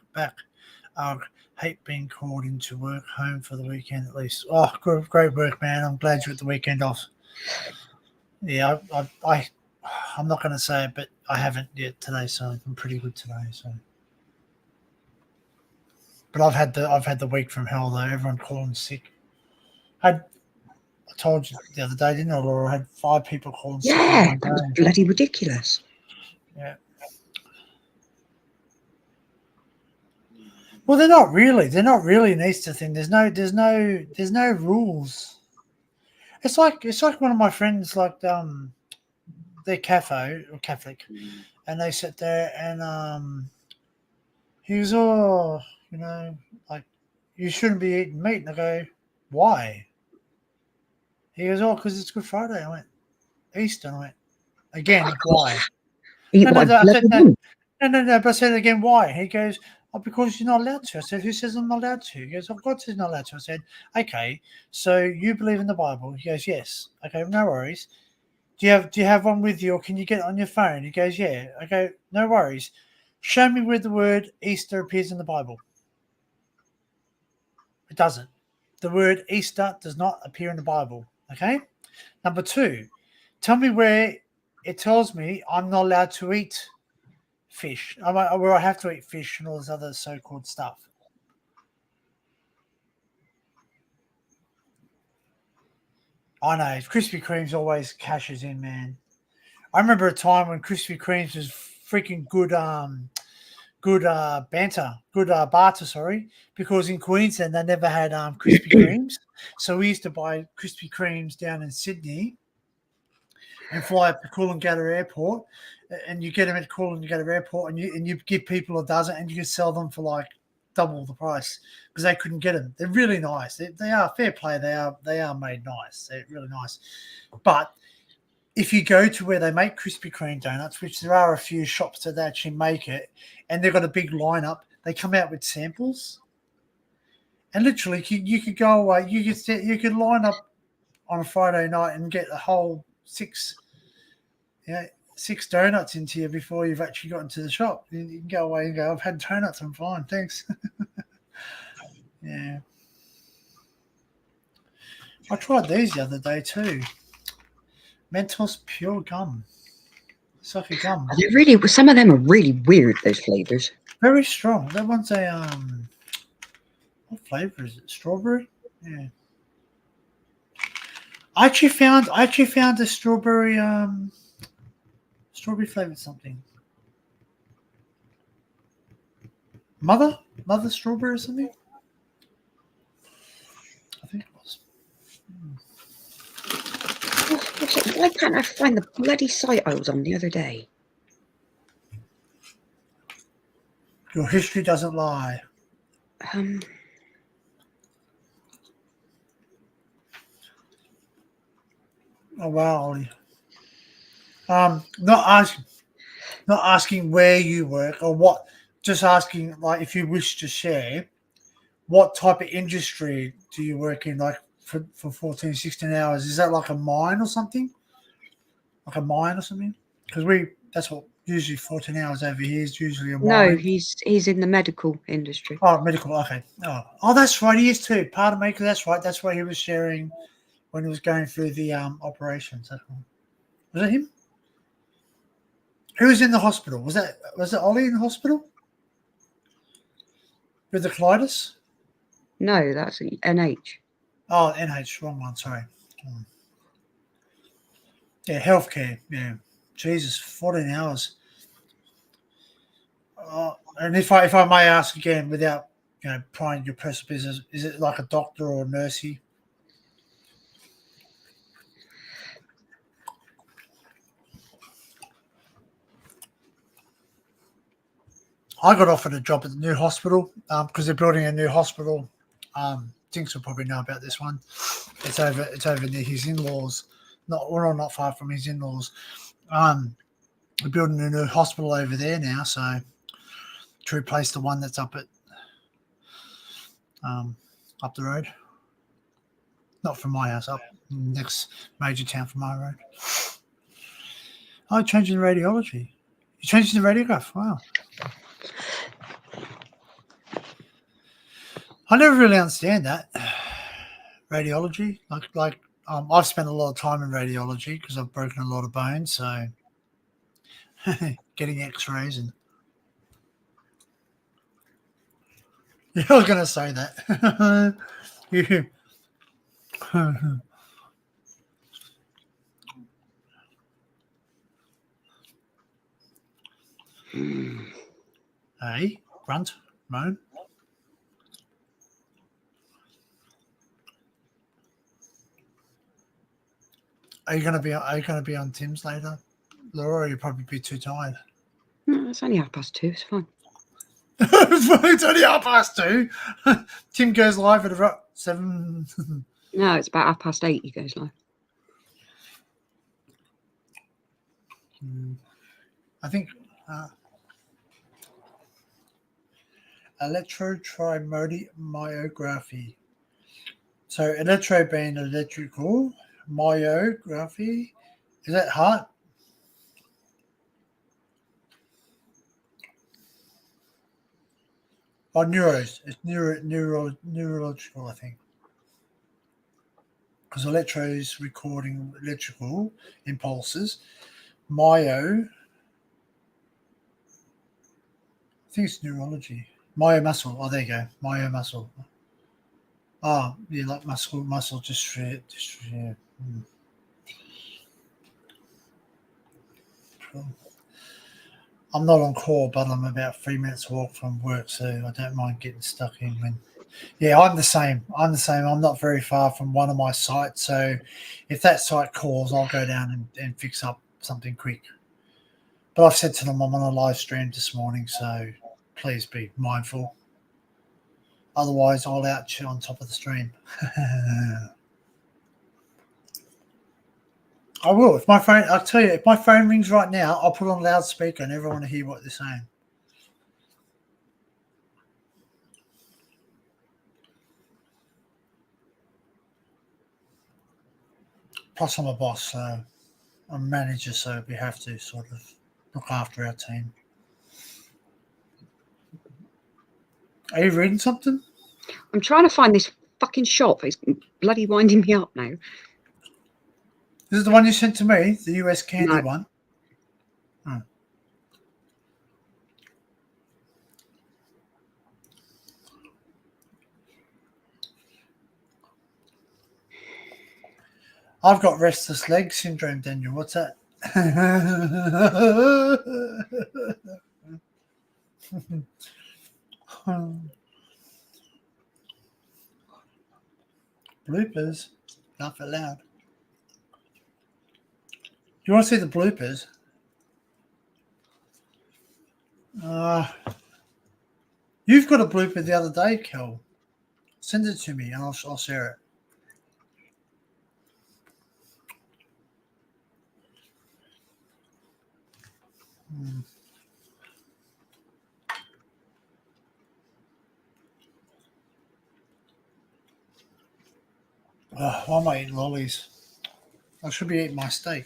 Hate being called into work, home for the weekend at least. Oh, great work, man. I'm glad you're at the weekend off. Yeah, I'm not going to say it, but I haven't yet today, so I'm pretty good today. So, but I've had the week from hell though. Everyone calling sick. I told you the other day, didn't I, Laura? I had 5 people calling sick. Yeah, that was bloody ridiculous. Yeah. Well, they're not really an Easter thing. There's no rules. It's like one of my friends, like they're Catholic, and they sit there and he was like, you shouldn't be eating meat, and I go, why? He goes, oh, because it's Good Friday. I went, Easter. And I went, again, why? No, but I said again, why? He goes, oh, because you're not allowed to. I said, who says I'm not allowed to? He goes, oh, God says not allowed to. I said, okay, so you believe in the Bible? He goes, yes. Okay, no worries. Do you have one with you, or can you get it on your phone? He goes, yeah. I go, no worries. Show me where the word Easter appears in the Bible. It doesn't. The word Easter does not appear in the Bible. Okay? Number 2, tell me where it tells me I'm not allowed to eat fish, where I have to eat fish and all this other so-called stuff. I know, Krispy Kreme's always cashes in, man. I remember a time when Krispy Kreme's was freaking good barter, sorry, because in Queensland they never had Krispy Kremes. So we used to buy Krispy Kremes down in Sydney and fly up to Coolangatta Airport, and you get them at Coolangatta Airport, and you give people a dozen, and you can sell them for like double the price because they couldn't get them. They're really nice. They are fair play. They are made nice. They're really nice. But if you go to where they make Krispy Kreme donuts, which there are a few shops that actually make it, and they've got a big lineup, they come out with samples, and literally you could go away. You could line up on a Friday night and get the whole 6 donuts into you before you've actually gotten to the shop. You can go away and go, I've had donuts, I'm fine, thanks. Yeah. I tried these the other day too. Mentos Pure Gum. It's like a gum. Some of them are really weird, those flavors. Very strong. That one's a what flavor is it? Strawberry? Yeah. I actually found a strawberry flavored something. Mother strawberry or something? I think it was. Why can't I find the bloody site I was on the other day? Your history doesn't lie. Oh wow, Ollie. Not asking where you work or what, just asking, like, if you wish to share, what type of industry do you work in, like for 14, 16 hours? Is that like a mine or something? Like a mine or something? Because that's what usually 14 hours over here is usually a mine. No, he's in the medical industry. Oh, medical, okay. Oh, that's right, he is too. Pardon me, because that's right. That's what he was sharing when he was going through the operations. Was it him? Who was in the hospital? Was it Ollie in the hospital? With the colitis? No, that's NH. Oh, NH, wrong one, sorry. Yeah, healthcare. Yeah. Jesus, 14 hours. And if I may ask again, without prying your personal business, is it like a doctor or a nursey? I got offered a job at the new hospital because they're building a new hospital. Dinks will probably know about this one. It's over near his in-laws, not far from his in-laws. We're building a new hospital over there now, so to replace the one that's up the road. Not from my house, up next major town from my road. Oh, changing the radiology. You're changing the radiograph. Wow. I never really understand that. Radiology. I've spent a lot of time in radiology because I've broken a lot of bones, so getting x-rays and yeah, I was gonna say that. You Hey, grunt, moan. Are you gonna be on Tim's later, Laura? Or you'll probably be too tired. No, it's only 2:30. It's fine. It's only 2:30. Tim goes live at about 7. No, it's about 8:30. He goes live. I think electrotrimyography. So electro being electrical, myography. Is that heart? Oh, neuros. It's neurological, I think. Because electro is recording electrical impulses. Myo, I think it's neurology. Myomuscle. Oh, there you go. Myomuscle. Oh, yeah, like muscle dystrophy. Yeah. Cool. I'm not on call, but I'm about 3 minutes walk from work, so I don't mind getting stuck in when. Yeah, I'm the same. I'm not very far from one of my sites, so if that site calls, I'll go down and fix up something quick. But I've said to them I'm on a live stream this morning, so please be mindful. Otherwise, I'll out you on top of the stream. I will. If my phone, I'll tell you, if my phone rings right now, I'll put on loudspeaker and everyone will hear what they're saying. Plus, I'm a boss, so I'm a manager, so we have to sort of look after our team. Are you reading something? I'm trying to find this fucking shop. It's bloody winding me up now. This is the one you sent to me, the US candy No. one. I've got restless leg syndrome, Daniel. What's that? Bloopers. Laugh out loud. You want to see the bloopers? You've got a blooper the other day, Kel. Send it to me and I'll share it. Why am I eating lollies? I should be eating my steak.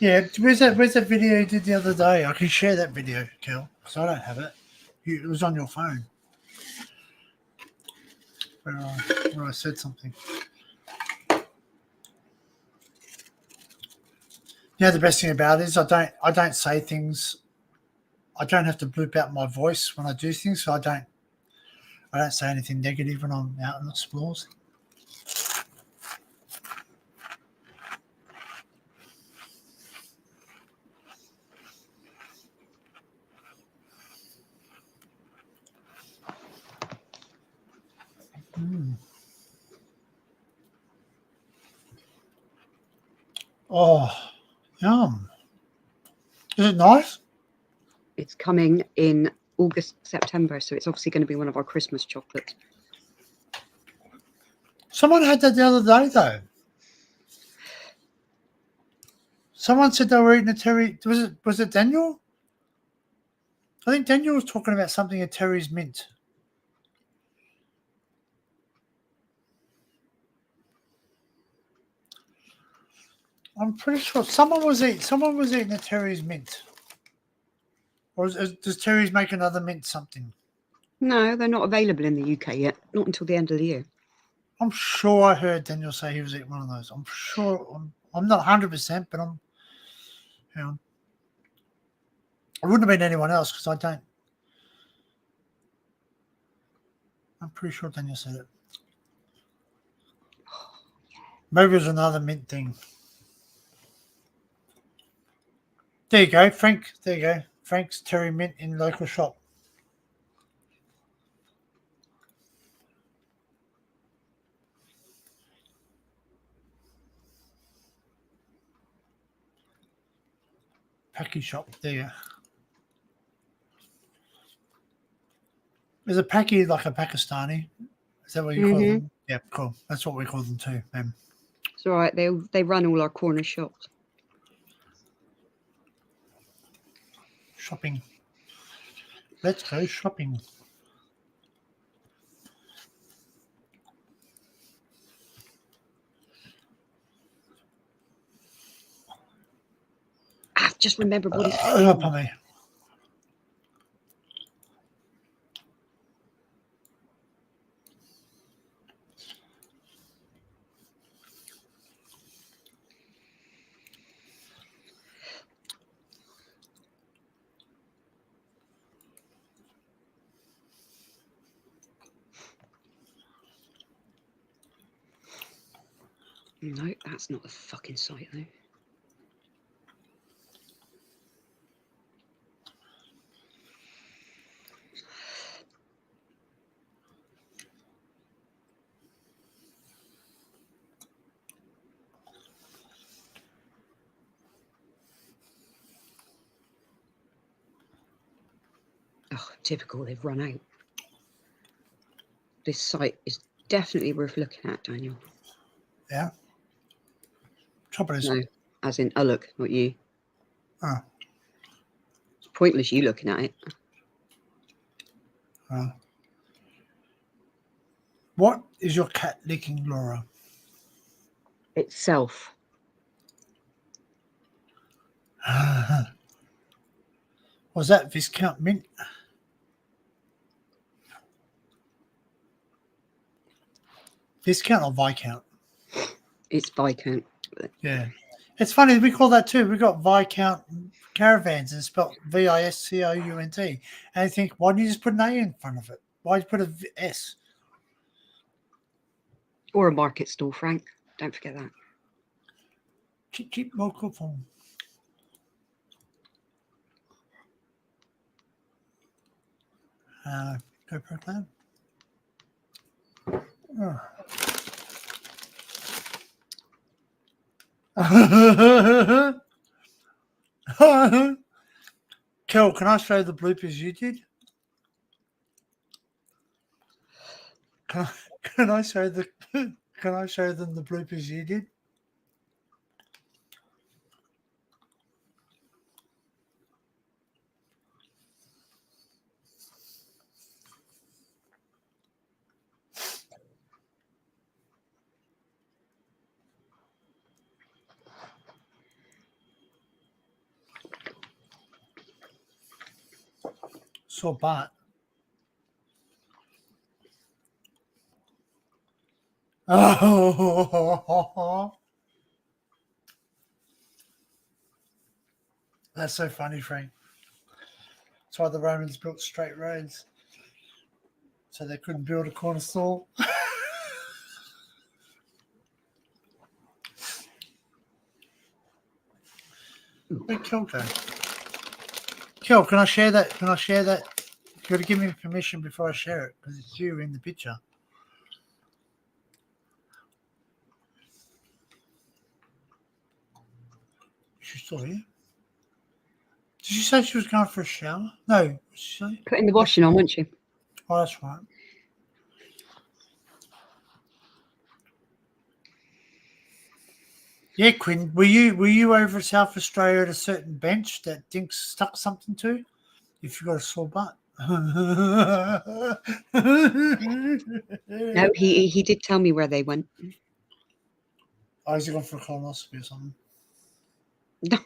Yeah, where's that video you did the other day? I can share that video, Kel, because I don't have it. It was on your phone. Where I said something. Yeah, the best thing about it is I don't say things. I don't have to bloop out my voice when I do things, so I don't say anything negative when I'm out in the explores. Oh, yum. Is it nice? It's coming in August, September, so it's obviously going to be one of our Christmas chocolates. Someone had that the other day, though. Someone said they were eating a Terry. Was it Daniel? I think Daniel was talking about something at Terry's Mint. I'm pretty sure someone was eating a Terry's Mint. Or does Terry's make another mint something? No, they're not available in the UK yet. Not until the end of the year. I'm sure I heard Daniel say he was eating one of those. I'm sure. I'm not 100%, but I'm. You know, it wouldn't have been anyone else because I don't. I'm pretty sure Daniel said it. Maybe it was another mint thing. There you go, Frank. There you go. Frank's Terry Mint in local shop. Packy shop. There you go. Is a Packy like a Pakistani? Is that what you call them? Yeah, cool. That's what we call them too, man. It's all right. They run all our corner shops. Shopping. Let's go shopping. I've just remembered what it's Up on me. No, that's not a fucking site though. Oh, typical, they've run out. This site is definitely worth looking at, Daniel. Yeah. Trouble is. No, as in, look, not you. Oh. It's pointless you looking at it. What is your cat licking, Laura? Itself. Was that Viscount Mint? Viscount or Viscount? It's Viscount. Yeah. It's funny, we call that too. We got Viscount caravans and it's spelled Viscount. And I think, why don't you just put an A in front of it? Why put a S? Or a market stall, Frank. Don't forget that. Keep local phone. GoPro clan. Kel, can I show the bloopers you did? Can I show them the bloopers you did? Sore butt. Oh, that's so funny, Frank. That's why the Romans built straight roads, so they couldn't build a corner store. Where'd Kel go? Kel, can I share that? Can I share that? You got to give me permission before I share it because it's you in the picture. She's still here. Did she say she was going for a shower? No. What did she say? Putting the washing on, weren't you? Oh, that's right. Yeah, Quinn. Were you over at South Australia at a certain bench that Dinks stuck something to? If you got a sore butt. No, he did tell me where they went. Oh, is he gone for a colonoscopy or something? No.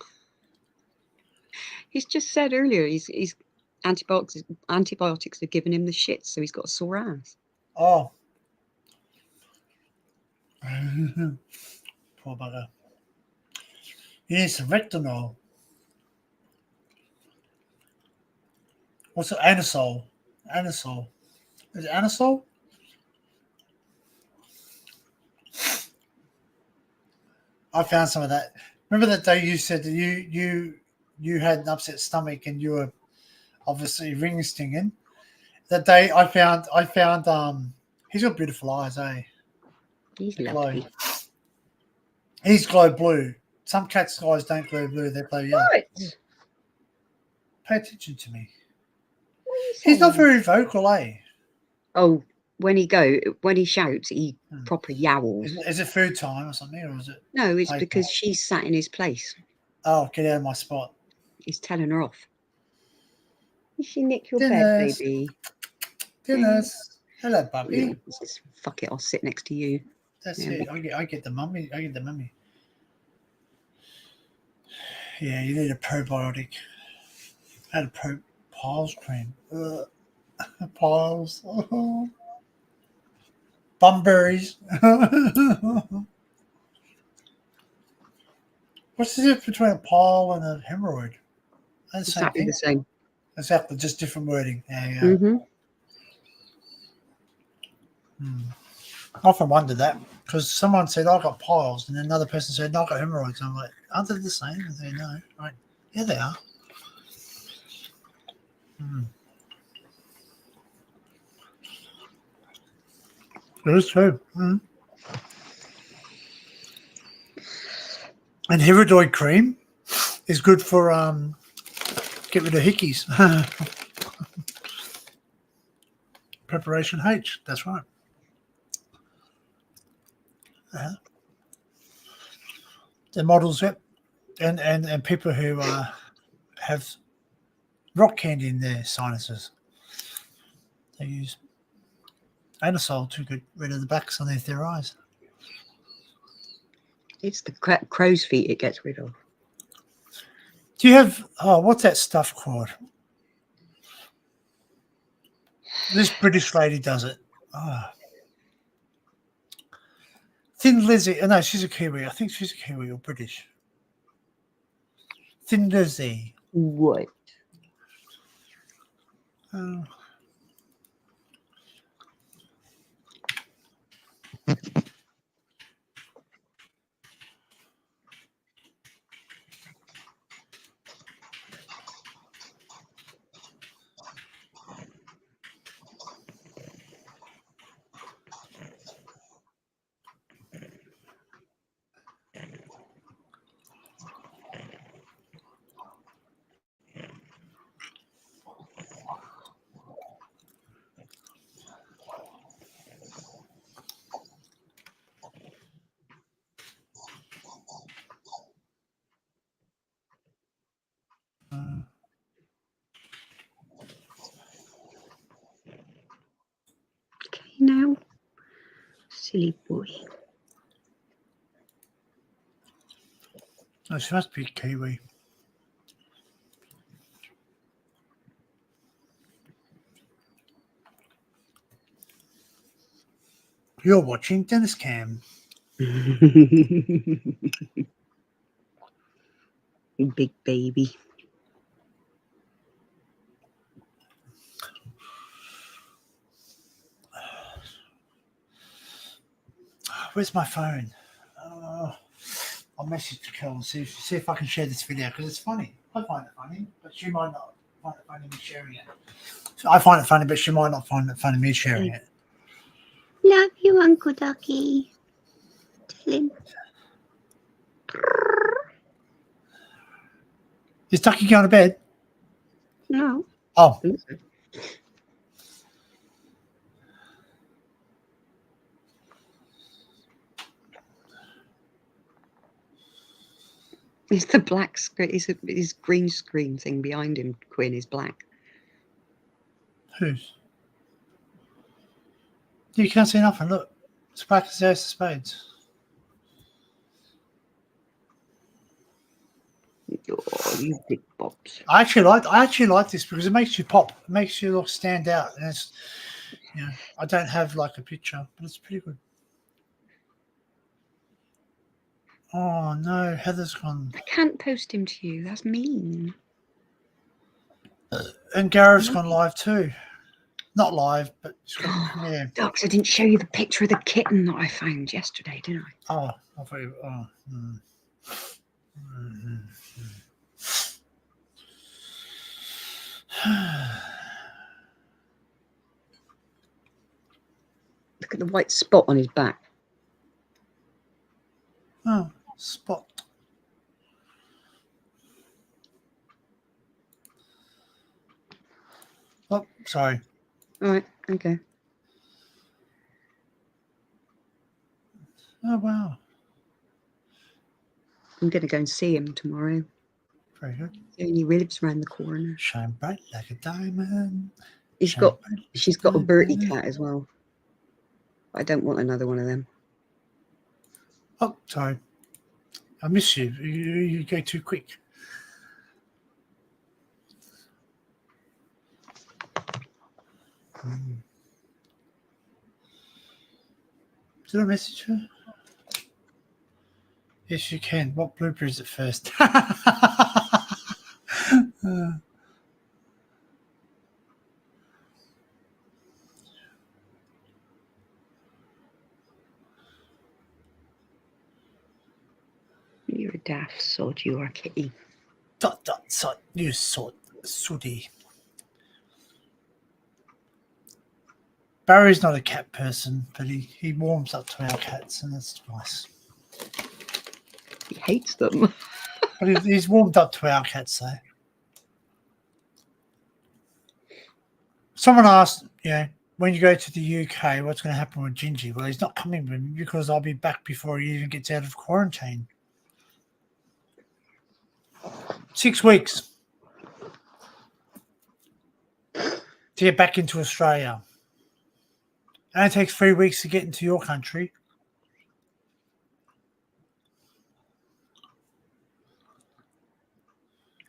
He's just said earlier he's antibiotics are giving him the shits, so he's got a sore ass. Oh. Poor bugger. He needs some Rectinol. What's it? Anisole. Anisole. Is it anisole? I found some of that. Remember that day you said that you had an upset stomach and you were obviously ring stinging. That day I found he's got beautiful eyes, eh? He's They lovely. glow. He's glow blue. Some cats' eyes don't glow blue, they glow yellow. What? Pay attention to me. What are you He's not saying? very vocal, eh? Oh, when he shouts, he proper yowls. Is it food time or something, or is it? No, it's Playtime? because she's sat in his place. Oh, get out of my spot. He's telling her off. Did she nick your Dinners. bed, baby? Dinners. Hello, Bubby. Yeah, he says, fuck it, I'll sit next to you. That's Yeah. it. I get the mummy. I get the mummy. Yeah, you need a probiotic. I had a piles cream. Piles. Bunbury's. What's the difference between a pile and a hemorrhoid? That's the same Exactly thing. the same. Exactly, just different wording. There you go. I often wondered that because someone said I got piles, and then another person said no, I got hemorrhoids. I'm like, aren't they the same? And they no, right? Yeah, they are. It is true. And hemorrhoid cream is good for get rid of hickeys. Preparation H. That's right. The models, yep, and people who have rock candy in their sinuses, they use anisole to get rid of the backs underneath their eyes. It's the crow's feet it gets rid of. Do you have what's that stuff called? This British lady does it. Thin Lizzy. No, she's a Kiwi. I think she's a Kiwi or British. Thin Lizzy. What? Okay, now, silly boy. Oh, she must be Kiwi. You're watching Dennis Cam. Big baby. Where's my phone? I'll message to Kel and see if I can share this video because it's funny. I find it funny, but she might not find it funny me sharing it. So I find it funny, but she might not find it funny me sharing it. Love you, Uncle Ducky. Tell him. Is Ducky going to bed? No. Oh, It's the black screen. His green screen thing behind him. Quinn is black. whose? You can't see nothing. Look, it's black as the ace of spades. Oh, you big bobs. I actually like this because it makes you pop. It makes you look stand out, and it's I don't have like a picture, but it's pretty good. Oh no, Heather's gone, I can't post him to you. That's mean. and Gareth's gone live too. Not live, but it's got a premiere. Ducks, I didn't show you the picture of the kitten that I found yesterday, did I? Oh, I thought you. Oh. Look at the white spot on his back. Oh, Spot. Oh, sorry. All right, okay. Oh wow, I'm going to go and see him tomorrow. very good. He only lives around the corner. Shine bright like a diamond. She's got a Bertie cat as well. I don't want another one of them. Oh, sorry. I miss you. You go too quick. Did I message her? Yes, you can. What blooper is it first? You're a daft sod, you are, Kitty. You sort sooty. Barry's not a cat person, but he warms up to our cats, and that's nice. He hates them. But he's warmed up to our cats, though. Someone asked, when you go to the UK, what's going to happen with Gingy? Well, he's not coming with me because I'll be back before he even gets out of quarantine. 6 weeks to get back into Australia. And it takes 3 weeks to get into your country.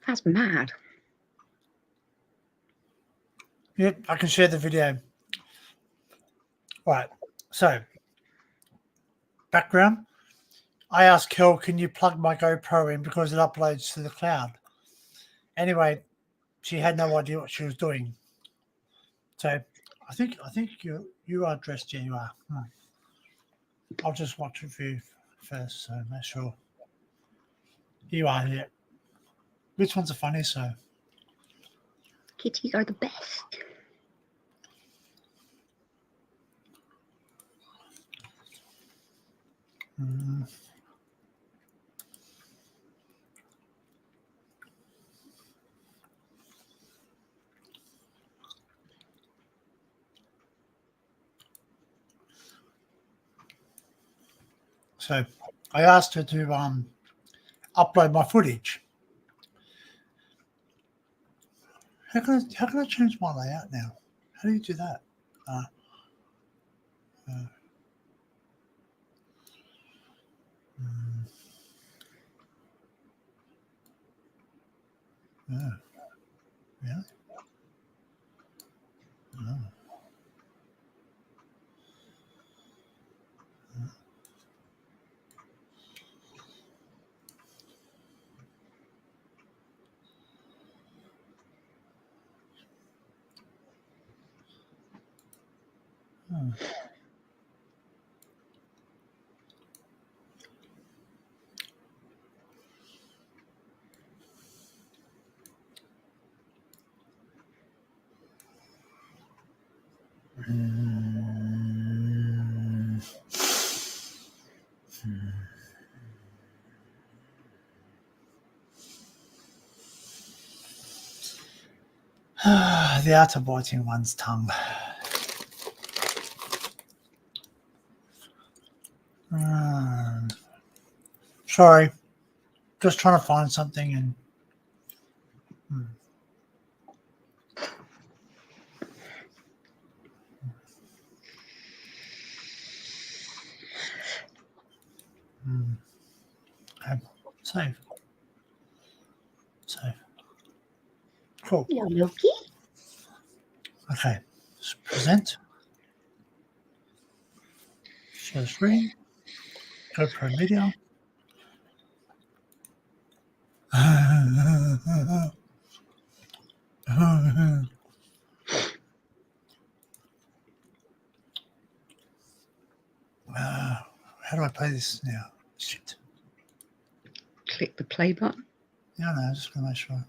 That's mad. Yep, I can share the video. Right, so background. I asked Kel, can you plug my GoPro in because it uploads to the cloud? Anyway, she had no idea what she was doing. So I think you are dressed. Yeah, you are. I'll just watch it for you first, so make sure you are here. Which one's the funniest? So Kitties are the best. So I asked her to upload my footage. How can I change my layout now? How do you do that? Yeah. Hmm. The art of biting one's tongue. Sorry, just trying to find something and. Okay. Save. Cool. Hello, Loki. Okay. Let's present. Share screen. GoPro video. How do I play this now? Shit. Click the play button. Yeah, no, I'm just gonna make sure.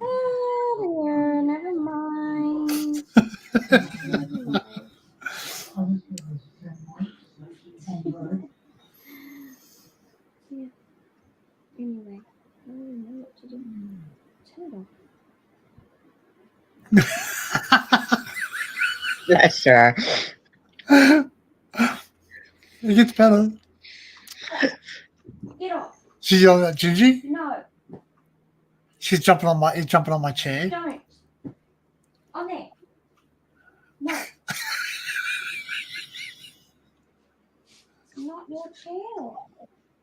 Oh, dear, never mind. Yeah. Anyway, I don't even know what to do. Turn it off. Bless her. You get the pedal. Get off. She's yelling at Gingy. No, He's jumping on my chair. don't. On there. No. Not your chair.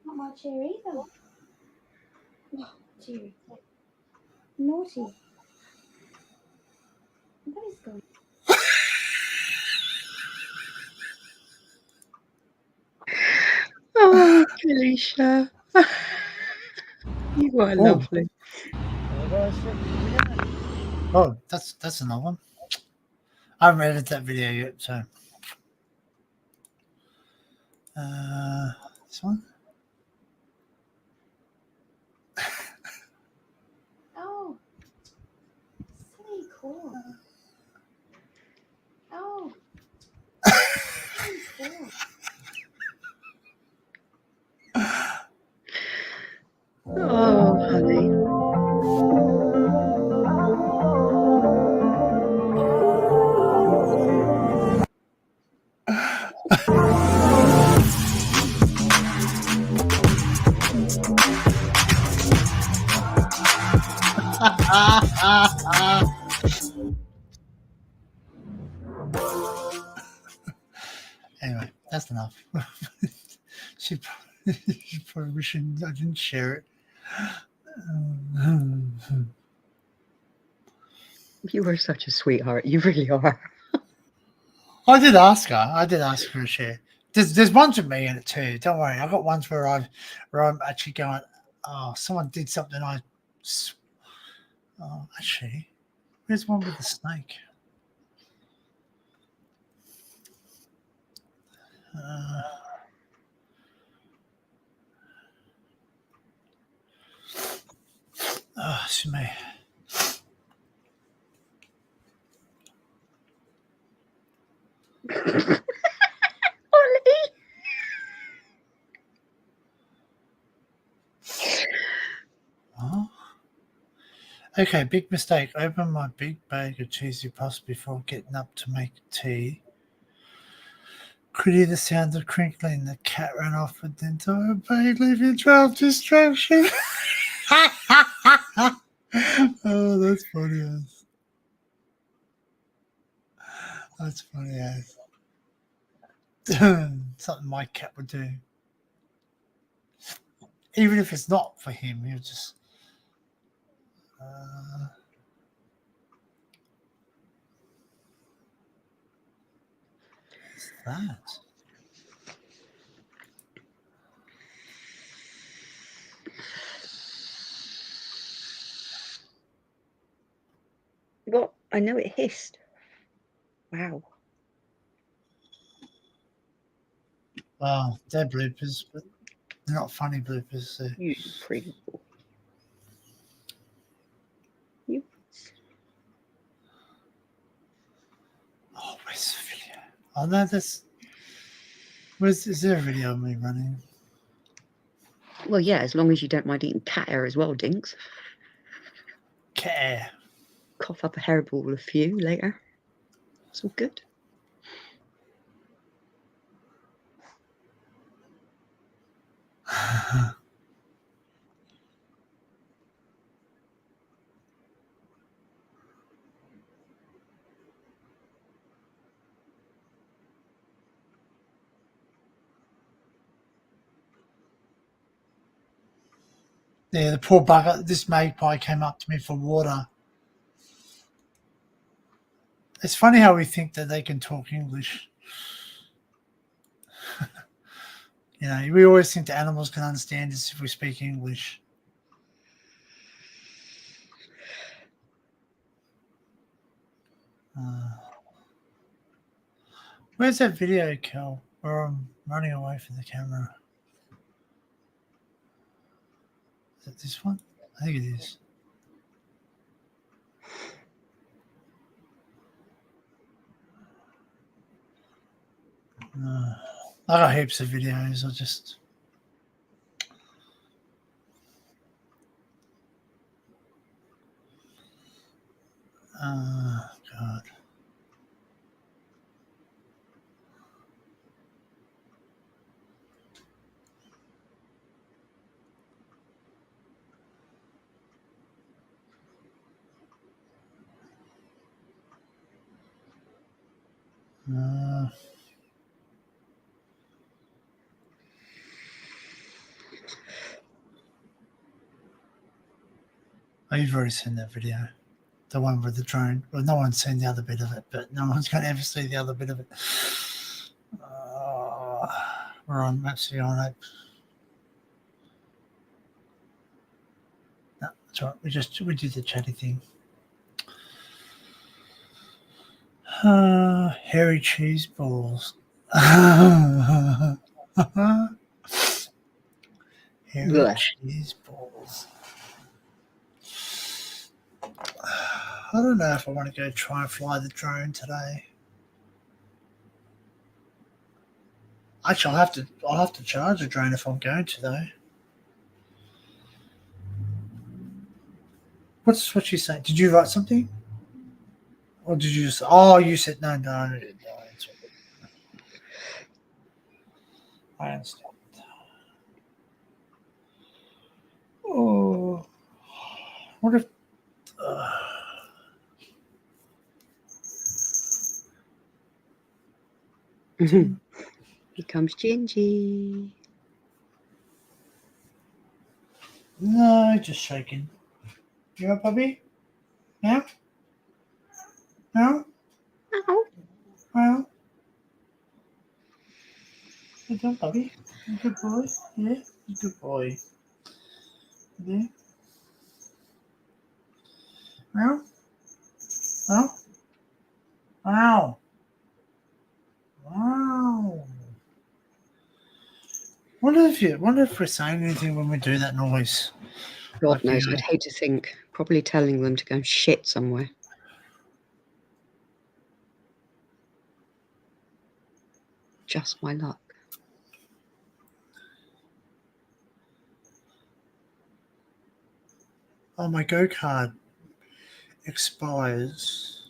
Not my chair either. Oh, dear. Naughty. What is going Oh, Felicia. You are Oh. lovely. Oh, that's another one. I haven't edited that video yet, so this one. Oh. Silly cool. Oh. Silly cool. Oh, honey. Anyway, that's enough. she probably wishing I didn't share it. You are such a sweetheart. You really are. I did ask her to share. There's ones with me in it too. Don't worry. I've got ones where I'm actually going, oh, someone did something. Actually, where's one with the snake? It's me. Ollie. Oh. Okay, big mistake. Open my big bag of cheesy puffs before getting up to make tea. Could hear the sound of crinkling. The cat ran off with the entire bag, leaving 12 distraction. Oh, that's funny as. That's funny as. Something my cat would do. Even if it's not for him, he'll just. What's that? What? I know it hissed. Wow. Well, they're bloopers, but they're not funny bloopers. So. You pretty boy. You. Oh, where's the video? Oh no, is there a video of me running? Well, yeah, as long as you don't mind eating cat hair as well, Dinks. Care. Cough up a hairball of you later. It's all good. Yeah, the poor bugger. This magpie came up to me for water. It's funny how we think that they can talk English. You know, we always think that animals can understand us if we speak English. Where's that video, Kel? Where I'm running away from the camera. Is it this one? I think it is. I got heaps of videos. I just. Oh, God. Oh, you've already seen that video. The one with the drone. Well, no one's seen the other bit of it, but no one's going to ever see the other bit of it. We're on Maps.io. No, that's all right. We did the chatty thing. Hairy cheese balls. Hairy Blech. cheese balls. I don't know if I want to go try and fly the drone today. Actually, I'll have to charge a drone if I'm going to though. What's she saying? Did you write something? Or did you just you said no, it's all good. I understand. Oh, what if Here comes Gingy. no, just shaking. You up, puppy? Yeah? No? Ow. Well, good job, puppy. You good boy. Yeah, you good boy. Yeah. Well, well, wow. Wow. Wonder if we're saying anything when we do that noise. God Like, knows, you know. I'd hate to think. Probably telling them to go and shit somewhere. Just my luck. Oh, my Go card expires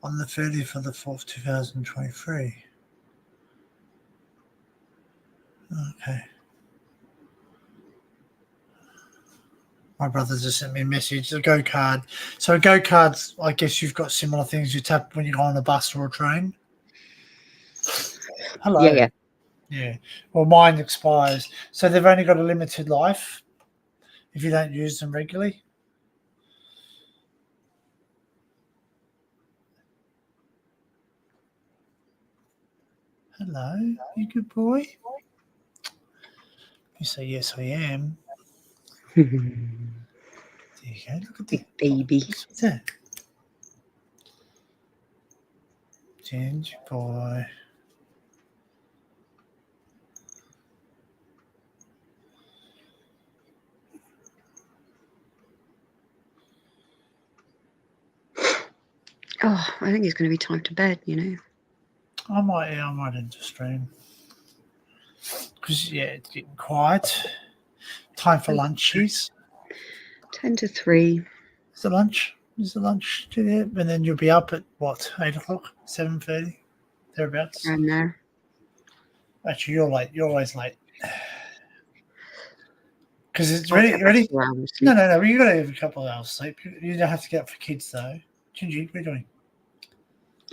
on the 30th of the 4th, 2023. Okay. My brother just sent me a message. The Go card. So Go cards, I guess you've got similar things you tap when you go on a bus or a train. Hello. Yeah. Yeah. Well, mine expires. So they've only got a limited life if you don't use them regularly. Hello, you good boy? You say yes, I am. There you go. Look at Big that. baby. What's that? Ginger boy. Oh, I think it's going to be time to bed, you know. I might end the stream. Because, yeah, it's getting quiet. Time for lunchies. 10 to 3. Is it lunch? Is it lunch? Yeah. And then you'll be up at, what, 8 o'clock? 7:30? Thereabouts? Around there. Actually, you're late. You're always late. Because it's I'll ready. get back Ready? 4 hours No, sleep. no, no. You got to have a couple of hours sleep. You don't have to get up for kids, though. Gingy, what are you doing?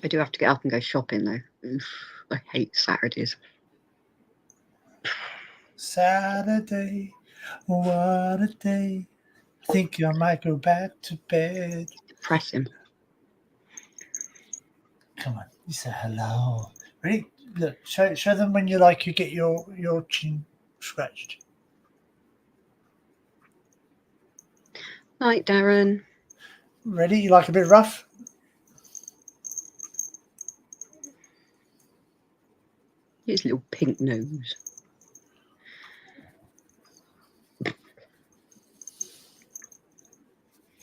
I do have to get up and go shopping, though. Oof, I hate Saturdays. Saturday, what a day. I think I might go back to bed. Depressing. Come on, you say hello. Ready? Look, show them when you get your chin scratched. Night, Darren. Ready? You like a bit rough? His little pink nose.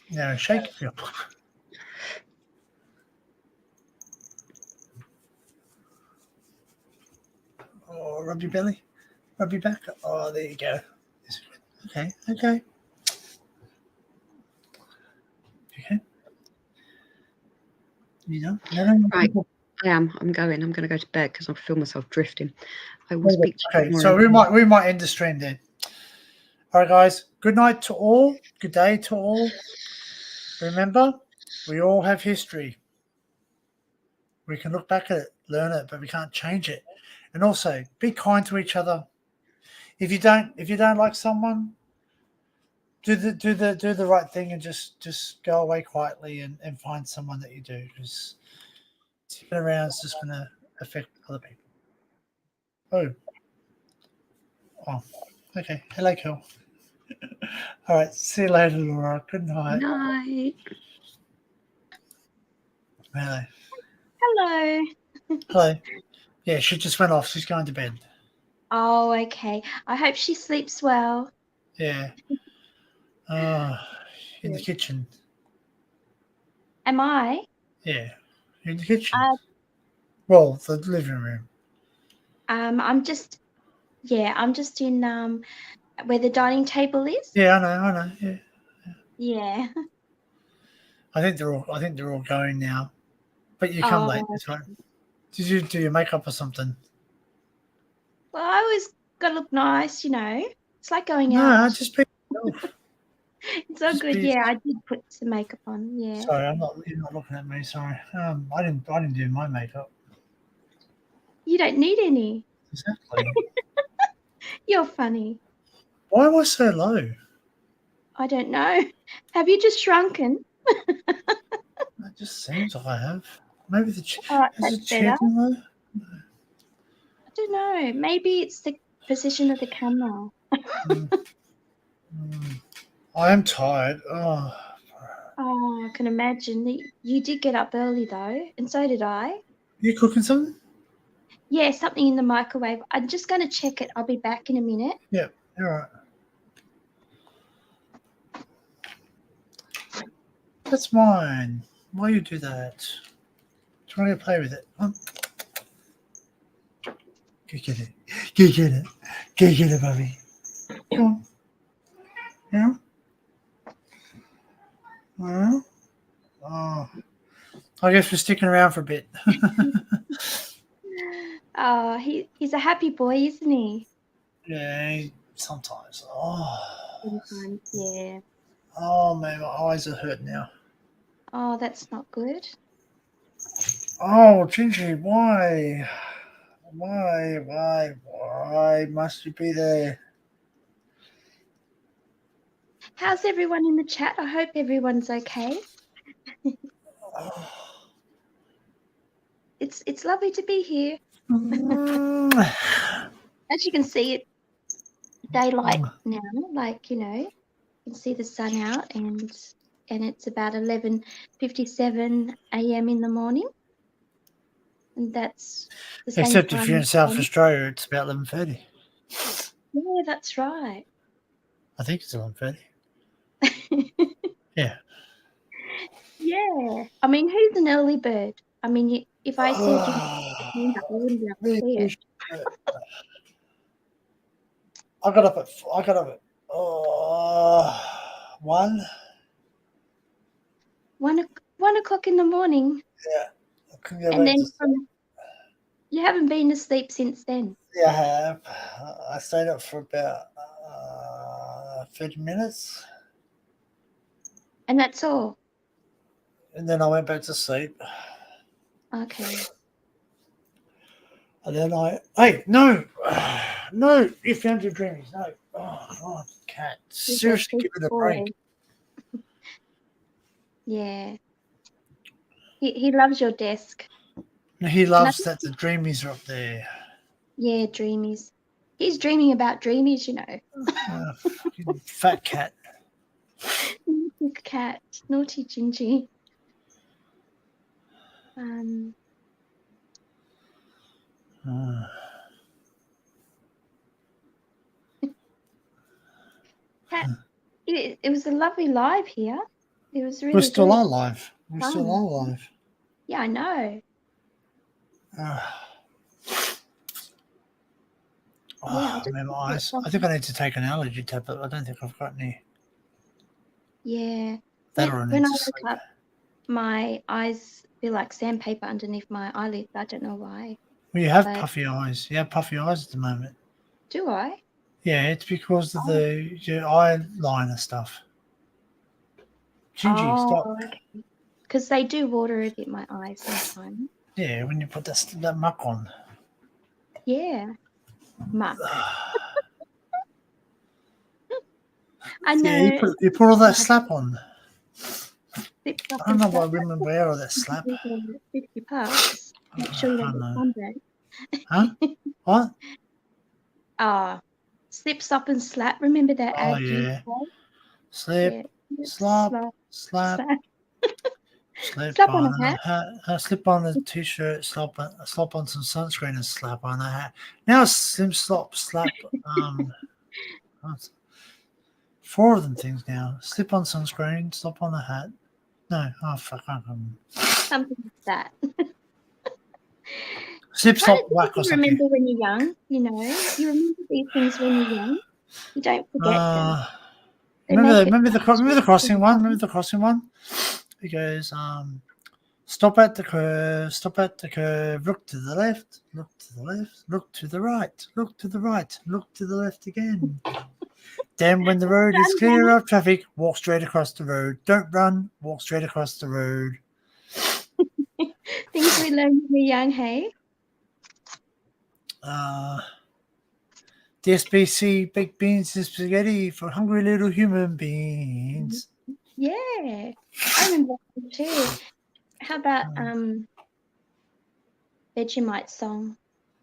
No, shake it up. Oh, rub your belly. Rub your back. Oh, there you go. Okay, okay. Okay. You know? No. Right. I'm going. I'm going to go to bed because I feel myself drifting. I will speak to you Okay, tomorrow. so we might end the stream then. All right, guys. Good night to all. Good day to all. Remember, we all have history. We can look back at it, learn it, but we can't change it. And also, be kind to each other. If you don't like someone, do the right thing and just go away quietly and find someone that you do, because sticking around is just going to affect other people. Oh, okay. Hello, Kel. All right. See you later, Laura. Good night. Night. Hello. Hello. Hello. Yeah, she just went off. She's going to bed. Oh, okay. I hope she sleeps well. Yeah. In the kitchen. Am I? Yeah. In the kitchen. Uh, Well, the living room. I'm just in where the dining table is. Yeah, I know. Yeah. Yeah. I think they're all going now. But you come late, Oh, that's right. Did you do your makeup or something? well, I always gotta look nice, you know. It's like going No, out. just be yourself. It's all just good. be- Yeah, I did put some makeup on. Yeah. Sorry, you're not looking at me, sorry. I didn't do my makeup. You don't need any. Exactly. You're funny. Why am I so low? I don't know. Have you just shrunken? It just seems like I have. Maybe All right, has the that's chair better. been low? I don't know. Maybe it's the position of the camera. I am tired. Oh, Oh, I can imagine. You did get up early though, and so did I. you cooking something? Yeah, something in the microwave. I'm just going to check it. I'll be back in a minute. Yeah, all right. That's mine. Why you do that? Do you want to play with it? Go get it. Go get it. Go get it, Bobby. Come on. Yeah? Well, oh, I guess we're sticking around for a bit. Oh, he's a happy boy, isn't he? Yeah, sometimes. Oh, Sometimes, yeah. oh man, my eyes are hurting now. Oh, that's not good. Oh, Gingy, why? Why must you be there? How's everyone in the chat? I hope everyone's okay. Oh. It's lovely to be here. Mm. As you can see, it's daylight now. Like, you know, you can see the sun out, and it's about 11:57 a.m. in the morning. and that's the same Except if time you're in as South them. Australia, it's about 11:30. Yeah, that's right. I think it's 11:30. Yeah. Yeah. I mean, who's an early bird? I mean, if I said you I wouldn't be able to see it. I got up at 1. 1 o'clock in the morning, Yeah. I couldn't go and back then to sleep. you haven't been to sleep since then. Yeah, I have. I stayed up for about 30 minutes, And that's all. and then I went back to sleep. Okay. And then hey, no, no, you found your dreamies. No. Oh, God, cat. He's a Seriously, big give it a boy. break. Yeah. He loves your desk. He loves that the dreamies are up there. Yeah, dreamies. He's dreaming about dreamies, you know. Fucking fat cat. Naughty cat. Naughty Gingy. Uh, Cat, it was a lovely live here. It was really we're still good. alive. We're still Fun. alive. Yeah, I know. I'll just man, my get eyes. I think I need to take an allergy tablet. I don't think I've got any. Yeah. That or I When need I to sleep. woke up, my eyes feel like sandpaper underneath my eyelids. I don't know why. Well, you have But- puffy eyes. You have puffy eyes at the moment. Do I? Yeah, it's because of your eyeliner stuff. Gingy, stop. Okay. Because they do water a bit my eyes sometimes. Yeah, when you put that muck on. Yeah. Muck. I know. Yeah, you put all that slap on. Zips up I don't know and why stuff. women wear all that slap. $50. Make sure you don't get sunburned. Huh? What? Slips up and slap. Remember that Oh, ad? yeah. Slip, Yeah. slap, Slap. slip Slap on on a hat. slip on a t-shirt, slap on some sunscreen and slap on a hat. Now slap. 4 of them things now. Slip on sunscreen, slap on a hat. No, oh fuck. Something like that. Slip, Kind slop, of whack or things you something. remember when you're young, you know. You remember these things when you're young. You don't forget them. They Remember make the crossing one? Remember the crossing one? It goes, stop at the curve, look to the left, look to the left, look to the right, look to the right, look to the left again. Then when the road is clear of traffic, walk straight across the road. Don't run, walk straight across the road. Things we learned when we're young, hey? The SBC baked beans and spaghetti for hungry little human beings. Yeah. I remember that too. How about Vegemite song?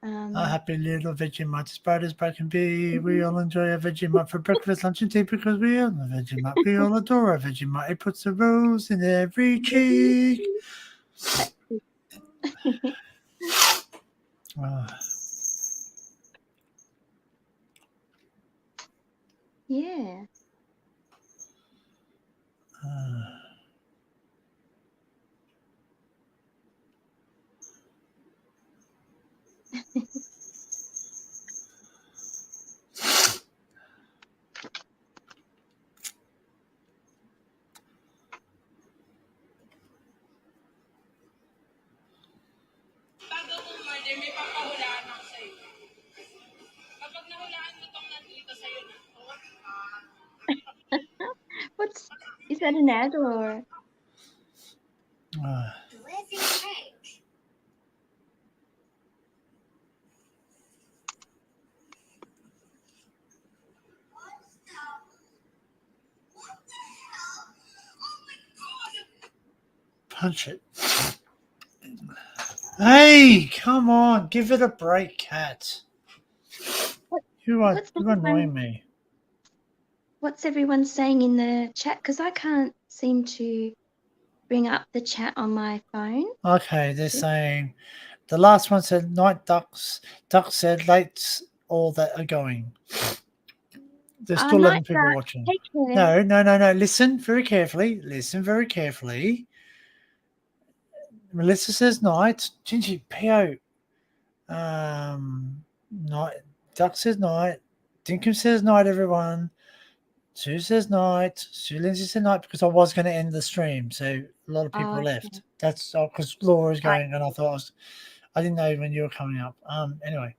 A happy little Vegemite, as bright as bright can be. We all enjoy a Vegemite for breakfast, lunch, and tea because we all love Vegemite. We all adore a Vegemite. It puts a rose in every cheek. Yeah. Is that an ad or? Punch it. Hey, come on, give it a break, cat. You are annoying me. What's everyone saying in the chat? Because I can't seem to bring up the chat on my phone. Okay, they're saying The last one said night ducks. Duck said late all that are going. There's still 11 Night people Duck, watching. take care. No. Listen very carefully. Melissa says night. Gingy, P.O. Night. Duck says night. Dinkum says night, everyone. Sue says night. Sue Lindsay said night because I was going to end the stream. So a lot of people Okay. left. That's because Laura is Right. going and I thought I didn't know when you were coming up. Anyway.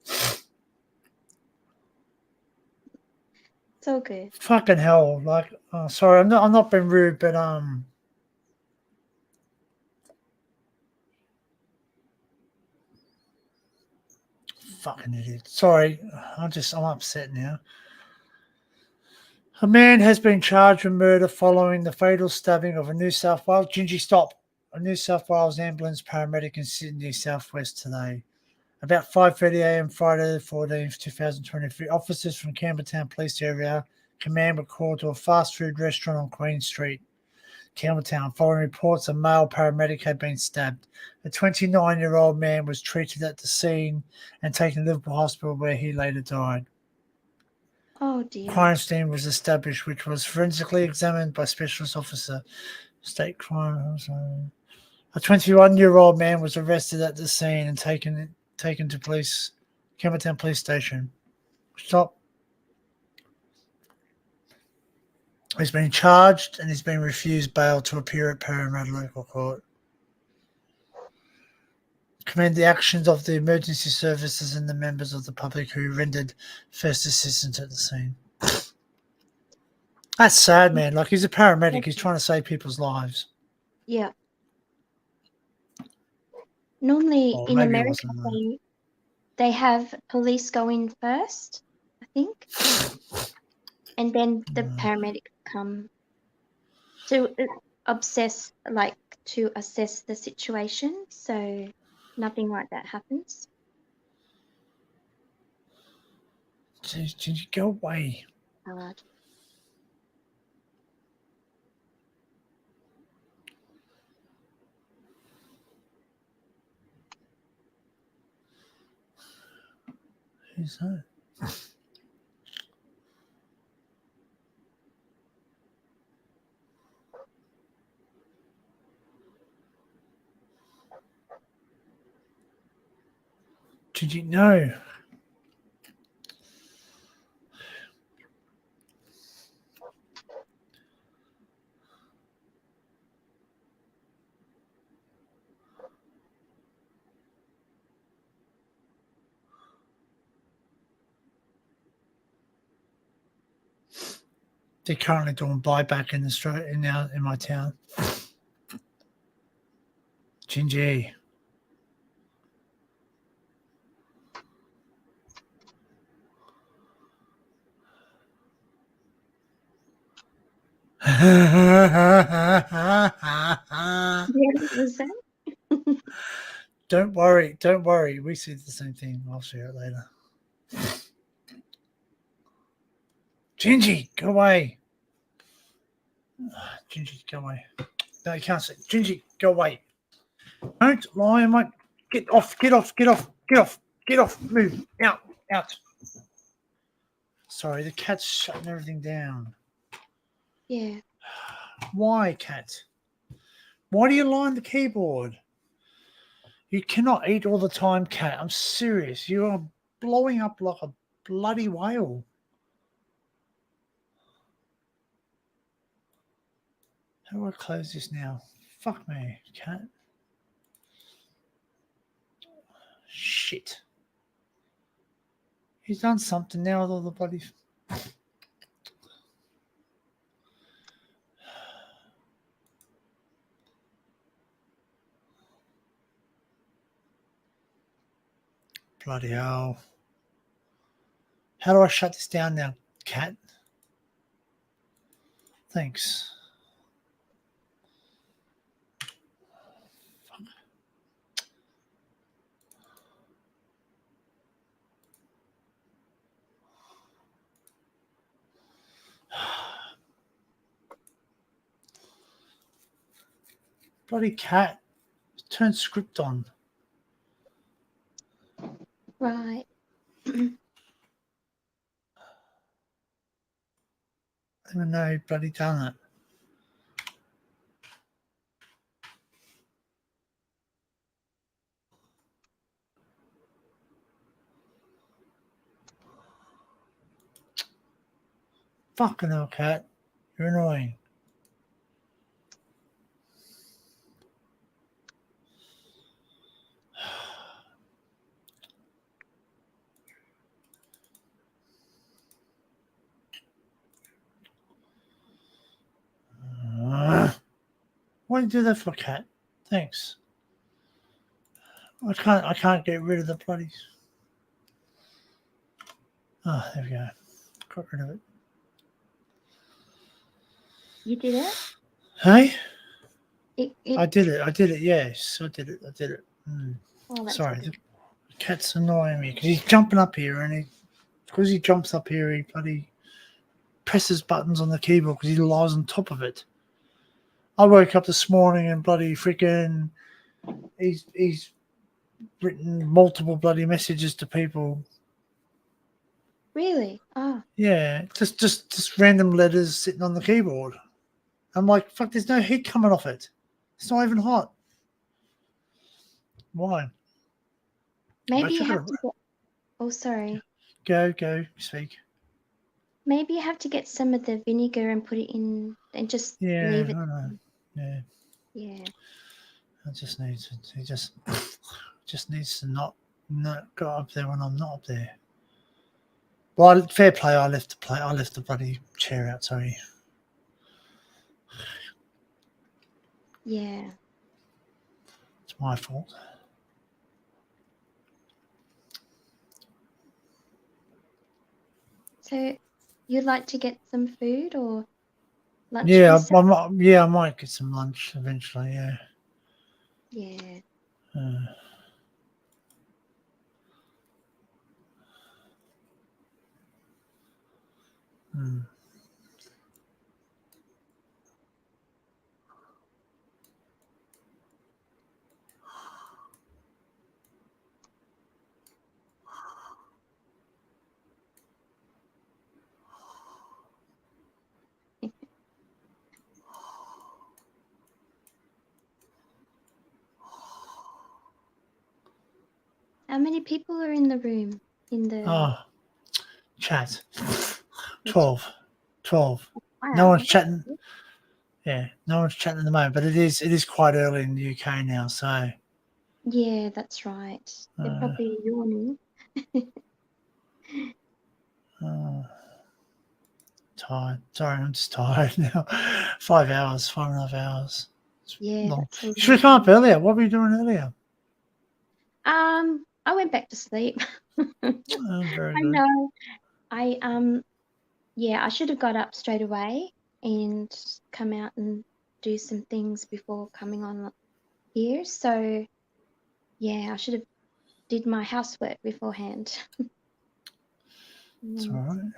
It's all good. Fucking hell. Like, sorry, I'm not being rude, but fucking idiot. Sorry, I'm upset now. A man has been charged with murder following the fatal stabbing of a New South Wales Gingy stop. A New South Wales ambulance paramedic in Sydney southwest today. About 5:30 a.m. Friday the 14th, 2023, officers from Campbelltown Police Area Command were called to a fast food restaurant on Queen Street, Campbelltown, following reports a male paramedic had been stabbed. A 29-year-old man was treated at the scene and taken to Liverpool Hospital where he later died. Oh dear. Crime scene was established, which was forensically examined by Specialist Officer State Crime. A 21-year-old man was arrested at the scene and taken to Campbelltown Police Station. Stop. He's been charged and he's been refused bail to appear at Parramatta Local Court. Commend the actions of the emergency services and the members of the public who rendered first assistance at the scene. That's sad, man. Like, he's a paramedic. He's trying to save people's lives. Yeah. Normally Or in maybe it America wasn't. they have police go in first, I think, and then the paramedics come to assess the situation. So nothing like that happens. Did you go away? Hard. Who's that? Did you know? They're currently doing buyback in my town. Gingy. Yeah, was that? Don't worry. We see the same thing. I'll share it later. Gingy, go away. Gingy, go away. No, you can't say. Gingy, go away. Don't lie. I might get off. Move. Out. Sorry, the cat's shutting everything down. Yeah. Why, cat? Why do you lie on the keyboard? You cannot eat all the time, cat. I'm serious. You are blowing up like a bloody whale. How do I close this now? Fuck me, cat. Shit. He's done something now with all the bloody... Bloody hell. How do I shut this down now, cat? Thanks. Bloody cat. Turn script on. Right. I didn't know he'd bloody done it. Fucking hell, cat. You're annoying. Why do you do that for, cat? Thanks. I can't get rid of the bloody. Oh, there we go. Got rid of it. You did it? Hey? It I did it, yes. I did it. oh, that's Sorry, good. the cat's annoying me because he's jumping up here and because he jumps up here, he bloody presses buttons on the keyboard because he lies on top of it. I woke up this morning and bloody freaking he's written multiple bloody messages to people. Really? Oh, Yeah, just random letters sitting on the keyboard. I'm like, fuck, there's no heat coming off it. It's not even hot. Why? maybe you Actually, have to get. Oh, sorry. Go, speak. Maybe you have to get some of the vinegar and put it in, and just Yeah, leave it. I know. Yeah, Yeah. I just need to. He just needs to not go up there when I'm not up there. Well, fair play. I left the bloody chair out. Sorry. Yeah. It's my fault. So, you'd like to get some food or lunch for Yeah, yourself? I might get some lunch eventually. Yeah. Yeah. Hmm. How many people are in the room? In the Oh, chat. 12. No wow. one's chatting. Yeah, no one's chatting at the moment, but it is quite early in the UK now, so Yeah, that's right. They're probably yawning. tired. Sorry, I'm just tired now. 5 hours, 5.5 hours. It's Yeah, long. that's a You long should have come up time. earlier. What were you doing earlier? I went back to sleep. I Very good. know. Yeah, I should have got up straight away and come out and do some things before coming on here. So yeah, I should have did my housework beforehand. It's all right.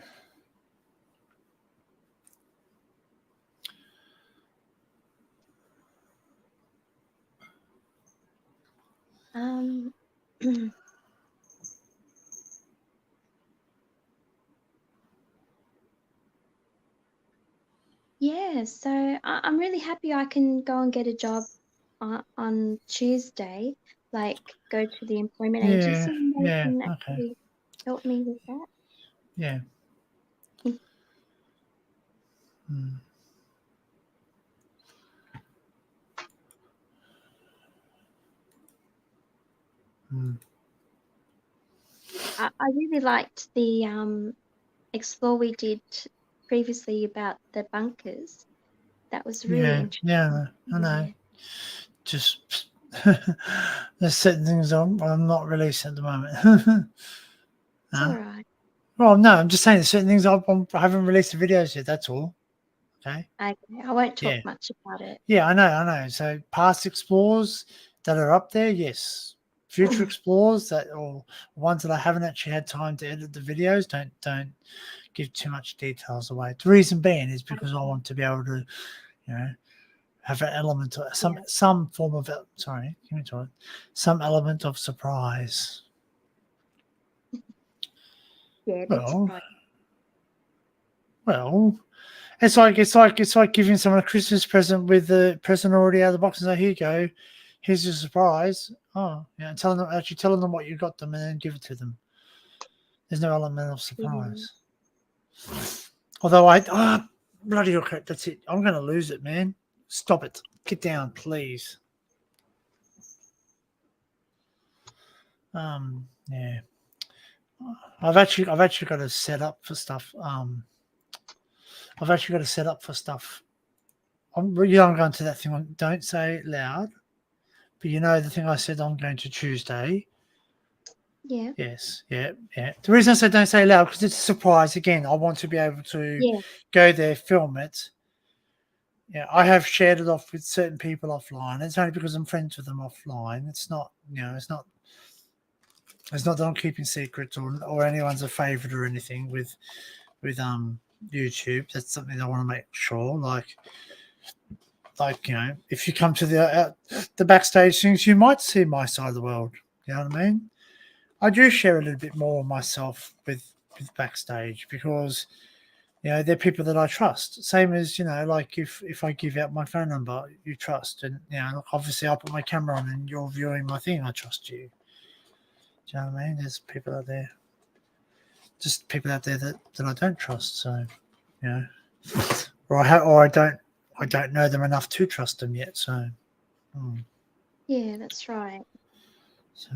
Um, yeah, so I'm really happy I can go and get a job on Tuesday, like go to the employment Yeah, agency and they yeah, can okay. actually help me with that. Yeah. Mm. Mm. I really liked the explore we did previously about the bunkers. That was really Yeah, interesting. I know. Yeah, Just there's certain things I'm not releasing at the moment. it's all Huh? right. Well, no, I'm just saying there's certain things I haven't released the videos yet. That's all. Okay. I won't talk Yeah. much about it. Yeah, I know. So past explores that are up there, yes. Future explores that or ones that I haven't actually had time to edit the videos, don't give too much details away. The reason being is because I want to be able to, have an element of some form of some element of surprise. Yeah, that's Well, right. well, it's like giving someone a Christmas present with the present already out of the box and say, "Here you go, here's your surprise." Oh, yeah, and telling them what you got them and then give it to them. There's no element of surprise. Although bloody okay, that's it. I'm going to lose it, man. Stop it. Get down, please. Yeah. I've actually got a set up for stuff. I've actually got a set up for stuff. I'm going to that thing on don't say it loud. But the thing I said I'm going to Tuesday. Yeah. Yes, yeah. The reason I said don't say it loud because it's a surprise. Again, I want to be able to Yeah. go there, film it. Yeah, I have shared it off with certain people offline. It's only because I'm friends with them offline. It's not, it's not that I'm keeping secrets or anyone's a favorite or anything with YouTube. That's something I want to make sure. Like if you come to the backstage things, you might see my side of the world. You know what I mean? I do share a little bit more myself with backstage because they're people that I trust. Same as like if I give out my phone number, you trust, and obviously I put my camera on and you're viewing my thing, I trust you. Do you know what I mean? There's people out there, just people out there that I don't trust. So or I don't know them enough to trust them yet. So Yeah, that's right. so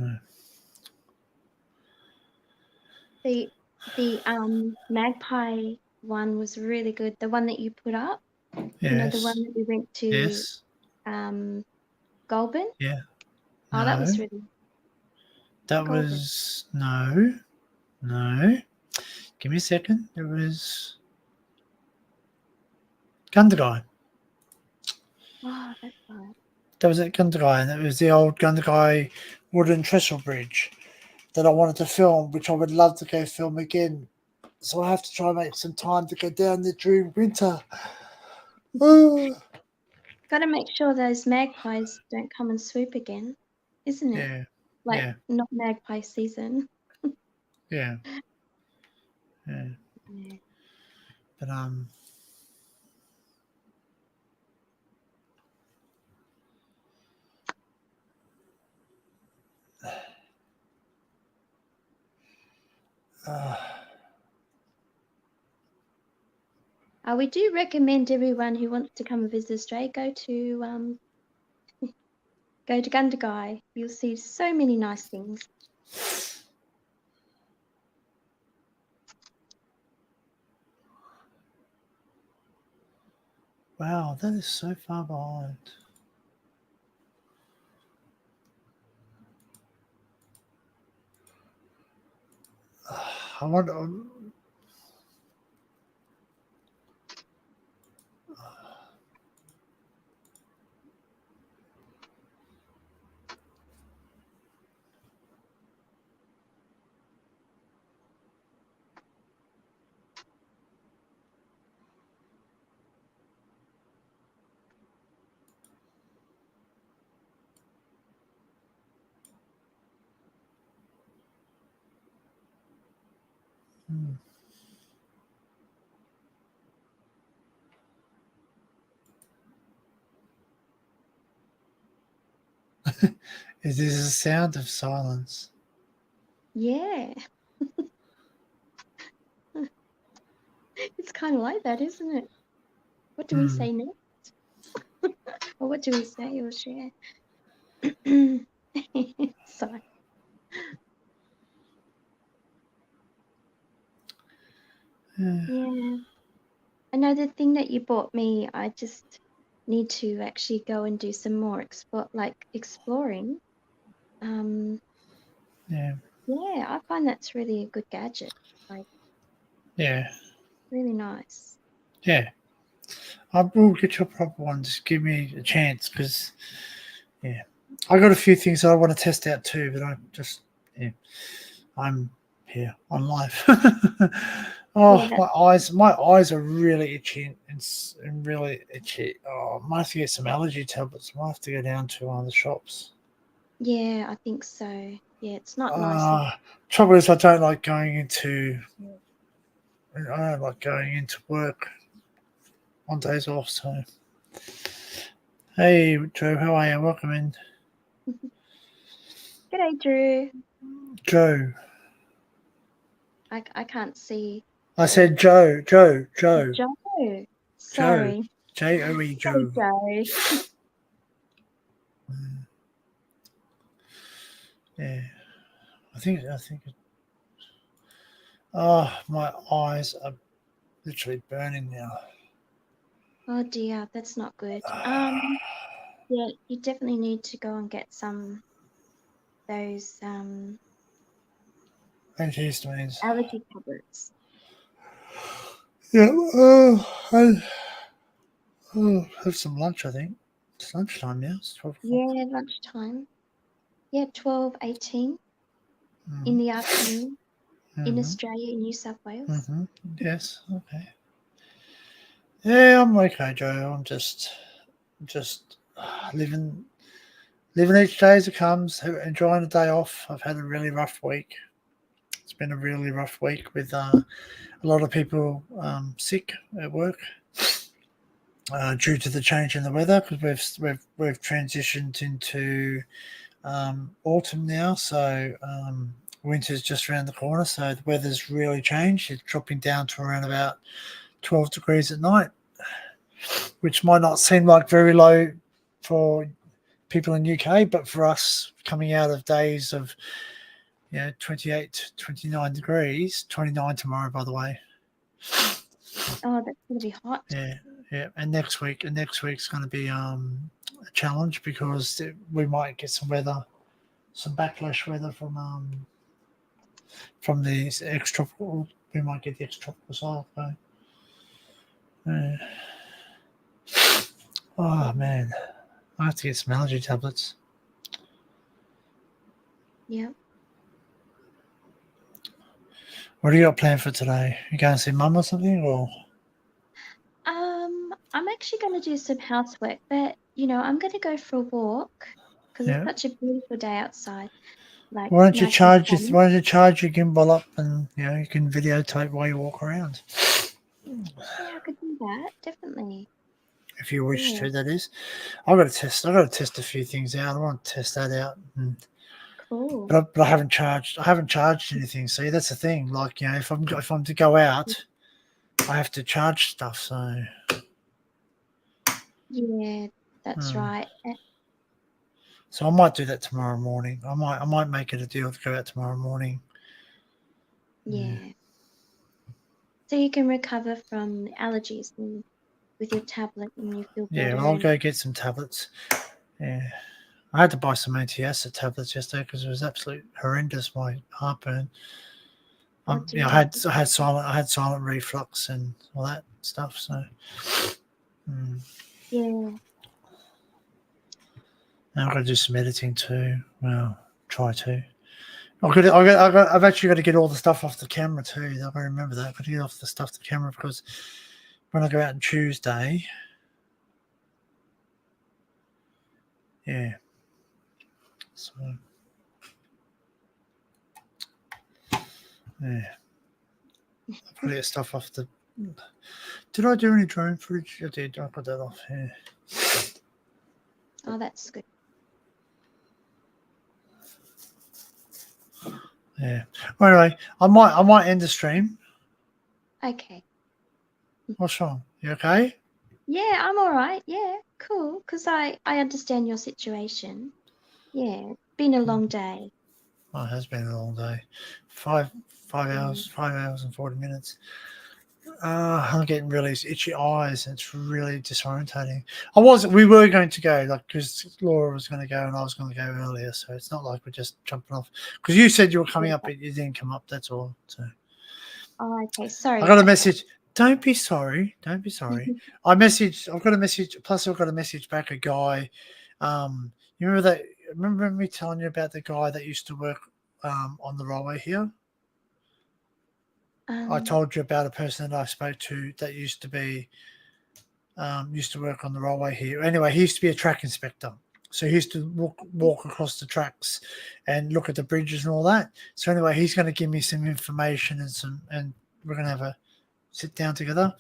The magpie one was really good. The one that you put up, yes, the one that we went to yes, Goulburn. yeah. Oh, that was No, really that Goulburn. was no. Give me a second. There was Gundagai. Oh, that's right. That was at Gundagai, and it was the old Gundagai wooden trestle bridge that I wanted to film, which I would love to go film again. So I have to try and make some time to go down there during winter. Got to make sure those magpies don't come and swoop again, isn't it? Yeah, Like yeah, not magpie season. yeah. Yeah. But We do recommend everyone who wants to come and visit Australia go to Gundagai. You'll see so many nice things. wow, that is so far behind. I wonder. Is this a sound of silence? Yeah. It's kind of like that, isn't it? What do we say next? Or what do we say or share? Sorry. Yeah. Another thing that you bought me, I just need to actually go and do some more exploring. Yeah, Yeah, I find that's really a good gadget. Like yeah, really nice. yeah. I will get you a proper one. Just give me a chance, because I got a few things that I want to test out too. But I'm here on live. Yeah, my eyes are really itchy and really itchy. Oh, I might have to get some allergy tablets. I might have to go down to one of the shops. yeah, I think so. Yeah, it's not nice. Trouble is, I don't like going into work on days off. So, hey, Joe, how are you? Welcome in, G'day, Drew. Joe. I can't see. I said Joe. Joe. Joe. Sorry. Joe. Joe. Yeah, I think. Oh, my eyes are literally burning now. Oh dear, that's not good. Yeah, you definitely need to go and get some those Antihistamines. allergy tablets. Yeah. I'll have some lunch. I think it's lunchtime now. It's 12 o'clock. Yeah, lunchtime. Yeah, 12:18 in Mhm. the afternoon in Mhm. Australia, in New South Wales. Mhm. Yes. Okay. Yeah, I'm okay, Joe. I'm just living each day as it comes. Enjoying the day off. I've had a really rough week. It's been a really rough week with a lot of people sick at work due to the change in the weather, because we've transitioned into autumn now. So winter's just around the corner. So the weather's really changed. It's dropping down to around about 12 degrees at night, which might not seem like very low for people in UK, but for us, coming out of days of 28, 29 degrees, 29 tomorrow, by the way. Oh, that's gonna be hot. Yeah. And next week's going to be a challenge, because we might get some backlash weather from the extropical. We might get the extropical cyclone. Oh man, I have to get some allergy tablets. Yeah. What do you got planned for today? You going to see Mum or something, or? I'm actually going to do some housework, but I'm going to go for a walk because Yeah. it's such a beautiful day outside. Like Why don't you nice and charge your sunny. gimbal up, and you can videotape while you walk around, Yeah, I could do that definitely. if you wish Yeah. to. That is, I've got to test a few things out. I want to test that out, Cool. but I haven't charged. I haven't charged anything. See, that's the thing. Like if I'm to go out, I have to charge stuff. So Yeah, that's right. So I might do that tomorrow morning. I might make it a deal to go out tomorrow morning. Yeah. So you can recover from allergies with your tablet and you feel better. Yeah, well, I'll go get some tablets. Yeah, I had to buy some anti-acid tablets yesterday because it was absolutely horrendous, my heartburn. I had silent reflux and all that stuff. So Yeah. now I've got to do some editing too. Well, try to. I've actually got to get all the stuff off the camera too. I've got to remember that. I've got to get off the stuff to the camera, because when I go out on Tuesday, yeah. So yeah, I've got to get stuff off the. Did I do any drone footage? I did. I got that off. Yeah. Oh, that's good. Yeah. Well, anyway, I might end the stream. Okay. What's wrong? You okay? Yeah, I'm all right. Yeah, cool. Because I understand your situation. Yeah, it's been a long day. Oh, it has been a long day. 5 hours and 40 minutes. I'm getting really itchy eyes, and it's really disorientating. We were going to go, because Laura was going to go and I was going to go earlier, so it's not like we're just jumping off. Because you said you were coming up, but you didn't come up. That's all. So Oh, okay. Sorry. I got a message. Don't be sorry. Don't be sorry. I've got a message. Plus, I've got a message back. A guy. You remember that? Remember me telling you about the guy that used to work on the railway here? I told you about a person that I spoke to that used to work on the railway here. Anyway, he used to be a track inspector. So he used to walk across the tracks and look at the bridges and all that. So anyway, he's going to give me some information and we're going to have a sit down together.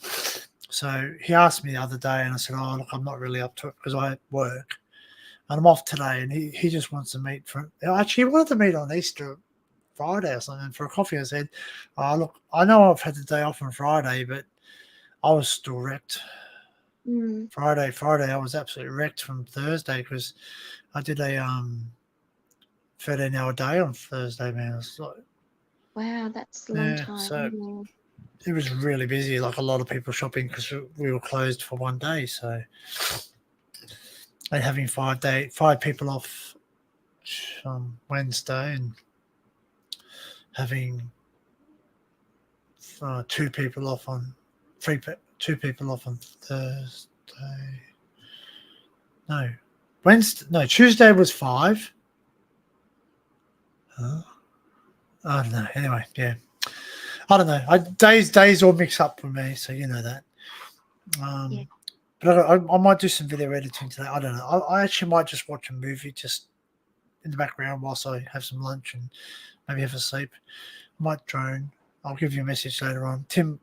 So he asked me the other day, and I said, "Oh, look, I'm not really up to it because I work, and I'm off today." And he just wants to meet for. Actually, he wanted to meet on Easter Friday or something for a coffee. I said, "Oh, look, I know I've had the day off on Friday, but I was still wrecked. Mm. Friday, I was absolutely wrecked from Thursday because I did a 13-hour day on Thursday, man. It was like, Wow, that's a long yeah, time. so Yeah. it was really busy, like a lot of people shopping because we were closed for one day. So, and having 5 people off on Wednesday and having 2 people off on 2 people off on Thursday. No, Wednesday. No, Tuesday was 5. Huh? I don't know. Anyway, yeah, I don't know. Days all mix up for me, so you know that. Yeah. But I might do some video editing today. I don't know. I actually might just watch a movie just in the background whilst I have some lunch and maybe have a sleep. I might drone. I'll give you a message later on. Tim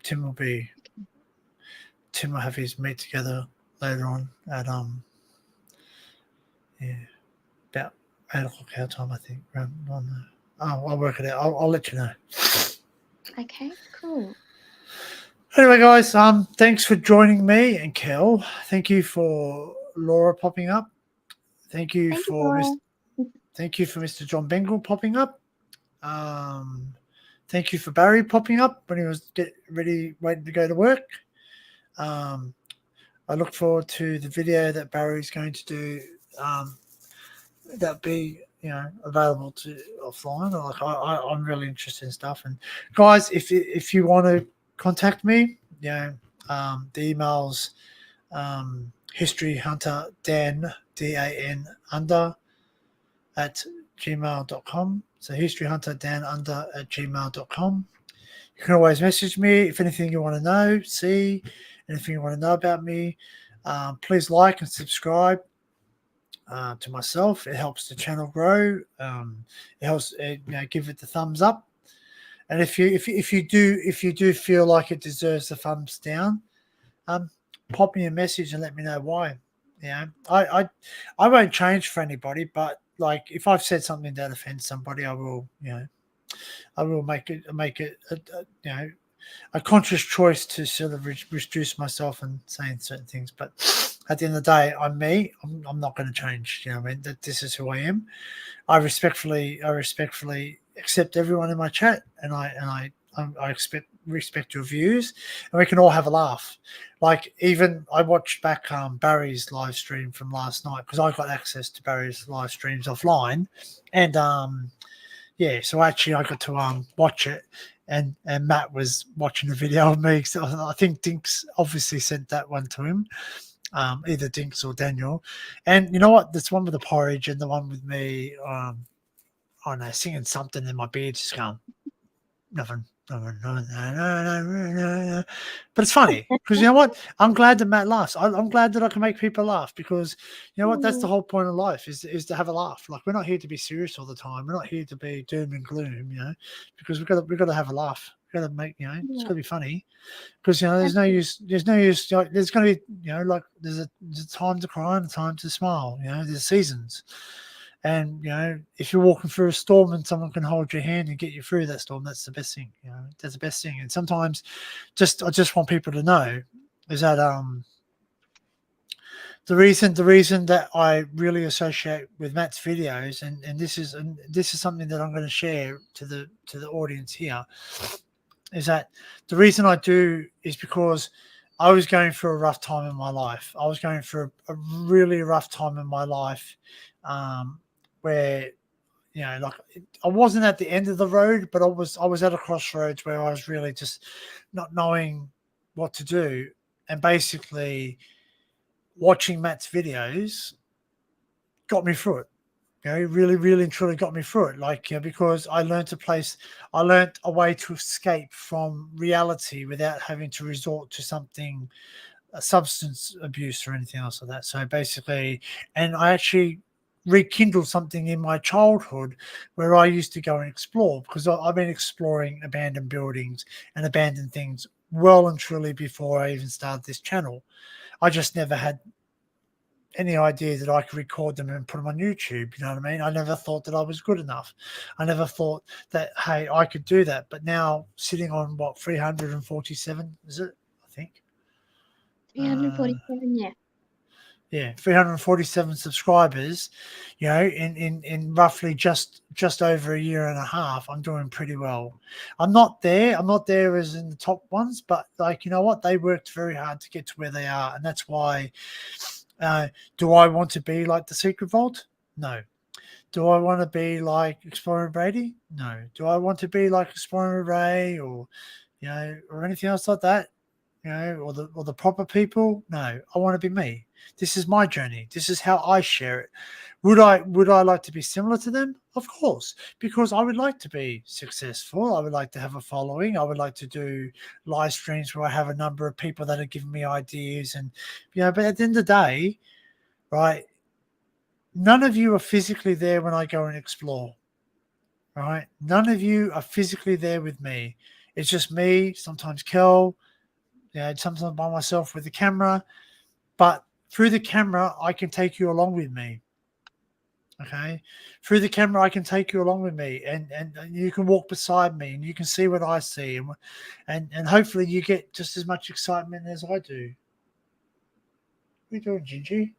will have his meet together later on at about 8:00 our time, I think. I'll work it out. I'll let you know. Okay, cool. Anyway, guys, thanks for joining me and Kel. Thank you for Laura popping up. Thank you Thank you, for Laura. Thank you for Mr. John Bengal popping up. Thank you for Barry popping up when he was waiting to go to work. I look forward to the video that Barry's going to do. That'll be available to offline. Like I'm really interested in stuff. And guys, if you want to contact me, the emails historyhunterdan DAN under at gmail.com. So historyhunterdan under at gmail.com. You can always message me if anything you want to know, see, anything you want to know about me. Please like and subscribe to myself. It helps the channel grow. It helps give it the thumbs up. And if you do feel like it deserves the thumbs down, pop me a message and let me know why. I won't change for anybody, but like if I've said something that offends somebody, I will make it a conscious choice to sort of reduce myself and saying certain things. But at the end of the day, I'm me. I'm not going to change. I mean, that this is who I am. I respectfully accept everyone in my chat, and I respect your views, and we can all have a laugh. Like even I watched back Barry's live stream from last night because I got access to Barry's live streams offline, and so actually I got to watch it, and Matt was watching the video of me. So I think Dinks obviously sent that one to him, either Dinks or Daniel. And you know what? This one with the porridge and the one with me, singing something in my beard, just going nothing. No. But it's funny because you know what? I'm glad that Matt laughs. I'm glad that I can make people laugh because you know what? That's the whole point of life is to have a laugh. Like we're not here to be serious all the time. We're not here to be doom and gloom, because we've got to have a laugh. We've got to make it's got to be funny because there's no use. There's no use. There's going to be there's a time to cry and a time to smile. There's seasons. And if you're walking through a storm and someone can hold your hand and get you through that storm, that's the best thing. That's the best thing. And sometimes, I just want people to know is that the reason that I really associate with Matt's videos, and this is something that I'm going to share to the audience here, is that the reason I do is because I was going through a rough time in my life. I was going through a really rough time in my life. Where I wasn't at the end of the road, but I was at a crossroads where I was really just not knowing what to do, and basically watching Matt's videos got me through it. Really, really and truly got me through it. Because I learned a way to escape from reality without having to resort to something, a substance abuse or anything else like that. So basically, and I actually rekindled something in my childhood where I used to go and explore, because I've been exploring abandoned buildings and abandoned things well and truly before I even started this channel. I just never had any idea that I could record them and put them on YouTube. You know what I mean? I never thought that I was good enough. I never thought that, hey, I could do that. But now sitting on 347, is it? I think. 347, yeah. Yeah, 347 subscribers, you know, in roughly just over a year and a half. I'm doing pretty well. I'm not there as in the top ones, but like, you know what, they worked very hard to get to where they are, and that's why. Do I want to be like the Secret Vault? No. Do I want to be like Exploring Brady? No. Do I want to be like Exploring Ray or, you know, or anything else like that? You know, or the proper people? No. I want to be me. This is my journey. This is how I share it. Would I like to be similar to them? Of course, because I would like to be successful. I would like to have a following. I would like to do live streams where I have a number of people that are giving me ideas, and you know. But at the end of the day, right? None of you are physically there when I go and explore. Right? None of you are physically there with me. It's just me. Sometimes Kel. You know, sometimes by myself with the camera. But through the camera, I can take you along with me. Okay, through the camera, I can take you along with me, and you can walk beside me, and you can see what I see, and hopefully you get just as much excitement as I do. What are you doing, Gingy?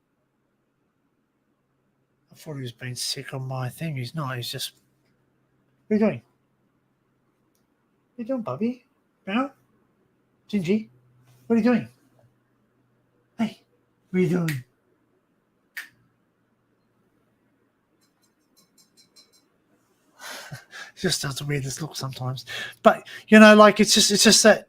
I thought he was being sick on my thing. He's not. He's just. What are you doing? What are you doing, Bubby? No, Gingy. What are you doing? Hey, what are you doing? Just does the weirdest look sometimes, but you know, like it's just that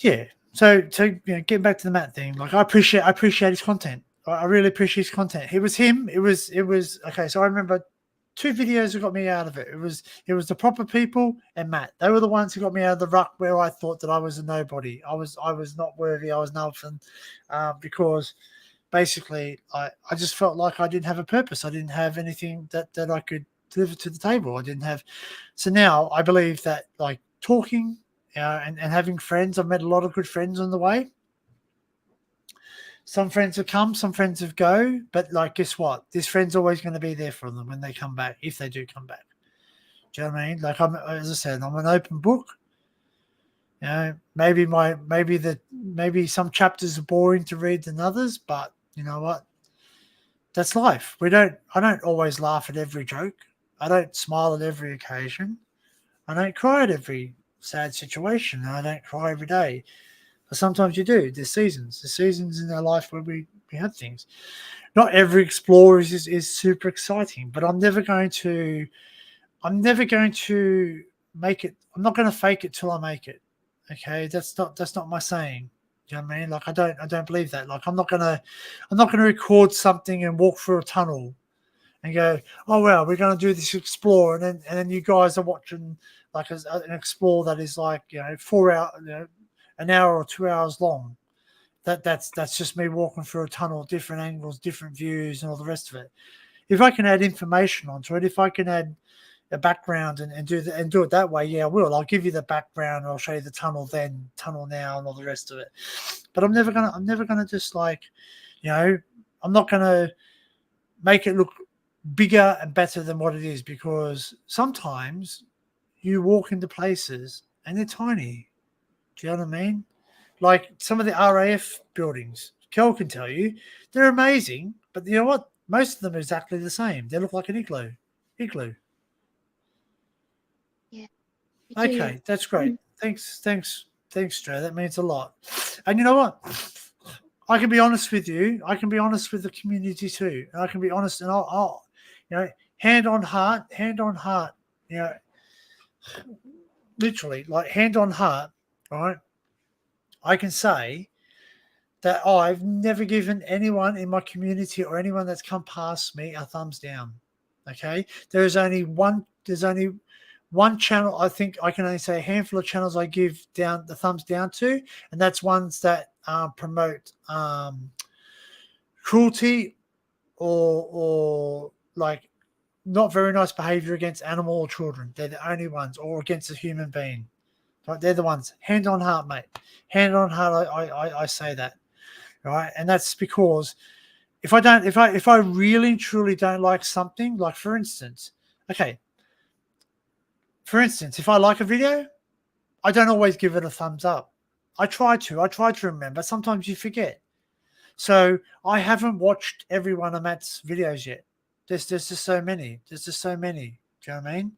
yeah. So you know, getting back to the Matt thing, like I appreciate his content. I really appreciate his content. It was him. It was okay. So I remember 2 videos that got me out of it. It was the proper people and Matt. They were the ones who got me out of the ruck where I thought that I was a nobody. I was not worthy. I was nothing, because basically I just felt like I didn't have a purpose. I didn't have anything that I could deliver to the table. I didn't have. So now I believe that like talking and having friends, I've met a lot of good friends on the way. Some friends have come, some friends have go, but like, guess what? This friend's always going to be there for them when they come back, if they do come back. Do you know what I mean? Like as I said, I'm an open book. You know, maybe some chapters are boring to read than others, but you know what? That's life. I don't always laugh at every joke. I don't smile at every occasion. I don't cry at every sad situation. I don't cry every day. But sometimes you do. There's seasons in our life where we have things. Not every explorer is super exciting, but I'm never going to make it. I'm not going to fake it till I make it. Okay, that's not my saying. Do you know what I mean? Like I don't believe that. Like I'm not gonna record something and walk through a tunnel and go, oh well, we're gonna do this explore, and then you guys are watching like an explore that is like 4 hour, an hour or 2 hours long. That's just me walking through a tunnel, different angles, different views, and all the rest of it. If I can add information onto it, if I can add a background and do it that way, yeah, I will. I'll give you the background. I'll show you the tunnel then, tunnel now, and all the rest of it. But I'm never gonna just like, I'm not gonna make it look bigger and better than what it is, because sometimes you walk into places and they're tiny. Do you know what I mean? Like some of the RAF buildings, Kel can tell you, they're amazing, but you know what? Most of them are exactly the same. They look like an igloo. Yeah. Okay, that's great. Thanks, Joe. That means a lot. And you know what? I can be honest with you. I can be honest with the community too. And I can be honest, and I'll hand on heart, literally, like hand on heart, right? I can say that I've never given anyone in my community or anyone that's come past me a thumbs down. Okay, there's only one channel. I think I can only say a handful of channels I give the thumbs down to, and that's ones that promote cruelty or like not very nice behavior against animal or children. They're the only ones, or against a human being. Right? They're the ones. Hand on heart, mate. Hand on heart. I say that. Right, and that's because if I really and truly don't like something, like for instance, if I like a video, I don't always give it a thumbs up. I try to remember. Sometimes you forget. So I haven't watched every one of Matt's videos yet. There's just so many. Do you know what I mean?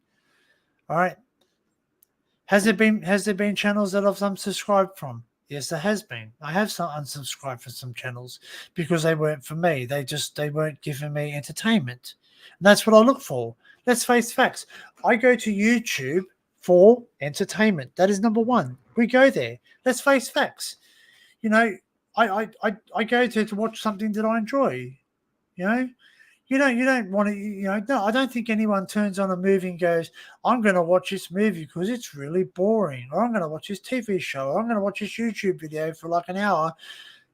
All right. Has there been channels that I've unsubscribed from? Yes, there has been. I have some unsubscribed from some channels because they weren't for me. They weren't giving me entertainment. And that's what I look for. Let's face facts. I go to YouTube for entertainment. That is number one. We go there. Let's face facts. You know, I go there to watch something that I enjoy. You know, you don't want to, no, I don't think anyone turns on a movie and goes, I'm going to watch this movie because it's really boring, or I'm going to watch this TV show, or I'm going to watch this YouTube video for like an hour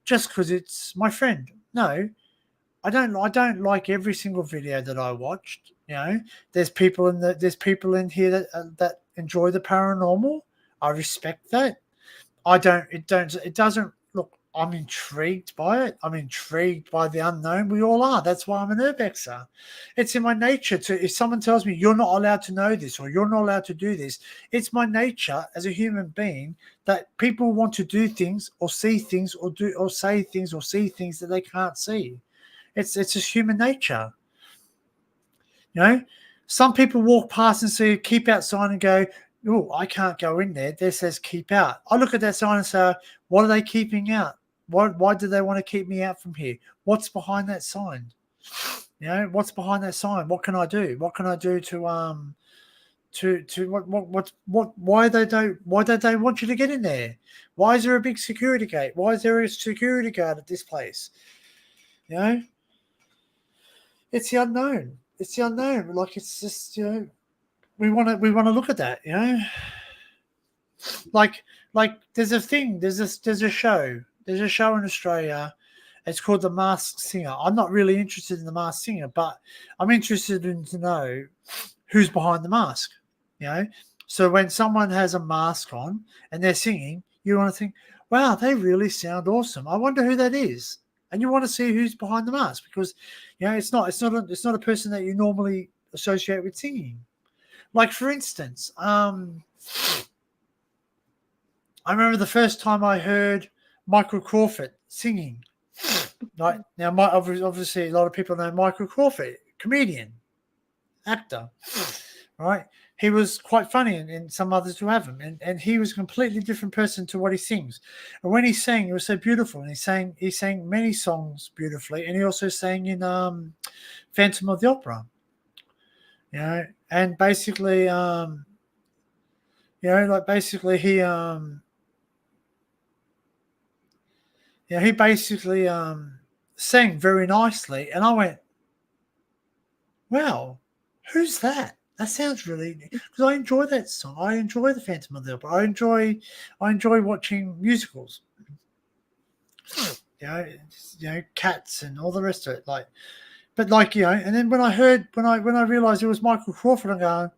just because it's my friend. No, I don't like every single video that I watched. There's people in here that enjoy the paranormal. I respect that. It doesn't look, I'm intrigued by it. I'm intrigued by the unknown. We all are. That's why I'm an urbexer. It's in my nature to, if someone tells me you're not allowed to know this or you're not allowed to do this, it's my nature as a human being that people want to do things or see things or do or say things or see things that they can't see. It's just human nature. Some people walk past and see a keep out sign and go, oh, I can't go in there. There says keep out. I look at that sign and say, what are they keeping out? Why do they want to keep me out from here? What's behind that sign? What's behind that sign? What can I do? What can I do to why don't they want you to get in there? Why is there a big security gate? Why is there a security guard at this place? It's the unknown. It's the unknown. Like, it's just, we want to look at that, like there's a thing, there's a show in Australia. It's called The Masked Singer. I'm not really interested in The Masked Singer, but I'm interested in to know who's behind the mask. So when someone has a mask on and they're singing, you want to think, wow, they really sound awesome. I wonder who that is. And you want to see who's behind the mask, because it's not a person that you normally associate with singing. Like, for instance, I remember the first time I heard Michael Crawford singing. Like, now, obviously, a lot of people know Michael Crawford, comedian, actor, right? He was quite funny, and some others who have him, and he was a completely different person to what he sings. And when he sang, it was so beautiful, and he sang many songs beautifully, and he also sang in Phantom of the Opera. And basically, he basically sang very nicely, and I went, wow, who's that? That sounds really, because I enjoy that song. I enjoy the Phantom of the Opera. I enjoy watching musicals. Cats and all the rest of it. And then when I realized it was Michael Crawford, I'm going,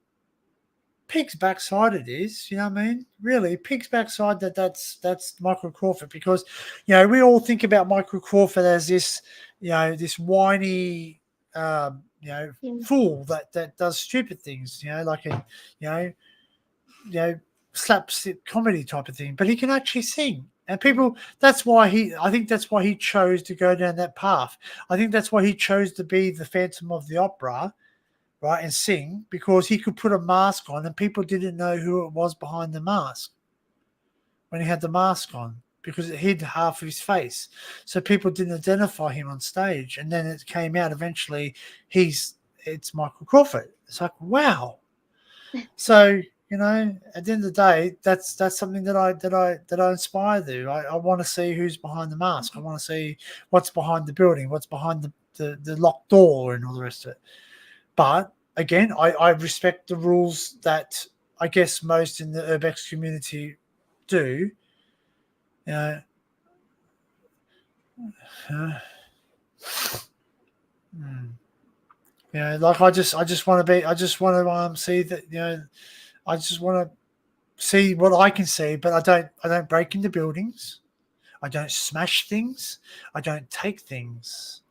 pig's backside it is, you know what I mean? Really, pig's backside that's Michael Crawford, because we all think about Michael Crawford as this this whiny fool that does stupid things, like a slapstick comedy type of thing, but he can actually sing. And people, I think that's why he chose to go down that path. I think that's why he chose to be the Phantom of the Opera, right, and sing, because he could put a mask on and people didn't know who it was behind the mask when he had the mask on, because it hid half of his face. So people didn't identify him on stage. And then it came out eventually, it's Michael Crawford. It's like, wow. So, at the end of the day, that's something that I inspire to. I want to see who's behind the mask. I want to see what's behind the building, what's behind the locked door and all the rest of it. But again, I respect the rules that I guess most in the urbex community do. Like I just want to see that, I just want to see what I can see, but I don't break into buildings. I don't smash things. I don't take things.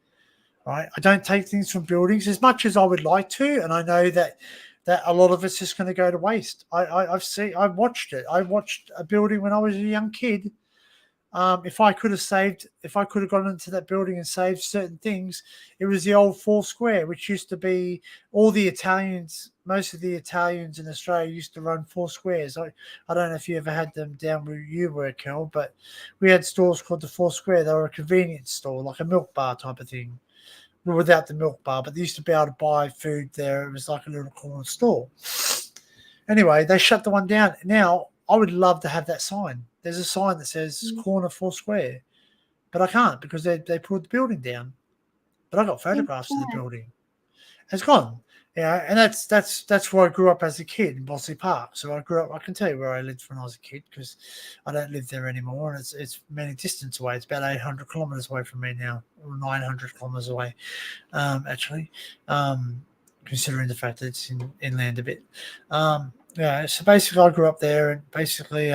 Right? I don't take things from buildings as much as I would like to, and I know that a lot of it's just going to go to waste. I watched it. I watched a building when I was a young kid. If I could have gone into that building and saved certain things, it was the old Four Square, which used to be most of the Italians in Australia used to run Four Squares. I don't know if you ever had them down where you were, Kel, but we had stores called the Four Square. They were a convenience store, like a milk bar type of thing, without the milk bar, but they used to be able to buy food there. It was like a little corner store. Anyway, they shut the one down. Now, I would love to have that sign. There's a sign that says corner Four Square, but I can't because they pulled the building down. But I got photographs of the building. It's gone. Yeah, and that's where I grew up as a kid in Bosley Park. So I can tell you where I lived when I was a kid because I don't live there anymore, and it's many distance away. It's about 800 kilometers away from me now, or 900 kilometers away, actually, considering the fact that it's inland a bit. So basically I grew up there, and basically,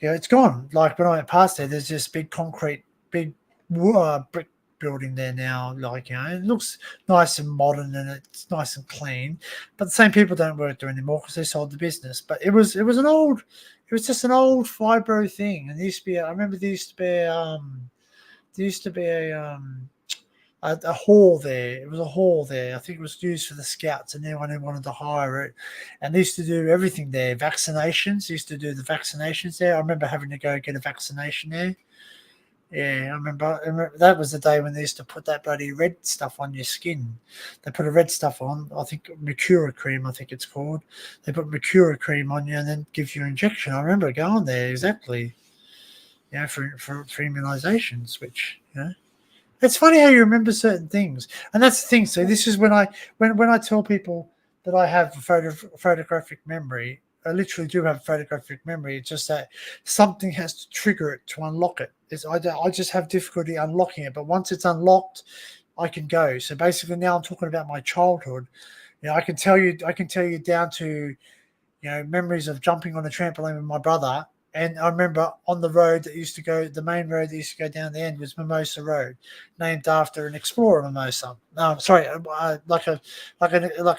it's gone. Like when I went past there, there's this big concrete, big brick building there now. Like, it looks nice and modern and it's nice and clean, but the same people don't work there anymore because they sold the business. But it was just an old fibro thing. And I remember there used to be a hall there. It was a hall there. I think it was used for the scouts and anyone who wanted to hire it. And they used to do everything there. Vaccinations. They used to do the vaccinations there. I remember having to go get a vaccination there. Yeah, I remember that was the day when they used to put that bloody red stuff on your skin. They put a red stuff on, I think Mercura cream, I think it's called. They put Mercura cream on you and then give you an injection. I remember going there exactly. For immunizations, which, it's funny how you remember certain things. And that's the thing. So this is when I tell people that I have a photographic memory. I literally do have a photographic memory. It's just that something has to trigger it to unlock it. I just have difficulty unlocking it. But once it's unlocked, I can go. So basically now I'm talking about my childhood. I can tell you down to, memories of jumping on a trampoline with my brother. And I remember on the road the main road that used to go down the end was Mimosa Road, named after an explorer, Mimosa. No, sorry, like a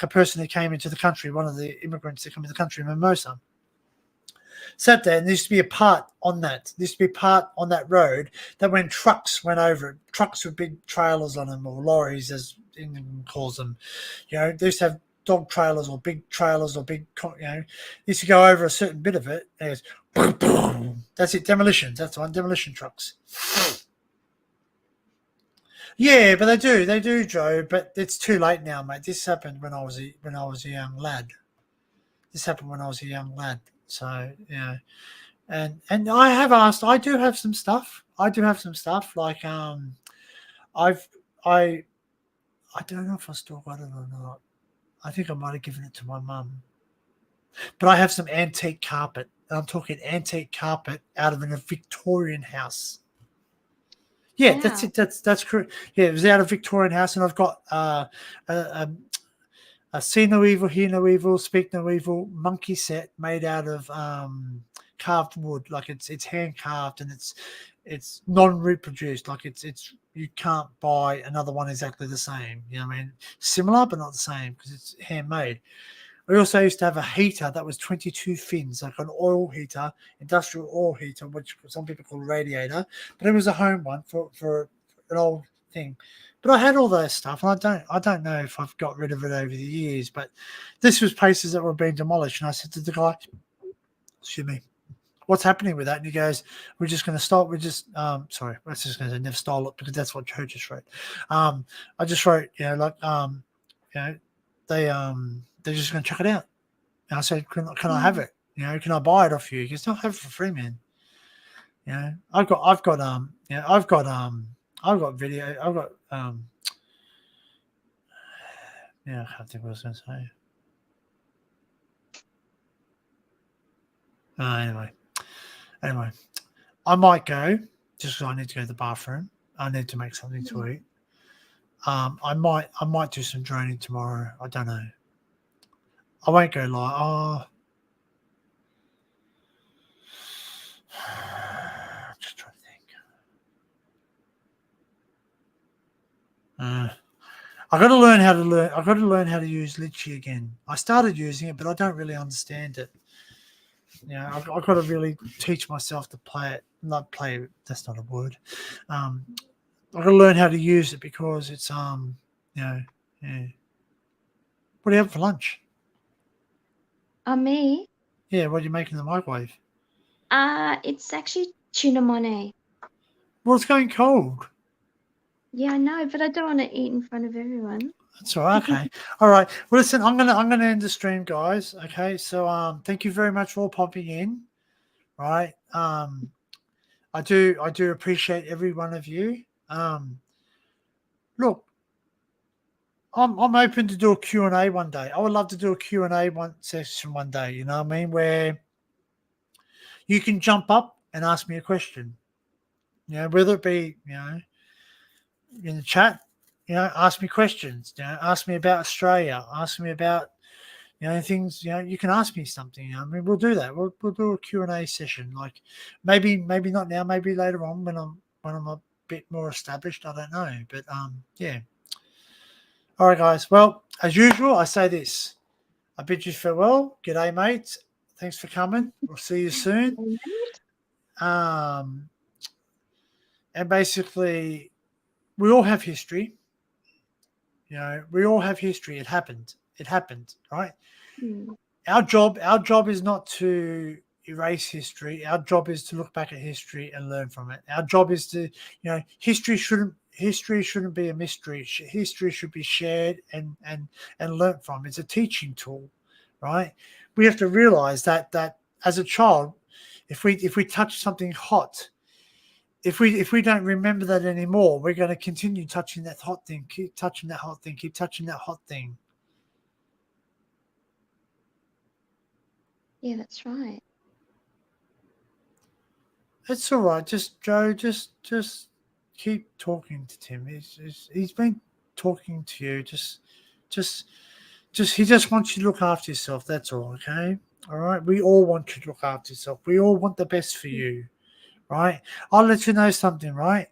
person who came into the country, one of the immigrants that came into the country, Mimosa. Sat there, and there used to be a part on that. There used to be a part on that road that when trucks went over it, trucks with big trailers on them, or lorries, as England calls them, they used to have dog trailers or big trailers or big, used to go over a certain bit of it. And it goes, boom. That's it, demolitions. That's one, demolition trucks. Yeah, but they do, Joe. But it's too late now, mate. This happened when I was a young lad. So and I have asked. I do have some stuff. Like I don't know if I still got it or not. I think I might have given it to my mum. But I have some antique carpet. I'm talking antique carpet out of a Victorian house. Yeah, Wow. that's it. That's correct. Yeah, it was out of Victorian house, and I've got a see no evil, hear no evil, speak no evil monkey set made out of carved wood. Like it's hand carved and it's non-reproduced. Like it's you can't buy another one exactly the same. You know what I mean? Similar but not the same because it's handmade. We also used to have a heater that was 22 fins, like an oil heater, industrial oil heater, which some people call a radiator, but it was a home one for an old thing. But I had all those stuff, and I don't know if I've got rid of it over the years. But this was places that were being demolished, and I said to the guy, "Excuse me, what's happening with that?" And he goes, "We're just going to stop. We're just sorry, I was just going to say never stole it because that's what Joe just wrote. I just wrote, they're just going to chuck it out." And I said, "Can I have it? Can I buy it off you?" He goes, "No, have it for free, man." I've got video. I've got I can't think what I was going to say. Anyway, I might go just because I need to go to the bathroom. I need to make something to eat. I might do some droning tomorrow. I don't know. I won't go like, just trying to think. I got to learn how to I got to learn how to use Litchi again. I started using it, but I don't really understand it. You know, I've got to really teach myself to play it. Not play it. That's not a word. I've got to learn how to use it because it's you know, yeah. What do you have for lunch? Me? Yeah, what are you making in the microwave? It's actually tuna monet. Well, it's going cold. Yeah, I know, but I don't want to eat in front of everyone. That's all right. Okay. All right. Well, listen, I'm gonna end the stream, guys. Okay. So thank you very much for all popping in. Right. I do appreciate every one of you. Look, I'm open to do a Q&A one day. I would love to do a Q&A session one day, you know what I mean, where you can jump up and ask me a question. You know, whether it be, you know, in the chat, you know, ask me questions, you know, ask me about Australia, ask me about, you know, things, you know, you can ask me something. You know, I mean, we'll do that. We'll do a Q&A session. Like maybe not now, maybe later on when I'm a bit more established. I don't know. But yeah. All right, guys. Well, as usual, I say this. I bid you farewell. G'day, mates. Thanks for coming. We'll see you soon. And basically, we all have history. You know, we all have history. It happened. It happened, right? Mm. Our job is not to erase history. Our job is to look back at history and learn from it. Our job is to, you know, history shouldn't be a mystery. History should be shared and learnt from. It's a teaching tool, right? We have to realize that as a child, if we touch something hot, if we don't remember that anymore, we're going to continue touching that hot thing, keep touching that hot thing, keep touching that hot thing. Yeah, that's right. It's all right. Just Joe, just keep talking to Tim. He's been talking to you. Just he just wants you to look after yourself. That's all. Okay. All right. We all want you to look after yourself. We all want the best for you. Right. I'll let you know something. Right.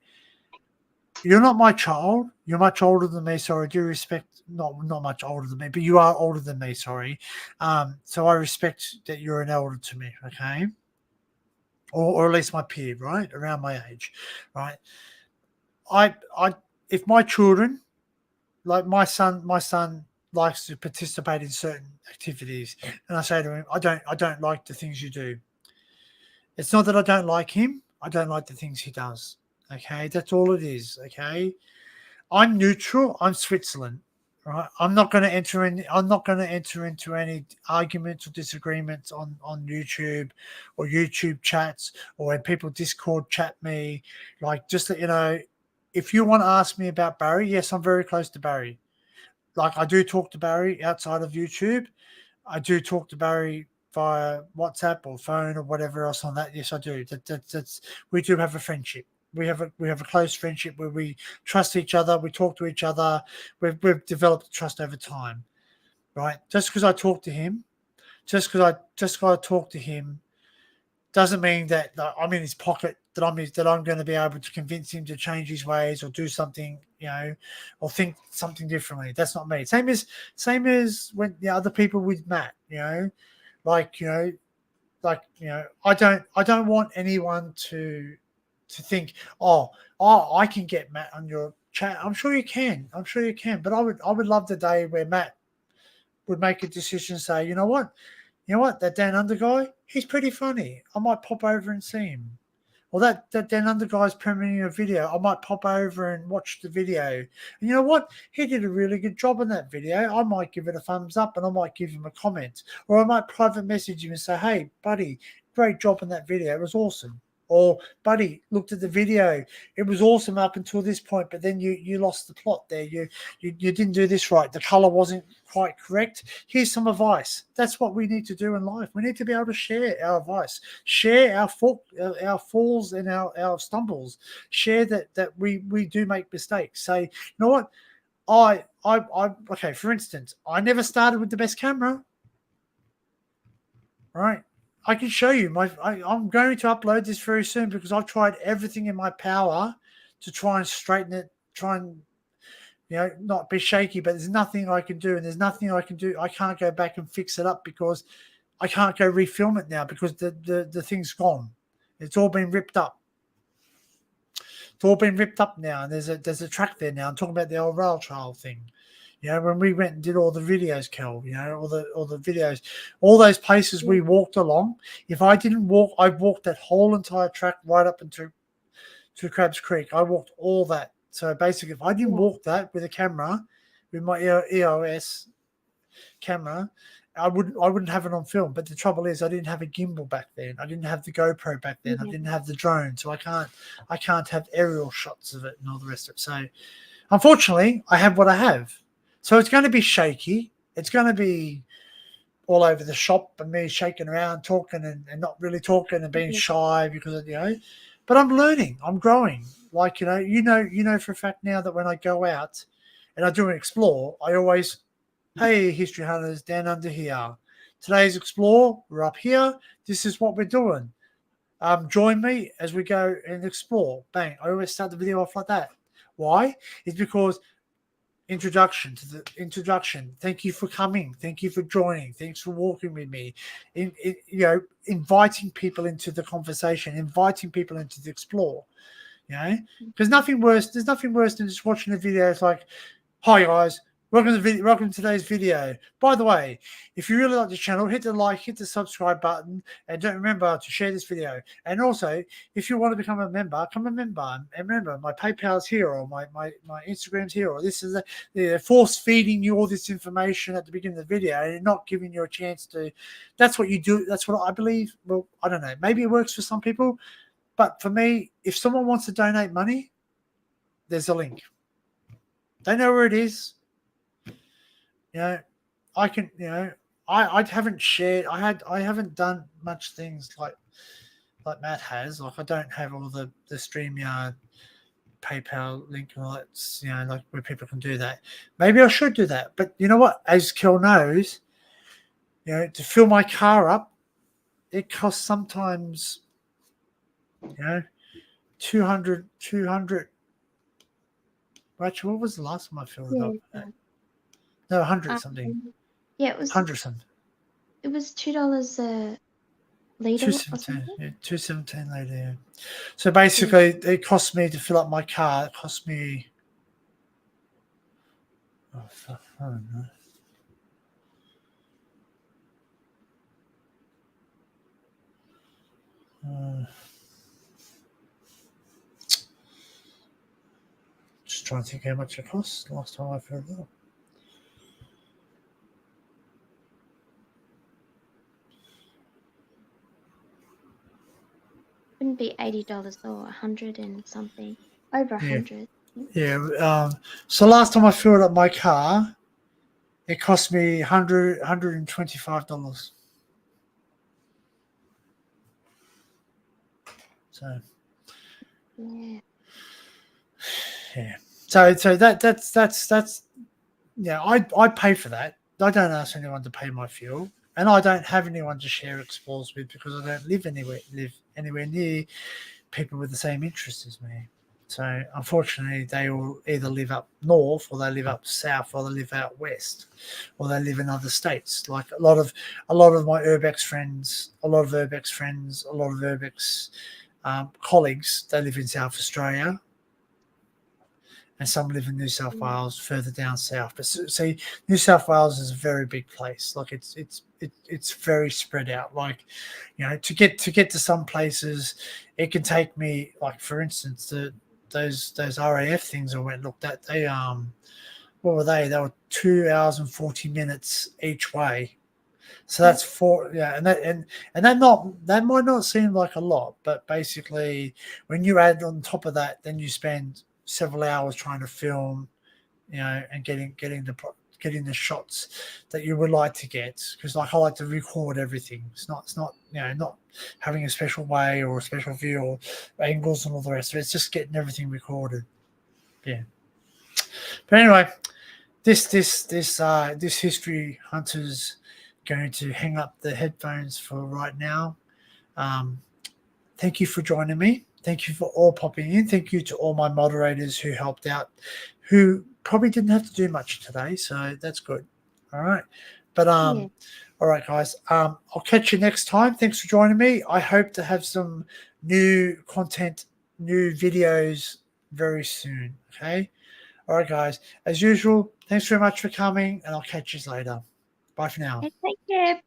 You're not my child. You're much older than me. So I do respect. Not much older than me, but you are older than me. Sorry. So I respect that you're an elder to me. Okay. Or at least my peer, right, around my age, right? I if my children, like my son likes to participate in certain activities, and I say to him, I don't like the things you do. It's not that I don't like him. I don't like the things he does. Okay, that's all it is. Okay, I'm neutral. I'm Switzerland. Right. I'm not going to enter into any arguments or disagreements on YouTube or YouTube chats or when people Discord chat me. Like, just that, you know, if you want to ask me about Barry, yes, I'm very close to Barry. Like, I do talk to Barry outside of YouTube. I do talk to Barry via WhatsApp or phone or whatever else on that. Yes, I do. That's we do have a friendship. We have a close friendship where we trust each other. We talk to each other. We've developed trust over time, right? Just because I talk to him, just because I talk to him, doesn't mean that I'm in his pocket. That I'm going to be able to convince him to change his ways or do something, you know, or think something differently. That's not me. Same as when the other people with Matt, you know, like I don't want anyone to think, I can get Matt on your chat. I'm sure you can. But I would love the day where Matt would make a decision, say, you know what, that Dan Under guy, he's pretty funny. I might pop over and see him. Or that Dan Under guy's premiering a video. I might pop over and watch the video. And you know what? He did a really good job on that video. I might give it a thumbs up and I might give him a comment. Or I might private message him and say, hey, buddy, great job on that video. It was awesome. Or, buddy, looked at the video. It was awesome up until this point, but then you lost the plot there. You didn't do this right. The color wasn't quite correct. Here's some advice. That's what we need to do in life. We need to be able to share our advice, share our falls and our stumbles, share that we do make mistakes. Say, you know what? I okay, for instance, I never started with the best camera. Right? I can show you I'm going to upload this very soon because I've tried everything in my power to try and straighten it, try and not be shaky, but there's nothing I can do, and there's nothing I can do. I can't go back and fix it up because I can't go refilm it now because the thing's gone. It's all been ripped up. It's all been ripped up now, and there's a track there now. I'm talking about the old rail trail thing. When we went and did all the videos, Kel, all the videos, all those places we walked along. If I didn't walk, I walked that whole entire track right up into Crabs Creek. I walked all that. So basically, if I didn't walk that with a camera, with my EOS camera, I wouldn't have it on film. But the trouble is, I didn't have a gimbal back then. I didn't have the GoPro back then. I didn't have the drone, so I can't have aerial shots of it and all the rest of it. So unfortunately, I have what I have. So it's going to be shaky. It's going to be all over the shop and me shaking around, talking and not really talking and being shy because of, but I'm learning. I'm growing. Like, you know for a fact now that when I go out and I do an explore, I always, hey, history hunters down under here. Today's explore, we're up here. This is what we're doing. Join me as we go and explore. Bang. I always start the video off like that. Why? It's because introduction. Thank you for coming. Thank you for joining. Thanks for walking with me. Inviting people into the conversation, inviting people into the explore. Because there's nothing worse than just watching a video. It's like, hi guys, welcome to today's video. By the way, if you really like the channel, hit the like, hit the subscribe button, and don't remember to share this video. And also, if you want to become a member, become a member. And remember, my PayPal's here, or my Instagram's here, or this is they're force feeding you all this information at the beginning of the video and not giving you a chance to. That's what you do. That's what I believe. Well, I don't know. Maybe it works for some people, but for me, if someone wants to donate money, there's a link. They know where it is. I can, I haven't shared. I haven't done much things like Matt has. Like I don't have all the StreamYard, PayPal link and all that. Like where people can do that. Maybe I should do that. But you know what? As Kel knows, to fill my car up, it costs sometimes, 200. Actually, what was the last time I filled it up? No, 100 something. Yeah, it was 100 something. It was $2 a liter. 217. Yeah, 217 later. Yeah. So basically, it cost me to fill up my car. It cost me. Oh fuck! I don't know. Just trying to think how much it cost last time I filled it up. Wouldn't be $80 or 100 and something. Over 100. Yeah. So last time I filled up my car, it cost me $125. So. Yeah. So that's I pay for that. I don't ask anyone to pay my fuel, and I don't have anyone to share explores with because I don't live anywhere near people with the same interests as me. So unfortunately, they all either live up north, or they live up south, or they live out west, or they live in other states. Like a lot of my Urbex friends, a lot of Urbex colleagues, they live in South Australia. And some live in New South Wales, further down south. But see, New South Wales is a very big place. Like it's very spread out. Like, to get to some places, it can take me. Like for instance, those RAF things I went and looked at. They what were they? They were 2 hours and 40 minutes each way. So that's four, yeah, and that might not seem like a lot, but basically, when you add on top of that, then you spend several hours trying to film, and getting the shots that you would like to get. Because like I like to record everything. It's not not having a special way or a special view or angles and all the rest of it. It's just getting everything recorded. Yeah. But anyway, this history hunter's going to hang up the headphones for right now. Thank you for joining me. Thank you for all popping in. Thank you to all my moderators who helped out, who probably didn't have to do much today, so that's good. All right. But all right, guys. I'll catch you next time. Thanks for joining me. I hope to have some new content, new videos very soon. Okay. All right, guys. As usual, thanks very much for coming, and I'll catch you later. Bye for now. Take care.